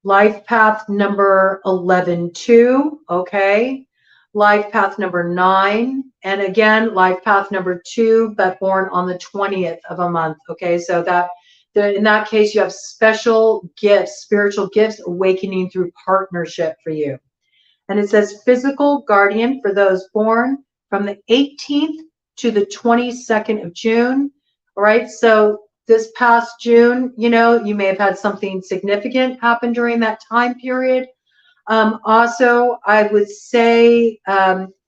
life path number 11-2, okay? Life path number 9, and again, life path number 2, but born on the 20th of a month, okay? So that in that case, you have special gifts, spiritual gifts awakening through partnership for you. And it says physical guardian for those born from the 18th to the 22nd of June. All right, so this past June, you know, you may have had something significant happen during that time period. Also, I would say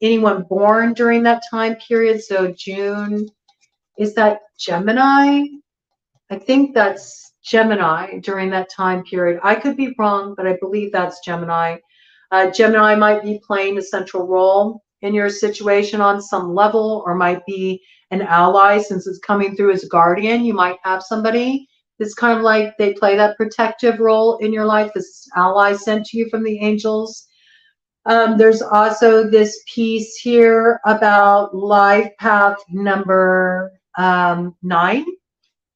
anyone born during that time period, so June, is that Gemini? I think that's Gemini during that time period. I could be wrong, but I believe that's Gemini. Gemini might be playing a central role in your situation on some level, or might be an ally since it's coming through as a guardian. You might have somebody that's kind of like they play that protective role in your life, this ally sent to you from the angels. There's also this piece here about life path number 9,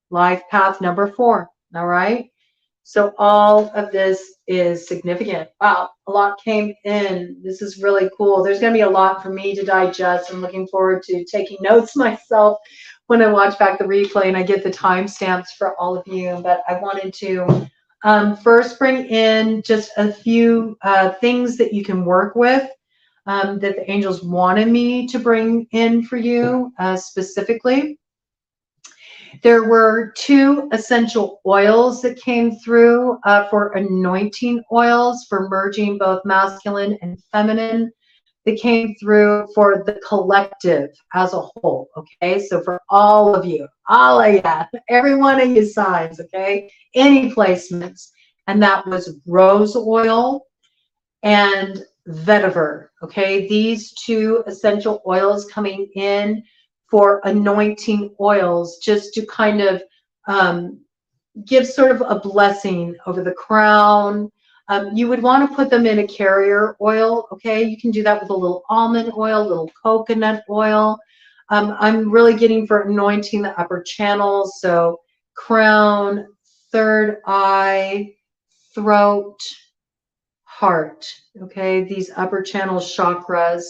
life path number 4. All right. So all of this is significant. Wow, a lot came in. This is really cool. There's going to be a lot for me to digest. I'm looking forward to taking notes myself when I watch back the replay and I get the timestamps for all of you. But I wanted to first bring in just a few things that you can work with that the angels wanted me to bring in for you specifically. There were 2 essential oils that came through for anointing oils, for merging both masculine and feminine, that came through for the collective as a whole, okay? So for all of you, every one of you signs, okay? Any placements. And that was rose oil and vetiver, okay? These 2 essential oils coming in for anointing oils, just to kind of give sort of a blessing over the crown. You would want to put them in a carrier oil, okay? You can do that with a little almond oil, a little coconut oil. I'm really getting for anointing the upper channels, so crown, third eye, throat, heart, okay? These upper channel chakras.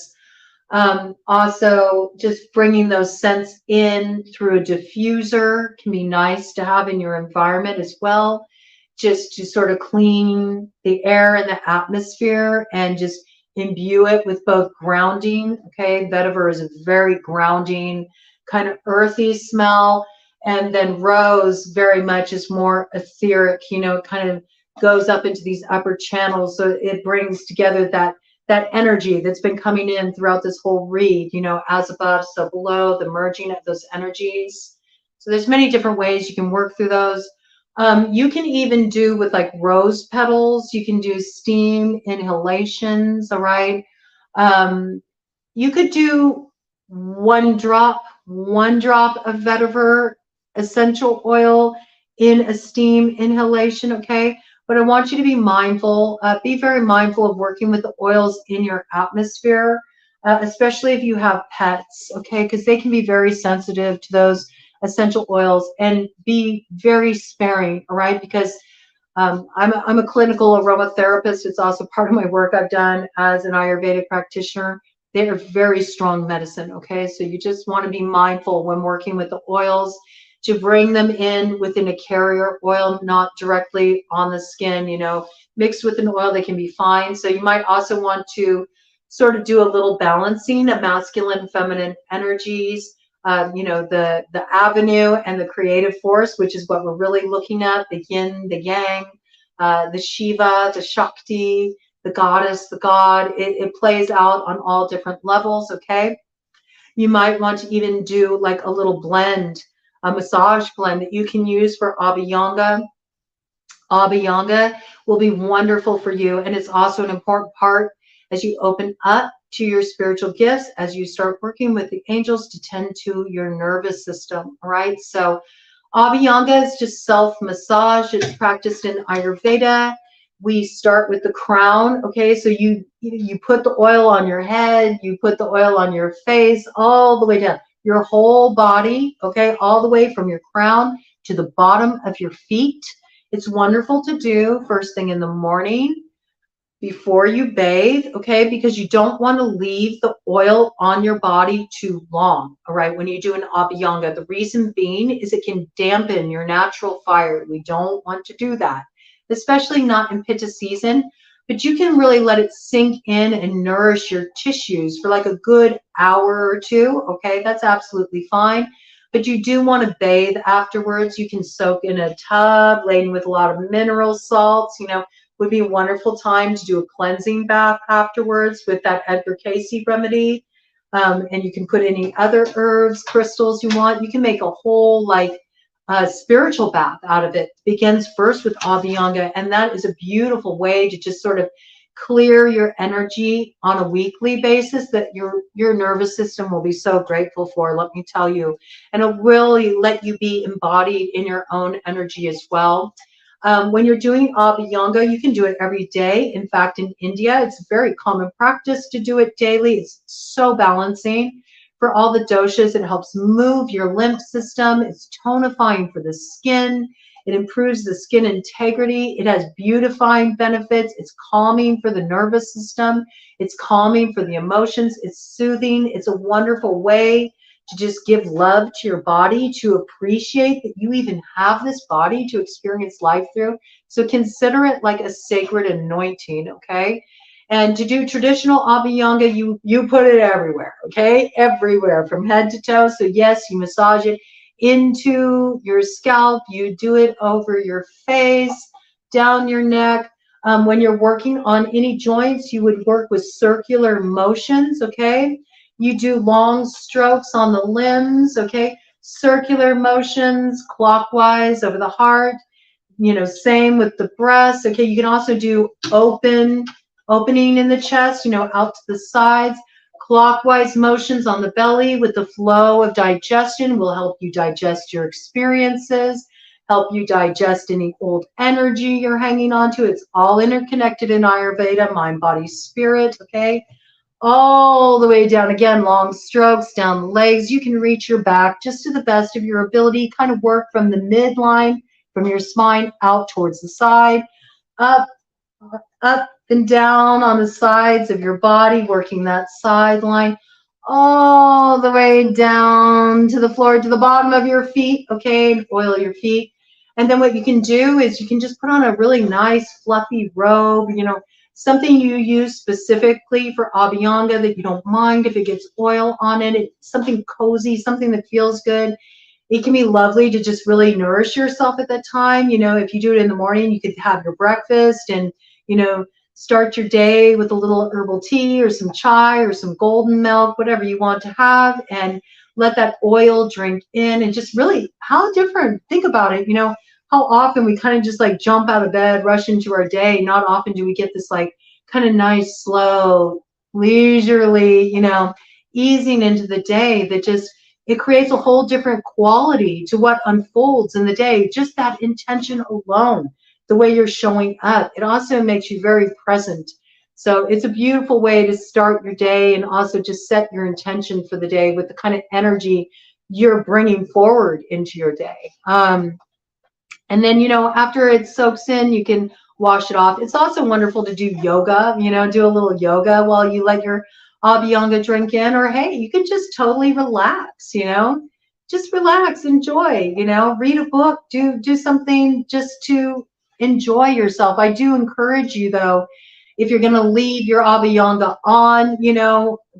Also, just bringing those scents in through a diffuser can be nice to have in your environment as well, just to sort of clean the air and the atmosphere and just imbue it with both grounding. Okay, vetiver is a very grounding, kind of earthy smell, and then rose very much is more etheric, you know, it kind of goes up into these upper channels, so it brings together that energy that's been coming in throughout this whole read, you know, as above, so below, the merging of those energies. So there's many different ways you can work through those. You can even do with like rose petals, you can do steam inhalations, all right? You could do one drop of vetiver essential oil in a steam inhalation, okay? But I want you to be mindful, be very mindful of working with the oils in your atmosphere. especially if you have pets, okay, because they can be very sensitive to those essential oils, and be very sparing, all right, because I'm a clinical aromatherapist. It's also part of my work I've done as an Ayurvedic practitioner. They are very strong medicine, okay? So you just want to be mindful when working with the oils to bring them in within a carrier oil, not directly on the skin, mixed with an oil, they can be fine. So you might also want to sort of do a little balancing of masculine and feminine energies, the avenue and the creative force, which is what we're really looking at, the yin, the yang, the Shiva, the Shakti, the goddess, the god. It plays out on all different levels, okay? You might want to even do like a little blend, a massage blend that you can use for Abhyanga. Abhyanga will be wonderful for you, and it's also an important part as you open up to your spiritual gifts, as you start working with the angels to tend to your nervous system. All right, so Abhyanga is just self-massage. It's practiced in Ayurveda. We start with the crown, okay? So you put the oil on your head, you put the oil on your face, all the way down your whole body, okay? All the way from your crown to the bottom of your feet. It's wonderful to do first thing in the morning before you bathe, okay? Because you don't want to leave the oil on your body too long, all right? When you do an Abhyanga, the reason being is it can dampen your natural fire. We don't want to do that, especially not in Pitta season, but you can really let it sink in and nourish your tissues for like a good hour or two, okay? That's absolutely fine. But you do want to bathe afterwards. You can soak in a tub laden with a lot of mineral salts, would be a wonderful time to do a cleansing bath afterwards with that Edgar Cayce remedy. And you can put any other herbs, crystals you want. You can make a whole spiritual bath out of it. It begins first with Abhyanga, and that is a beautiful way to just sort of clear your energy on a weekly basis that your nervous system will be so grateful for, let me tell you. And it will let you be embodied in your own energy as well. When you're doing Abhyanga, you can do it every day. In fact, in India, it's a very common practice to do it daily. It's so balancing for all the doshas. It helps move your lymph system. It's tonifying for the skin. It improves the skin integrity. It has beautifying benefits. It's calming for the nervous system. It's calming for the emotions. It's soothing. It's a wonderful way to just give love to your body, to appreciate that you even have this body to experience life through. So consider it like a sacred anointing, okay? And to do traditional Abhyanga, you put it everywhere, okay? Everywhere, from head to toe. So yes, you massage it into your scalp. You do it over your face, down your neck. When you're working on any joints, you would work with circular motions, okay? You do long strokes on the limbs, okay? Circular motions, clockwise over the heart. Same with the breast, okay? You can also do opening in the chest, out to the sides. Clockwise motions on the belly with the flow of digestion will help you digest your experiences, help you digest any old energy you're hanging on to. It's all interconnected in Ayurveda, mind, body, spirit, okay? All the way down, again, long strokes down the legs. You can reach your back just to the best of your ability, kind of work from the midline, from your spine out towards the side, up and down on the sides of your body, working that sideline, all the way down to the floor, to the bottom of your feet, okay? Oil your feet. And then what you can do is you can just put on a really nice fluffy robe, something you use specifically for Abhyanga that you don't mind if it gets oil on it. It's something cozy, something that feels good. It can be lovely to just really nourish yourself at that time. If you do it in the morning, you could have your breakfast and, start your day with a little herbal tea or some chai or some golden milk, whatever you want to have, and let that oil drink in. And just really, how different, think about it, how often we kind of just like jump out of bed, rush into our day. Not often do we get this like kind of nice, slow, leisurely, easing into the day that just, it creates a whole different quality to what unfolds in the day. Just that intention alone, the way you're showing up. It also makes you very present. So it's a beautiful way to start your day and also just set your intention for the day with the kind of energy you're bringing forward into your day. And then, after it soaks in, you can wash it off. It's also wonderful to do yoga, do a little yoga while you let your abhyanga drink in. Or, hey, you can just totally relax, just relax, enjoy, read a book, do something just to enjoy yourself. I do encourage you, though, if you're going to leave your abhyanga on,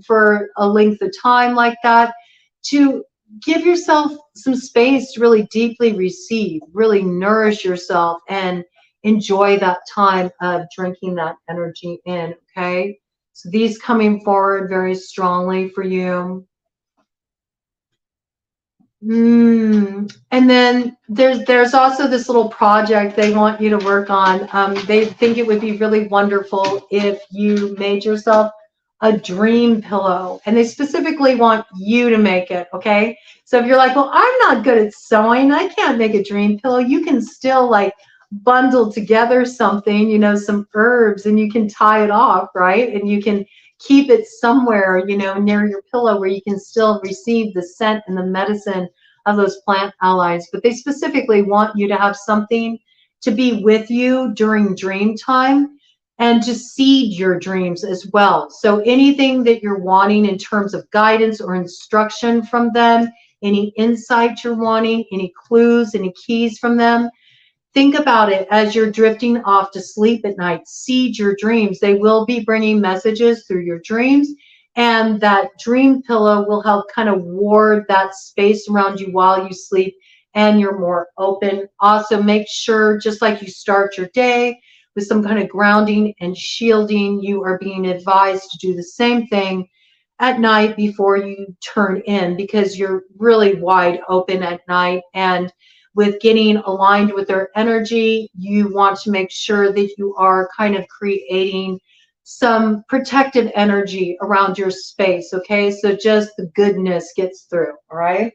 for a length of time like that, to give yourself some space to really deeply receive, really nourish yourself, and enjoy that time of drinking that energy in, okay? So these coming forward very strongly for you. And then there's also this little project they want you to work on. They think it would be really wonderful if you made yourself a dream pillow, and they specifically want you to make it, okay? So if you're like, well, I'm not good at sewing, I can't make a dream pillow, you can still like bundle together something, some herbs, and you can tie it off, right? And you can keep it somewhere, near your pillow where you can still receive the scent and the medicine of those plant allies. But they specifically want you to have something to be with you during dream time and to seed your dreams as well. So anything that you're wanting in terms of guidance or instruction from them, any insight you're wanting, any clues, any keys from them, think about it as you're drifting off to sleep at night. Seed your dreams. They will be bringing messages through your dreams, and that dream pillow will help kind of ward that space around you while you sleep and you're more open. Also, make sure, just like you start your day with some kind of grounding and shielding, you are being advised to do the same thing at night before you turn in, because you're really wide open at night. And with getting aligned with their energy, you want to make sure that you are kind of creating some protective energy around your space, okay? So just the goodness gets through, all right?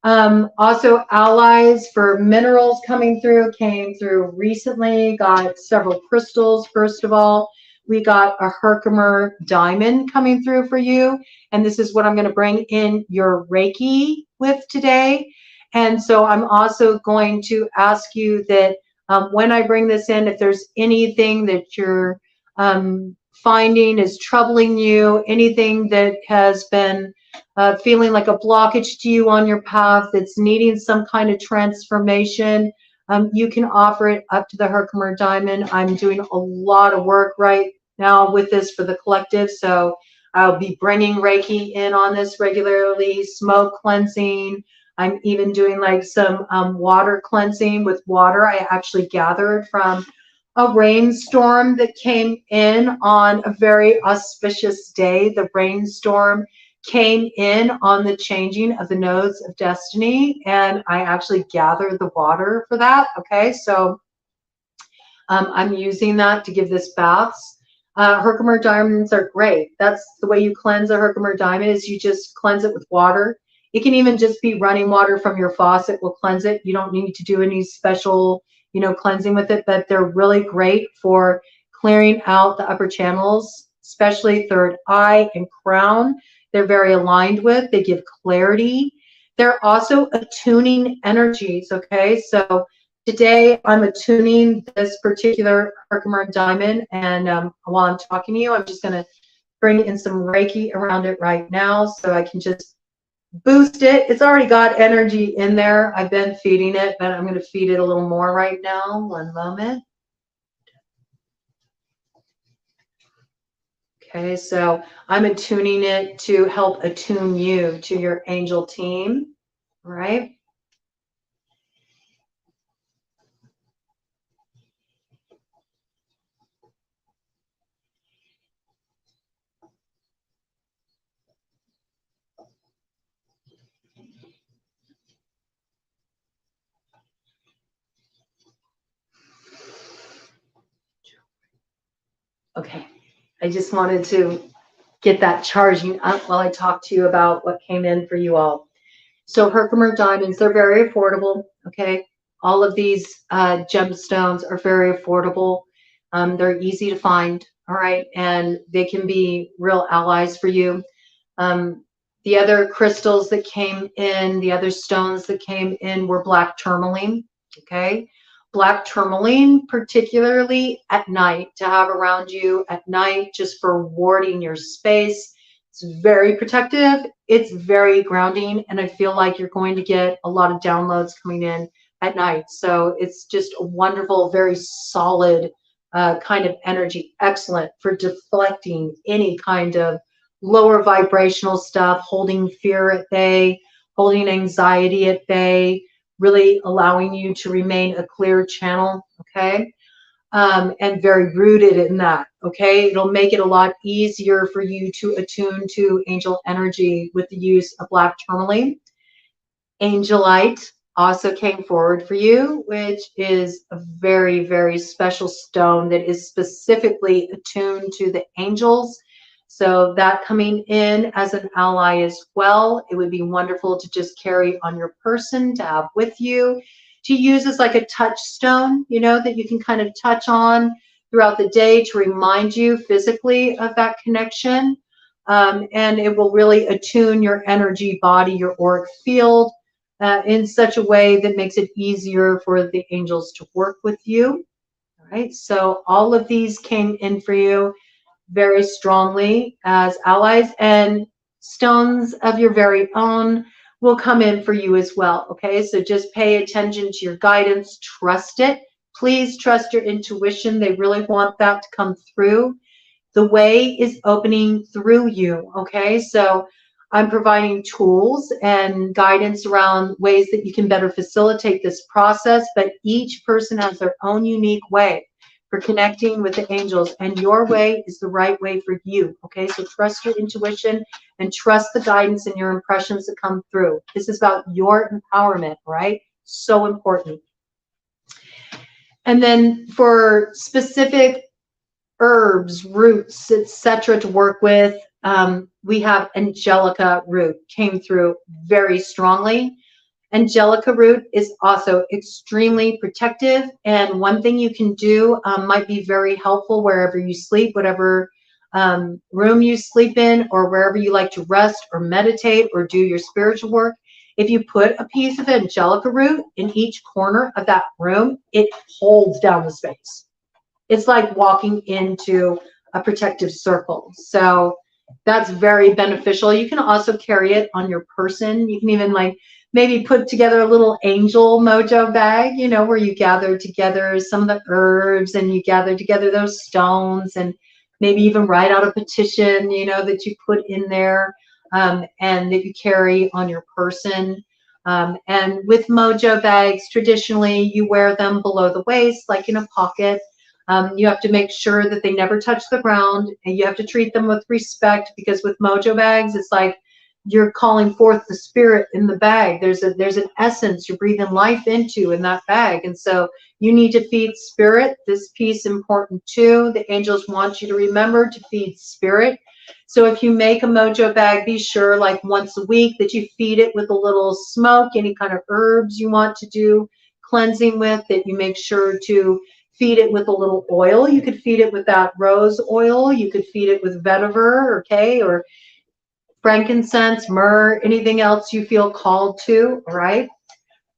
Also, allies for minerals came through recently. Got several crystals. First of all, we got a Herkimer diamond coming through for you. And this is what I'm going to bring in your Reiki with today. And so I'm also going to ask you that when I bring this in, if there's anything that you're finding is troubling you, anything that has been feeling like a blockage to you on your path that's needing some kind of transformation, you can offer it up to the Herkimer diamond. I'm doing a lot of work right now with this for the collective, so I'll be bringing Reiki in on this regularly, smoke cleansing. I'm even doing like some water cleansing with water I actually gathered from a rainstorm that came in on a very auspicious day. The rainstorm came in on the changing of the nodes of destiny, and I actually gathered the water for that. Okay, so I'm using that to give this baths. Herkimer diamonds are great. That's the way you cleanse a Herkimer diamond, is you just cleanse it with water. It can even just be running water from your faucet will cleanse it. You don't need to do any special, cleansing with it, but they're really great for clearing out the upper channels, especially third eye and crown. They're very aligned with. They give clarity. They're also attuning energies, okay? So today I'm attuning this particular Herkimer diamond, and while I'm talking to you, I'm just going to bring in some Reiki around it right now so I can just boost it. It's already got energy in there. I've been feeding it, but I'm going to feed it a little more right now. One moment. Okay, so I'm attuning it to help attune you to your angel team, all right? Okay, I just wanted to get that charging up while I talk to you about what came in for you all. So Herkimer diamonds, they're very affordable, okay? All of these gemstones are very affordable. They're easy to find. All right. And they can be real allies for you. The other crystals that came in, the other stones that came in were black tourmaline. Okay. Black tourmaline, particularly at night, to have around you at night, just for warding your space. It's very protective. It's very grounding. And I feel like you're going to get a lot of downloads coming in at night. So it's just a wonderful, very solid kind of energy. Excellent for deflecting any kind of lower vibrational stuff, holding fear at bay, holding anxiety at bay, really allowing you to remain a clear channel, okay? And very rooted in that, okay? It'll make it a lot easier for you to attune to angel energy with the use of black tourmaline. Angelite also came forward for you, which is a very, very special stone that is specifically attuned to the angels. So that coming in as an ally as well, it would be wonderful to just carry on your person, to have with you, to use as like a touchstone, you know, that you can kind of touch on throughout the day to remind you physically of that connection. And it will really attune your energy body, your auric field, in such a way that makes it easier for the angels to work with you. All right, so all of these came in for you very strongly as allies, and stones of your very own will come in for you as well. Okay, so just pay attention to your guidance, trust it. Please trust your intuition. They really want that to come through. The way is opening through you. Okay, so I'm providing tools and guidance around ways that you can better facilitate this process, but each person has their own unique way for connecting with the angels, and your way is the right way for you. Okay, so trust your intuition and trust the guidance and your impressions that come through. This is about your empowerment, right? So important. And then for specific herbs, roots, etc. to work with, we have Angelica root came through very strongly. Angelica root is also extremely protective, and one thing you can do might be very helpful wherever you sleep, whatever room you sleep in, or wherever you like to rest or meditate or do your spiritual work. If you put a piece of Angelica root in each corner of that room, it holds down the space. It's like walking into a protective circle. So that's very beneficial. You can also carry it on your person. You can even like maybe put together a little angel mojo bag, you know, where you gather together some of the herbs and you gather together those stones, and maybe even write out a petition, you know, that you put in there and that you carry on your person. And with mojo bags, traditionally you wear them below the waist, like in a pocket. You have to make sure that they never touch the ground, and you have to treat them with respect, because with mojo bags, it's like you're calling forth the spirit in the bag. There's an essence you're breathing life into in that bag, and so you need to feed spirit. This piece important too. The angels want you to remember to feed spirit. So if you make a mojo bag, be sure like once a week that you feed it with a little smoke, any kind of herbs you want to do cleansing with, that you make sure to feed it with a little oil. You could feed it with that rose oil. You could feed it with vetiver, okay, or frankincense, myrrh, anything else you feel called to, all right?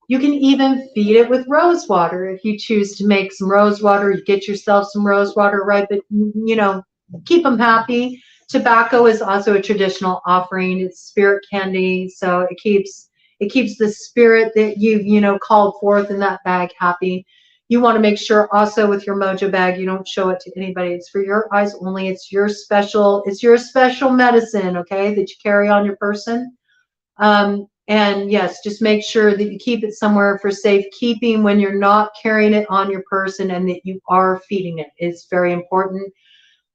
You can even feed it with rose water if you choose to make some rose water. You get yourself some rose water, right? But, you know, keep them happy. Tobacco is also a traditional offering. It's spirit candy, so it keeps the spirit that you've, you know, called forth in that bag happy. You want to make sure also with your mojo bag, you don't show it to anybody. It's for your eyes only. It's your special medicine, okay, that you carry on your person. And yes, just make sure that you keep it somewhere for safekeeping when you're not carrying it on your person, and that you are feeding it. It's very important.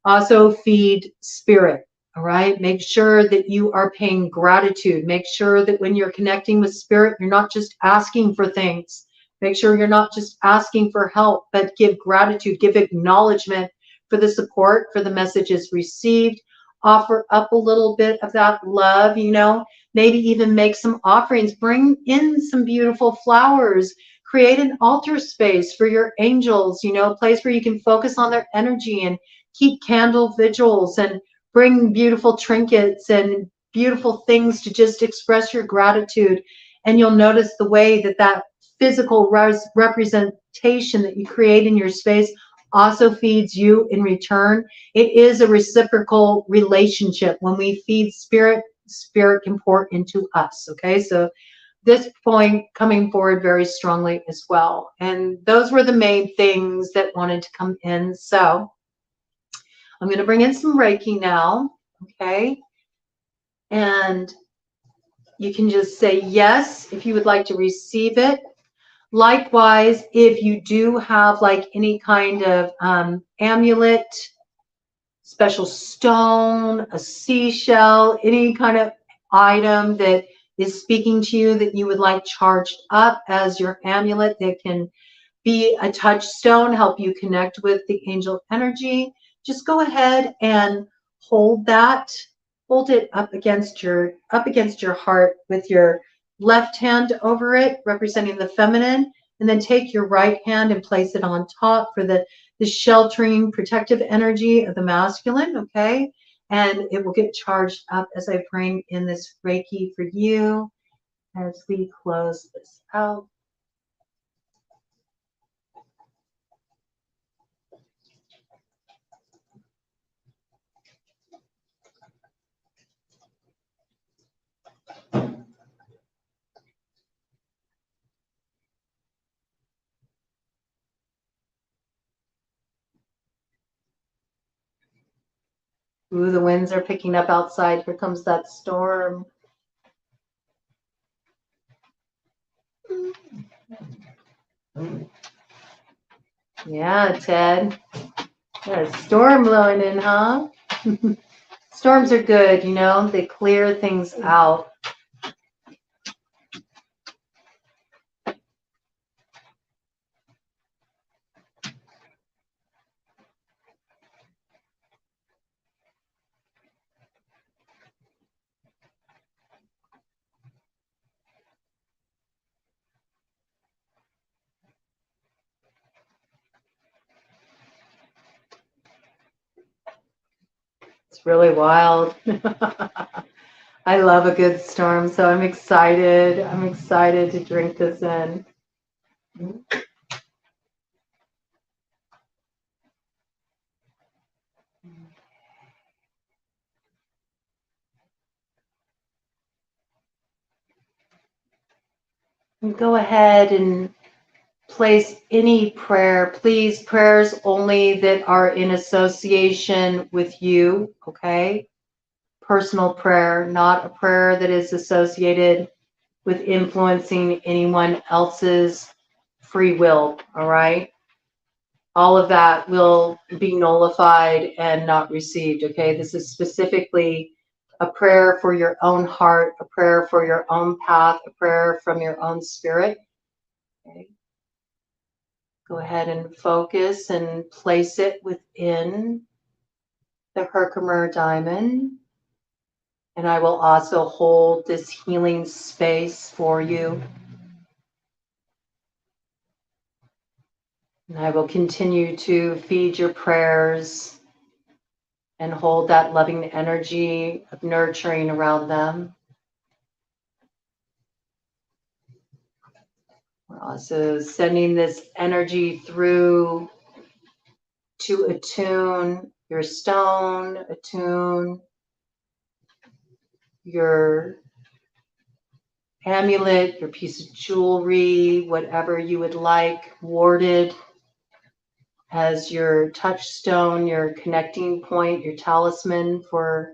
Also feed spirit. All right. Make sure that you are paying gratitude. Make sure that when you're connecting with spirit, you're not just asking for things. Make sure you're not just asking for help, but give gratitude, give acknowledgement for the support, for the messages received. Offer up a little bit of that love, you know, maybe even make some offerings, bring in some beautiful flowers, create an altar space for your angels, you know, a place where you can focus on their energy and keep candle vigils and bring beautiful trinkets and beautiful things to just express your gratitude. And you'll notice the way that that physical representation that you create in your space also feeds you in return. It is a reciprocal relationship. When we feed spirit, spirit can pour into us. Okay, so this point coming forward very strongly as well. And those were the main things that wanted to come in. So I'm going to bring in some Reiki now. Okay, and you can just say yes if you would like to receive it. Likewise, if you do have like any kind of amulet, special stone, a seashell, any kind of item that is speaking to you that you would like charged up as your amulet, that can be a touchstone, help you connect with the angel energy, just go ahead and hold that. Hold it up against your heart with your left hand over it, representing the feminine, and then take your right hand and place it on top for the sheltering, protective energy of the masculine, okay? And it will get charged up as I bring in this Reiki for you as we close this out. Ooh, the winds are picking up outside. Here comes that storm. Yeah, Ted. Got a storm blowing in, huh? Storms are good, you know, they clear things out. It's really wild. I love a good storm, so I'm excited. I'm excited to drink this in. And go ahead and place any prayer, please, prayers only that are in association with you, okay? Personal prayer, not a prayer that is associated with influencing anyone else's free will, all right? All of that will be nullified and not received, okay? This is specifically a prayer for your own heart, a prayer for your own path, a prayer from your own spirit, okay? Go ahead and focus and place it within the Herkimer diamond. And I will also hold this healing space for you. And I will continue to feed your prayers and hold that loving energy of nurturing around them. We're also sending this energy through to attune your stone, attune your amulet, your piece of jewelry, whatever you would like warded as your touchstone, your connecting point, your talisman for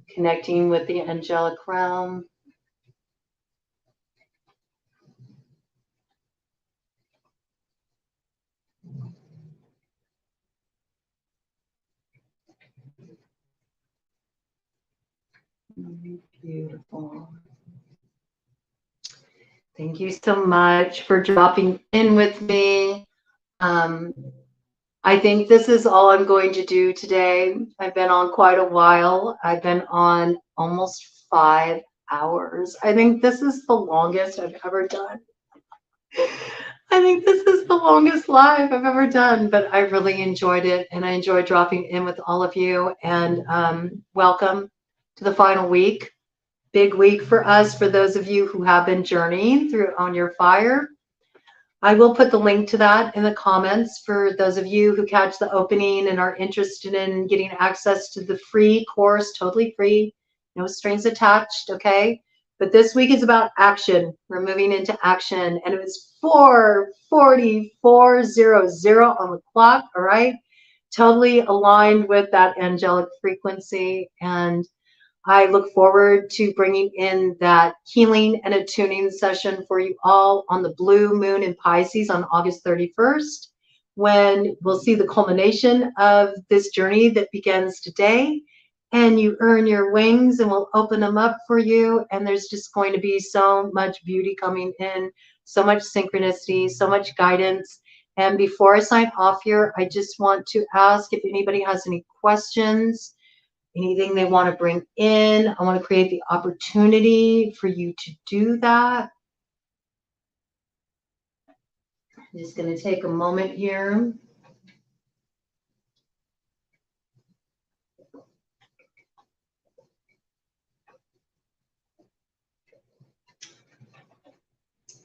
connecting with the angelic realm. Beautiful. Thank you so much for dropping in with me. I think this is all I'm going to do today. I've been on quite a while. I've been on almost 5 hours. I think this is the longest I've ever done. I think this is the longest live I've ever done, but I really enjoyed it, and I enjoyed dropping in with all of you. And welcome to the final week. Big week for us, for those of you who have been journeying through On Your Fire. I will put the link to that in the comments for those of you who catch the opening and are interested in getting access to the free course, totally free, no strings attached, okay? But this week is about action. We're moving into action, and it was 4:44:00 on the clock, all right? Totally aligned with that angelic frequency, and I look forward to bringing in that healing and attuning session for you all on the blue moon in Pisces on August 31st, when we'll see the culmination of this journey that begins today. And you earn your wings, and we'll open them up for you. And there's just going to be so much beauty coming in, so much synchronicity, so much guidance. And before I sign off here, I just want to ask if anybody has any questions, anything they want to bring in. I want to create the opportunity for you to do that. I'm just going to take a moment here.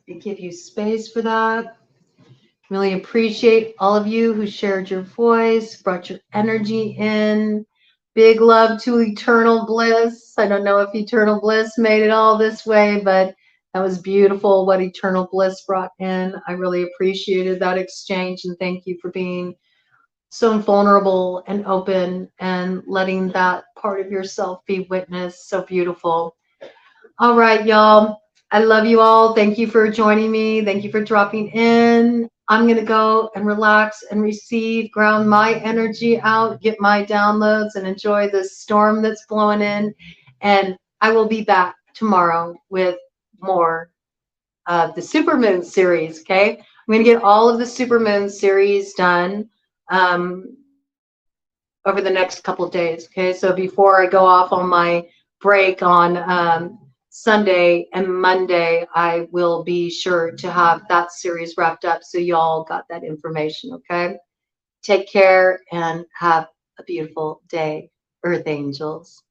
And give you space for that. Really appreciate all of you who shared your voice, brought your energy in. Big love to Eternal Bliss. I don't know if Eternal Bliss made it all this way, but that was beautiful what Eternal Bliss brought in. I really appreciated that exchange, and thank you for being so vulnerable and open and letting that part of yourself be witnessed. So beautiful. All right, y'all. I love you all. Thank you for joining me. Thank you for dropping in. I'm going to go and relax and receive, ground my energy out, get my downloads, and enjoy the storm that's blowing in. And I will be back tomorrow with more of the Supermoon series, okay? I'm going to get all of the Supermoon series done over the next couple of days, okay? So before I go off on my break on Sunday and Monday, I will be sure to have that series wrapped up so y'all got that information, okay? Take care and have a beautiful day, Earth Angels.